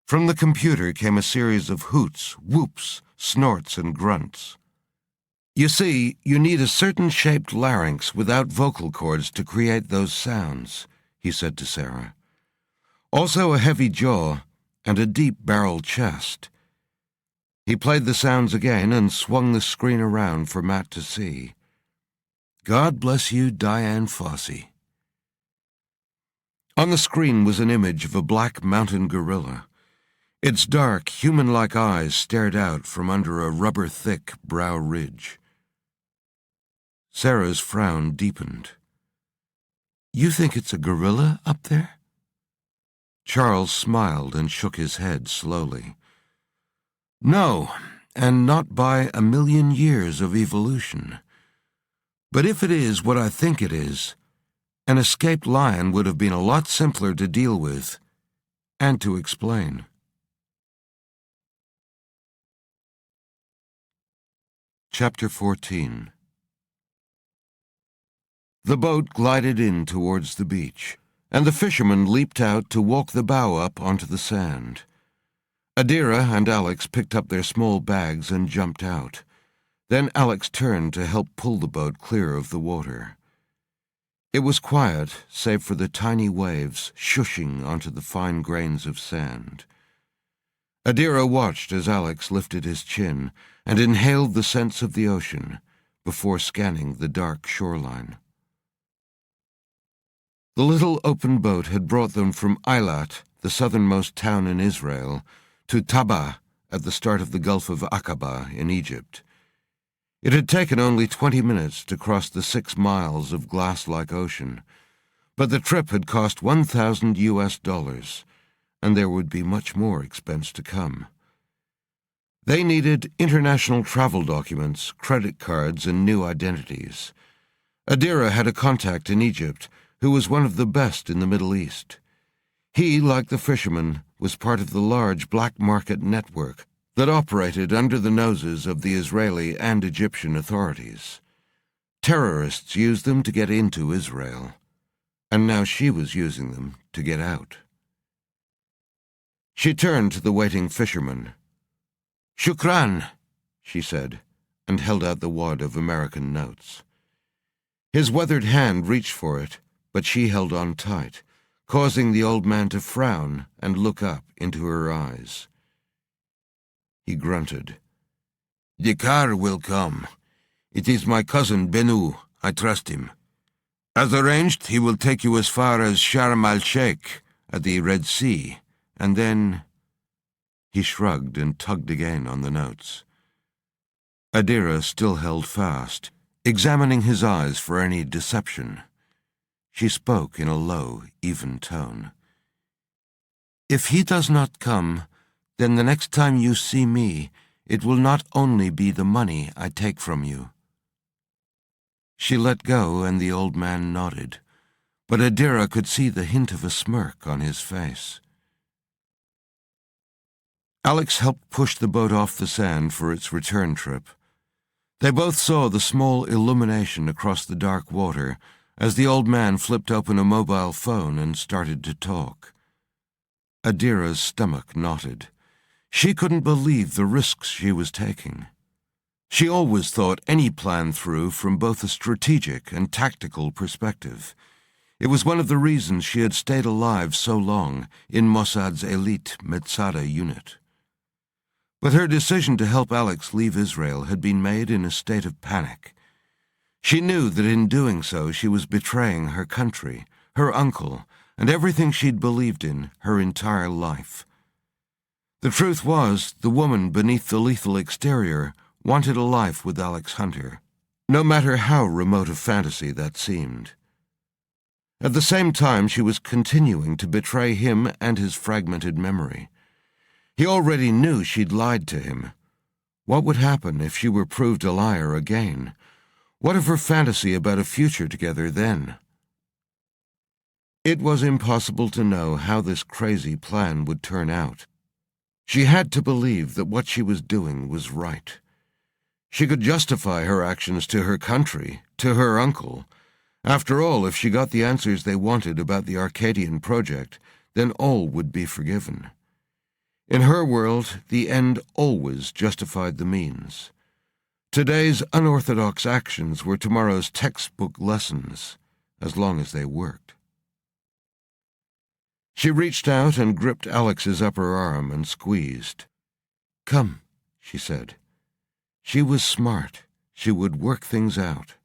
From the computer came a series of hoots, whoops, snorts, and grunts. "You see, you need a certain shaped larynx without vocal cords to create those sounds," he said to Sarah. "Also a heavy jaw and a deep barrel chest." He played the sounds again and swung the screen around for Matt to see. "God bless you, Diane Fossey." On the screen was an image of a black mountain gorilla. Its dark, human-like eyes stared out from under a rubber-thick brow ridge. Sarah's frown deepened. "You think it's a gorilla up there?" Charles smiled and shook his head slowly. "No, and not by 1,000,000 years of evolution. But if it is what I think it is, an escaped lion would have been a lot simpler to deal with and to explain. Chapter 14. The boat glided in towards the beach, and the fisherman leaped out to walk the bow up onto the sand. Adira and Alex picked up their small bags and jumped out. Then Alex turned to help pull the boat clear of the water. It was quiet, save for the tiny waves shushing onto the fine grains of sand. Adira watched as Alex lifted his chin and inhaled the scents of the ocean before scanning the dark shoreline. The little open boat had brought them from Eilat, the southernmost town in Israel, to Taba at the start of the Gulf of Aqaba in Egypt. It had taken only 20 minutes to cross the 6 miles of glass-like ocean, but the trip had cost $1,000, and there would be much more expense to come. They needed international travel documents, credit cards, and new identities. Adira had a contact in Egypt who was one of the best in the Middle East. He, like the fisherman, was part of the large black market network that operated under the noses of the Israeli and Egyptian authorities. Terrorists used them to get into Israel, and now she was using them to get out. She turned to the waiting fisherman. "Shukran," she said, and held out the wad of American notes. His weathered hand reached for it, but she held on tight, causing the old man to frown and look up into her eyes. He grunted. "The car will come. It is my cousin Benu. I trust him. As arranged, he will take you as far as Sharm el-Sheikh at the Red Sea, and then—" He shrugged and tugged again on the notes. Adira still held fast, examining his eyes for any deception. She spoke in a low, even tone. "If he does not come, then the next time you see me, it will not only be the money I take from you." She let go, and the old man nodded, but Adira could see the hint of a smirk on his face. Alex helped push the boat off the sand for its return trip. They both saw the small illumination across the dark water as the old man flipped open a mobile phone and started to talk. Adira's stomach knotted. She couldn't believe the risks she was taking. She always thought any plan through from both a strategic and tactical perspective. It was one of the reasons she had stayed alive so long in Mossad's elite Metzada unit. But her decision to help Alex leave Israel had been made in a state of panic. She knew that in doing so she was betraying her country, her uncle, and everything she'd believed in her entire life. The truth was, the woman beneath the lethal exterior wanted a life with Alex Hunter, no matter how remote a fantasy that seemed. At the same time, she was continuing to betray him and his fragmented memory. He already knew she'd lied to him. What would happen if she were proved a liar again? What of her fantasy about a future together then? It was impossible to know how this crazy plan would turn out. She had to believe that what she was doing was right. She could justify her actions to her country, to her uncle. After all, if she got the answers they wanted about the Arcadian project, then all would be forgiven. In her world, the end always justified the means. Today's unorthodox actions were tomorrow's textbook lessons, as long as they worked. She reached out and gripped Alex's upper arm and squeezed. "Come," she said. She was smart. She would work things out.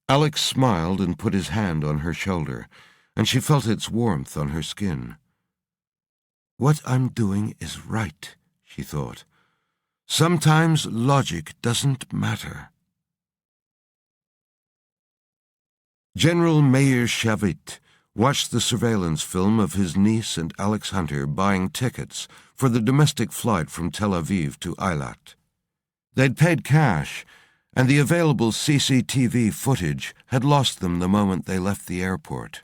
Alex smiled and put his hand on her shoulder, and she felt its warmth on her skin. "What I'm doing is right," she thought. "Sometimes logic doesn't matter." General Meir Shavit watched the surveillance film of his niece and Alex Hunter buying tickets for the domestic flight from Tel Aviv to Eilat. They'd paid cash, and the available CCTV footage had lost them the moment they left the airport.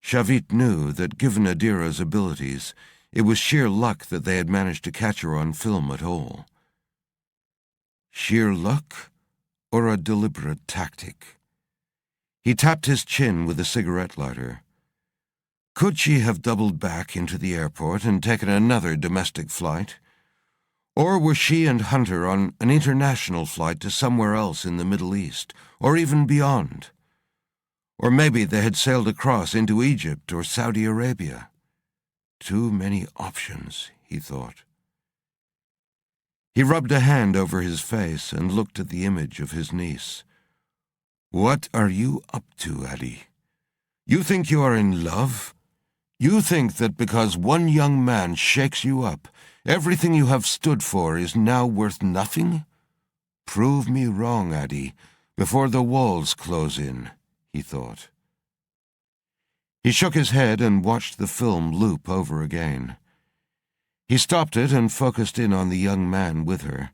Shavit knew that given Adira's abilities, it was sheer luck that they had managed to catch her on film at all. Sheer luck, or a deliberate tactic? He tapped his chin with a cigarette lighter. Could she have doubled back into the airport and taken another domestic flight? Or were she and Hunter on an international flight to somewhere else in the Middle East, or even beyond? Or maybe they had sailed across into Egypt or Saudi Arabia. Too many options, he thought. He rubbed a hand over his face and looked at the image of his niece. What are you up to, Addie? You think you are in love? You think that because one young man shakes you up, everything you have stood for is now worth nothing? Prove me wrong, Addie, before the walls close in, he thought. He shook his head and watched the film loop over again. He stopped it and focused in on the young man with her,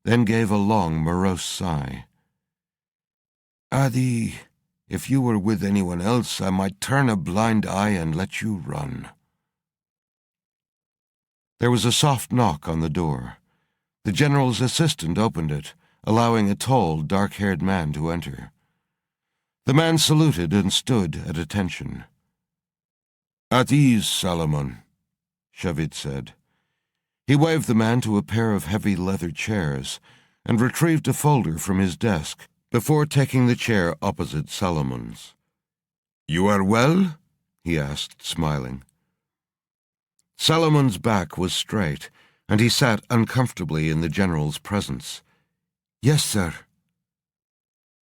then gave a long, morose sigh. Addie, if you were with anyone else, I might turn a blind eye and let you run. There was a soft knock on the door. The general's assistant opened it, allowing a tall, dark-haired man to enter. The man saluted and stood at attention. At ease, Salomon, Shavit said. He waved the man to a pair of heavy leather chairs and retrieved a folder from his desk before taking the chair opposite Salomon's. You are well? He asked, smiling. Salomon's back was straight, and he sat uncomfortably in the general's presence. Yes, sir.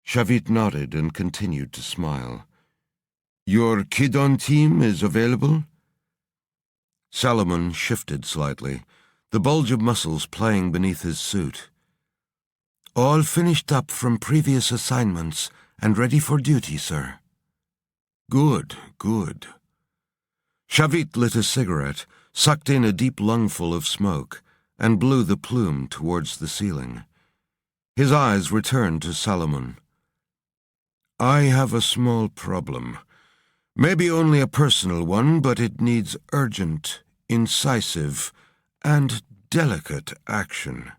Shavit nodded and continued to smile. Your Kidon team is available? Salomon shifted slightly, the bulge of muscles playing beneath his suit. All finished up from previous assignments and ready for duty, sir. Good, good. Shavit lit a cigarette, sucked in a deep lungful of smoke, and blew the plume towards the ceiling. His eyes returned to Salomon. I have a small problem. Maybe only a personal one, but it needs urgent, incisive, and delicate action.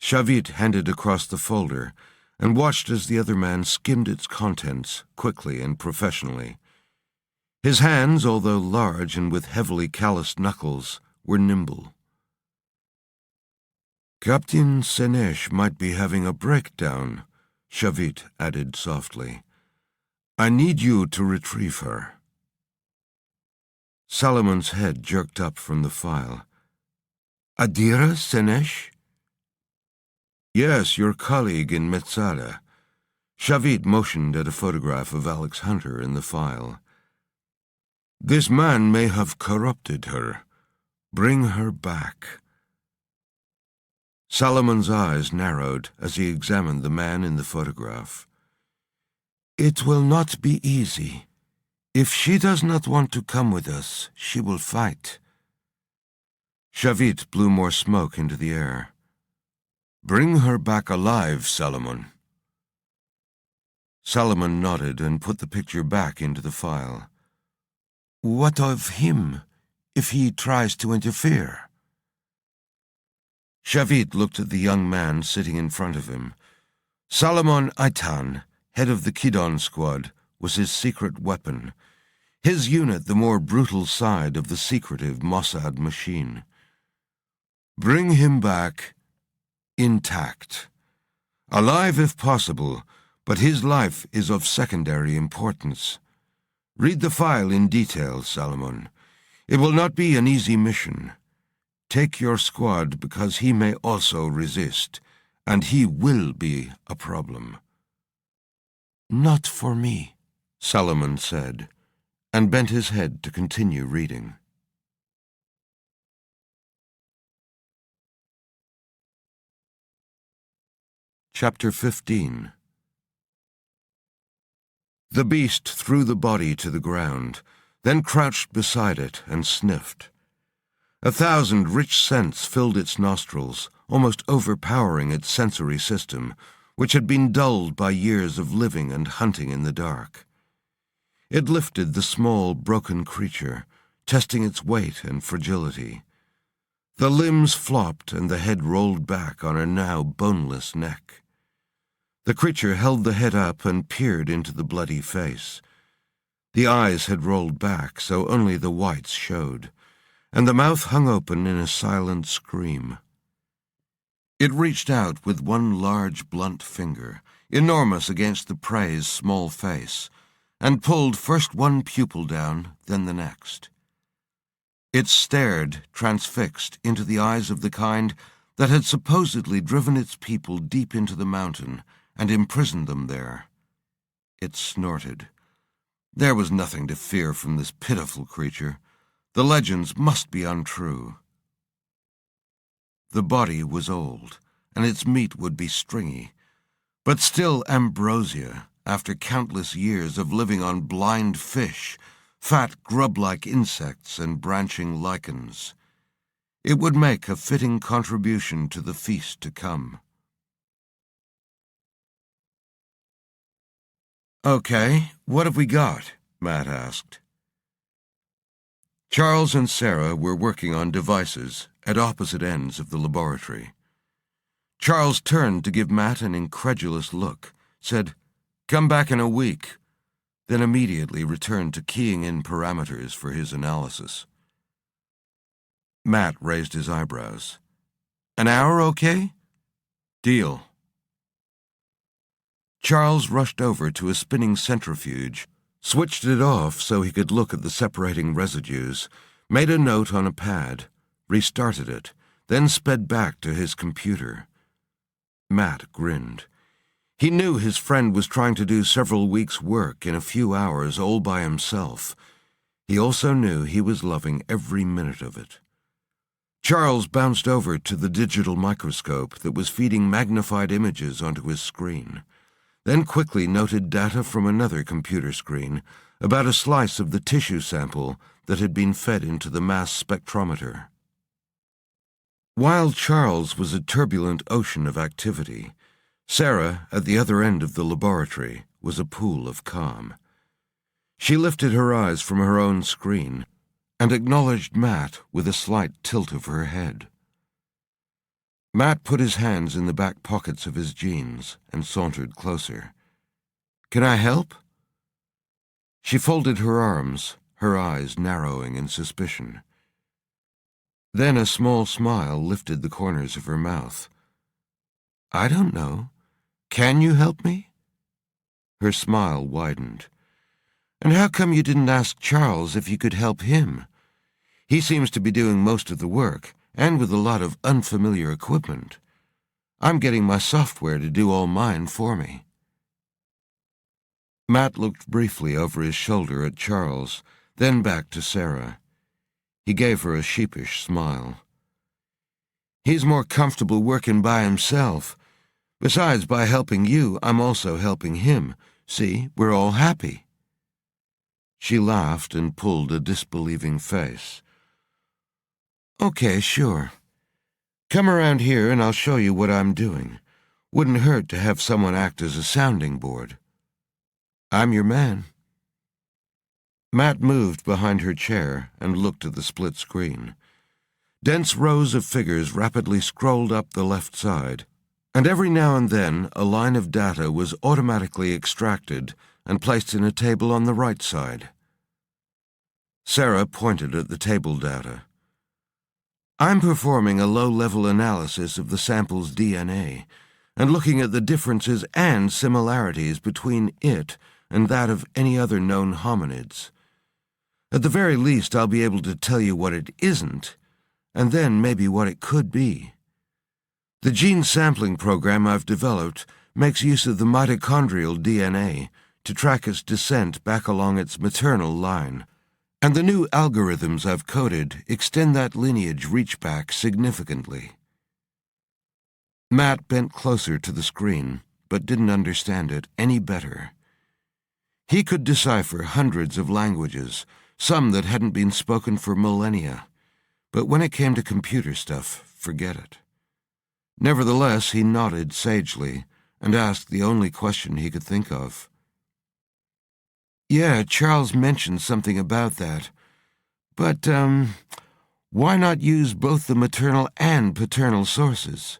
Shavit handed across the folder and watched as the other man skimmed its contents quickly and professionally. His hands, although large and with heavily calloused knuckles, were nimble. Captain Senesh might be having a breakdown, Shavit added softly. I need you to retrieve her. Salomon's head jerked up from the file. Adira Senesh? Yes, your colleague in Metzada. Shavit motioned at a photograph of Alex Hunter in the file. This man may have corrupted her. Bring her back. Salomon's eyes narrowed as he examined the man in the photograph. It will not be easy. If she does not want to come with us, she will fight. Shavit blew more smoke into the air. Bring her back alive, Salomon. Salomon nodded and put the picture back into the file. What of him, if he tries to interfere? Shavit looked at the young man sitting in front of him. Salomon Aitan, head of the Kidon squad, was his secret weapon, his unit the more brutal side of the secretive Mossad machine. Bring him back intact. Alive if possible, but his life is of secondary importance. Read the file in detail, Salomon. It will not be an easy mission. Take your squad because he may also resist, and he will be a problem. Not for me, Salomon said, and bent his head to continue reading. Chapter 15. The beast threw the body to the ground, then crouched beside it and sniffed. 1,000 rich scents filled its nostrils, almost overpowering its sensory system, which had been dulled by years of living and hunting in the dark. It lifted the small, broken creature, testing its weight and fragility. The limbs flopped and the head rolled back on a now boneless neck. The creature held the head up and peered into the bloody face. The eyes had rolled back so only the whites showed, and the mouth hung open in a silent scream. It reached out with one large, blunt finger, enormous against the prey's small face, and pulled first one pupil down, then the next. It stared, transfixed, into the eyes of the kind that had supposedly driven its people deep into the mountain and imprisoned them there. It snorted. There was nothing to fear from this pitiful creature. The legends must be untrue. The body was old, and its meat would be stringy, but still ambrosia, after countless years of living on blind fish, fat grub-like insects and branching lichens. It would make a fitting contribution to the feast to come. "Okay, what have we got?" Matt asked. Charles and Sarah were working on devices at opposite ends of the laboratory. Charles turned to give Matt an incredulous look, said, "Come back in a week," then immediately returned to keying in parameters for his analysis. Matt raised his eyebrows. "An hour okay?" "Deal." Charles rushed over to a spinning centrifuge, switched it off so he could look at the separating residues, made a note on a pad, restarted it, then sped back to his computer. Matt grinned. He knew his friend was trying to do several weeks' work in a few hours all by himself. He also knew he was loving every minute of it. Charles bounced over to the digital microscope that was feeding magnified images onto his screen, then quickly noted data from another computer screen about a slice of the tissue sample that had been fed into the mass spectrometer. While Charles was a turbulent ocean of activity, Sarah, at the other end of the laboratory, was a pool of calm. She lifted her eyes from her own screen and acknowledged Matt with a slight tilt of her head. Matt put his hands in the back pockets of his jeans and sauntered closer. "Can I help?" She folded her arms, her eyes narrowing in suspicion. Then a small smile lifted the corners of her mouth. "I don't know. Can you help me?" Her smile widened. "And how come you didn't ask Charles if you could help him? He seems to be doing most of the work, and with a lot of unfamiliar equipment. I'm getting my software to do all mine for me." Matt looked briefly over his shoulder at Charles, then back to Sarah. He gave her a sheepish smile. "He's more comfortable working by himself. Besides, by helping you, I'm also helping him. See, we're all happy." She laughed and pulled a disbelieving face. "Okay, sure. Come around here and I'll show you what I'm doing. Wouldn't hurt to have someone act as a sounding board. I'm your man." Matt moved behind her chair and looked at the split screen. Dense rows of figures rapidly scrolled up the left side, and every now and then a line of data was automatically extracted and placed in a table on the right side. Sarah pointed at the table data. "I'm performing a low-level analysis of the sample's DNA and looking at the differences and similarities between it and that of any other known hominids. At the very least, I'll be able to tell you what it isn't, and then maybe what it could be. The gene sampling program I've developed makes use of the mitochondrial DNA to track its descent back along its maternal line, and the new algorithms I've coded extend that lineage reach back significantly." Matt bent closer to the screen, but didn't understand it any better. He could decipher hundreds of languages, some that hadn't been spoken for millennia. But when it came to computer stuff, forget it. Nevertheless, he nodded sagely and asked the only question he could think of. "Yeah, Charles mentioned something about that. But, why not use both the maternal and paternal sources?"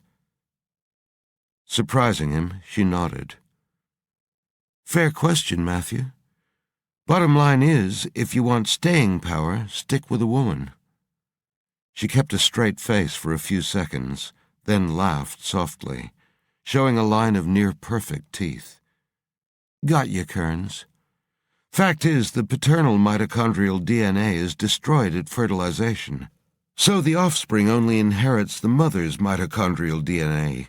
Surprising him, she nodded. "Fair question, Matthew. Bottom line is, if you want staying power, stick with a woman." She kept a straight face for a few seconds, then laughed softly, showing a line of near-perfect teeth. "Got you, Kearns. Fact is, the paternal mitochondrial DNA is destroyed at fertilization, so the offspring only inherits the mother's mitochondrial DNA,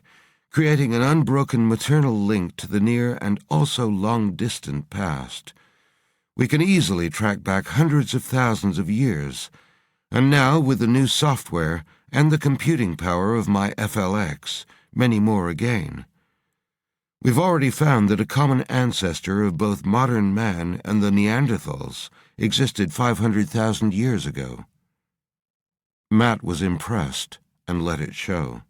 creating an unbroken maternal link to the near and also long-distant past. We can easily track back hundreds of thousands of years, and now, with the new software and the computing power of my FLX, many more again. We've already found that a common ancestor of both modern man and the Neanderthals existed 500,000 years ago." Matt was impressed and let it show.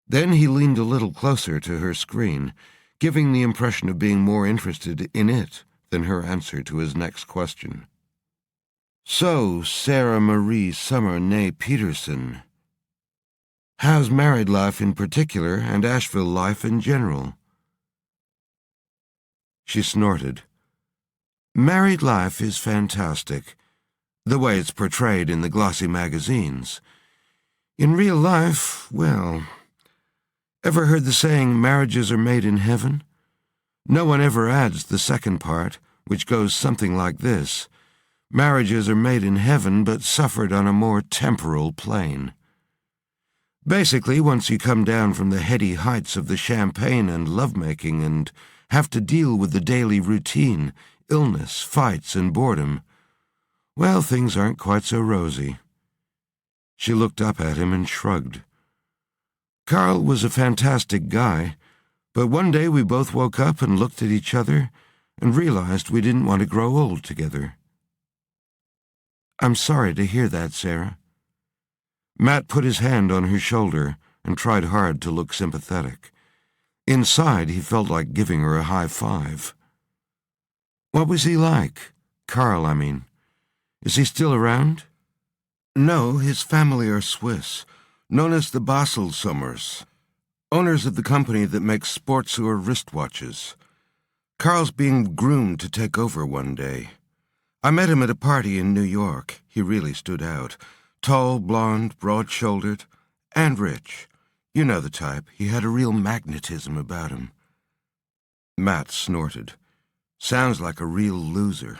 Then he leaned a little closer to her screen, giving the impression of being more interested in it than her answer to his next question. "So, Sarah Marie Summer née Peterson, how's married life in particular and Asheville life in general?" She snorted. "Married life is fantastic, the way it's portrayed in the glossy magazines. In real life, well, ever heard the saying, marriages are made in heaven? No one ever adds the second part, which goes something like this. Marriages are made in heaven but suffered on a more temporal plane. Basically, once you come down from the heady heights of the champagne and lovemaking and have to deal with the daily routine, illness, fights, and boredom, well, things aren't quite so rosy." She looked up at him and shrugged. "Carl was a fantastic guy, but one day we both woke up and looked at each other and realized we didn't want to grow old together." "I'm sorry to hear that, Sarah." Matt put his hand on her shoulder and tried hard to look sympathetic. Inside, he felt like giving her a high five. "What was he like? Carl, I mean. Is he still around?" "No, his family are Swiss, known as the Basel-Summers, owners of the company that makes Sportsuhr wristwatches. Carl's being groomed to take over one day. I met him at a party in New York. He really stood out. Tall, blonde, broad-shouldered, and rich. You know the type. He had a real magnetism about him." Matt snorted. "Sounds like a real loser."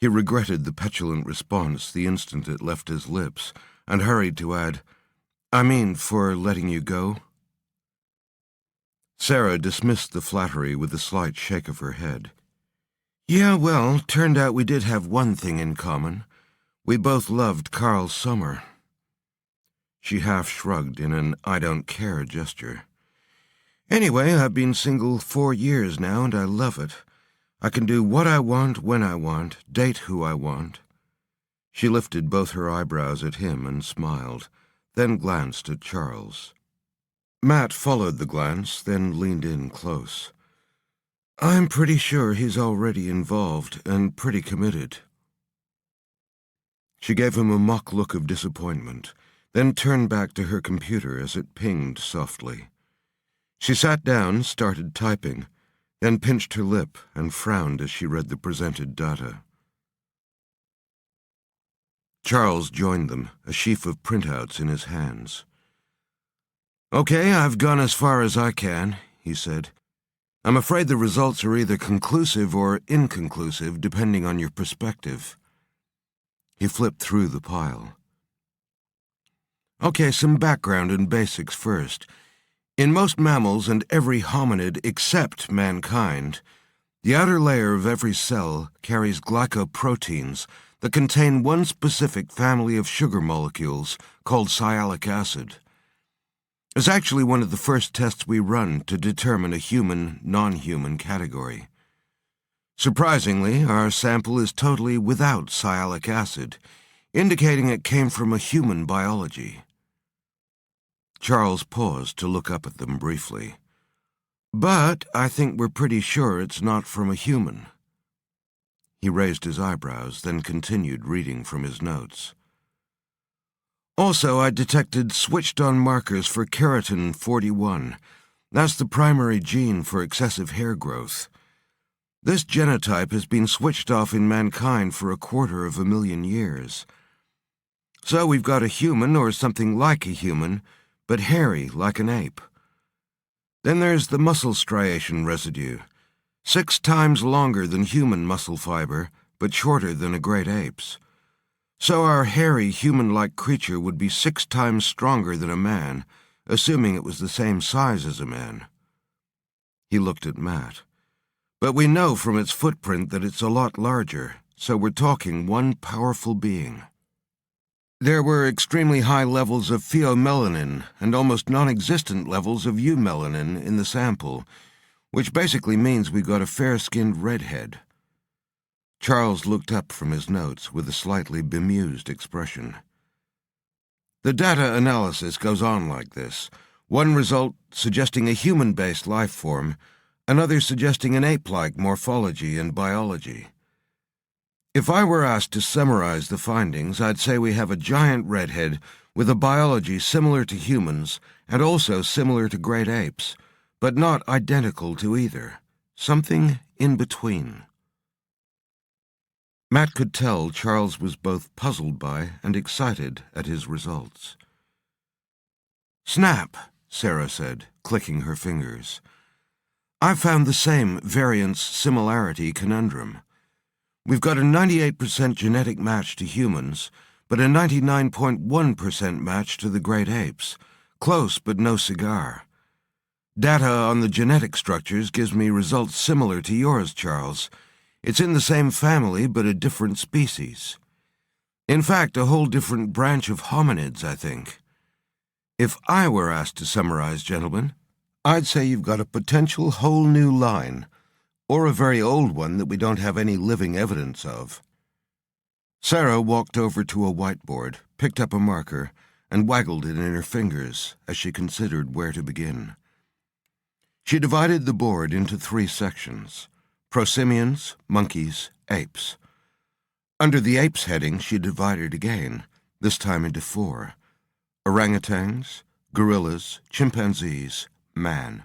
He regretted the petulant response the instant it left his lips, and hurried to add, "I mean, for letting you go?" Sarah dismissed the flattery with a slight shake of her head. "Yeah, well, turned out we did have one thing in common. We both loved Carl Summer." She half shrugged in an I don't care gesture. "Anyway, I've been single 4 years now, and I love it. I can do what I want, when I want, date who I want." She lifted both her eyebrows at him and smiled, then glanced at Charles. Matt followed the glance, then leaned in close. "I'm pretty sure he's already involved and pretty committed." She gave him a mock look of disappointment, then turned back to her computer as it pinged softly. She sat down, started typing, then pinched her lip and frowned as she read the presented data. Charles joined them, a sheaf of printouts in his hands. "Okay, I've gone as far as I can," he said. "I'm afraid the results are either conclusive or inconclusive, depending on your perspective." He flipped through the pile. "Okay, some background and basics first. In most mammals and every hominid except mankind, the outer layer of every cell carries glycoproteins that contain one specific family of sugar molecules called sialic acid. It's actually one of the first tests we run to determine a human, non-human category. Surprisingly, our sample is totally without sialic acid, indicating it came from a human biology. Charles paused to look up at them briefly. But I think we're pretty sure it's not from a human. He raised his eyebrows, then continued reading from his notes. Also, I detected switched-on markers for keratin 41. That's the primary gene for excessive hair growth. This genotype has been switched off in mankind for 250,000 years. So we've got a human, or something like a human, but hairy like an ape. Then there's the muscle striation residue, 6 times longer than human muscle fiber, but shorter than a great ape's. So our hairy, human-like creature would be 6 times stronger than a man, assuming it was the same size as a man. He looked at Matt. But we know from its footprint that it's a lot larger, so we're talking one powerful being. There were extremely high levels of pheomelanin and almost non-existent levels of eumelanin in the sample, which basically means we got a fair-skinned redhead. Charles looked up from his notes with a slightly bemused expression. The data analysis goes on like this. One result suggesting a human-based life form, another suggesting an ape-like morphology and biology. If I were asked to summarize the findings, I'd say we have a giant redhead with a biology similar to humans and also similar to great apes, but not identical to either. Something in between. Matt could tell Charles was both puzzled by and excited at his results. "Snap," Sarah said, clicking her fingers. "I found the same variance-similarity conundrum. We've got a 98% genetic match to humans, but a 99.1% match to the great apes. Close, but no cigar. Data on the genetic structures gives me results similar to yours, Charles. It's in the same family, but a different species. In fact, a whole different branch of hominids, I think. If I were asked to summarize, gentlemen, I'd say you've got a potential whole new line, or a very old one that we don't have any living evidence of." Sarah walked over to a whiteboard, picked up a marker, and waggled it in her fingers as she considered where to begin. She divided the board into 3 sections: prosimians, monkeys, apes. Under the apes heading, she divided again, this time into 4: orangutans, gorillas, chimpanzees, man.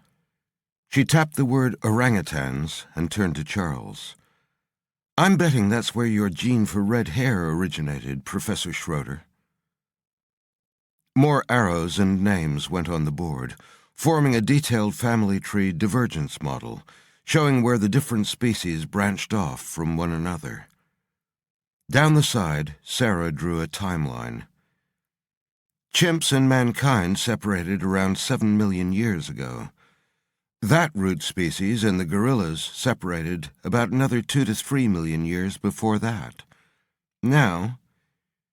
She tapped the word orangutans and turned to Charles. "I'm betting that's where your gene for red hair originated, Professor Schroeder." More arrows and names went on the board, forming a detailed family tree divergence model, showing where the different species branched off from one another. Down the side, Sarah drew a timeline. Chimps and mankind separated around 7 million years ago. That root species and the gorillas separated about another 2 to 3 million years before that. Now,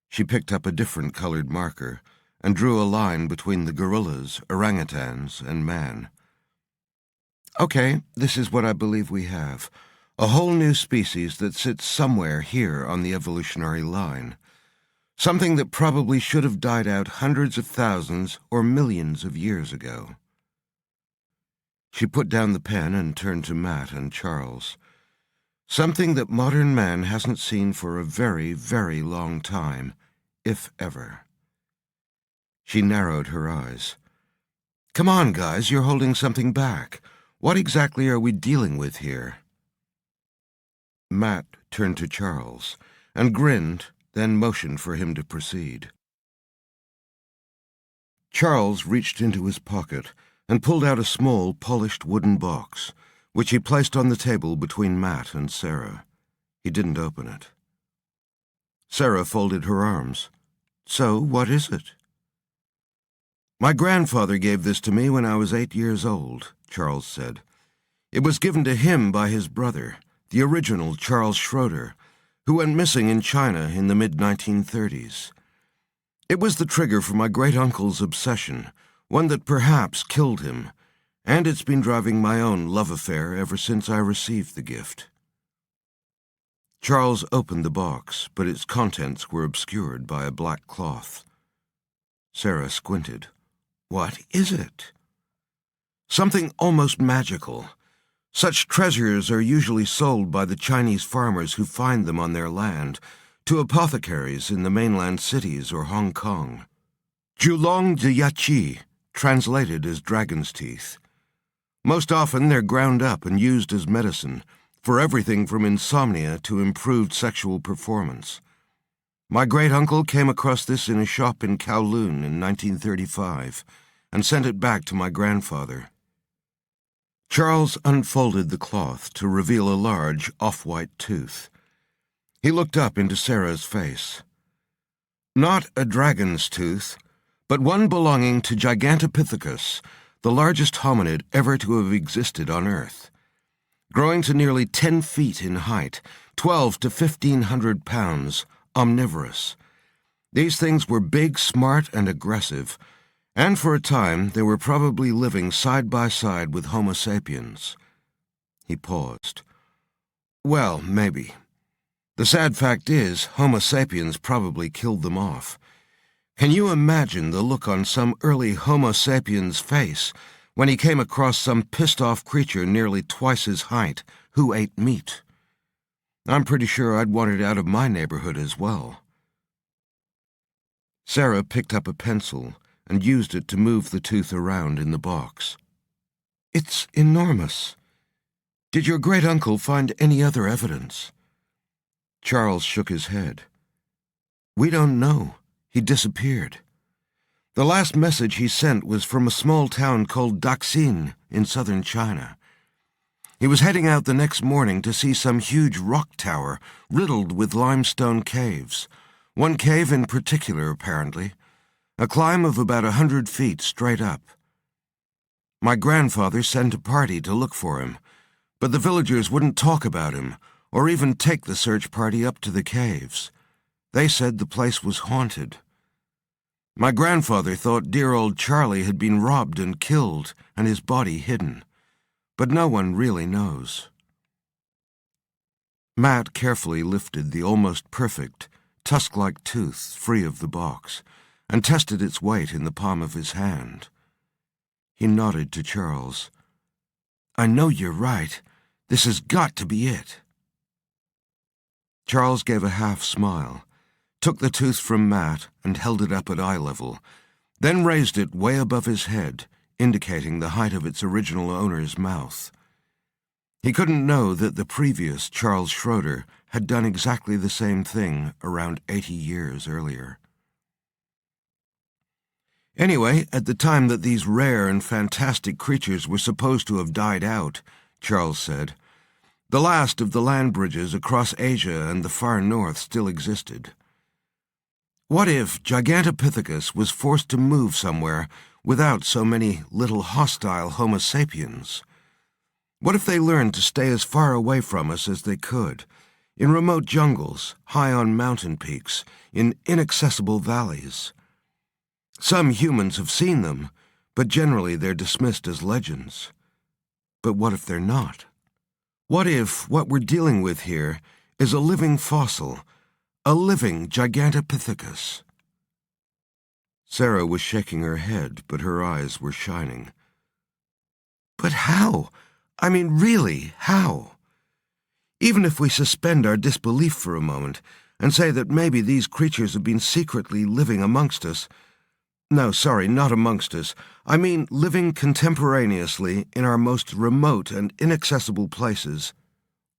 she picked up a different colored marker and drew a line between the gorillas, orangutans, and man. "Okay, this is what I believe we have. A whole new species that sits somewhere here on the evolutionary line. Something that probably should have died out hundreds of thousands or millions of years ago." She put down the pen and turned to Matt and Charles. "Something that modern man hasn't seen for a very, very long time, if ever." She narrowed her eyes. "Come on, guys, you're holding something back. What exactly are we dealing with here?" Matt turned to Charles and grinned, then motioned for him to proceed. Charles reached into his pocket and pulled out a small, polished wooden box, which he placed on the table between Matt and Sarah. He didn't open it. Sarah folded her arms. "So, what is it?" "My grandfather gave this to me when I was 8 years old," Charles said. "It was given to him by his brother, the original Charles Schroeder, who went missing in China in the mid-1930s. It was the trigger for my great-uncle's obsession, one that perhaps killed him, and it's been driving my own love affair ever since I received the gift." Charles opened the box, but its contents were obscured by a black cloth. Sarah squinted. What is it? Something almost magical. Such treasures are usually sold by the Chinese farmers who find them on their land to apothecaries in the mainland cities or Hong Kong. Julong de Yachi, translated as dragon's teeth. Most often they're ground up and used as medicine for everything from insomnia to improved sexual performance. My great-uncle came across this in a shop in Kowloon in 1935 and sent it back to my grandfather. Charles unfolded the cloth to reveal a large, off-white tooth. He looked up into Sarah's face. Not a dragon's tooth, but one belonging to Gigantopithecus, the largest hominid ever to have existed on Earth. Growing to nearly 10 feet in height, 12 to 1,500 pounds, omnivorous. These things were big, smart, and aggressive, and for a time they were probably living side by side with Homo sapiens. He paused. Well, maybe. The sad fact is, Homo sapiens probably killed them off. Can you imagine the look on some early Homo sapiens' face when he came across some pissed-off creature nearly twice his height who ate meat? I'm pretty sure I'd want it out of my neighborhood as well. Sarah picked up a pencil and used it to move the tooth around in the box. It's enormous. Did your great-uncle find any other evidence? Charles shook his head. We don't know. He disappeared. The last message he sent was from a small town called Daxin in southern China. He was heading out the next morning to see some huge rock tower riddled with limestone caves. One cave in particular, apparently. A climb of about 100 feet straight up. My grandfather sent a party to look for him, but the villagers wouldn't talk about him or even take the search party up to the caves. They said the place was haunted. My grandfather thought dear old Charlie had been robbed and killed and his body hidden, but no one really knows. Matt carefully lifted the almost perfect, tusk-like tooth free of the box and tested its weight in the palm of his hand. He nodded to Charles. I know you're right. This has got to be it. Charles gave a half-smile, took the tooth from Matt and held it up at eye level, then raised it way above his head, indicating the height of its original owner's mouth. He couldn't know that the previous Charles Schroeder had done exactly the same thing around 80 years earlier. Anyway, at the time that these rare and fantastic creatures were supposed to have died out, Charles said, the last of the land bridges across Asia and the far north still existed. What if Gigantopithecus was forced to move somewhere without so many little hostile Homo sapiens? What if they learned to stay as far away from us as they could, in remote jungles, high on mountain peaks, in inaccessible valleys? Some humans have seen them, but generally they're dismissed as legends. But what if they're not? What if what we're dealing with here is a living fossil, a living Gigantopithecus? Sarah was shaking her head, but her eyes were shining. But how? I mean, really, how? Even if we suspend our disbelief for a moment and say that maybe these creatures have been secretly living amongst us— no, sorry, not amongst us. I mean living contemporaneously in our most remote and inaccessible places.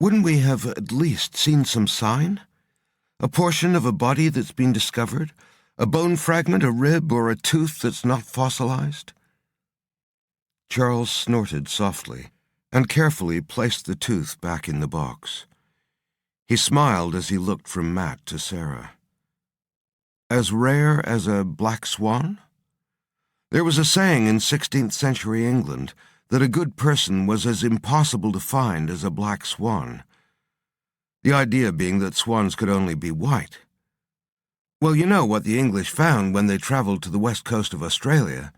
Wouldn't we have at least seen some sign? A portion of a body that's been discovered? A bone fragment, a rib, or a tooth that's not fossilized? Charles snorted softly and carefully placed the tooth back in the box. He smiled as he looked from Matt to Sarah. As rare as a black swan? There was a saying in 16th century England that a good person was as impossible to find as a black swan. The idea being that swans could only be white. Well, you know what the English found when they traveled to the west coast of Australia.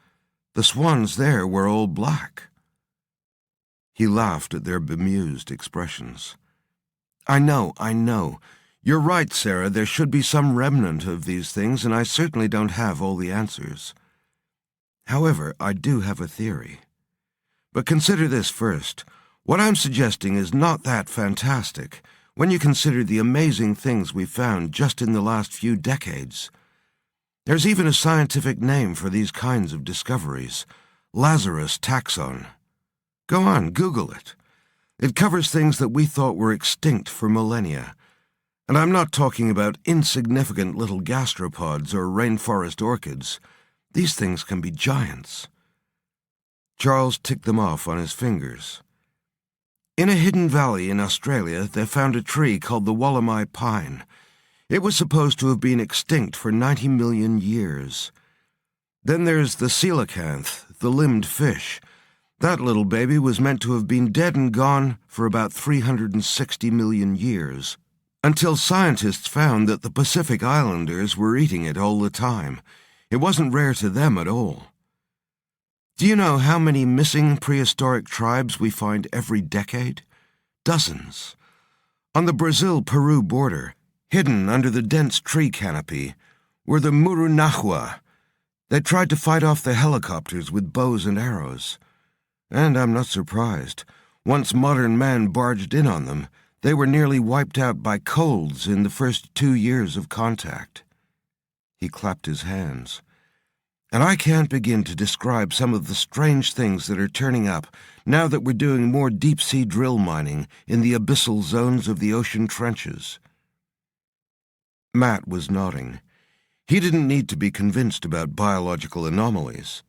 The swans there were all black. He laughed at their bemused expressions. I know. You're right, Sarah. There should be some remnant of these things, and I certainly don't have all the answers. However, I do have a theory. But consider this first. What I'm suggesting is not that fantastic when you consider the amazing things we've found just in the last few decades. There's even a scientific name for these kinds of discoveries: Lazarus taxon. Go on, Google it. It covers things that we thought were extinct for millennia. And I'm not talking about insignificant little gastropods or rainforest orchids. These things can be giants. Charles ticked them off on his fingers. In a hidden valley in Australia, they found a tree called the Wallamai pine. It was supposed to have been extinct for 90 million years. Then there's the coelacanth, the limbed fish. That little baby was meant to have been dead and gone for about 360 million years, until scientists found that the Pacific Islanders were eating it all the time. It wasn't rare to them at all. Do you know how many missing prehistoric tribes we find every decade? Dozens. On the Brazil-Peru border, hidden under the dense tree canopy, were the Murunahua. They tried to fight off the helicopters with bows and arrows. And I'm not surprised. Once modern man barged in on them, they were nearly wiped out by colds in the first 2 years of contact. He clapped his hands. And I can't begin to describe some of the strange things that are turning up now that we're doing more deep-sea drill mining in the abyssal zones of the ocean trenches. Matt was nodding. He didn't need to be convinced about biological anomalies.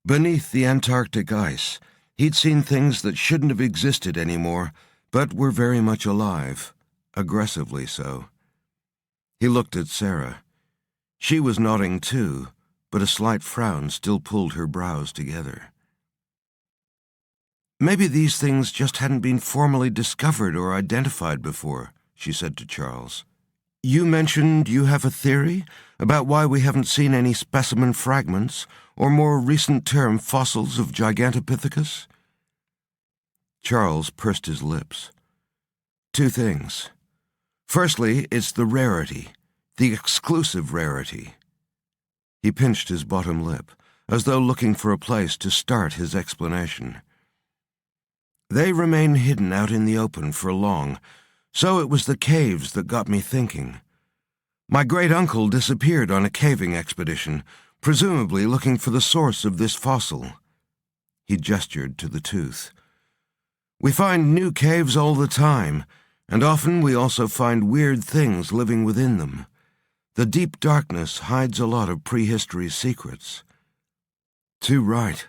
Beneath the Antarctic ice, he'd seen things that shouldn't have existed anymore, but were very much alive, aggressively so. He looked at Sarah. She was nodding too, but a slight frown still pulled her brows together. Maybe these things just hadn't been formally discovered or identified before, she said to Charles. You mentioned you have a theory about why we haven't seen any specimen fragments or more recent term fossils of Gigantopithecus? Charles pursed his lips. 2 things. Firstly, it's the rarity, the exclusive rarity. He pinched his bottom lip, as though looking for a place to start his explanation. They remain hidden out in the open for long, so it was the caves that got me thinking. My great-uncle disappeared on a caving expedition, presumably looking for the source of this fossil. He gestured to the tooth. We find new caves all the time, and often we also find weird things living within them. The deep darkness hides a lot of prehistory's secrets. Too right,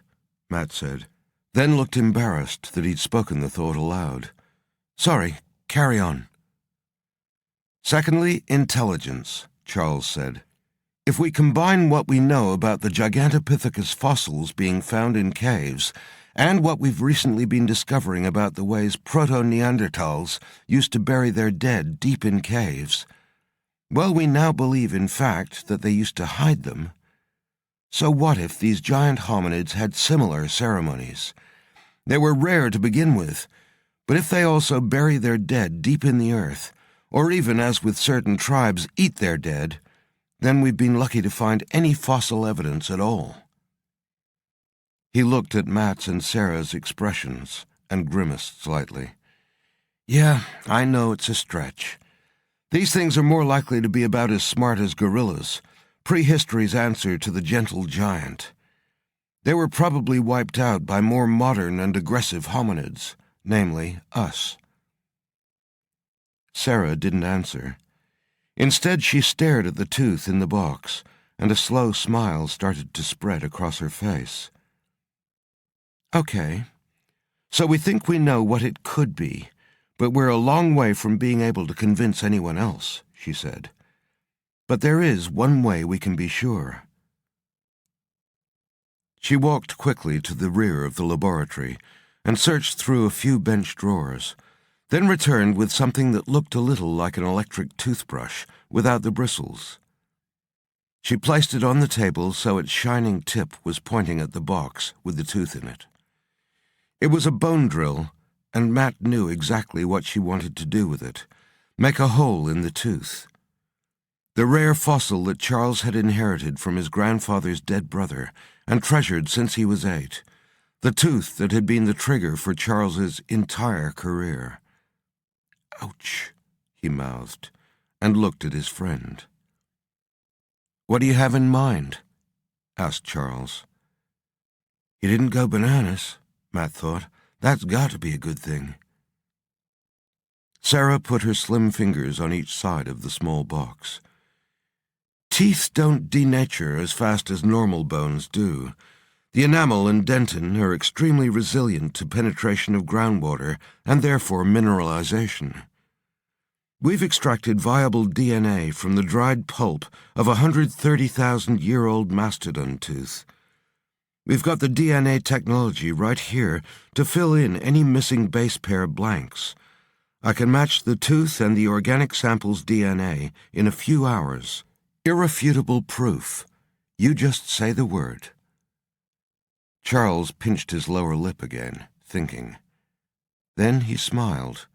Matt said, then looked embarrassed that he'd spoken the thought aloud. Sorry, carry on. Secondly, intelligence, Charles said. If we combine what we know about the Gigantopithecus fossils being found in caves and what we've recently been discovering about the ways proto-Neanderthals used to bury their dead deep in caves, well, we now believe, in fact, that they used to hide them. So what if these giant hominids had similar ceremonies? They were rare to begin with, but if they also bury their dead deep in the earth, or even, as with certain tribes, eat their dead, then we've been lucky to find any fossil evidence at all. He looked at Matt's and Sarah's expressions and grimaced slightly. Yeah, I know it's a stretch. These things are more likely to be about as smart as gorillas, prehistory's answer to the gentle giant. They were probably wiped out by more modern and aggressive hominids, namely us. Sarah didn't answer. Instead, she stared at the tooth in the box, and a slow smile started to spread across her face. Okay, so we think we know what it could be, but we're a long way from being able to convince anyone else, she said. But there is one way we can be sure. She walked quickly to the rear of the laboratory and searched through a few bench drawers, then returned with something that looked a little like an electric toothbrush without the bristles. She placed it on the table so its shining tip was pointing at the box with the tooth in it. It was a bone drill, and Matt knew exactly what she wanted to do with it, make a hole in the tooth. The rare fossil that Charles had inherited from his grandfather's dead brother and treasured since he was 8. The tooth that had been the trigger for Charles's entire career. "Ouch," he mouthed, and looked at his friend. "What do you have in mind?" asked Charles. "He didn't go bananas," Matt thought. "That's got to be a good thing." Sarah put her slim fingers on each side of the small box. "Teeth don't denature as fast as normal bones do. The enamel and dentin are extremely resilient to penetration of groundwater and therefore mineralization. We've extracted viable DNA from the dried pulp of a 130,000-year-old mastodon tooth. We've got the DNA technology right here to fill in any missing base pair blanks. I can match the tooth and the organic sample's DNA in a few hours. Irrefutable proof. You just say the word." Charles pinched his lower lip again, thinking. Then he smiled.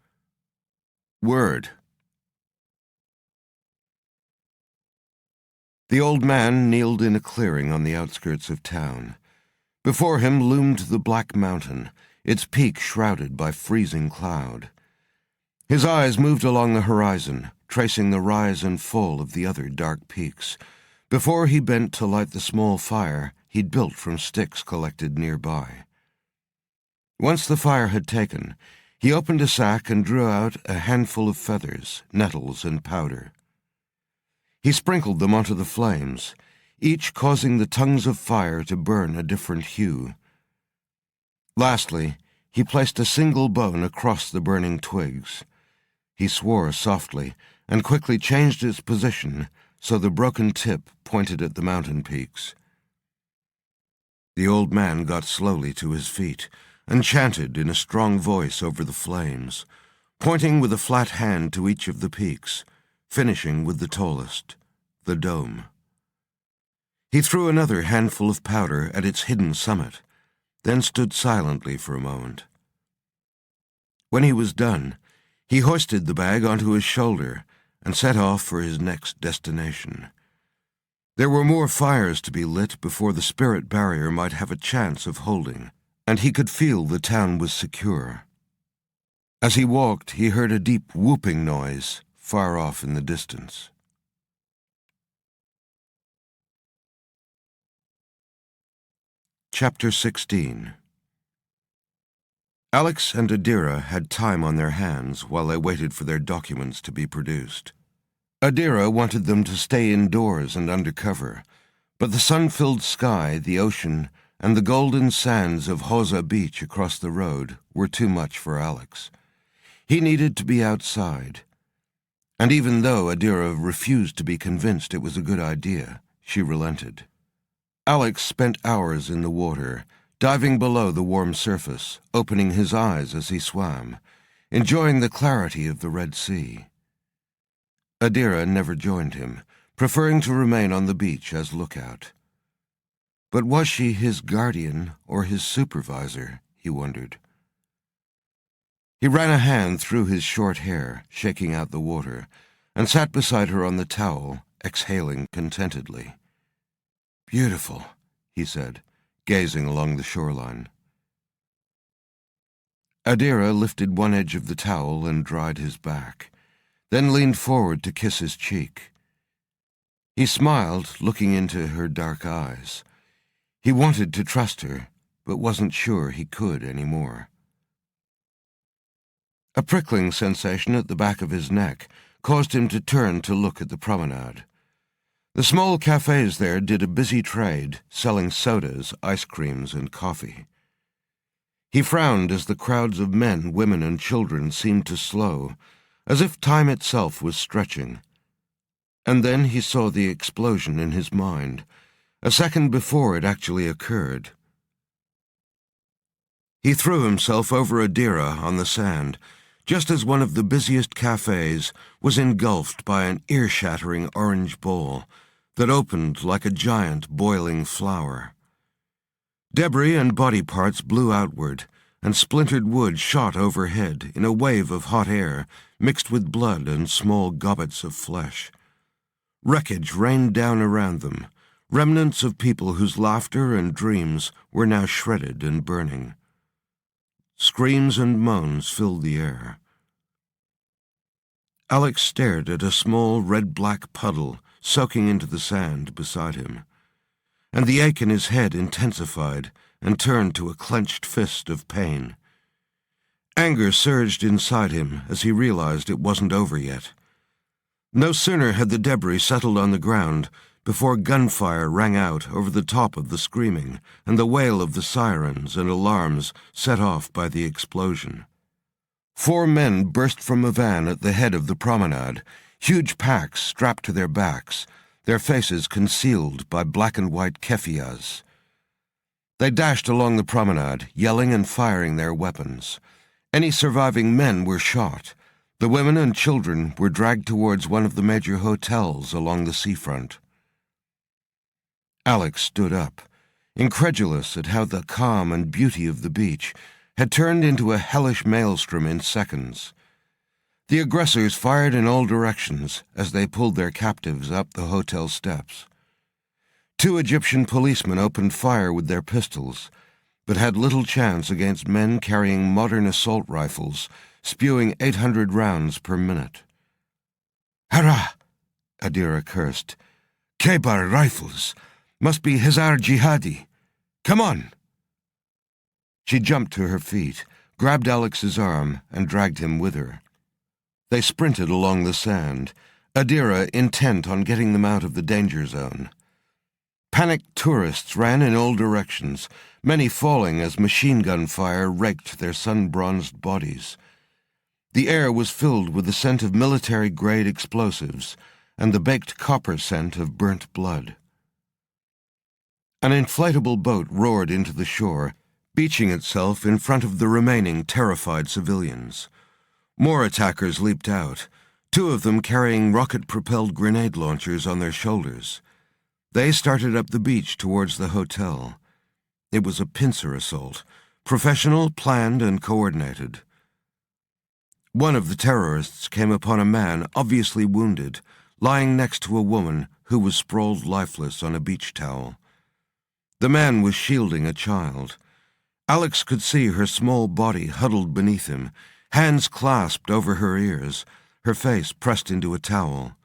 "Word." The old man kneeled in a clearing on the outskirts of town. Before him loomed the Black Mountain, its peak shrouded by freezing cloud. His eyes moved along the horizon, tracing the rise and fall of the other dark peaks, before he bent to light the small fire he'd built from sticks collected nearby. Once the fire had taken, he opened a sack and drew out a handful of feathers, nettles, and powder. He sprinkled them onto the flames, each causing the tongues of fire to burn a different hue. Lastly, he placed a single bone across the burning twigs. He swore softly and quickly changed its position so the broken tip pointed at the mountain peaks. The old man got slowly to his feet and chanted in a strong voice over the flames, pointing with a flat hand to each of the peaks, finishing with the tallest, the dome. He threw another handful of powder at its hidden summit, then stood silently for a moment. When he was done, he hoisted the bag onto his shoulder and set off for his next destination. There were more fires to be lit before the spirit barrier might have a chance of holding, and he could feel the town was secure. As he walked, he heard a deep whooping noise far off in the distance. Chapter 16. Alex and Adira had time on their hands while they waited for their documents to be produced. Adira wanted them to stay indoors and under cover, but the sun-filled sky, the ocean, and the golden sands of Hosa Beach across the road were too much for Alex. He needed to be outside. And even though Adira refused to be convinced it was a good idea, she relented. Alex spent hours in the water, diving below the warm surface, opening his eyes as he swam, enjoying the clarity of the Red Sea. Adira never joined him, preferring to remain on the beach as lookout. But was she his guardian or his supervisor, he wondered. He ran a hand through his short hair, shaking out the water, and sat beside her on the towel, exhaling contentedly. "Beautiful," he said, gazing along the shoreline. Adira lifted one edge of the towel and dried his back, then leaned forward to kiss his cheek. He smiled, looking into her dark eyes. He wanted to trust her, but wasn't sure he could anymore. A prickling sensation at the back of his neck caused him to turn to look at the promenade. The small cafes there did a busy trade, selling sodas, ice creams, and coffee. He frowned as the crowds of men, women, and children seemed to slow, as if time itself was stretching. And then he saw the explosion in his mind, a second before it actually occurred. He threw himself over Adira on the sand, just as one of the busiest cafes was engulfed by an ear-shattering orange bowl that opened like a giant boiling flower. Debris and body parts blew outward, and splintered wood shot overhead in a wave of hot air mixed with blood and small gobbets of flesh. Wreckage rained down around them, remnants of people whose laughter and dreams were now shredded and burning. Screams and moans filled the air. Alex stared at a small red-black puddle soaking into the sand beside him, and the ache in his head intensified and turned to a clenched fist of pain. Anger surged inside him as he realized it wasn't over yet. No sooner had the debris settled on the ground before gunfire rang out over the top of the screaming and the wail of the sirens and alarms set off by the explosion. 4 men burst from a van at the head of the promenade, huge packs strapped to their backs, their faces concealed by black and white keffiyehs. They dashed along the promenade, yelling and firing their weapons. Any surviving men were shot. The women and children were dragged towards one of the major hotels along the seafront. Alex stood up, incredulous at how the calm and beauty of the beach had turned into a hellish maelstrom in seconds. The aggressors fired in all directions as they pulled their captives up the hotel steps. 2 Egyptian policemen opened fire with their pistols, but had little chance against men carrying modern assault rifles, spewing 800 rounds per minute. "Hurrah!" Adira cursed. "Khaybar rifles! Must be Hazar Jihadi! Come on!" She jumped to her feet, grabbed Alex's arm, and dragged him with her. They sprinted along the sand, Adira intent on getting them out of the danger zone. Panicked tourists ran in all directions, many falling as machine gun fire raked their sun-bronzed bodies. The air was filled with the scent of military-grade explosives and the baked copper scent of burnt blood. An inflatable boat roared into the shore, beaching itself in front of the remaining terrified civilians. More attackers leaped out, 2 of them carrying rocket-propelled grenade launchers on their shoulders. They started up the beach towards the hotel. It was a pincer assault, professional, planned, and coordinated. One of the terrorists came upon a man obviously wounded, lying next to a woman who was sprawled lifeless on a beach towel. The man was shielding a child. Alex could see her small body huddled beneath him, hands clasped over her ears, her face pressed into a towel.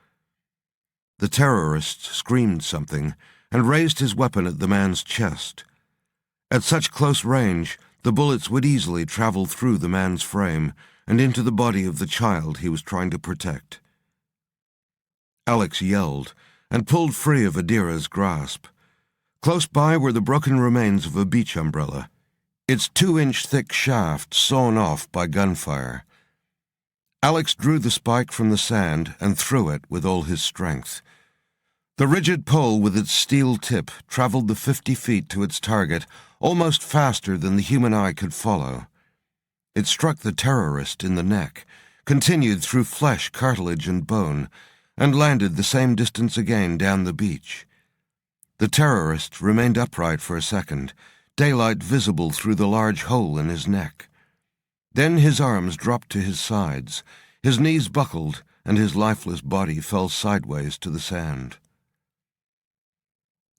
The terrorist screamed something and raised his weapon at the man's chest. At such close range, the bullets would easily travel through the man's frame and into the body of the child he was trying to protect. Alex yelled and pulled free of Adira's grasp. Close by were the broken remains of a beach umbrella, its 2-inch thick shaft sawn off by gunfire. Alex drew the spike from the sand and threw it with all his strength. The rigid pole with its steel tip traveled the 50 feet to its target almost faster than the human eye could follow. It struck the terrorist in the neck, continued through flesh, cartilage, and bone, and landed the same distance again down the beach. The terrorist remained upright for a second, daylight visible through the large hole in his neck. Then his arms dropped to his sides, his knees buckled, and his lifeless body fell sideways to the sand.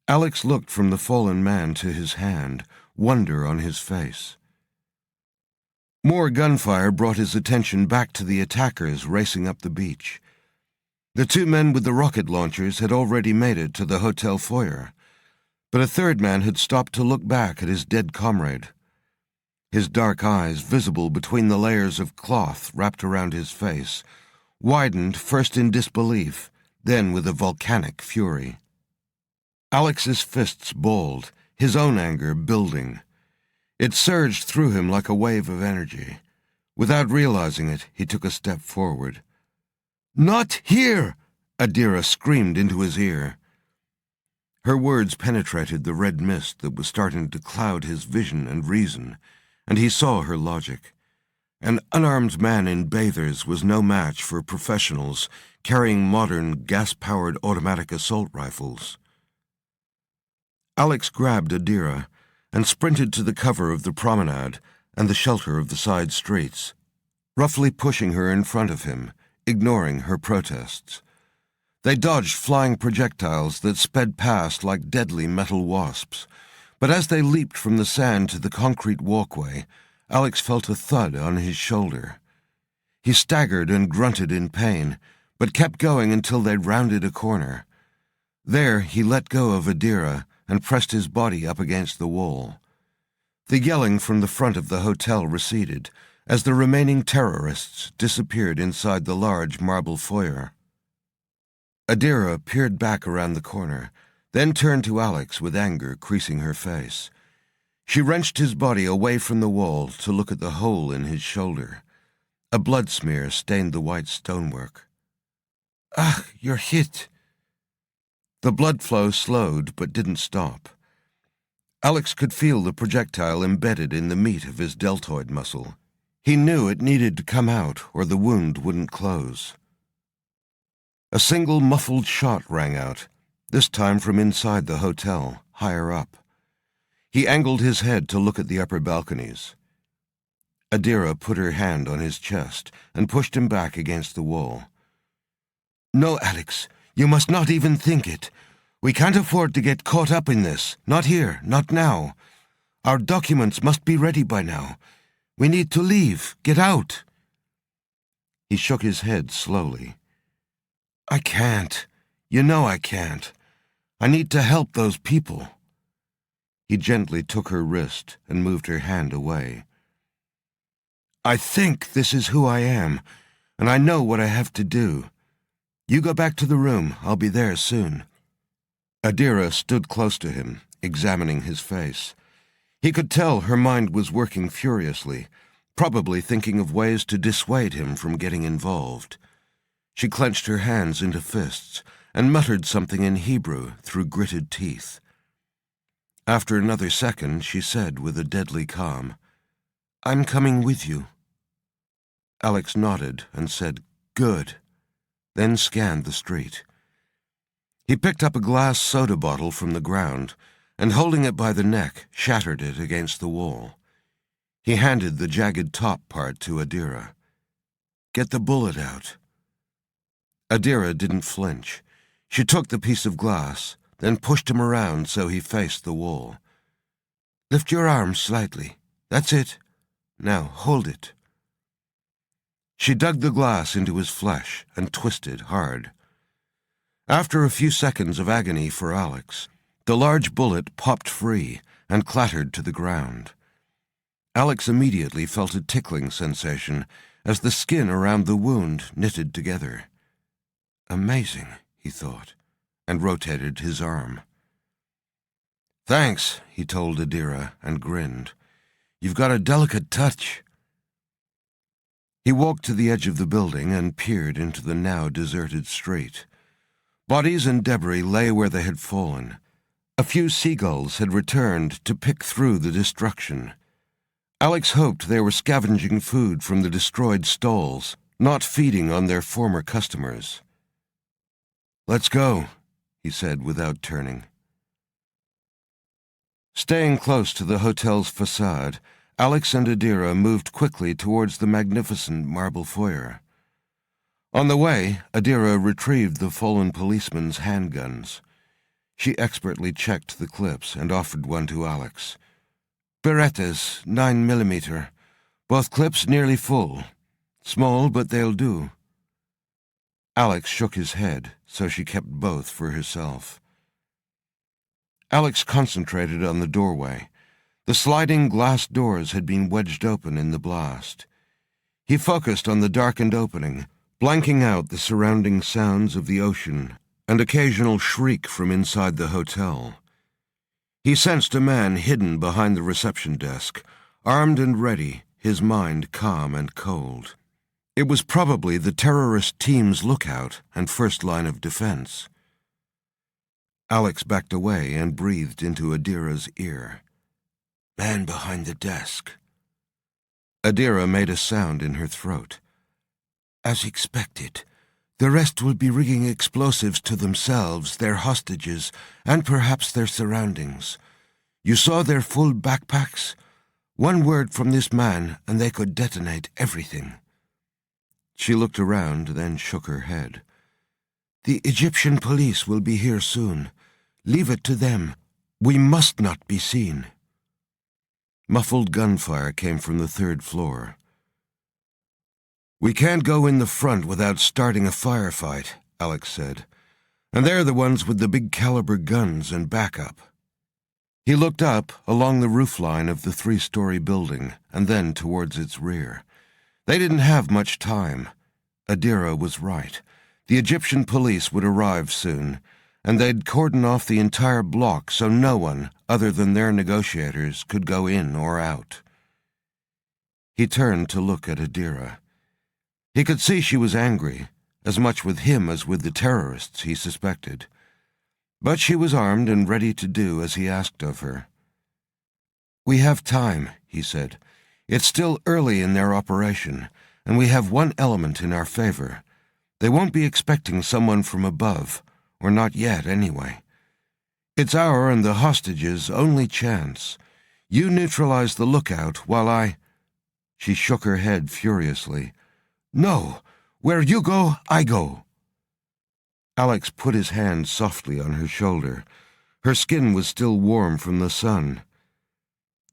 Alex looked from the fallen man to his hand, wonder on his face. More gunfire brought his attention back to the attackers racing up the beach. The 2 men with the rocket launchers had already made it to the hotel foyer, but a 3rd man had stopped to look back at his dead comrade. His dark eyes, visible between the layers of cloth wrapped around his face, widened first in disbelief, then with a volcanic fury. Alex's fists balled, his own anger building. It surged through him like a wave of energy. Without realizing it, he took a step forward. "Not here!" Adira screamed into his ear. Her words penetrated the red mist that was starting to cloud his vision and reason, and he saw her logic. An unarmed man in bathers was no match for professionals carrying modern gas-powered automatic assault rifles. Alex grabbed Adira and sprinted to the cover of the promenade, and the shelter of the side streets, roughly pushing her in front of him, ignoring her protests. They dodged flying projectiles that sped past like deadly metal wasps, but as they leaped from the sand to the concrete walkway, Alex felt a thud on his shoulder. He staggered and grunted in pain, but kept going until they'd rounded a corner. There, he let go of Adira and pressed his body up against the wall. The yelling from the front of the hotel receded as the remaining terrorists disappeared inside the large marble foyer. Adira peered back around the corner, then turned to Alex with anger creasing her face. She wrenched his body away from the wall to look at the hole in his shoulder. A blood smear stained the white stonework. "Ah, you're hit." The blood flow slowed but didn't stop. Alex could feel the projectile embedded in the meat of his deltoid muscle. He knew it needed to come out or the wound wouldn't close. A single muffled shot rang out, this time from inside the hotel, higher up. He angled his head to look at the upper balconies. Adira put her hand on his chest and pushed him back against the wall. "No, Alex, you must not even think it. We can't afford to get caught up in this. Not here, not now. Our documents must be ready by now. We need to leave, get out." He shook his head slowly. "I can't. You know I can't. I need to help those people." He gently took her wrist and moved her hand away. "I think this is who I am, and I know what I have to do. You go back to the room. I'll be there soon." Adira stood close to him, examining his face. He could tell her mind was working furiously, probably thinking of ways to dissuade him from getting involved. She clenched her hands into fists and muttered something in Hebrew through gritted teeth. After another second, she said with a deadly calm, "I'm coming with you." Alex nodded and said, "Good," then scanned the street. He picked up a glass soda bottle from the ground and, holding it by the neck, shattered it against the wall. He handed the jagged top part to Adira. "Get the bullet out." Adira didn't flinch. She took the piece of glass, then pushed him around so he faced the wall. "Lift your arm slightly. That's it. Now hold it." She dug the glass into his flesh and twisted hard. After a few seconds of agony for Alex, the large bullet popped free and clattered to the ground. Alex immediately felt a tickling sensation as the skin around the wound knitted together. Amazing, he thought, and rotated his arm. "Thanks," he told Adira and grinned. "You've got a delicate touch." He walked to the edge of the building and peered into the now deserted street. Bodies and debris lay where they had fallen. A few seagulls had returned to pick through the destruction. Alex hoped they were scavenging food from the destroyed stalls, not feeding on their former customers. "Let's go," he said without turning. Staying close to the hotel's facade, Alex and Adira moved quickly towards the magnificent marble foyer. On the way, Adira retrieved the fallen policeman's handguns. She expertly checked the clips and offered one to Alex. "Berettas, 9mm. Both clips nearly full. Small, but they'll do." Alex shook his head, so she kept both for herself. Alex concentrated on the doorway. The sliding glass doors had been wedged open in the blast. He focused on the darkened opening, blanking out the surrounding sounds of the ocean and occasional shriek from inside the hotel. He sensed a man hidden behind the reception desk, armed and ready, his mind calm and cold. It was probably the terrorist team's lookout and first line of defense. Alex backed away and breathed into Adira's ear. "Man behind the desk." Adira made a sound in her throat. "As expected. The rest will be rigging explosives to themselves, their hostages, and perhaps their surroundings. You saw their full backpacks? One word from this man, and they could detonate everything." She looked around, then shook her head. "The Egyptian police will be here soon. Leave it to them. We must not be seen." Muffled gunfire came from the 3rd floor. "We can't go in the front without starting a firefight," Alex said. "And they're the ones with the big caliber guns and backup." He looked up along the roofline of the 3-story building and then towards its rear. They didn't have much time. Adira was right. The Egyptian police would arrive soon, and they'd cordon off the entire block so no one, other than their negotiators, could go in or out. He turned to look at Adira. He could see she was angry, as much with him as with the terrorists he suspected. But she was armed and ready to do as he asked of her. "We have time," he said. "It's still early in their operation, and we have one element in our favor. They won't be expecting someone from above, or not yet anyway. It's our and the hostages' only chance. You neutralize the lookout while I—" She shook her head furiously. "No! Where you go, I go." Alex put his hand softly on her shoulder. Her skin was still warm from the sun.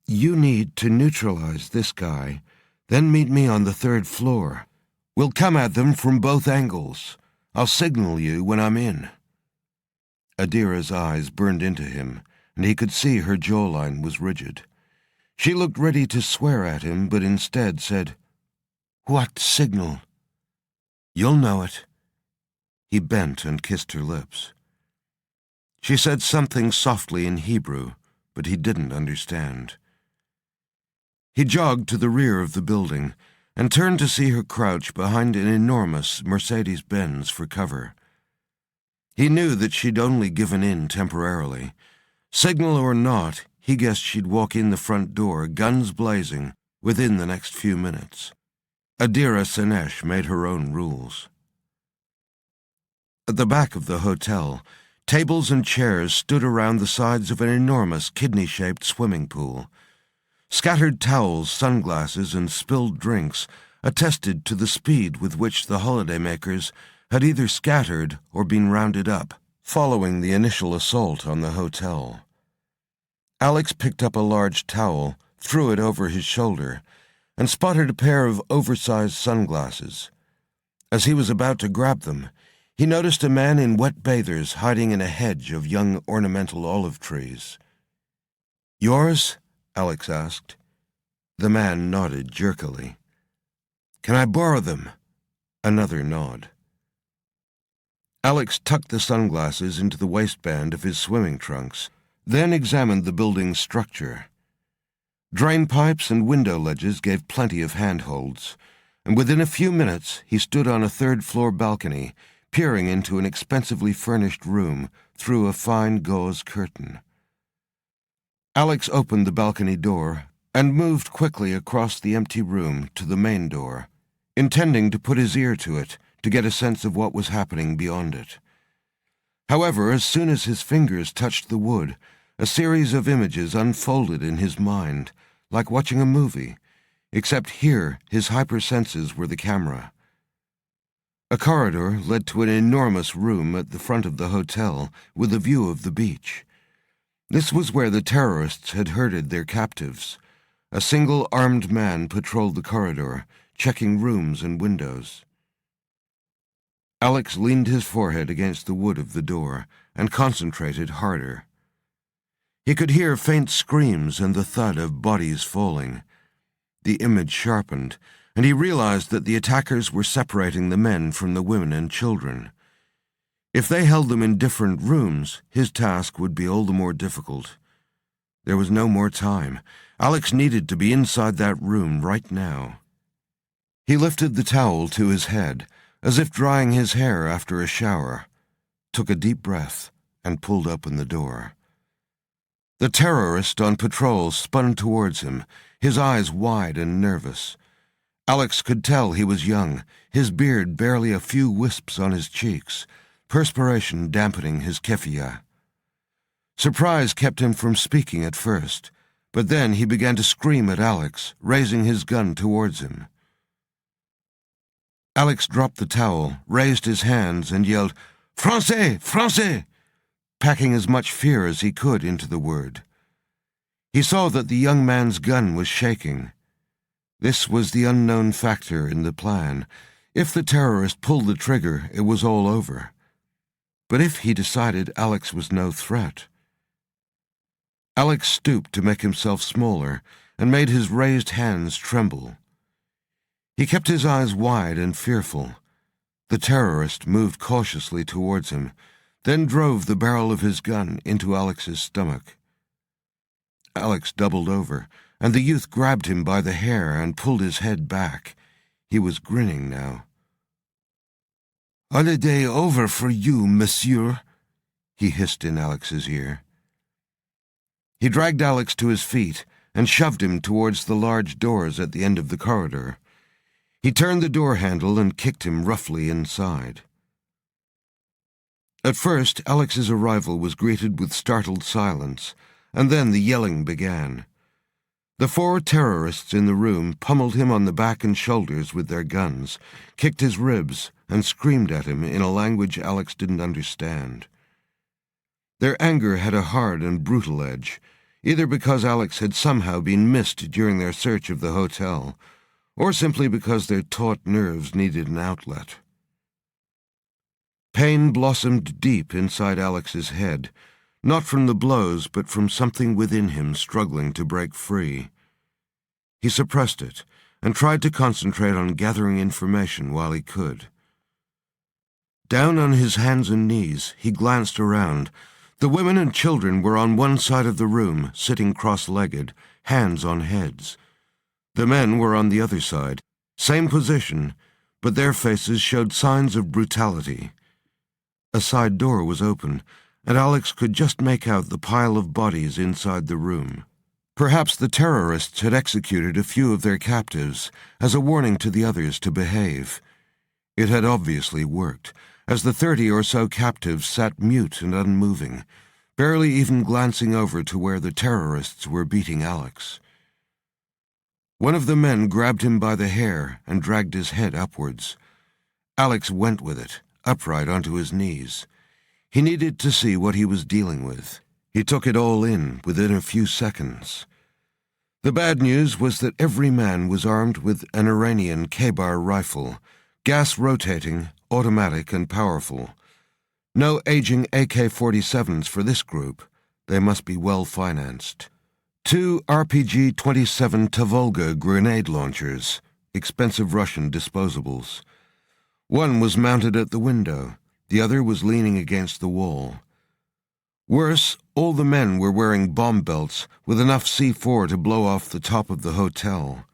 "You need to neutralize this guy, then meet me on the 3rd floor. We'll come at them from both angles. I'll signal you when I'm in." Adira's eyes burned into him, and he could see her jawline was rigid. She looked ready to swear at him, but instead said, "What signal?" "You'll know it." He bent and kissed her lips. She said something softly in Hebrew, but he didn't understand. He jogged to the rear of the building and turned to see her crouch behind an enormous Mercedes-Benz for cover. He knew that she'd only given in temporarily. Signal or not, he guessed she'd walk in the front door, guns blazing, within the next few minutes. Adira Senesh made her own rules. At the back of the hotel, tables and chairs stood around the sides of an enormous kidney-shaped swimming pool. Scattered towels, sunglasses, and spilled drinks attested to the speed with which the holidaymakers had either scattered or been rounded up, following the initial assault on the hotel. Alex picked up a large towel, threw it over his shoulder, and spotted a pair of oversized sunglasses. As he was about to grab them, he noticed a man in wet bathers hiding in a hedge of young ornamental olive trees. "Yours?" Alex asked. The man nodded jerkily. "Can I borrow them?" Another nod. Alex tucked the sunglasses into the waistband of his swimming trunks, then examined the building's structure. Drain pipes and window ledges gave plenty of handholds, and within a few minutes he stood on a 3rd-floor balcony, peering into an expensively furnished room through a fine gauze curtain. Alex opened the balcony door and moved quickly across the empty room to the main door, intending to put his ear to it to get a sense of what was happening beyond it. However, as soon as his fingers touched the wood, a series of images unfolded in his mind, like watching a movie, except here his hypersenses were the camera. A corridor led to an enormous room at the front of the hotel with a view of the beach. This was where the terrorists had herded their captives. A single armed man patrolled the corridor, checking rooms and windows. Alex leaned his forehead against the wood of the door and concentrated harder. He could hear faint screams and the thud of bodies falling. The image sharpened, and he realized that the attackers were separating the men from the women and children. If they held them in different rooms, his task would be all the more difficult. There was no more time. Alex needed to be inside that room right now. He lifted the towel to his head, as if drying his hair after a shower, took a deep breath, and pulled open the door. The terrorist on patrol spun towards him, his eyes wide and nervous. Alex could tell he was young, his beard barely a few wisps on his cheeks, perspiration dampening his keffiyeh. Surprise kept him from speaking at first, But then he began to scream at Alex, raising his gun towards him. Alex dropped the towel, raised his hands, and yelled, "Français! Français!" packing as much fear as he could into the word. He saw that the young man's gun was shaking. This was the unknown factor in the plan. If the terrorist pulled the trigger, it was all over. But if he decided Alex was no threat? Alex stooped to make himself smaller and made his raised hands tremble. He kept his eyes wide and fearful. The terrorist moved cautiously towards him, then drove the barrel of his gun into Alex's stomach. Alex doubled over, and the youth grabbed him by the hair and pulled his head back. He was grinning now. "Holiday over for you, monsieur," he hissed in Alex's ear. He dragged Alex to his feet and shoved him towards the large doors at the end of the corridor. He turned the door handle and kicked him roughly inside. At first, Alex's arrival was greeted with startled silence, and then the yelling began. The 4 terrorists in the room pummeled him on the back and shoulders with their guns, kicked his ribs, and screamed at him in a language Alex didn't understand. Their anger had a hard and brutal edge, either because Alex had somehow been missed during their search of the hotel, or simply because their taut nerves needed an outlet. Pain blossomed deep inside Alex's head, not from the blows, but from something within him struggling to break free. He suppressed it and tried to concentrate on gathering information while he could. Down on his hands and knees, he glanced around. The women and children were on one side of the room, sitting cross-legged, hands on heads. The men were on the other side, same position, but their faces showed signs of brutality. A side door was open, and Alex could just make out the pile of bodies inside the room. Perhaps the terrorists had executed a few of their captives as a warning to the others to behave. It had obviously worked, as the 30 or so captives sat mute and unmoving, barely even glancing over to where the terrorists were beating Alex. One of the men grabbed him by the hair and dragged his head upwards. Alex went with it, upright onto his knees. He needed to see what he was dealing with. He took it all in within a few seconds. The bad news was that every man was armed with an Iranian K-bar rifle, gas-rotating, automatic, and powerful. No aging AK-47s for this group. They must be well-financed. 2 RPG-27 Tavolga grenade launchers, expensive Russian disposables. One was mounted at the window. The other was leaning against the wall. Worse, all the men were wearing bomb belts with enough C4 to blow off the top of the hotel.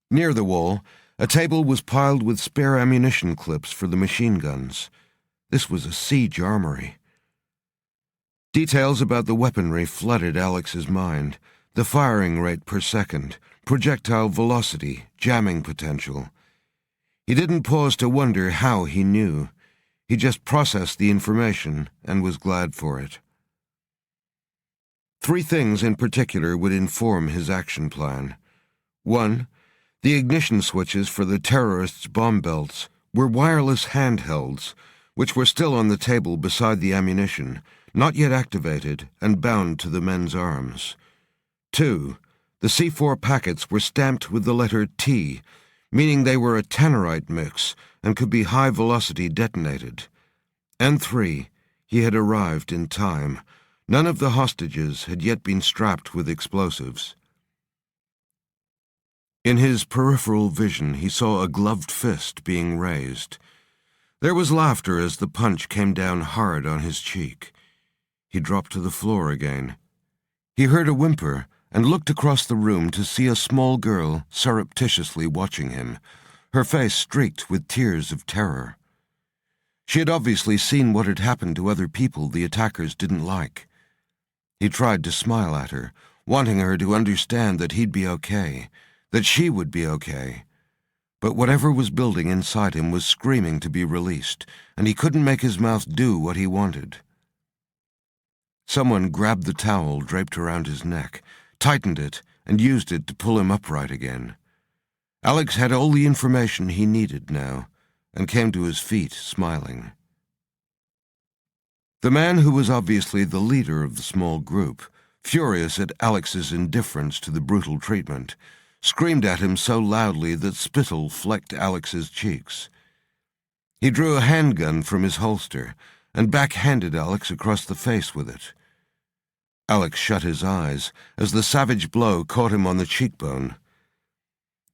Near the wall, a table was piled with spare ammunition clips for the machine guns. This was a siege armory. Details about the weaponry flooded Alex's mind: the firing rate per second, projectile velocity, jamming potential. He didn't pause to wonder how he knew. He just processed the information and was glad for it. 3 things in particular would inform his action plan. 1. The ignition switches for the terrorists' bomb belts were wireless handhelds, which were still on the table beside the ammunition, not yet activated and bound to the men's arms. 2. The C4 packets were stamped with the letter T, meaning they were a tannerite mix and could be high-velocity detonated. And 3. He had arrived in time. None of the hostages had yet been strapped with explosives. In his peripheral vision, he saw a gloved fist being raised. There was laughter as the punch came down hard on his cheek. He dropped to the floor again. He heard a whimper and looked across the room to see a small girl surreptitiously watching him, her face streaked with tears of terror. She had obviously seen what had happened to other people the attackers didn't like. He tried to smile at her, wanting her to understand that he'd be okay, that she would be okay. But whatever was building inside him was screaming to be released, and he couldn't make his mouth do what he wanted. Someone grabbed the towel draped around his neck, tightened it, and used it to pull him upright again. Alex had all the information he needed now, and came to his feet, smiling. The man who was obviously the leader of the small group, furious at Alex's indifference to the brutal treatment, screamed at him so loudly that spittle flecked Alex's cheeks. He drew a handgun from his holster and backhanded Alex across the face with it. Alex shut his eyes as the savage blow caught him on the cheekbone.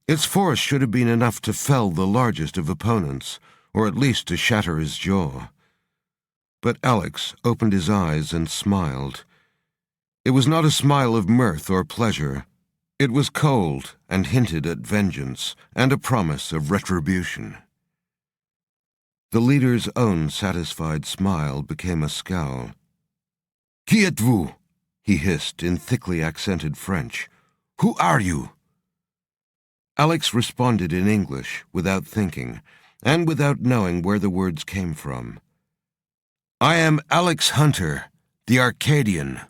Its force should have been enough to fell the largest of opponents, or at least to shatter his jaw. But Alex opened his eyes and smiled. It was not a smile of mirth or pleasure. It was cold and hinted at vengeance and a promise of retribution. The leader's own satisfied smile became a scowl. "Qui êtes-vous?" he hissed in thickly accented French. "Who are you?" Alex responded in English, without thinking, and without knowing where the words came from. "I am Alex Hunter, the Arcadian."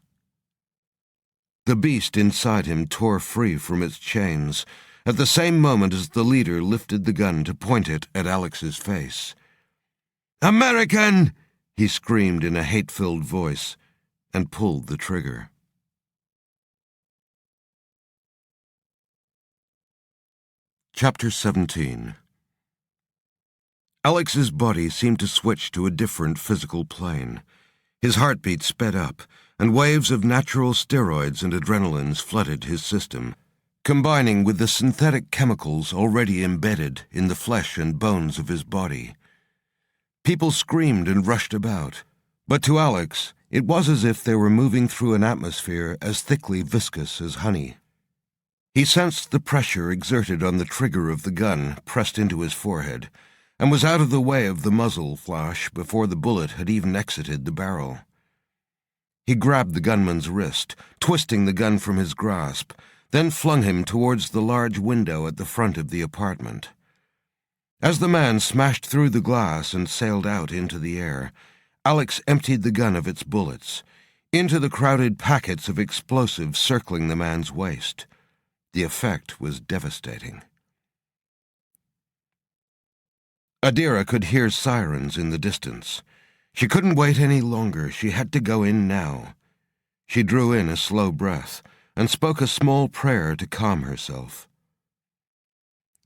The beast inside him tore free from its chains, at the same moment as the leader lifted the gun to point it at Alex's face. "American!" he screamed in a hate-filled voice, and pulled the trigger. Chapter 17. Alex's body seemed to switch to a different physical plane. His heartbeat sped up, and waves of natural steroids and adrenalines flooded his system, combining with the synthetic chemicals already embedded in the flesh and bones of his body. People screamed and rushed about, but to Alex, it was as if they were moving through an atmosphere as thickly viscous as honey. He sensed the pressure exerted on the trigger of the gun pressed into his forehead, and was out of the way of the muzzle flash before the bullet had even exited the barrel. He grabbed the gunman's wrist, twisting the gun from his grasp, then flung him towards the large window at the front of the apartment. As the man smashed through the glass and sailed out into the air, Alex emptied the gun of its bullets, into the crowded packets of explosives circling the man's waist. The effect was devastating. Adira could hear sirens in the distance. She couldn't wait any longer. She had to go in now. She drew in a slow breath and spoke a small prayer to calm herself.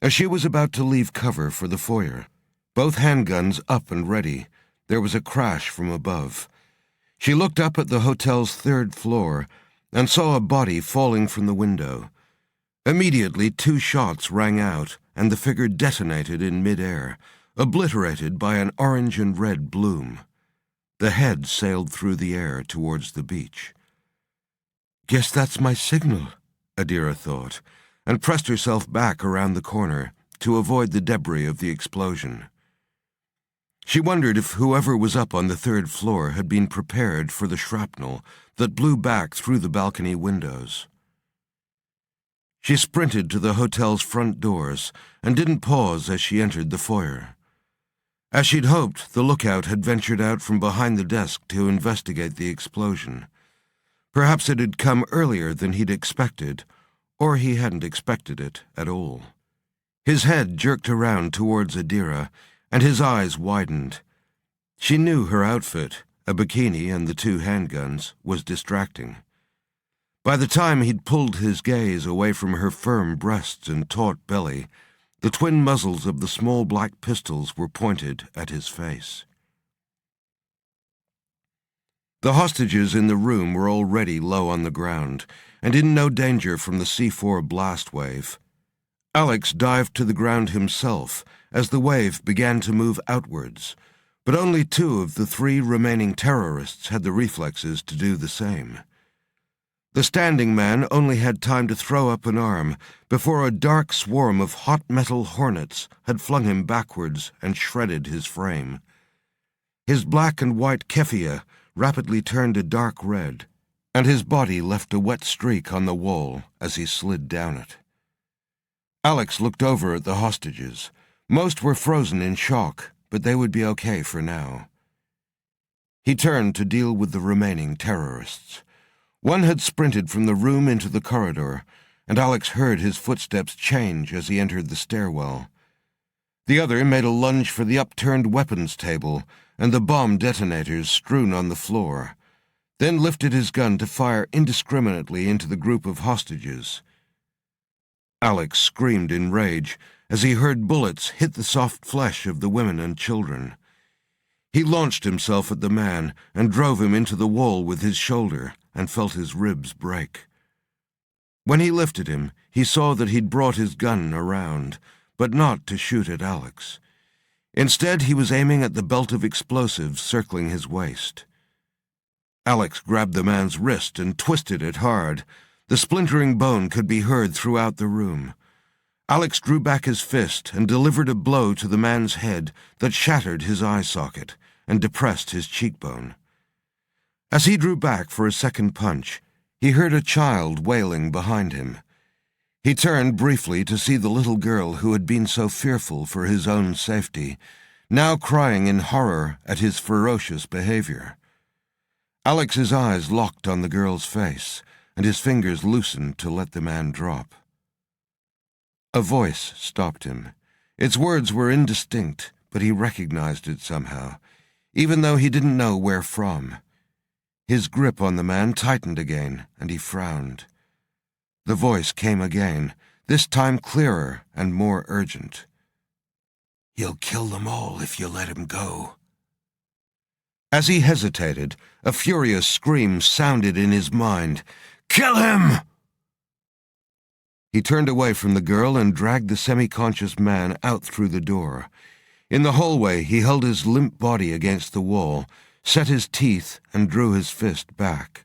As she was about to leave cover for the foyer, both handguns up and ready, there was a crash from above. She looked up at the hotel's 3rd floor and saw a body falling from the window. Immediately, 2 shots rang out, and the figure detonated in mid-air, obliterated by an orange and red bloom. The head sailed through the air towards the beach. "Guess that's my signal," Adira thought, and pressed herself back around the corner to avoid the debris of the explosion. She wondered if whoever was up on the 3rd floor had been prepared for the shrapnel that blew back through the balcony windows. She sprinted to the hotel's front doors and didn't pause as she entered the foyer. As she'd hoped, the lookout had ventured out from behind the desk to investigate the explosion. Perhaps it had come earlier than he'd expected, or he hadn't expected it at all. His head jerked around towards Adira, and his eyes widened. She knew her outfit, a bikini and the 2 handguns, was distracting. By the time he'd pulled his gaze away from her firm breasts and taut belly, the twin muzzles of the small black pistols were pointed at his face. The hostages in the room were already low on the ground, and in no danger from the C4 blast wave. Alex dived to the ground himself as the wave began to move outwards, but only 2 of the 3 remaining terrorists had the reflexes to do the same. The standing man only had time to throw up an arm before a dark swarm of hot metal hornets had flung him backwards and shredded his frame. His black and white keffiyeh rapidly turned a dark red, and his body left a wet streak on the wall as he slid down it. Alex looked over at the hostages. Most were frozen in shock, but they would be okay for now. He turned to deal with the remaining terrorists. One had sprinted from the room into the corridor, and Alex heard his footsteps change as he entered the stairwell. The other made a lunge for the upturned weapons table and the bomb detonators strewn on the floor, then lifted his gun to fire indiscriminately into the group of hostages. Alex screamed in rage as he heard bullets hit the soft flesh of the women and children. He launched himself at the man and drove him into the wall with his shoulder and felt his ribs break. When he lifted him, he saw that he'd brought his gun around, but not to shoot at Alex. Instead, he was aiming at the belt of explosives circling his waist. Alex grabbed the man's wrist and twisted it hard. The splintering bone could be heard throughout the room. Alex drew back his fist and delivered a blow to the man's head that shattered his eye socket and depressed his cheekbone. As he drew back for a second punch, he heard a child wailing behind him. He turned briefly to see the little girl who had been so fearful for his own safety, now crying in horror at his ferocious behavior. Alex's eyes locked on the girl's face, and his fingers loosened to let the man drop. A voice stopped him. Its words were indistinct, but he recognized it somehow, even though he didn't know where from. His grip on the man tightened again, and he frowned. The voice came again, this time clearer and more urgent. "You'll kill them all if you let him go." As he hesitated, a furious scream sounded in his mind. "Kill him!" He turned away from the girl and dragged the semi-conscious man out through the door. In the hallway, he held his limp body against the wall, set his teeth, and drew his fist back.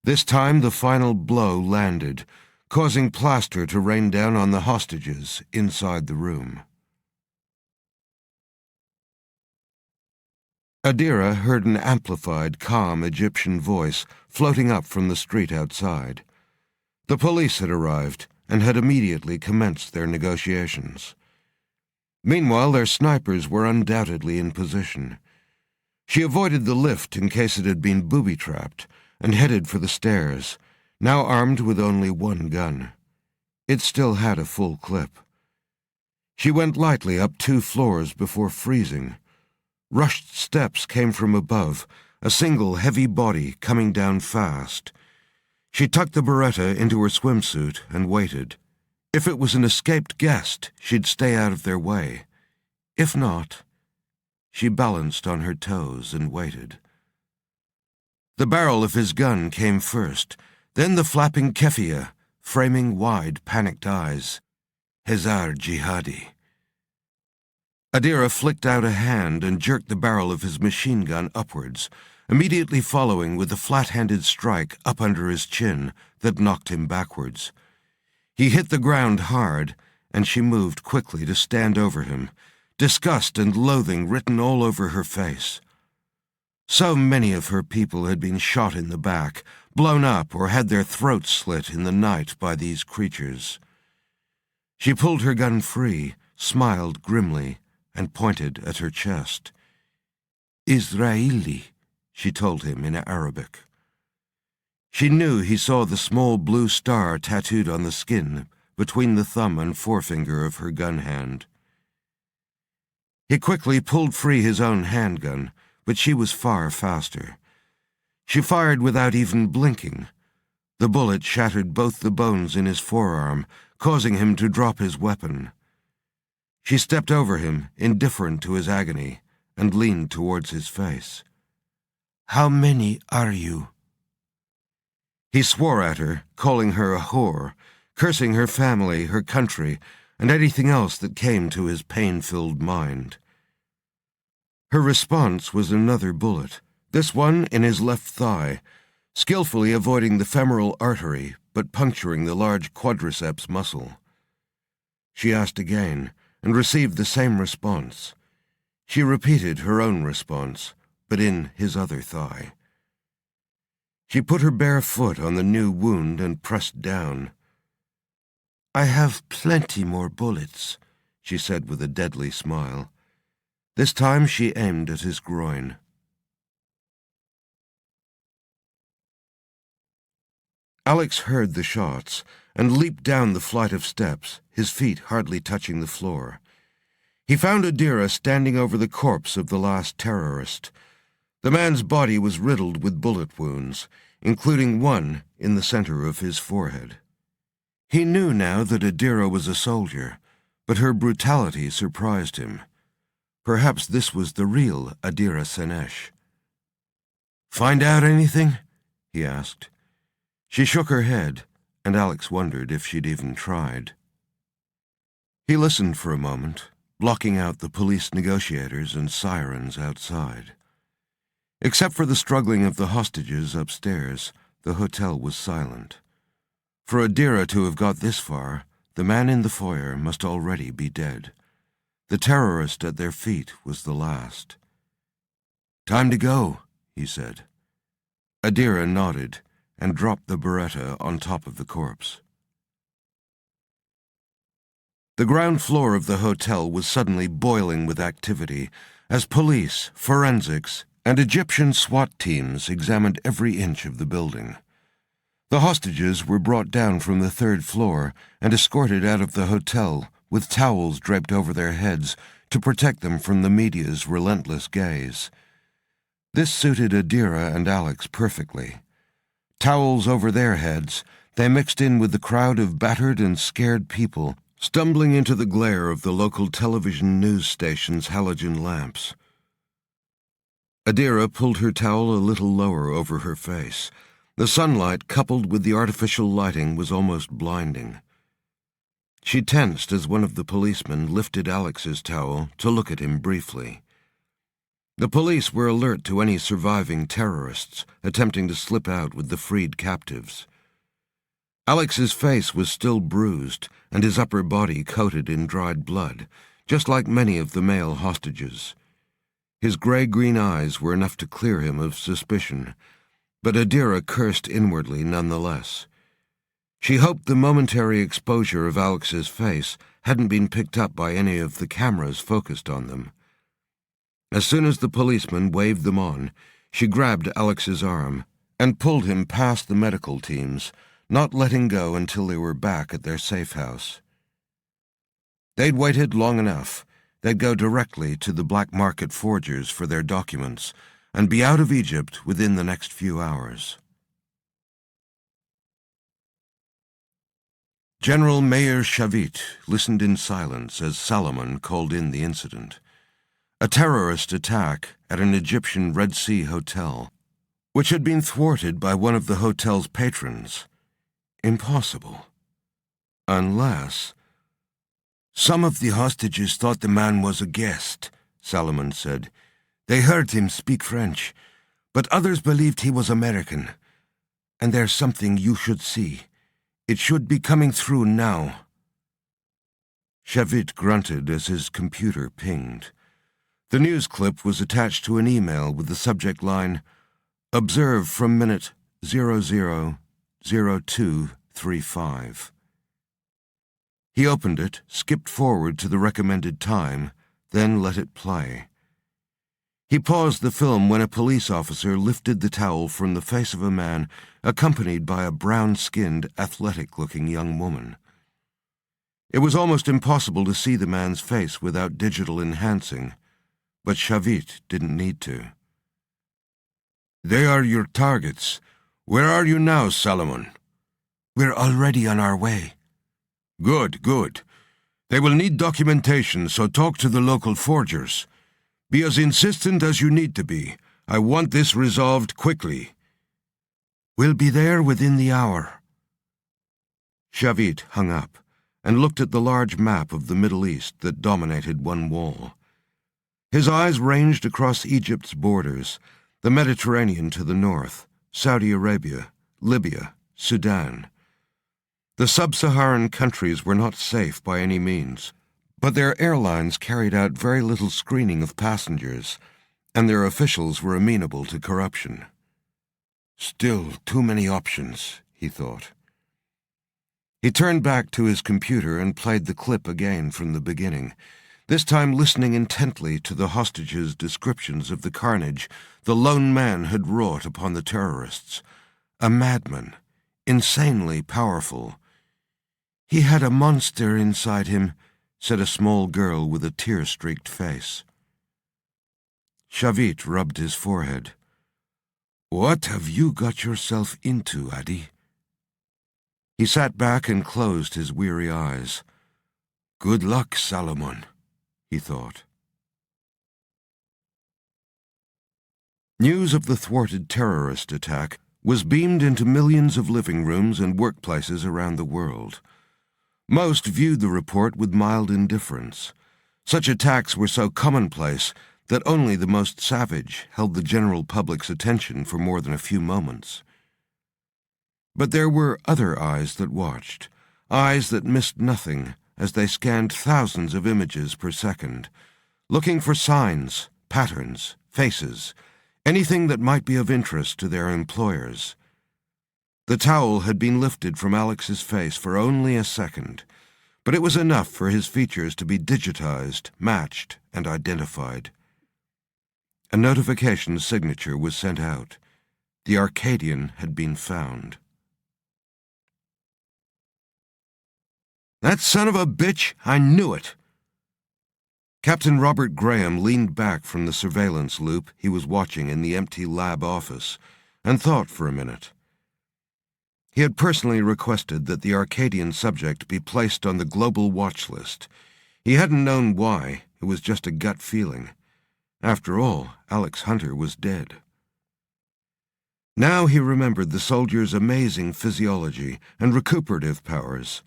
This time the final blow landed, causing plaster to rain down on the hostages inside the room. Adira heard an amplified, calm Egyptian voice floating up from the street outside. The police had arrived and had immediately commenced their negotiations. Meanwhile, their snipers were undoubtedly in position. She avoided the lift in case it had been booby-trapped and headed for the stairs, now armed with only one gun. It still had a full clip. She went lightly up 2 floors before freezing. Rushed steps came from above, a single heavy body coming down fast. She tucked the Beretta into her swimsuit and waited. If it was an escaped guest, she'd stay out of their way. If not, she balanced on her toes and waited. The barrel of his gun came first, then the flapping keffiyeh, framing wide, panicked eyes. Hezar Jihadi. Adira flicked out a hand and jerked the barrel of his machine gun upwards, immediately following with a flat-handed strike up under his chin that knocked him backwards. He hit the ground hard, and she moved quickly to stand over him, disgust and loathing written all over her face. So many of her people had been shot in the back, blown up, or had their throats slit in the night by these creatures. She pulled her gun free, smiled grimly, and pointed at her chest. "Israeli," she told him in Arabic. She knew he saw the small blue star tattooed on the skin between the thumb and forefinger of her gun hand. He quickly pulled free his own handgun, but she was far faster. She fired without even blinking. The bullet shattered both the bones in his forearm, causing him to drop his weapon. She stepped over him, indifferent to his agony, and leaned towards his face. "How many are you?" He swore at her, calling her a whore, cursing her family, her country, and anything else that came to his pain-filled mind. Her response was another bullet, this one in his left thigh, skillfully avoiding the femoral artery but puncturing the large quadriceps muscle. She asked again, and received the same response. She repeated her own response, but in his other thigh. She put her bare foot on the new wound and pressed down. "I have plenty more bullets," she said with a deadly smile. This time she aimed at his groin. Alex heard the shots and leaped down the flight of steps, his feet hardly touching the floor. He found Adira standing over the corpse of the last terrorist. The man's body was riddled with bullet wounds, including one in the center of his forehead. He knew now that Adira was a soldier, but her brutality surprised him. Perhaps this was the real Adira Senesh. "Find out anything?" he asked. She shook her head, and Alex wondered if she'd even tried. He listened for a moment, blocking out the police negotiators and sirens outside. Except for the struggling of the hostages upstairs, the hotel was silent. For Adira to have got this far, the man in the foyer must already be dead. The terrorist at their feet was the last. "Time to go," he said. Adira nodded and dropped the Beretta on top of the corpse. The ground floor of the hotel was suddenly boiling with activity as police, forensics, and Egyptian SWAT teams examined every inch of the building. The hostages were brought down from the third floor and escorted out of the hotel with towels draped over their heads to protect them from the media's relentless gaze. This suited Adira and Alex perfectly. Towels over their heads, they mixed in with the crowd of battered and scared people stumbling into the glare of the local television news station's halogen lamps. Adira pulled her towel a little lower over her face. The sunlight, coupled with the artificial lighting, was almost blinding. She tensed as one of the policemen lifted Alex's towel to look at him briefly. The police were alert to any surviving terrorists attempting to slip out with the freed captives. Alex's face was still bruised and his upper body coated in dried blood, just like many of the male hostages. His gray-green eyes were enough to clear him of suspicion, but Adira cursed inwardly nonetheless. She hoped the momentary exposure of Alex's face hadn't been picked up by any of the cameras focused on them. As soon as the policeman waved them on, she grabbed Alex's arm and pulled him past the medical teams, not letting go until they were back at their safe house. They'd waited long enough. They'd go directly to the black market forgers for their documents and be out of Egypt within the next few hours. General Meir Shavit listened in silence as Salomon called in the incident. A terrorist attack at an Egyptian Red Sea hotel, which had been thwarted by one of the hotel's patrons. Impossible. Unless... "Some of the hostages thought the man was a guest," Salomon said. "They heard him speak French, but others believed he was American. And there's something you should see. It should be coming through now." Shavit grunted as his computer pinged. The news clip was attached to an email with the subject line, "Observe from minute 000235. He opened it, skipped forward to the recommended time, then let it play. He paused the film when a police officer lifted the towel from the face of a man accompanied by a brown-skinned, athletic-looking young woman. It was almost impossible to see the man's face without digital enhancing, but Shavit didn't need to. "They are your targets. Where are you now, Salomon?" "We're already on our way." "Good, good. They will need documentation, so talk to the local forgers. Be as insistent as you need to be. I want this resolved quickly." "We'll be there within the hour." Shavit hung up and looked at the large map of the Middle East that dominated one wall. His eyes ranged across Egypt's borders, the Mediterranean to the north, Saudi Arabia, Libya, Sudan. The sub-Saharan countries were not safe by any means, but their airlines carried out very little screening of passengers, and their officials were amenable to corruption. Still too many options, he thought. He turned back to his computer and played the clip again from the beginning, this time listening intently to the hostages' descriptions of the carnage the lone man had wrought upon the terrorists. A madman, insanely powerful. "He had a monster inside him," said a small girl with a tear-streaked face. Shavit rubbed his forehead. "What have you got yourself into, Addy?" He sat back and closed his weary eyes. "Good luck, Salomon," he thought. News of the thwarted terrorist attack was beamed into millions of living rooms and workplaces around the world. Most viewed the report with mild indifference. Such attacks were so commonplace that only the most savage held the general public's attention for more than a few moments. But there were other eyes that watched, eyes that missed nothing as they scanned thousands of images per second, looking for signs, patterns, faces, anything that might be of interest to their employers. The towel had been lifted from Alex's face for only a second, but it was enough for his features to be digitized, matched, and identified. A notification signature was sent out. The Arcadian had been found. "That son of a bitch! I knew it!" Captain Robert Graham leaned back from the surveillance loop he was watching in the empty lab office and thought for a minute. He had personally requested that the Arcadian subject be placed on the global watch list. He hadn't known why, it was just a gut feeling. After all, Alex Hunter was dead. Now he remembered the soldier's amazing physiology and recuperative powers,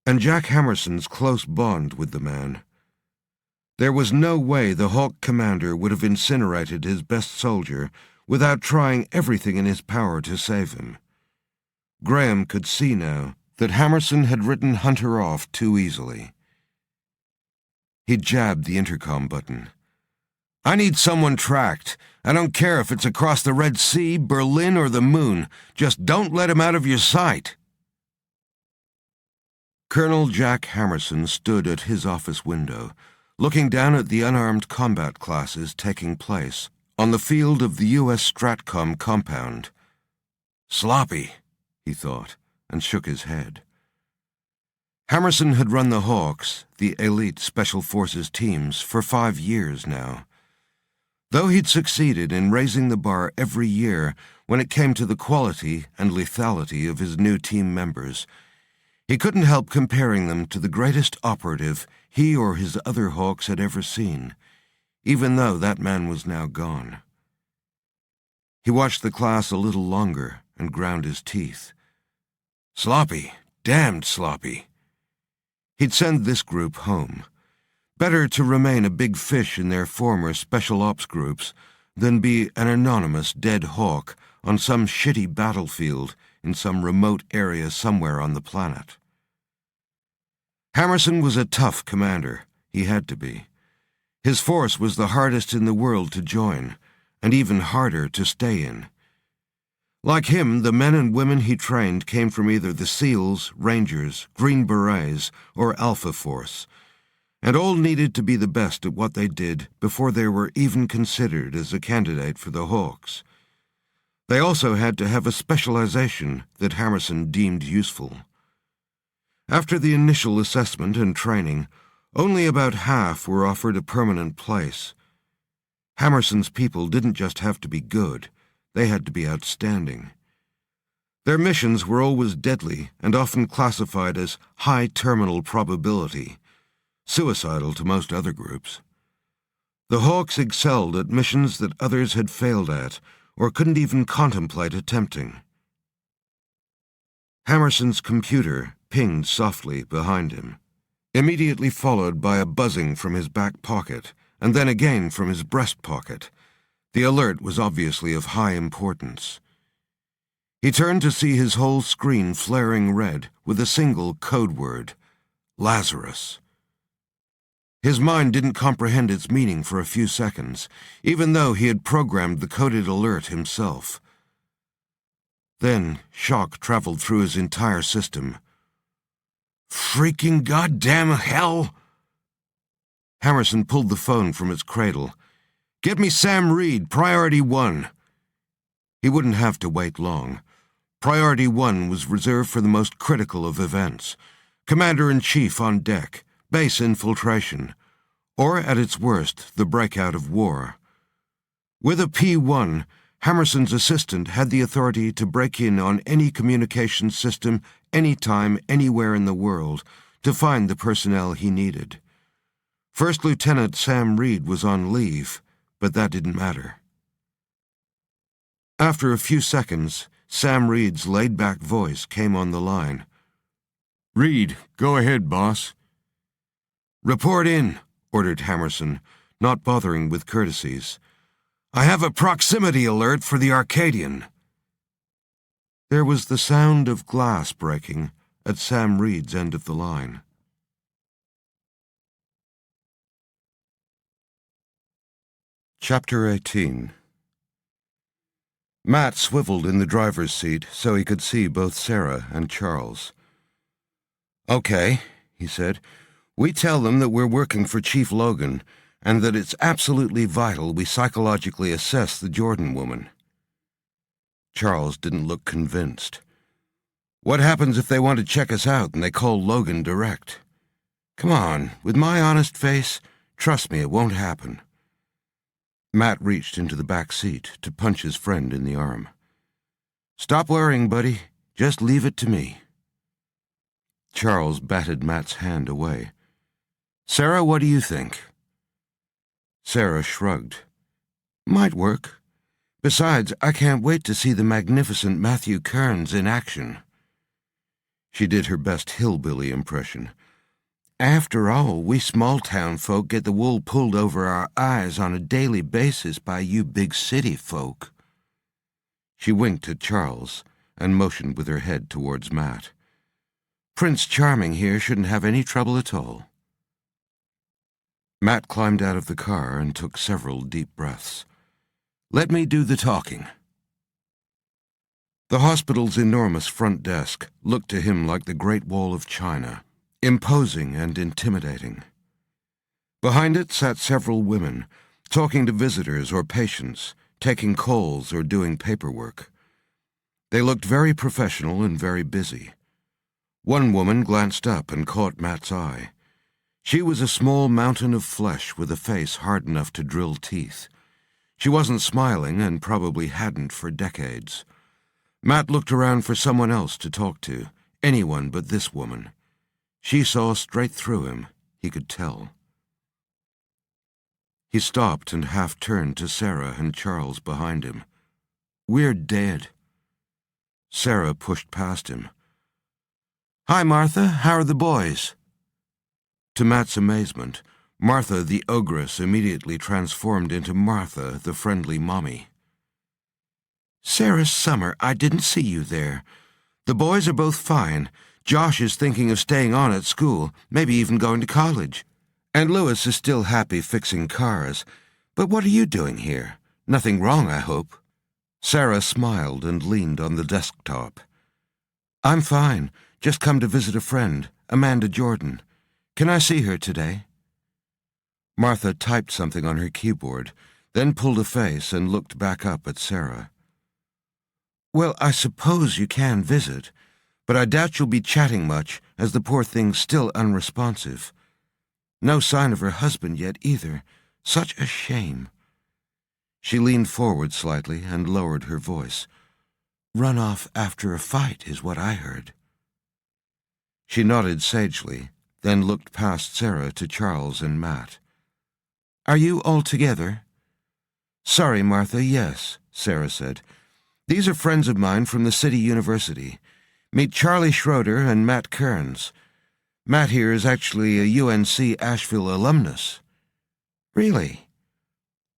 and Jack Hammerson's close bond with the man. There was no way the Hawk commander would have incinerated his best soldier without trying everything in his power to save him. Graham could see now that Hammerson had written Hunter off too easily. He jabbed the intercom button. "I need someone tracked. I don't care if it's across the Red Sea, Berlin, or the moon. Just don't let him out of your sight." Colonel Jack Hammerson stood at his office window, looking down at the unarmed combat classes taking place on the field of the U.S. Stratcom compound. "Sloppy," he thought, and shook his head. Hammerson had run the Hawks, the elite Special Forces teams, for 5 years now. Though he'd succeeded in raising the bar every year when it came to the quality and lethality of his new team members, he couldn't help comparing them to the greatest operative he or his other Hawks had ever seen, even though that man was now gone. He watched the class a little longer and ground his teeth. Sloppy, damned sloppy. He'd send this group home. Better to remain a big fish in their former special ops groups than be an anonymous dead Hawk on some shitty battlefield in some remote area somewhere on the planet. Hammerson was a tough commander. He had to be. His force was the hardest in the world to join, and even harder to stay in. Like him, the men and women he trained came from either the SEALs, Rangers, Green Berets, or Alpha Force, and all needed to be the best at what they did before they were even considered as a candidate for the Hawks. They also had to have a specialization that Hammerson deemed useful. After the initial assessment and training, only about half were offered a permanent place. Hammerson's people didn't just have to be good, they had to be outstanding. Their missions were always deadly and often classified as high terminal probability, suicidal to most other groups. The Hawks excelled at missions that others had failed at or couldn't even contemplate attempting. Hammerson's computer pinged softly behind him, immediately followed by a buzzing from his back pocket, and then again from his breast pocket. The alert was obviously of high importance. He turned to see his whole screen flaring red with a single code word: Lazarus. His mind didn't comprehend its meaning for a few seconds, even though he had programmed the coded alert himself. Then shock traveled through his entire system. Freaking goddamn hell! Hammerson pulled the phone from its cradle. Get me Sam Reed, priority 1. He wouldn't have to wait long. Priority 1 was reserved for the most critical of events. Commander-in-Chief on deck, base infiltration, or, at its worst, the breakout of war. With a P-1, Hammerson's assistant had the authority to break in on any communications system, anytime, anywhere in the world, to find the personnel he needed. First Lieutenant Sam Reed was on leave, but that didn't matter. After a few seconds, Sam Reed's laid-back voice came on the line. "Reed, go ahead, boss." "Report in," ordered Hammerson, not bothering with courtesies. "I have a proximity alert for the Arcadian." There was the sound of glass breaking at Sam Reed's end of the line. Chapter 18. Matt swiveled in the driver's seat so he could see both Sarah and Charles. "Okay," he said. "We tell them that we're working for Chief Logan and that it's absolutely vital we psychologically assess the Jordan woman." Charles didn't look convinced. "What happens if they want to check us out and they call Logan direct?" "Come on, with my honest face, trust me, it won't happen." Matt reached into the back seat to punch his friend in the arm. "Stop worrying, buddy. Just leave it to me." Charles batted Matt's hand away. "Sarah, what do you think?" Sarah shrugged. "Might work. Besides, I can't wait to see the magnificent Matthew Kearns in action." She did her best hillbilly impression. "After all, we small-town folk get the wool pulled over our eyes on a daily basis by you big city folk." She winked at Charles and motioned with her head towards Matt. "Prince Charming here shouldn't have any trouble at all." Matt climbed out of the car and took several deep breaths. "Let me do the talking." The hospital's enormous front desk looked to him like the Great Wall of China, imposing and intimidating. Behind it sat several women, talking to visitors or patients, taking calls or doing paperwork. They looked very professional and very busy. One woman glanced up and caught Matt's eye. She was a small mountain of flesh with a face hard enough to drill teeth. She wasn't smiling and probably hadn't for decades. Matt looked around for someone else to talk to, anyone but this woman. She saw straight through him, he could tell. He stopped and half-turned to Sarah and Charles behind him. "We're dead." Sarah pushed past him. "Hi, Martha. How are the boys?" To Matt's amazement, Martha the ogress immediately transformed into Martha the friendly mommy. "Sarah Summer, I didn't see you there. The boys are both fine. Josh is thinking of staying on at school, maybe even going to college. And Louis is still happy fixing cars. But what are you doing here? Nothing wrong, I hope." Sarah smiled and leaned on the desktop. "I'm fine. Just come to visit a friend, Amanda Jordan. Can I see her today?" Martha typed something on her keyboard, then pulled a face and looked back up at Sarah. "Well, I suppose you can visit, but I doubt you'll be chatting much, as the poor thing's still unresponsive. No sign of her husband yet, either. Such a shame." She leaned forward slightly and lowered her voice. "Run off after a fight is what I heard." She nodded sagely, then looked past Sarah to Charles and Matt. "Are you all together?" "Sorry, Martha, yes," Sarah said. "These are friends of mine from the City University. Meet Charlie Schroeder and Matt Kearns. Matt here is actually a UNC Asheville alumnus." "Really?"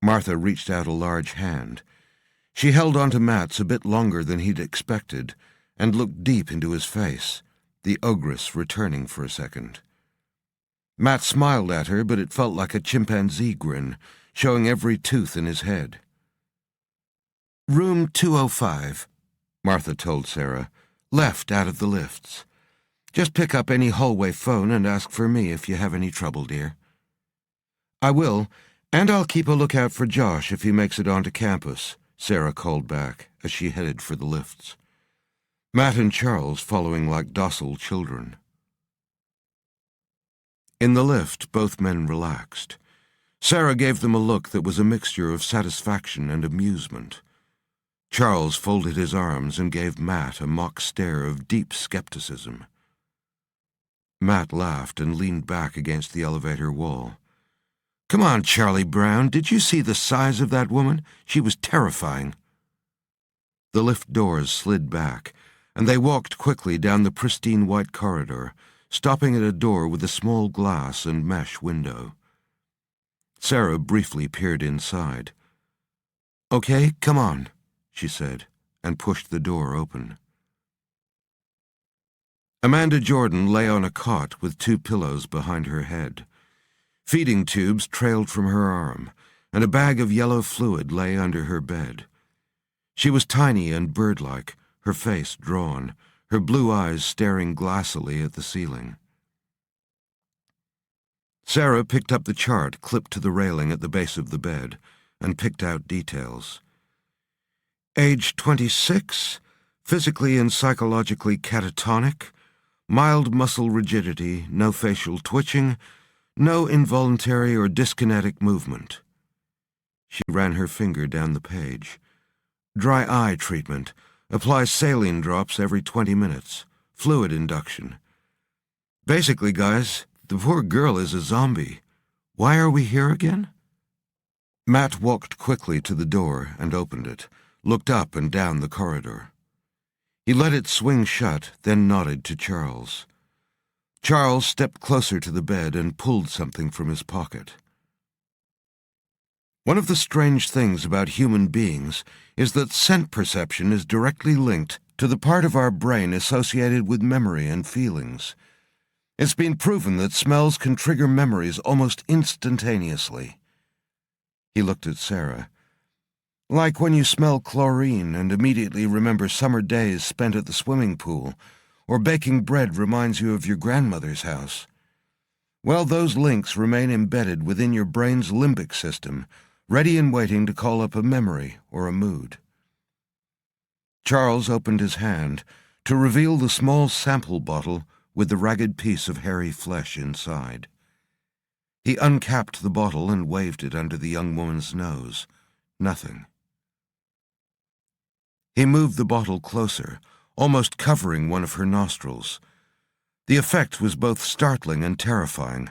Martha reached out a large hand. She held onto Matt's a bit longer than he'd expected and looked deep into his face, the ogress returning for a second. Matt smiled at her, but it felt like a chimpanzee grin, showing every tooth in his head. "Room 205, Martha told Sarah. "Left out of the lifts. Just pick up any hallway phone and ask for me if you have any trouble, dear." "I will, and I'll keep a lookout for Josh if he makes it onto campus," Sarah called back as she headed for the lifts. Matt and Charles following like docile children. In the lift, both men relaxed. Sarah gave them a look that was a mixture of satisfaction and amusement. Charles folded his arms and gave Matt a mock stare of deep skepticism. Matt laughed and leaned back against the elevator wall. "Come on, Charlie Brown, did you see the size of that woman? She was terrifying." The lift doors slid back, and they walked quickly down the pristine white corridor, stopping at a door with a small glass and mesh window. Sarah briefly peered inside. "Okay, come on," she said, and pushed the door open. Amanda Jordan lay on a cot with 2 pillows behind her head. Feeding tubes trailed from her arm, and a bag of yellow fluid lay under her bed. She was tiny and bird-like, her face drawn, her blue eyes staring glassily at the ceiling. Sarah picked up the chart clipped to the railing at the base of the bed and picked out details. Age 26, physically and psychologically catatonic, mild muscle rigidity, no facial twitching, no involuntary or dyskinetic movement. She ran her finger down the page. Dry eye treatment. Apply saline drops every 20 minutes. Fluid induction. Basically, guys, the poor girl is a zombie. Why are we here again? Matt walked quickly to the door and opened it, looked up and down the corridor. He let it swing shut, then nodded to Charles. Charles stepped closer to the bed and pulled something from his pocket. One of the strange things about human beings is that scent perception is directly linked to the part of our brain associated with memory and feelings. It's been proven that smells can trigger memories almost instantaneously. He looked at Sarah. Like when you smell chlorine and immediately remember summer days spent at the swimming pool, or baking bread reminds you of your grandmother's house. Well, those links remain embedded within your brain's limbic system, ready and waiting to call up a memory or a mood. Charles opened his hand to reveal the small sample bottle with the ragged piece of hairy flesh inside. He uncapped the bottle and waved it under the young woman's nose. Nothing. He moved the bottle closer, almost covering one of her nostrils. The effect was both startling and terrifying.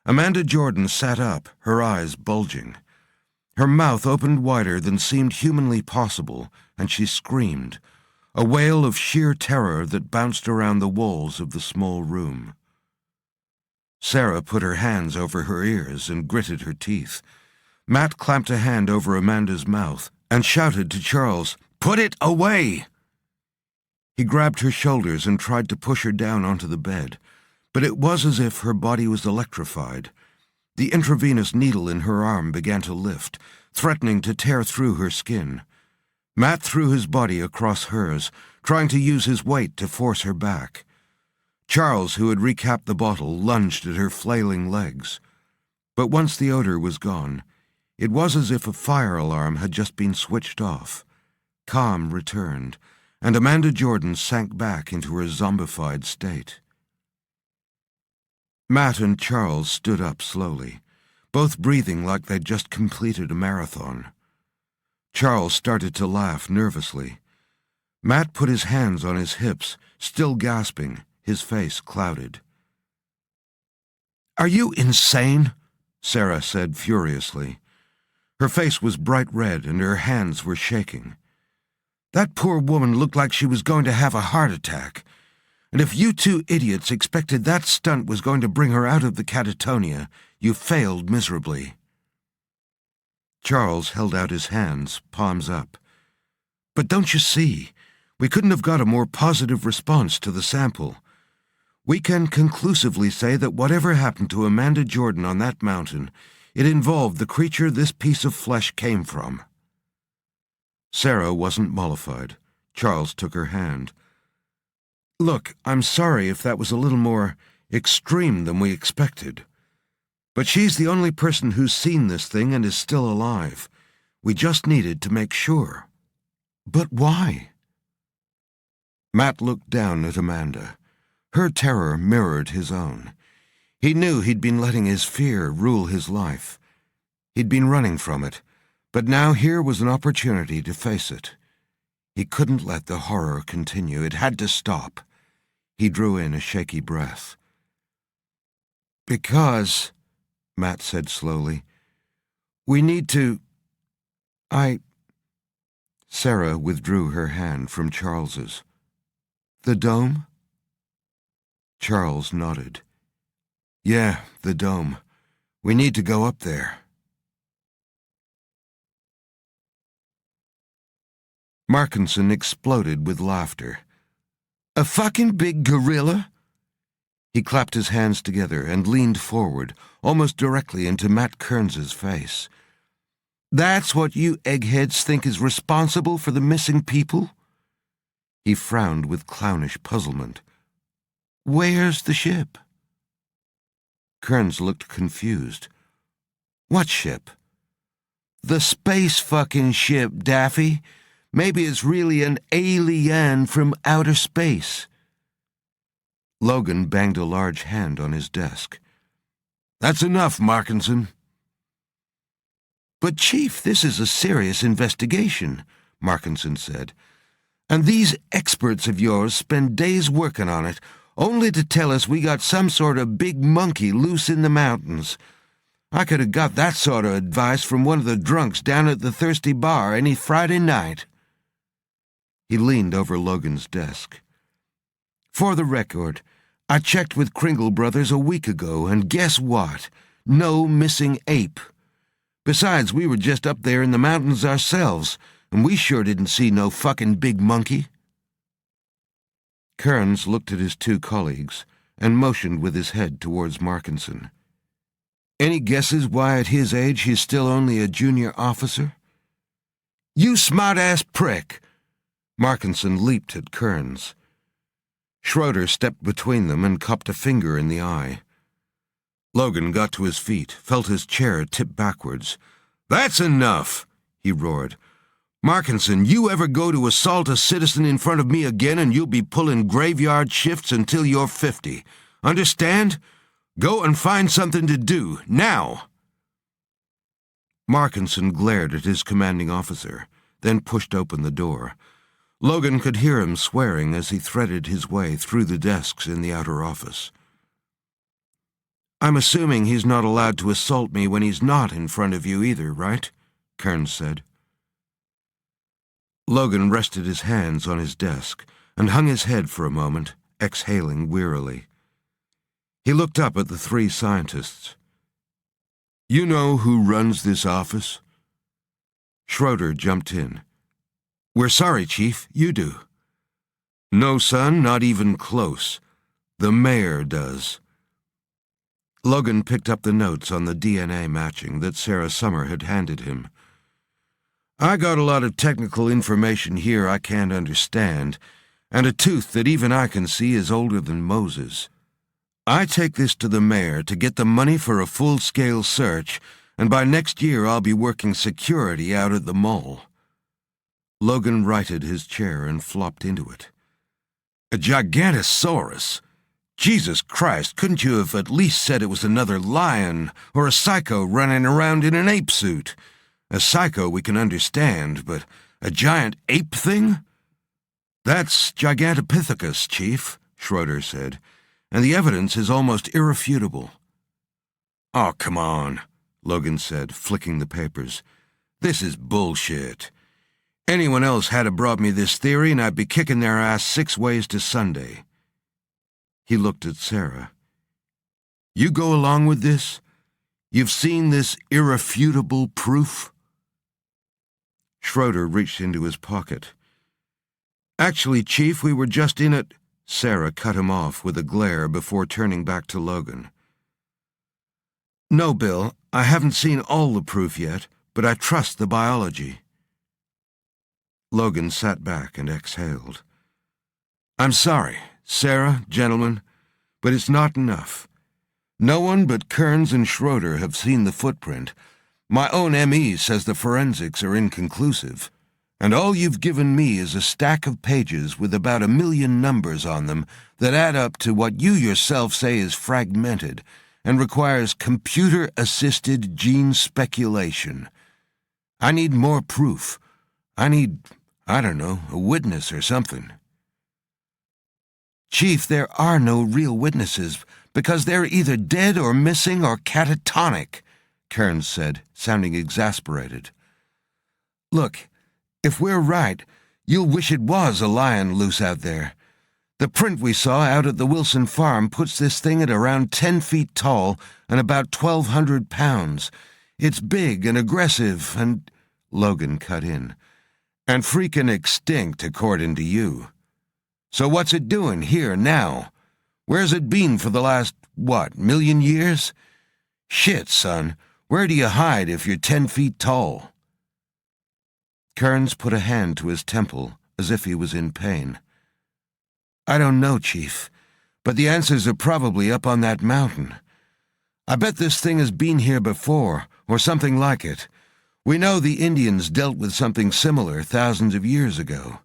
Amanda Jordan sat up, her eyes bulging. Her mouth opened wider than seemed humanly possible, and she screamed, a wail of sheer terror that bounced around the walls of the small room. Sarah put her hands over her ears and gritted her teeth. Matt clamped a hand over Amanda's mouth and shouted to Charles, "Put it away!" He grabbed her shoulders and tried to push her down onto the bed, but it was as if her body was electrified. The intravenous needle in her arm began to lift, threatening to tear through her skin. Matt threw his body across hers, trying to use his weight to force her back. Charles, who had recapped the bottle, lunged at her flailing legs. But once the odor was gone, it was as if a fire alarm had just been switched off. Calm returned, and Amanda Jordan sank back into her zombified state. Matt and Charles stood up slowly, both breathing like they'd just completed a marathon. Charles started to laugh nervously. Matt put his hands on his hips, still gasping, his face clouded. "Are you insane?" Sarah said furiously. Her face was bright red and her hands were shaking. "That poor woman looked like she was going to have a heart attack. And if you 2 idiots expected that stunt was going to bring her out of the catatonia, you failed miserably." Charles held out his hands, palms up. "But don't you see? We couldn't have got a more positive response to the sample. We can conclusively say that whatever happened to Amanda Jordan on that mountain, it involved the creature this piece of flesh came from." Sarah wasn't mollified. Charles took her hand. "Look, I'm sorry if that was a little more extreme than we expected. But she's the only person who's seen this thing and is still alive. We just needed to make sure." "But why?" Matt looked down at Amanda. Her terror mirrored his own. He knew he'd been letting his fear rule his life. He'd been running from it, but now here was an opportunity to face it. He couldn't let the horror continue. It had to stop. He drew in a shaky breath. "Because," Matt said slowly, "we need to... Sarah withdrew her hand from Charles's. "The dome?" Charles nodded. "Yeah, the dome. We need to go up there." Markinson exploded with laughter. "A fucking big gorilla?" He clapped his hands together and leaned forward, almost directly into Matt Kearns's face. "That's what you eggheads think is responsible for the missing people?" He frowned with clownish puzzlement. "Where's the ship?" Kearns looked confused. "What ship?" "The space fucking ship, Daffy. Maybe it's really an alien from outer space." Logan banged a large hand on his desk. "That's enough, Markinson." "But, Chief, this is a serious investigation," Markinson said. "And these experts of yours spend days working on it, only to tell us we got some sort of big monkey loose in the mountains. I could have got that sort of advice from one of the drunks down at the Thirsty Bar any Friday night." He leaned over Logan's desk. "For the record, I checked with Kringle Brothers a week ago, and guess what? No missing ape. Besides, we were just up there in the mountains ourselves, and we sure didn't see no fucking big monkey." Kearns looked at his two colleagues and motioned with his head towards Markinson. "Any guesses why at his age he's still only a junior officer?" "You smart-ass prick!" Markinson leaped at Kearns. Schroeder stepped between them and cupped a finger in the eye. Logan got to his feet, felt his chair tip backwards. "That's enough!" he roared. "Markinson, you ever go to assault a citizen in front of me again and you'll be pulling graveyard shifts until you're 50. Understand? Go and find something to do, now!" Markinson glared at his commanding officer, then pushed open the door. Logan could hear him swearing as he threaded his way through the desks in the outer office. "I'm assuming he's not allowed to assault me when he's not in front of you either, right?" Kearns said. Logan rested his hands on his desk and hung his head for a moment, exhaling wearily. He looked up at the three scientists. "You know who runs this office?" Schroeder jumped in. "We're sorry, Chief, you do." "No, son, not even close. The mayor does." Logan picked up the notes on the DNA matching that Sarah Summer had handed him. "I got a lot of technical information here I can't understand, and a tooth that even I can see is older than Moses. I take this to the mayor to get the money for a full-scale search, and by next year I'll be working security out at the mall." Logan righted his chair and flopped into it. "A Gigantosaurus? Jesus Christ, couldn't you have at least said it was another lion or a psycho running around in an ape suit? A psycho we can understand, but a giant ape thing?" "That's Gigantopithecus, Chief," Schroeder said, "and the evidence is almost irrefutable." "Oh, come on," Logan said, flicking the papers. "This is bullshit. Anyone else had have brought me this theory and I'd be kicking their ass 6 ways to Sunday." He looked at Sarah. "You go along with this? You've seen this irrefutable proof?" Schroeder reached into his pocket. "Actually, Chief, we were just in it—" Sarah cut him off with a glare before turning back to Logan. "No, Bill, I haven't seen all the proof yet, but I trust the biology." Logan sat back and exhaled. "I'm sorry, Sarah, gentlemen, but it's not enough. No one but Kearns and Schroeder have seen the footprint. My own ME says the forensics are inconclusive. And all you've given me is a stack of pages with about 1 million numbers on them that add up to what you yourself say is fragmented and requires computer-assisted gene speculation. I need more proof. I need, I don't know, a witness or something." "Chief, there are no real witnesses, because they're either dead or missing or catatonic," Kearns said, sounding exasperated. "Look, if we're right, you'll wish it was a lion loose out there. The print we saw out at the Wilson farm puts this thing at around 10 feet tall and about 1,200 pounds. It's big and aggressive and—" Logan cut in. "And freaking extinct, according to you. So what's it doing here now? Where's it been for the last, 1,000,000 years? Shit, son, where do you hide if you're 10 feet tall?" Kearns put a hand to his temple as if he was in pain. "I don't know, Chief, but the answers are probably up on that mountain. I bet this thing has been here before, or something like it. We know the Indians dealt with something similar thousands of years ago.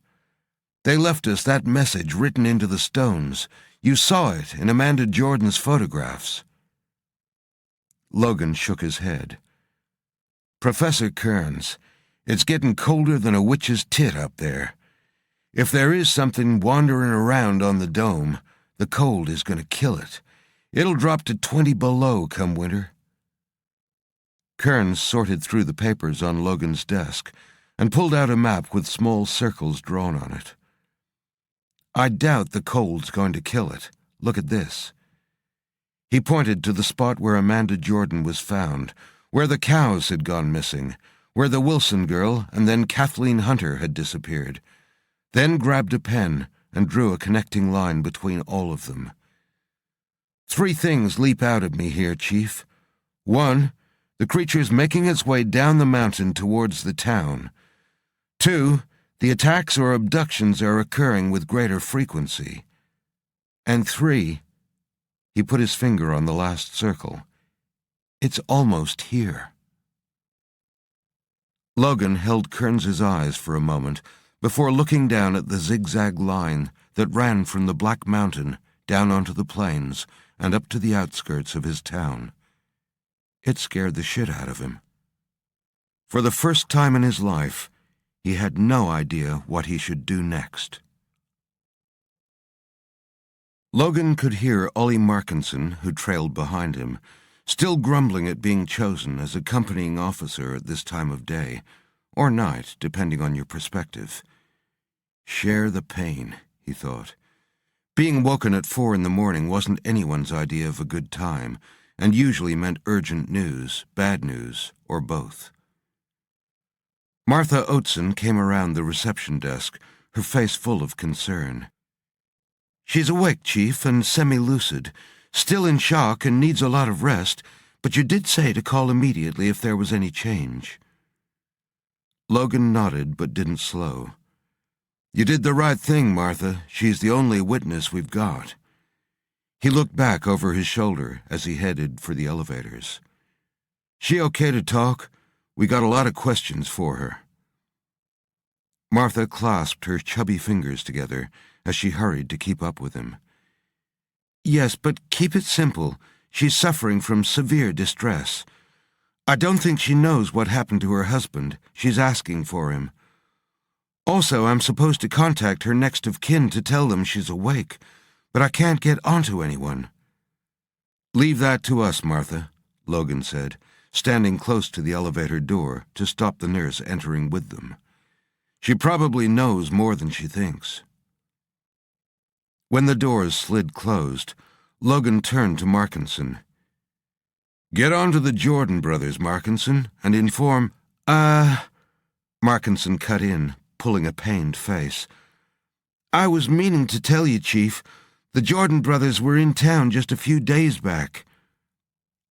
They left us that message written into the stones. You saw it in Amanda Jordan's photographs." Logan shook his head. "Professor Kearns, it's getting colder than a witch's tit up there. If there is something wandering around on the dome, the cold is going to kill it. It'll drop to 20 below come winter." Kearns sorted through the papers on Logan's desk and pulled out a map with small circles drawn on it. "I doubt the cold's going to kill it. Look at this." He pointed to the spot where Amanda Jordan was found, where the cows had gone missing, where the Wilson girl and then Kathleen Hunter had disappeared, then grabbed a pen and drew a connecting line between all of them. "3 things leap out at me here, Chief. 1, the creature's making its way down the mountain towards the town. 2, the attacks or abductions are occurring with greater frequency. And 3, he put his finger on the last circle, it's almost here." Logan held Kearns's eyes for a moment before looking down at the zigzag line that ran from the Black Mountain down onto the plains and up to the outskirts of his town. It scared the shit out of him. For the first time in his life, he had no idea what he should do next. Logan could hear Ollie Markinson, who trailed behind him, still grumbling at being chosen as accompanying officer at this time of day, or night, depending on your perspective. Share the pain, he thought. Being woken at 4 in the morning wasn't anyone's idea of a good time, and usually meant urgent news, bad news, or both. Martha Oatson came around the reception desk, her face full of concern. "She's awake, Chief, and semi-lucid, still in shock and needs a lot of rest, but you did say to call immediately if there was any change." Logan nodded but didn't slow. "You did the right thing, Martha. She's the only witness we've got." He looked back over his shoulder as he headed for the elevators. "She okay to talk? We got a lot of questions for her." Martha clasped her chubby fingers together as she hurried to keep up with him. "Yes, but keep it simple. She's suffering from severe distress. I don't think she knows what happened to her husband. She's asking for him. Also, I'm supposed to contact her next of kin to tell them she's awake, but I can't get onto anyone." "Leave that to us, Martha," Logan said, standing close to the elevator door to stop the nurse entering with them. "She probably knows more than she thinks." When the doors slid closed, Logan turned to Markinson. "Get on to the Jordan brothers, Markinson, and inform—" Markinson cut in, pulling a pained face. "I was meaning to tell you, Chief. The Jordan brothers were in town just a few days back."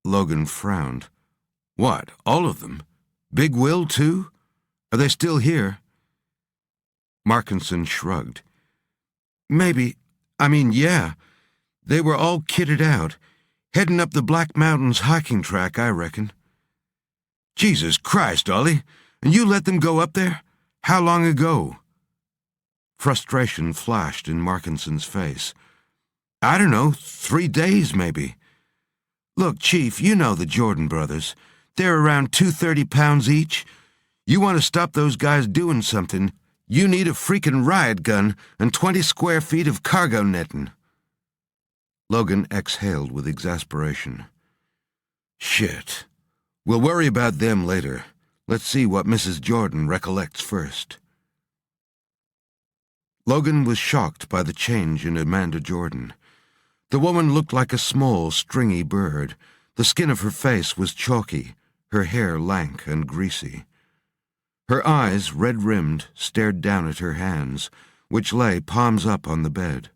Logan frowned. "What, all of them? Big Will, too? Are they still here?" Markinson shrugged. Yeah. They were all kitted out, heading up the Black Mountains hiking track, I reckon." "Jesus Christ, Ollie! And you let them go up there? How long ago?" Frustration flashed in Markinson's face. "I don't know, 3 days maybe." "Look, Chief, you know the Jordan brothers. They're around 230 pounds each. You want to stop those guys doing something, you need a freaking riot gun and 20 square feet of cargo netting." Logan exhaled with exasperation. "Shit. We'll worry about them later. Let's see what Mrs. Jordan recollects first." Logan was shocked by the change in Amanda Jordan. The woman looked like a small, stringy bird. The skin of her face was chalky, her hair lank and greasy. Her eyes, red-rimmed, stared down at her hands, which lay palms up on the bed.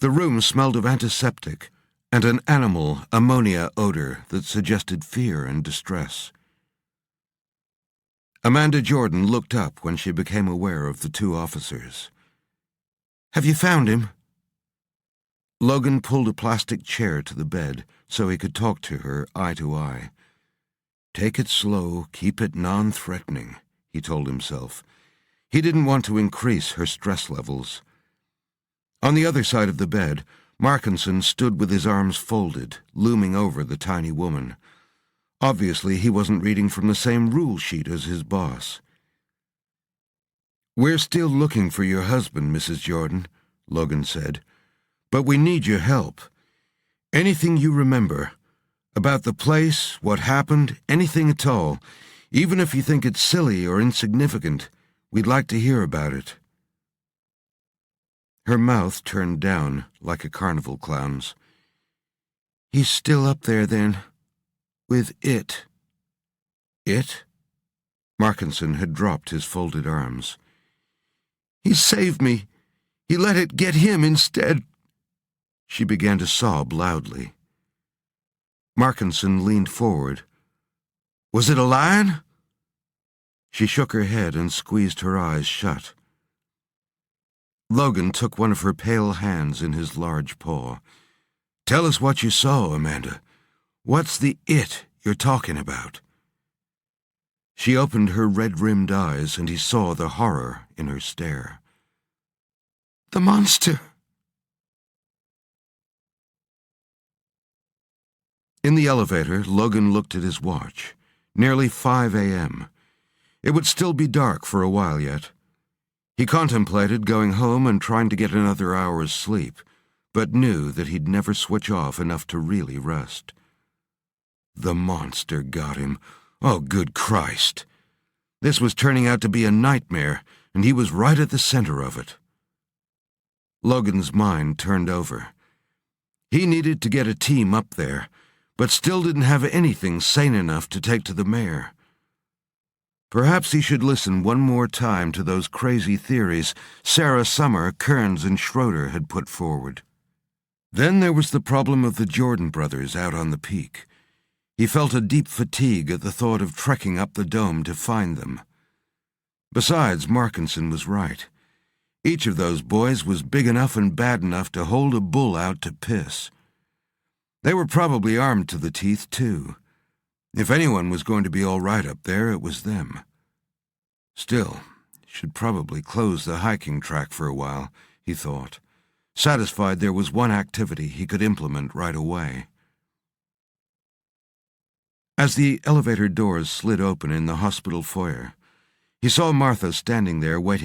The room smelled of antiseptic and an animal ammonia odor that suggested fear and distress. Amanda Jordan looked up when she became aware of the 2 officers. "Have you found him?" Logan pulled a plastic chair to the bed so he could talk to her eye to eye. "Take it slow, keep it non-threatening," he told himself. He didn't want to increase her stress levels. On the other side of the bed, Markinson stood with his arms folded, looming over the tiny woman. Obviously, he wasn't reading from the same rule sheet as his boss. "We're still looking for your husband, Mrs. Jordan," Logan said. "But we need your help. Anything you remember, about the place, what happened, anything at all, even if you think it's silly or insignificant, we'd like to hear about it." Her mouth turned down like a carnival clown's. "He's still up there, then, with it." "It?" Markinson had dropped his folded arms. "He saved me. He let it get him instead." She began to sob loudly. Markinson leaned forward. "Was it a lion?" She shook her head and squeezed her eyes shut. Logan took one of her pale hands in his large paw. "Tell us what you saw, Amanda. What's the it you're talking about?" She opened her red-rimmed eyes, and he saw the horror in her stare. "The monster." In the elevator, Logan looked at his watch. Nearly 5 a.m. It would still be dark for a while yet. He contemplated going home and trying to get another hour's sleep, but knew that he'd never switch off enough to really rest. The monster got him. Oh, good Christ! This was turning out to be a nightmare, and he was right at the center of it. Logan's mind turned over. He needed to get a team up there, but still didn't have anything sane enough to take to the mayor. Perhaps he should listen one more time to those crazy theories Sarah Summer, Kearns, and Schroeder had put forward. Then there was the problem of the Jordan brothers out on the peak. He felt a deep fatigue at the thought of trekking up the dome to find them. Besides, Markinson was right. Each of those boys was big enough and bad enough to hold a bull out to piss. They were probably armed to the teeth, too. If anyone was going to be all right up there, it was them. Still, should probably close the hiking track for a while, he thought, satisfied there was one activity he could implement right away. As the elevator doors slid open in the hospital foyer, he saw Martha standing there waiting.